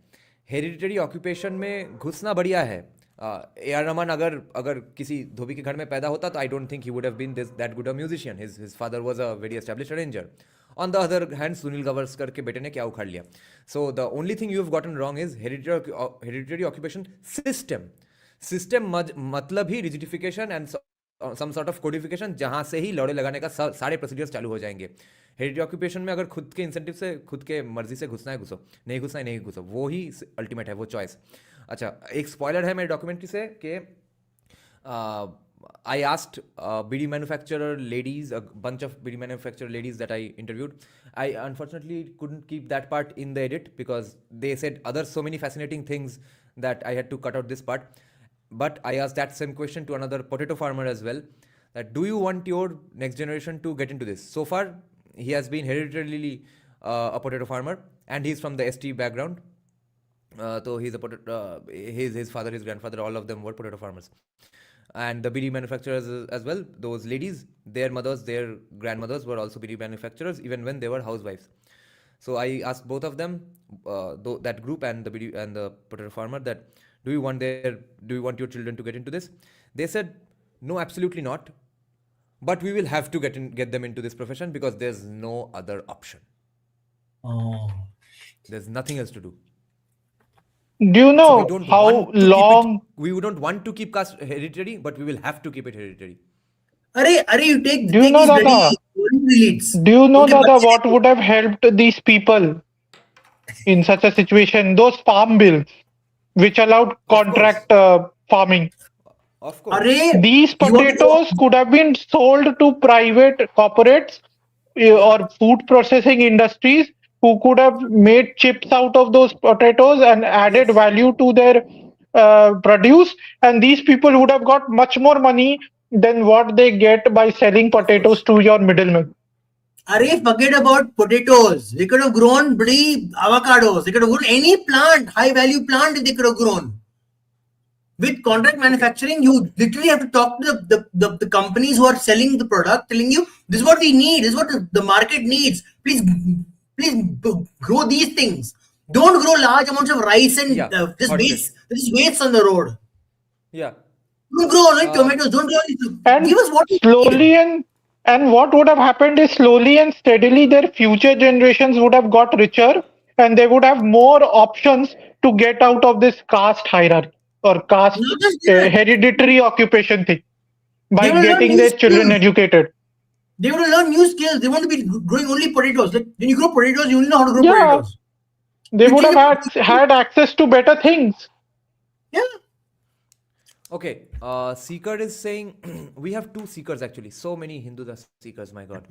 Hereditary occupation में घुसना बढ़िया है. ए आर रहमान अगर किसी धोबी के घर में पैदा होता तो I don't think he would have been that good a musician. His father was a very established arranger. On the other hand Sunil Gavaskar के बेटे ने क्या उखाड़ लिया. So the only thing you have gotten wrong is hereditary occupation system मतलब ही rigidification and some sort of codification, जहां से ही लौड़े लगाने का सारे प्रोसीडियर्स चालू हो जाएंगे. हेरिडिटरी ऑक्यूपेशन में अगर खुद के इंसेंटिव से खुद के मर्जी से घुसना है घुसो, नहीं घुसना है नहीं घुसो, वो ही अल्टीमेट है, वो चॉइस. अच्छा, एक स्पॉइलर है मेरे डॉक्यूमेंट्री से कि I asked BD manufacturer ladies, a bunch of BD manufacturer ladies that I interviewed. I unfortunately couldn't keep that part in the edit because they said other so many fascinating things that I had to cut out this part. But I asked that same question to another potato farmer as well. That do you want your next generation to get into this? So far, he has been hereditarily a potato farmer, and he's from the ST background. So he's a his father, his grandfather, all of them were potato farmers. And the BD manufacturers as well, those ladies, their mothers, their grandmothers were also BD manufacturers, even when they were housewives. So I asked both of them, that group and the BD and the potato farmer, that do you want your children to get into this? They said, no, absolutely not. But we will have to get them into this profession because there's no other option. Oh. There's nothing else to do. Do you know how long? We don't want to keep caste hereditary, but we will have to keep it hereditary. You take. Do you know, these Dada? bloody Do you know, Okay, Dada, but- what would have helped these people in such a situation? Those farm bills, which allowed contract farming. Of course. These you want to potatoes could have been sold to private corporates or food processing industries who could have made chips out of those potatoes and added Yes. value to their produce, and these people would have got much more money than what they get by selling potatoes to your middlemen. Forget about potatoes. They could have grown bloody avocados. They could have grown any plant, high value plant they could have grown. With contract manufacturing, you literally have to talk to the companies who are selling the product, telling you this is what we need, this is what the market needs. Please grow these things. Don't grow large amounts of rice and just waste on the road. Yeah. Don't grow only tomatoes. Don't grow only. And Give us what we slowly need. and what would have happened is slowly and steadily their future generations would have got richer and they would have more options to get out of this caste hierarchy or caste Not just that. hereditary occupation thing by They will learn getting new their children skills. educated. They want to learn new skills. They want to be growing only potatoes. Like when you grow potatoes, you only know how to grow Yeah. potatoes. They You would think have had access to better things. Yeah. Okay, Seeker is saying, we have two Seekers actually. So many Hindus are Seekers, my God.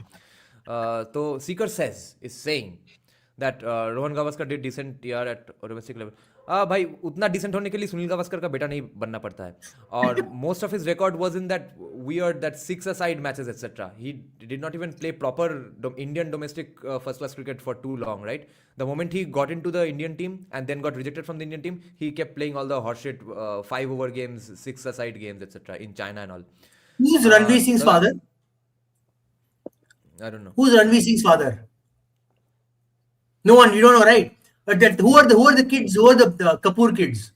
So Seeker is saying that Rohan Gavaskar did decent TR at domestic level. भाई उतना decent होने के लिए सुनील गावस्कर का बेटा नहीं बनना पड़ता है. और most of his record was in that weird, that six-a-side matches, etc. He did not even play proper Indian domestic first-class cricket for too long, right? The moment he got into the Indian team and then got rejected from the Indian team, he kept playing all the horseshit 5-over games, six-a-side games, etc. in China and all. Who's Ranveer Singh's father? I don't know. Who's Ranveer Singh's father? No one. You don't know, right? But who are the kids? Who are the Kapoor kids?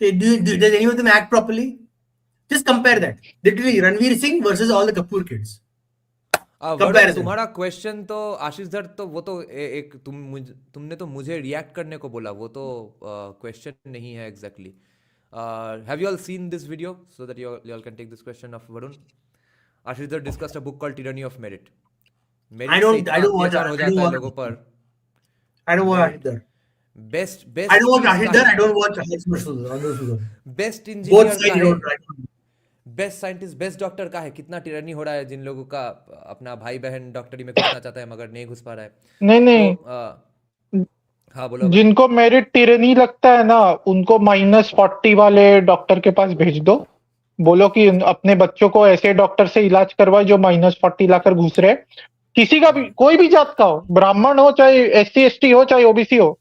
Does any of them act properly? Just compare that. Literally, Ranveer Singh versus all the Kapoor kids. Varun, तुम्हारा question तो आशीष दर तो वो तो एक तुमने तो मुझे react करने को बोला, वो तो क्वेश्चन नहीं है exactly. Have you all seen this video so that you all can take this question of Varun. Ashish Dhar discussed a book called tyranny of merit. I don't watch हो जाता है लोगों पर. I don't watch Ashidhar. Best I don't watch Ashidhar. I don't watch Ashidhar. Best Both engineer sides का you है, don't like. Best scientist, best doctor का है. कितना टिरानी हो रहा है जिन लोगों का अपना भाई बहन डॉक्टरी में घुसना चाहता है मगर नहीं घुस पा रहा है. नहीं तो, हाँ बोलो. जिनको मेरिट टिरनी लगता है ना उनको -40 वाले डॉक्टर के पास भेज दो. बोलो कि अपने बच्चों को ऐसे डॉक्टर से इलाज करवाए जो -40 लाकर घुस रहे. किसी का भी, कोई भी जात का हो, ब्राह्मण हो चाहे SC ST हो चाहे OBC हो,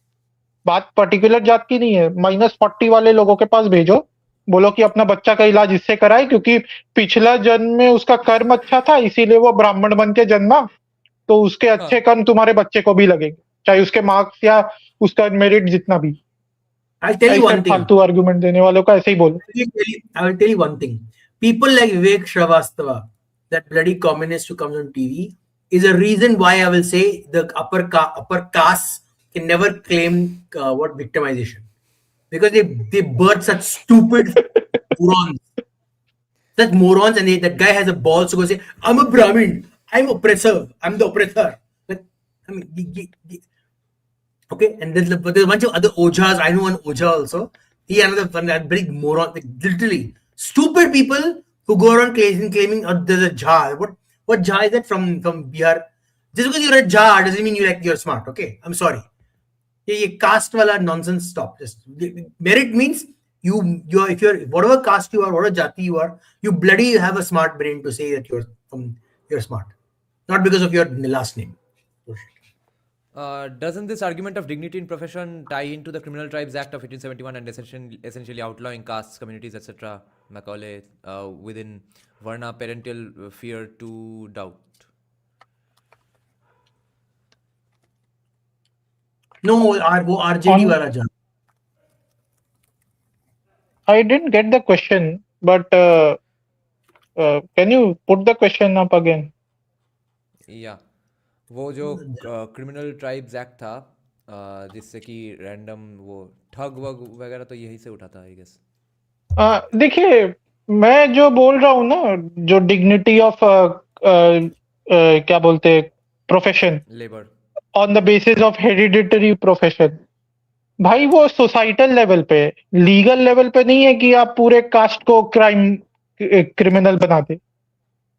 बात पर्टिकुलर जात की नहीं है. -40 वाले लोगों के पास भेजो, बोलो कि अपना बच्चा का इलाज इससे कराए क्योंकि पिछला जन्म में उसका कर्म अच्छा था इसीलिए वो ब्राह्मण बन के जन्मा, तो उसके अच्छे कर्म तुम्हारे बच्चे को भी लगेंगे चाहे उसके मार्क्स या उसका मेरिट जितना भी. I'll tell you one thing. फालतू आर्गुमेंट देने वालों का ऐसे ही बोलो. I will tell you one thing. People like Vivek Shrivastava, that bloody communist who comes on TV, is a reason why I will say the upper caste can never claim victimization, because they birth such stupid morons, and that guy has a balls to go say, I'm a Brahmin, I'm oppressor, I'm the oppressor. But I mean, okay, and there's a bunch of other Ojas. I know one Oja also. He another one, that big moron, like, literally Stupid people who go around claiming there's a Jha. What Jha is that from Bihar? Just because you're a Jha doesn't mean you're smart. Okay, I'm sorry. ये caste वाला nonsense stop. Just merit means if you're whatever caste you are, whatever jati you are, you bloody have a smart brain to say that you're smart, not because of your last name. Doesn't this argument of dignity in profession tie into the Criminal Tribes Act of 1871 and essentially outlawing castes, communities, etc. Macaulay within Varna parental fear to doubt? No, वो RJD वाला Jha. I didn't get the question, but can you put the question up again? Yeah. वो जो criminal tribes act था जिससे कि random वो ठग वग वगैरह तो यही से उठा था आई गेस. देखिए, मैं जो बोल रहा हूँ ना, जो डिग्निटी ऑफ क्या बोलते हैं profession, labour on the basis of hereditary profession, भाई वो सोसाइटल लेवल पे, लीगल लेवल पे नहीं है कि आप पूरे कास्ट को क्रिमिनल बना दे.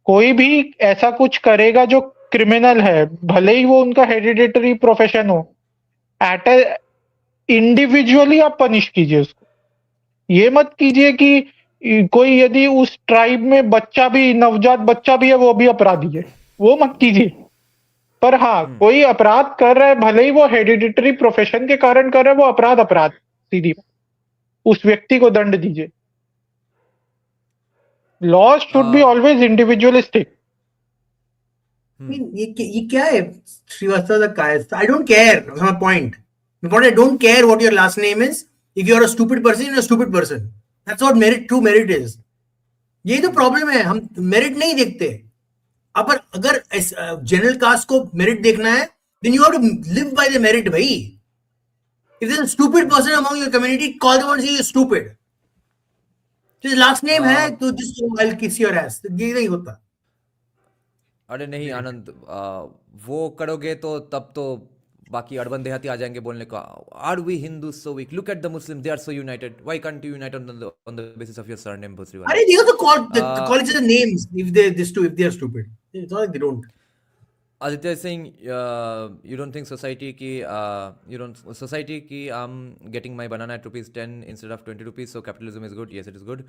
कोई भी ऐसा कुछ करेगा जो क्रिमिनल है, भले ही वो उनका हेरिडिटरी प्रोफेशन हो, एट इंडिविजुअली आप पनिश कीजिए उसको. ये मत कीजिए कि कोई यदि उस ट्राइब में बच्चा भी, नवजात बच्चा भी है, वो भी अपराधी है, वो मत कीजिए. पर हाँ, कोई अपराध कर रहा है, भले ही वो हेरिडिटरी प्रोफेशन के कारण कर रहा है, वो अपराध सीधी उस व्यक्ति को दंड दीजिए. Laws should be always individualistic. I mean, ये क्या है श्रीवास्तव का? I don't care. That's my point. I don't care what your last name is. If you are a stupid person, you're a stupid person. That's what true merit is. यही तो problem है, हम merit नहीं देखते. अब अगर general caste को merit देखना है, then you have to live by the merit, भाई. If there's a stupid person among your community, call them and say you're stupid. His last name है तो just I'll kiss your ass. ये नहीं होता. अरे नहीं आनंद, वो करोगे तो तब तो बाकी अड़बन देहाती आ जाएंगे बोलने को. Are we Hindu so weak? Look at the Muslim, they are so united. Why can't you unite on the basis of your surname भोसरी वाला? अरे they also call each other names if they are stupid. It's not like they don't. Aditya is saying you don't think society ki I'm getting my banana at rupees 10 instead of 20 rupees, so capitalism is good. Yes, it is good.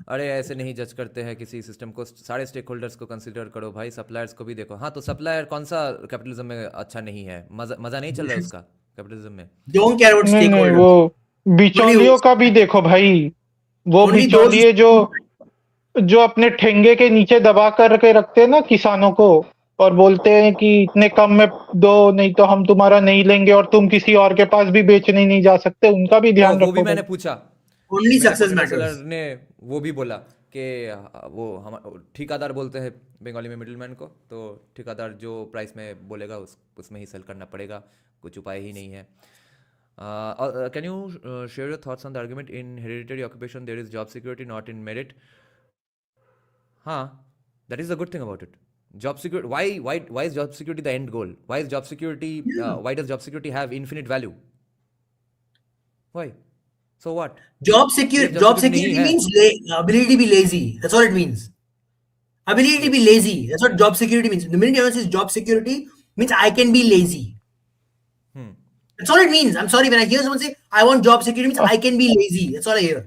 अरे ऐसे नहीं जज करते हैं किसी system को. सारे stake holders को कंसिडर करो भाई, सप्लायर्स को भी देखो. हाँ, तो सप्लायर कौन सा कैपिटलिज्म में अच्छा नहीं है? मजा नहीं चल रहा है उसका कैपिटलिज्म में. Don't care about stakeholders. वो बिचौलियों का भी देखो भाई. वो बिचौलिए जो अपने ठेंगे के नीचे दबा करके रखते हैं ना किसानों को, और बोलते हैं कि इतने कम में दो, नहीं तो हम तुम्हारा नहीं लेंगे और तुम किसी और के पास भी बेचने नहीं जा सकते. उनका भी ध्यान रखो. वो भी मैंने पूछा. Only success matters. ने वो भी बोला कि वो हम ठेकेदार बोलते हैं बंगाली में मिडिलमैन को, तो ठेकेदार जो प्राइस में बोलेगा उसमें ही सेल करना पड़ेगा. कुछ उपाय ही नहीं है. Can you share your thoughts on the argument in hereditary occupation there is job security not in merit? हाँ, that is the good thing about it. Job security. Why is job security the end goal? Why is job security? Why does job security have infinite value? Why? So what? Job security means ability to be lazy. That's all it means. Ability to be lazy. That's what job security means. The minute anyone says job security means I can be lazy. That's all it means. I'm sorry, when I hear someone say I want job security means I can be lazy. That's all I hear.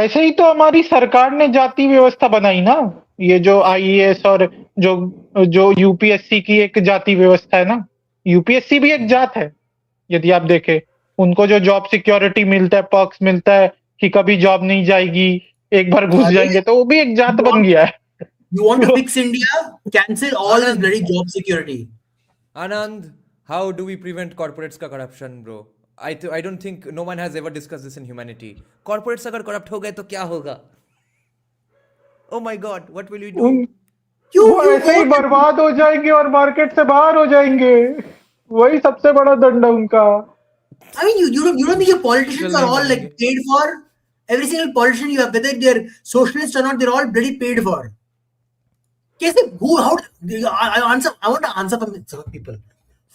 ऐसे ही तो हमारी सरकार ने जाति व्यवस्था बनाई ना. ये जो आईएएस और जो यूपीएससी की एक जाति व्यवस्था है ना. यूपीएससी भी एक जात है. यदि आप देखें, उनको जो जॉब सिक्योरिटी मिलता है, पर्क्स मिलता है कि कभी जॉब नहीं जाएगी, एक बार घुस जाएंगे, तो वो भी एक जात बन गया है. You want to fix India? Cancel all this bloody job security. Anand, how do we prevent corporates का corruption, bro? I don't think no one has ever discussed this in humanity. Corporates अगर corrupt हो गए तो क्या होगा? Oh my God, what will we do? वो ऐसे ही बर्बाद हो जाएंगे और मार्केट से बाहर हो जाएंगे. वही सबसे बड़ा दंड है उनका. I mean, you don't think your politicians are all like paid for? Every single politician you have, whether they're socialists or not, they're all bloody paid for. कैसे? I want to answer from some people.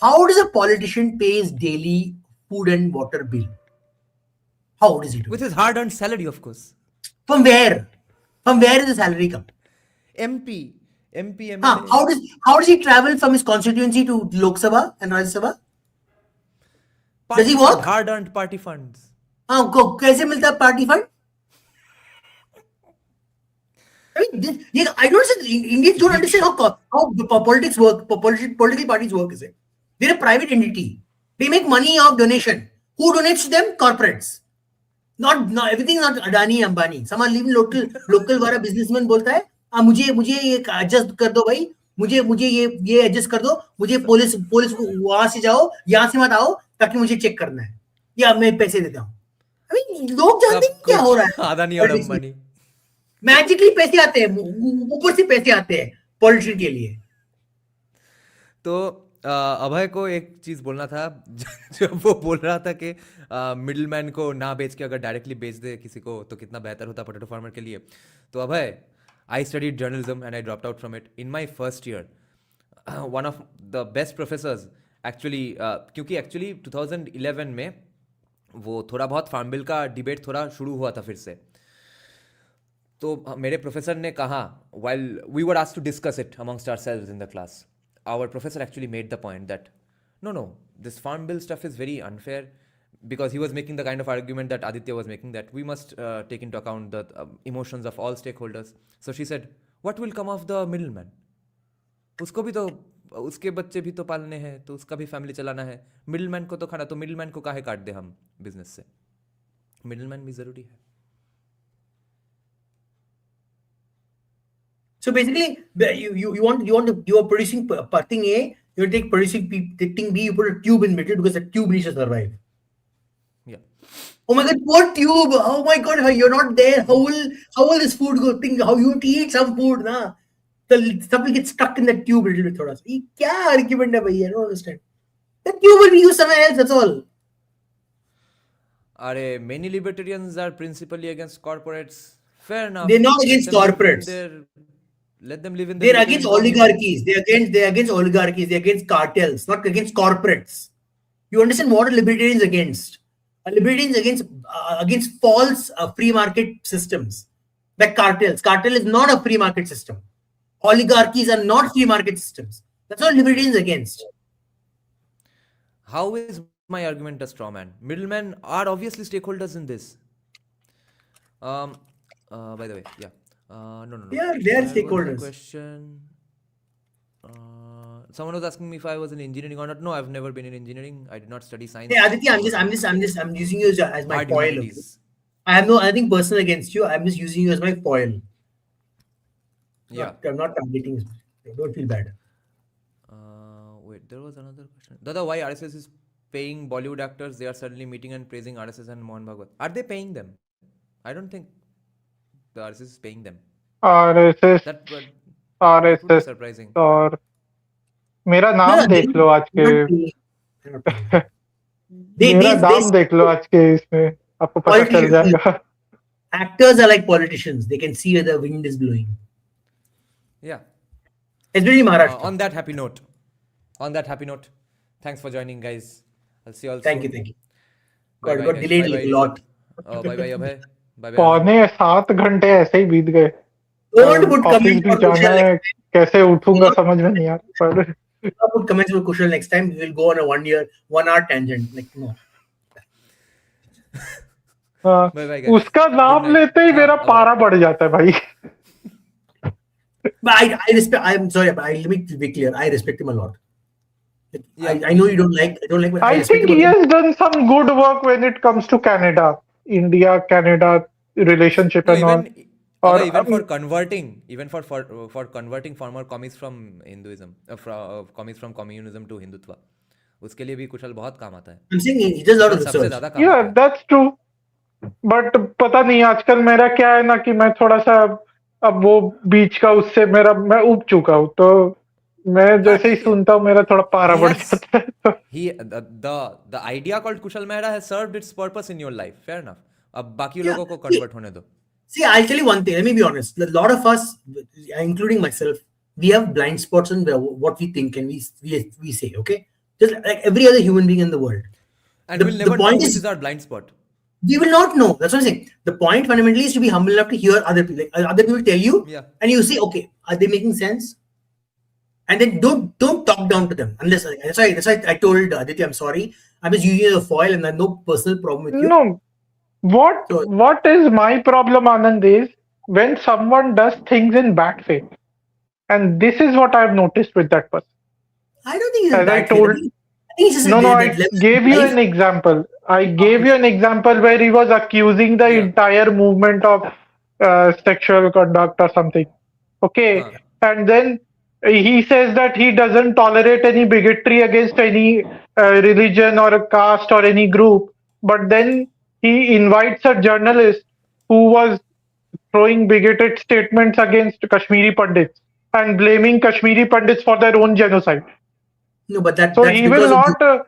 How does a politician pay his daily food and water bill? How does he do? With his hard-earned salary, of course. From where? From where does the salary come? MP, MLA. How does he travel from his constituency to Lok Sabha and Rajya Sabha? Does he work? Hard-earned party funds. कैसे मिलता है party fund? I mean, I don't understand. Indians don't understand how politics work. Political parties work. Is it? They're a private entity. They make money off donation. Who donates to them? Corporates. Not everything. Not Adani, Ambani. Some are living local वाला businessman बोलता है मुझे ये adjust कर दो भाई मुझे ये adjust कर दो मुझे पुलिस को वहां से जाओ यहाँ से मत आओ ताकि मुझे चेक करना है या मैं पैसे देता हूँ I mean, लोग जानते हैं क्या हो रहा है अदानी और अंबानी मैजिकली पैसे आते हैं ऊपर से पैसे आते हैं पॉलिटिशियन के लिए तो अभय को एक चीज बोलना था जब वो बोल रहा था कि मिडिल मैन को ना बेच के अगर डायरेक्टली बेच दे किसी को तो कितना बेहतर होता पोटैटो फार्मर के लिए तो Abhay I studied journalism and I dropped out from it in my first year one of the best professors actually क्योंकि एक्चुअली 2011 में वो थोड़ा बहुत फार्म बिल का डिबेट थोड़ा शुरू हुआ था फिर से तो मेरे प्रोफेसर ने कहा while we were asked to discuss it amongst ourselves in the class, our professor actually made the point that no, this farm bill stuff is very unfair because he was making the kind of argument that Aditya was making that we must take into account the emotions of all stakeholders. So she said, what will come of the middleman? उसको भी तो उसके बच्चे भी तो पालने हैं तो उसका भी फैमिली चलाना है मिडिलमैन को तो खाना तो मिडिलमैन को काहे काट दे हम बिजनेस से मिडिलमैन भी जरूरी है So basically, you are producing thing A, you take producing thing B, you put a tube in between because the tube needs to survive. Yeah. Oh my God, what tube? Oh my God, you're not there. How will this food go? Think how you eat some food, na? The stuff will get stuck in the tube a little bit. Thoda. ये क्या argument है भाई? I don't understand. The tube will be used somewhere else. That's all. Many libertarians are principally against corporates. Fair enough. They're not against corporates. Let them live in their. They're against oligarchies. They're against oligarchies. They're against cartels, not against corporates. You understand what a libertarian is against? A libertarian is against false free market systems, like cartels. Cartel is not a free market system. Oligarchies are not free market systems. That's what libertarians against. How is my argument a straw man? Middlemen are obviously stakeholders in this. By the way, yeah. No. Yeah, they are stakeholders. Question. Someone was asking me if I was in engineering or not. No, I've never been in engineering. I did not study science. Hey, Aditya, I'm using you as my foil. Okay? I have nothing personal against you. I'm just using you as my foil. Yeah. I'm not targeting you. Don't feel bad. Wait, there was another question. Dada, why RSS is paying Bollywood actors? They are suddenly meeting and praising RSS and Mohan Bhagwat. Are they paying them? I don't think the RSS is paying them. RSS That would be surprising. और मेरा नाम देख लो आज के मेरा नाम देख लो आज के इसमें आपको पता चल जाएगा. Actors are like politicians. They can see where the wind is blowing. Yeah. Especially Maharashtra. On that happy note, thanks for joining, guys. I'll see you all soon. Thank you. God, got delayed a lot. Bye bye Abhay. Bye. पौने 7 घंटे ऐसे ही बीत गए. Don't put comments भी जाना है, कैसे उठूंगा समझ में नहीं आ रहा. Don't put comments for Kushal next time. We will go on a 1 hour tangent. Like no. Bye, उसका नाम लेते ही मेरा पारा बढ़ जाता है भाई. But I respect. I'm sorry, but let me be clear. I respect him a lot. I know you don't like. I don't like. But I think he has done some good work when it comes to Canada, India-Canada relationship and all. Or even for converting former commies from Hinduism, commies from communism to Hindutva, उसके लिए भी कुशल बहुत काम आता है. I'm saying he does a lot of research. Yeah, that's true. But पता नहीं आजकल मेरा क्या है ना कि मैं थोड़ा सा अब वो बीच का उससे मैं उब चुका हूँ तो मैं जैसे ही सुनता हूँ मेरा थोड़ा पारा बढ़ जाता है. The idea called Kushal Mehra has served its purpose in your life. Fair enough. अब बाकी लोगों को convert होने दो. See, I'll tell you one thing. Let me be honest. A lot of us, including myself, we have blind spots on what we think and we say. Okay, just like every other human being in the world. And we'll never know which is our blind spot. We will not know. That's what I'm saying. The point fundamentally is to be humble enough to hear other people. Like, other people tell you, Yeah. and you say, okay, are they making sense? And then don't talk down to them. Unless that's why I told Aditya, I'm sorry. I'm just using you as a foil, and there's no personal problem with you. No, So what is my problem, Anand, is when someone does things in bad faith, and this is what I've noticed with that person. I don't think it's As I bad faith. told, I think it's just no, that I level gave of you life. an example. I gave you an example where he was accusing the Yeah. entire movement of sexual conduct or something. Okay, and then he says that he doesn't tolerate any bigotry against any religion or a caste or any group. But then he invites a journalist who was throwing bigoted statements against Kashmiri Pandits and blaming Kashmiri Pandits for their own genocide. No, but So that's he will because of not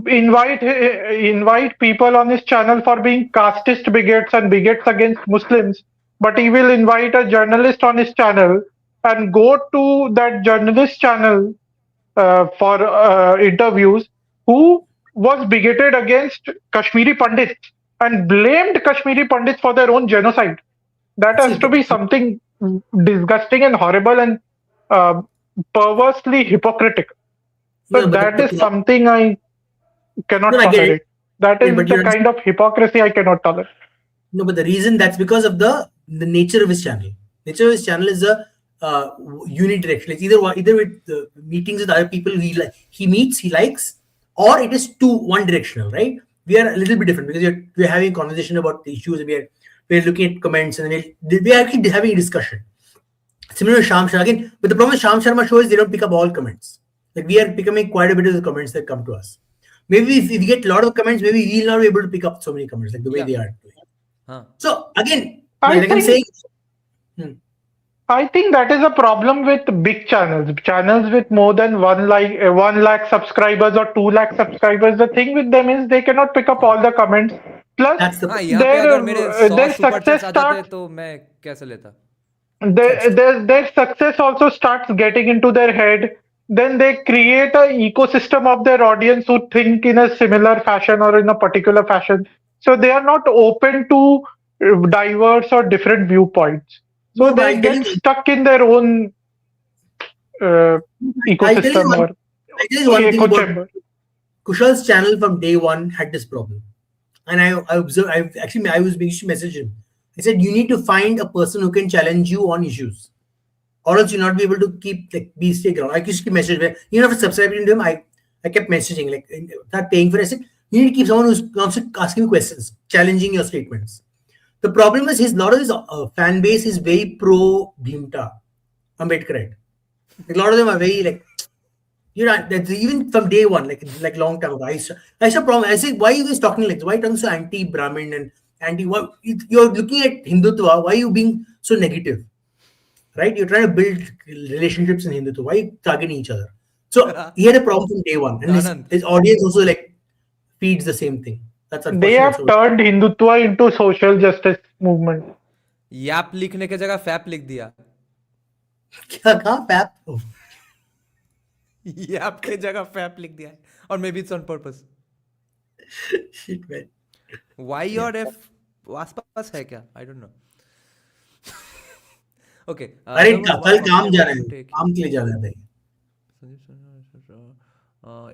invite people on his channel for being casteist bigots and bigots against Muslims, but he will invite a journalist on his channel and go to that journalist channel for interviews who was bigoted against Kashmiri Pandits and blamed Kashmiri Pandits for their own genocide. That see, has to be something disgusting and horrible and uh, perversely hypocritical. So no, but that is the something I cannot no, I get it. tolerate. That Yeah, is but the you kind of hypocrisy I cannot tolerate. No, but the reason that's because of the nature of his channel. Nature of his channel is a unidirectional. It's either with meetings with other people he meets, he likes, or it is one directional, right? We are a little bit different because we're having a conversation about the issues, and we're looking at comments, and we're actually having a discussion. Similar to Sham Sharma again, but the problem with Sham Sharma show is they don't pick up all comments. Like, we are becoming quite a bit of the comments that come to us. Maybe if we get a lot of comments, maybe we'll not be able to pick up so many comments like the way they are doing. So again, like I'm saying, I think that is a problem with big channels with more than 1 lakh subscribers or 2 lakh subscribers. The thing with them is they cannot pick up all the comments. Plus, that's the हाँ यहाँ पे अगर मेरे 100 their super success chats आ जाते starts. तो मैं कैसे लेता? Their success also starts getting into their head. Then they create an ecosystem of their audience who think in a similar fashion or in a particular fashion. So they are not open to diverse or different viewpoints. So No, but they get stuck in their own ecosystem or I'll tell you one thing echo about chamber. Kushal's channel from day one had this problem. And I observed, I was being to message him. I said, you need to find a person who can challenge you on issues, or else you'll not be able to stay ground. I used to message him. You know, after subscribing to him, I kept messaging, start paying for it. I said, you need to keep someone who's constantly asking you questions, challenging your statements. The problem is a lot of his fan base is very pro Bhimta, Ambedkar. A lot of them are very that's even from day one, like long time ago. I saw problem. I said, why are you guys talking like this? Why are you talking so anti-Brahmin and anti? You're looking at Hindutva. Why are you being so negative? Right? You're trying to build relationships in Hindutva. Why are you targeting each other? So he had a problem from day one, and his audience also feeds the same thing. That's unfortunate. They have turned Hindutva into social justice movement. याप लिखने के जगह fap लिख दिया. क्या कहा fap? याप के जगह fap लिख दिया है. Or maybe it's on purpose. Shit, man. Y और F आसपास है क्या? I don't know. Okay. अरे कल काम जा रहा है. काम के लिए जा रहा है.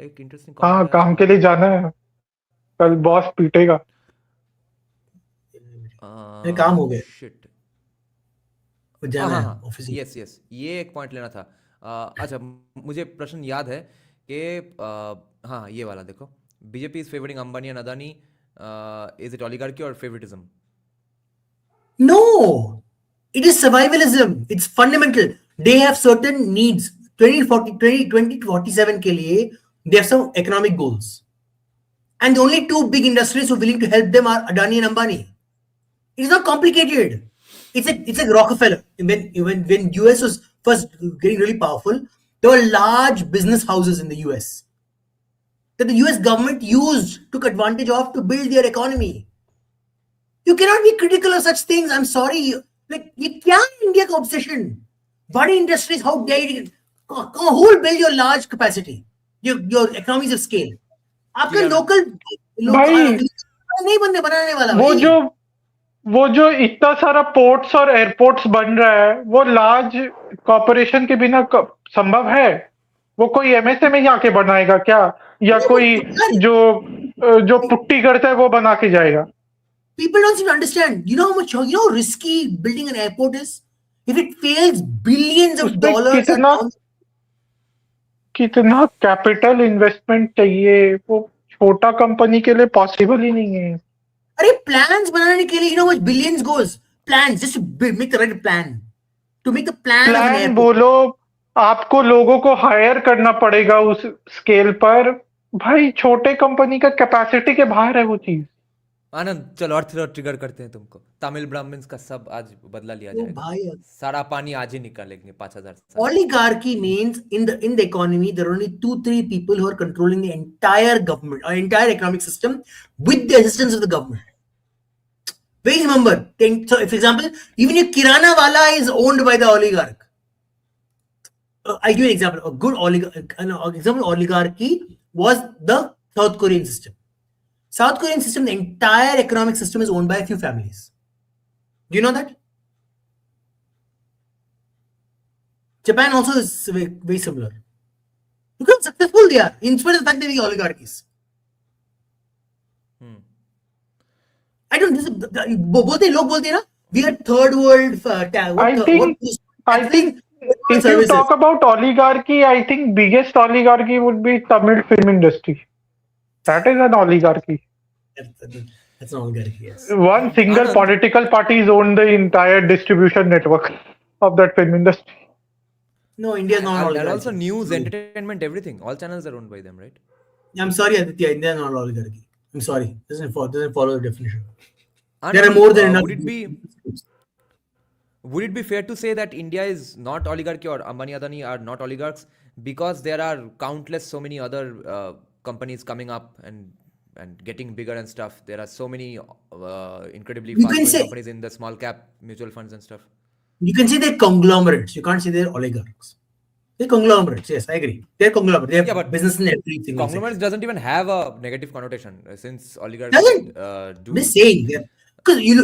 एक इंटरेस्टिंग. हाँ, काम के लिए जाना है. कल बॉस पीटेगा. काम हो गया. Shit. जाना है ऑफिस. यस ये एक पॉइंट लेना था. अच्छा, मुझे प्रश्न याद है कि हाँ, ये वाला देखो. BJP is favouring Ambani and Adani. Is it oligarchy or favoritism? No, it is survivalism. It's fundamental. They have certain needs. 2047 के लिए they have some economic goals. And the only two big industries who are willing to help them are Adani and Ambani. It's not complicated. It's like Rockefeller. When US was first getting really powerful, there were large business houses in the US that the US government took advantage of to build their economy. You cannot be critical of such things. I'm sorry. ये क्या है India का obsession? Body industries, how dare you? Who will build your large capacity? Your economies of scale. आपका local नहीं बनाने वाला वो भाई। जो इतना सारा पोर्ट्स और एयरपोर्ट्स बन रहा है, वो लार्ज कॉर्पोरेशन के बिना संभव है? वो कोई एमएसएमई आके बनाएगा क्या, या कोई जो पुट्टी करता है वो बना के जाएगा? People don't seem to understand. You know how risky building an airport is? If it fails, billions of उसमें dollars are down. कितना कैपिटल इन्वेस्टमेंट चाहिए, वो छोटा कंपनी के लिए पॉसिबल ही नहीं है। अरे प्लान्स बनाने के लिए you know what billions goes? Plans, just to make the right plan. To make the plan of an plan airport. बोलो, आपको लोगों को हायर करना पड़ेगा उस स्केल पर। भाई छोटे कंपनी का कैपेसिटी के बाहर है वो चीज। आनंद चलो और ट्रिगर करते हैं तुमको। तमिल ब्राह्मण्स का सब आज बदला लिया जाएगा। भाई सारा पानी आज ही निकालेंगे 5000 साल। Oligarchy means in the economy there are only 2-3 people who are controlling the entire government or entire economic system with the assistance of the government. Please remember, so for example, even your kirana wala is owned by the oligarch. I give you an example. A good example of oligarchy was the South Korean system. South Korean system, the entire economic system is owned by a few families. Do you know that? Japan also is very similar. Look how successful they are, in spite of the fact that they are oligarchies. I don't. बोलते लोग बोलते हैं ना, we are third world. I think if you talk about oligarchy, I think biggest oligarchy would be Tamil film industry. That is an oligarchy. That's an oligarchy, yes. One single political party is owned the entire distribution network of that film industry. No, India is not an oligarchy. And also news, entertainment, everything. All channels are owned by them, right? I'm sorry, Aditya. India is not an oligarchy. I'm sorry. Doesn't follow the definition. There are more than enough. Would it be fair to say that India is not oligarchy or Ambani Adani are not oligarchs because there are countless so many other companies coming up and getting bigger and stuff? There are so many incredibly fast companies in the small cap mutual funds and stuff. You can say they're conglomerates. You can't say they're oligarchs. They're conglomerates. Yes, I agree. They're conglomerates. They have business in everything. Conglomerates doesn't even have a negative connotation since oligarchs do. They're saying because you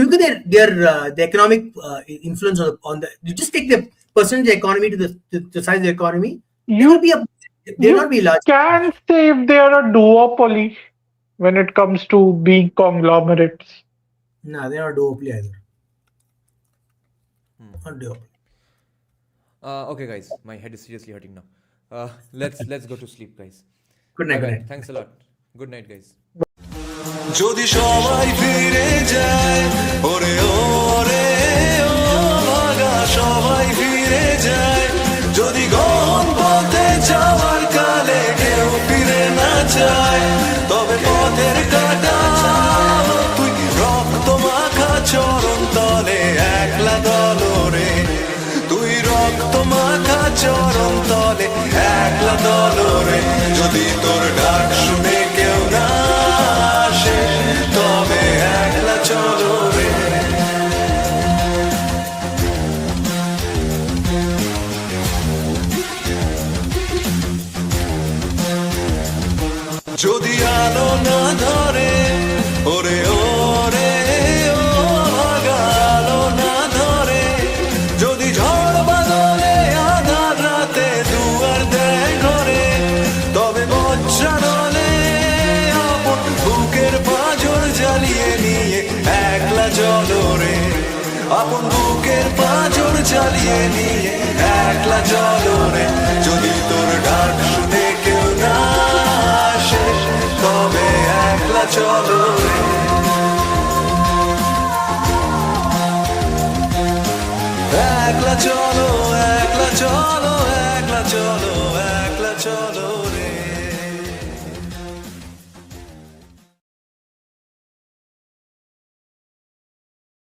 look at their economic influence on the. You just take the percentage of the economy to the size of the economy. They'll not be large. Can say if they are a duopoly when it comes to being conglomerates. No, they're not duopoly either. Not duopoly. Okay, guys, my head is seriously hurting now. Let's go to sleep, guys. Good night. Bye-bye. Thanks a lot. Good night, guys. যদি সবাই ফিরে যায় ওরে ওরে ও ভাগা সবাই ফিরে যায় যদি গহন পথে যাওয়ার কালে কেউ ফিরে না যায় তবে পথের কাটা তুই রক্ত মাখা চরণ তলে একলা দলরে তুই রক্ত মাখা চরণ তলে একলা দলরে যদি তোর ডাক শুনে কেউ না তবে একলা চলো রে যদি আলো না ধরে ওরে ওরে ও ভাগা আলো না ধরে যদি ঝড় বাদলে আধার রাতে দুয়ার দেয় ঘরে তবে বজ্রানলে আপন বুকের পাঁজর জ্বালিয়ে নিয়ে একলা চলো রে আপন বুকের পাঁজর জ্বালিয়ে নিয়ে একলা চলো রে যদি তোর ডাক শুনে কেউ না আসে তবে একলা চলো রে একলা চলো একলা চলো একলা চলো একলা চলো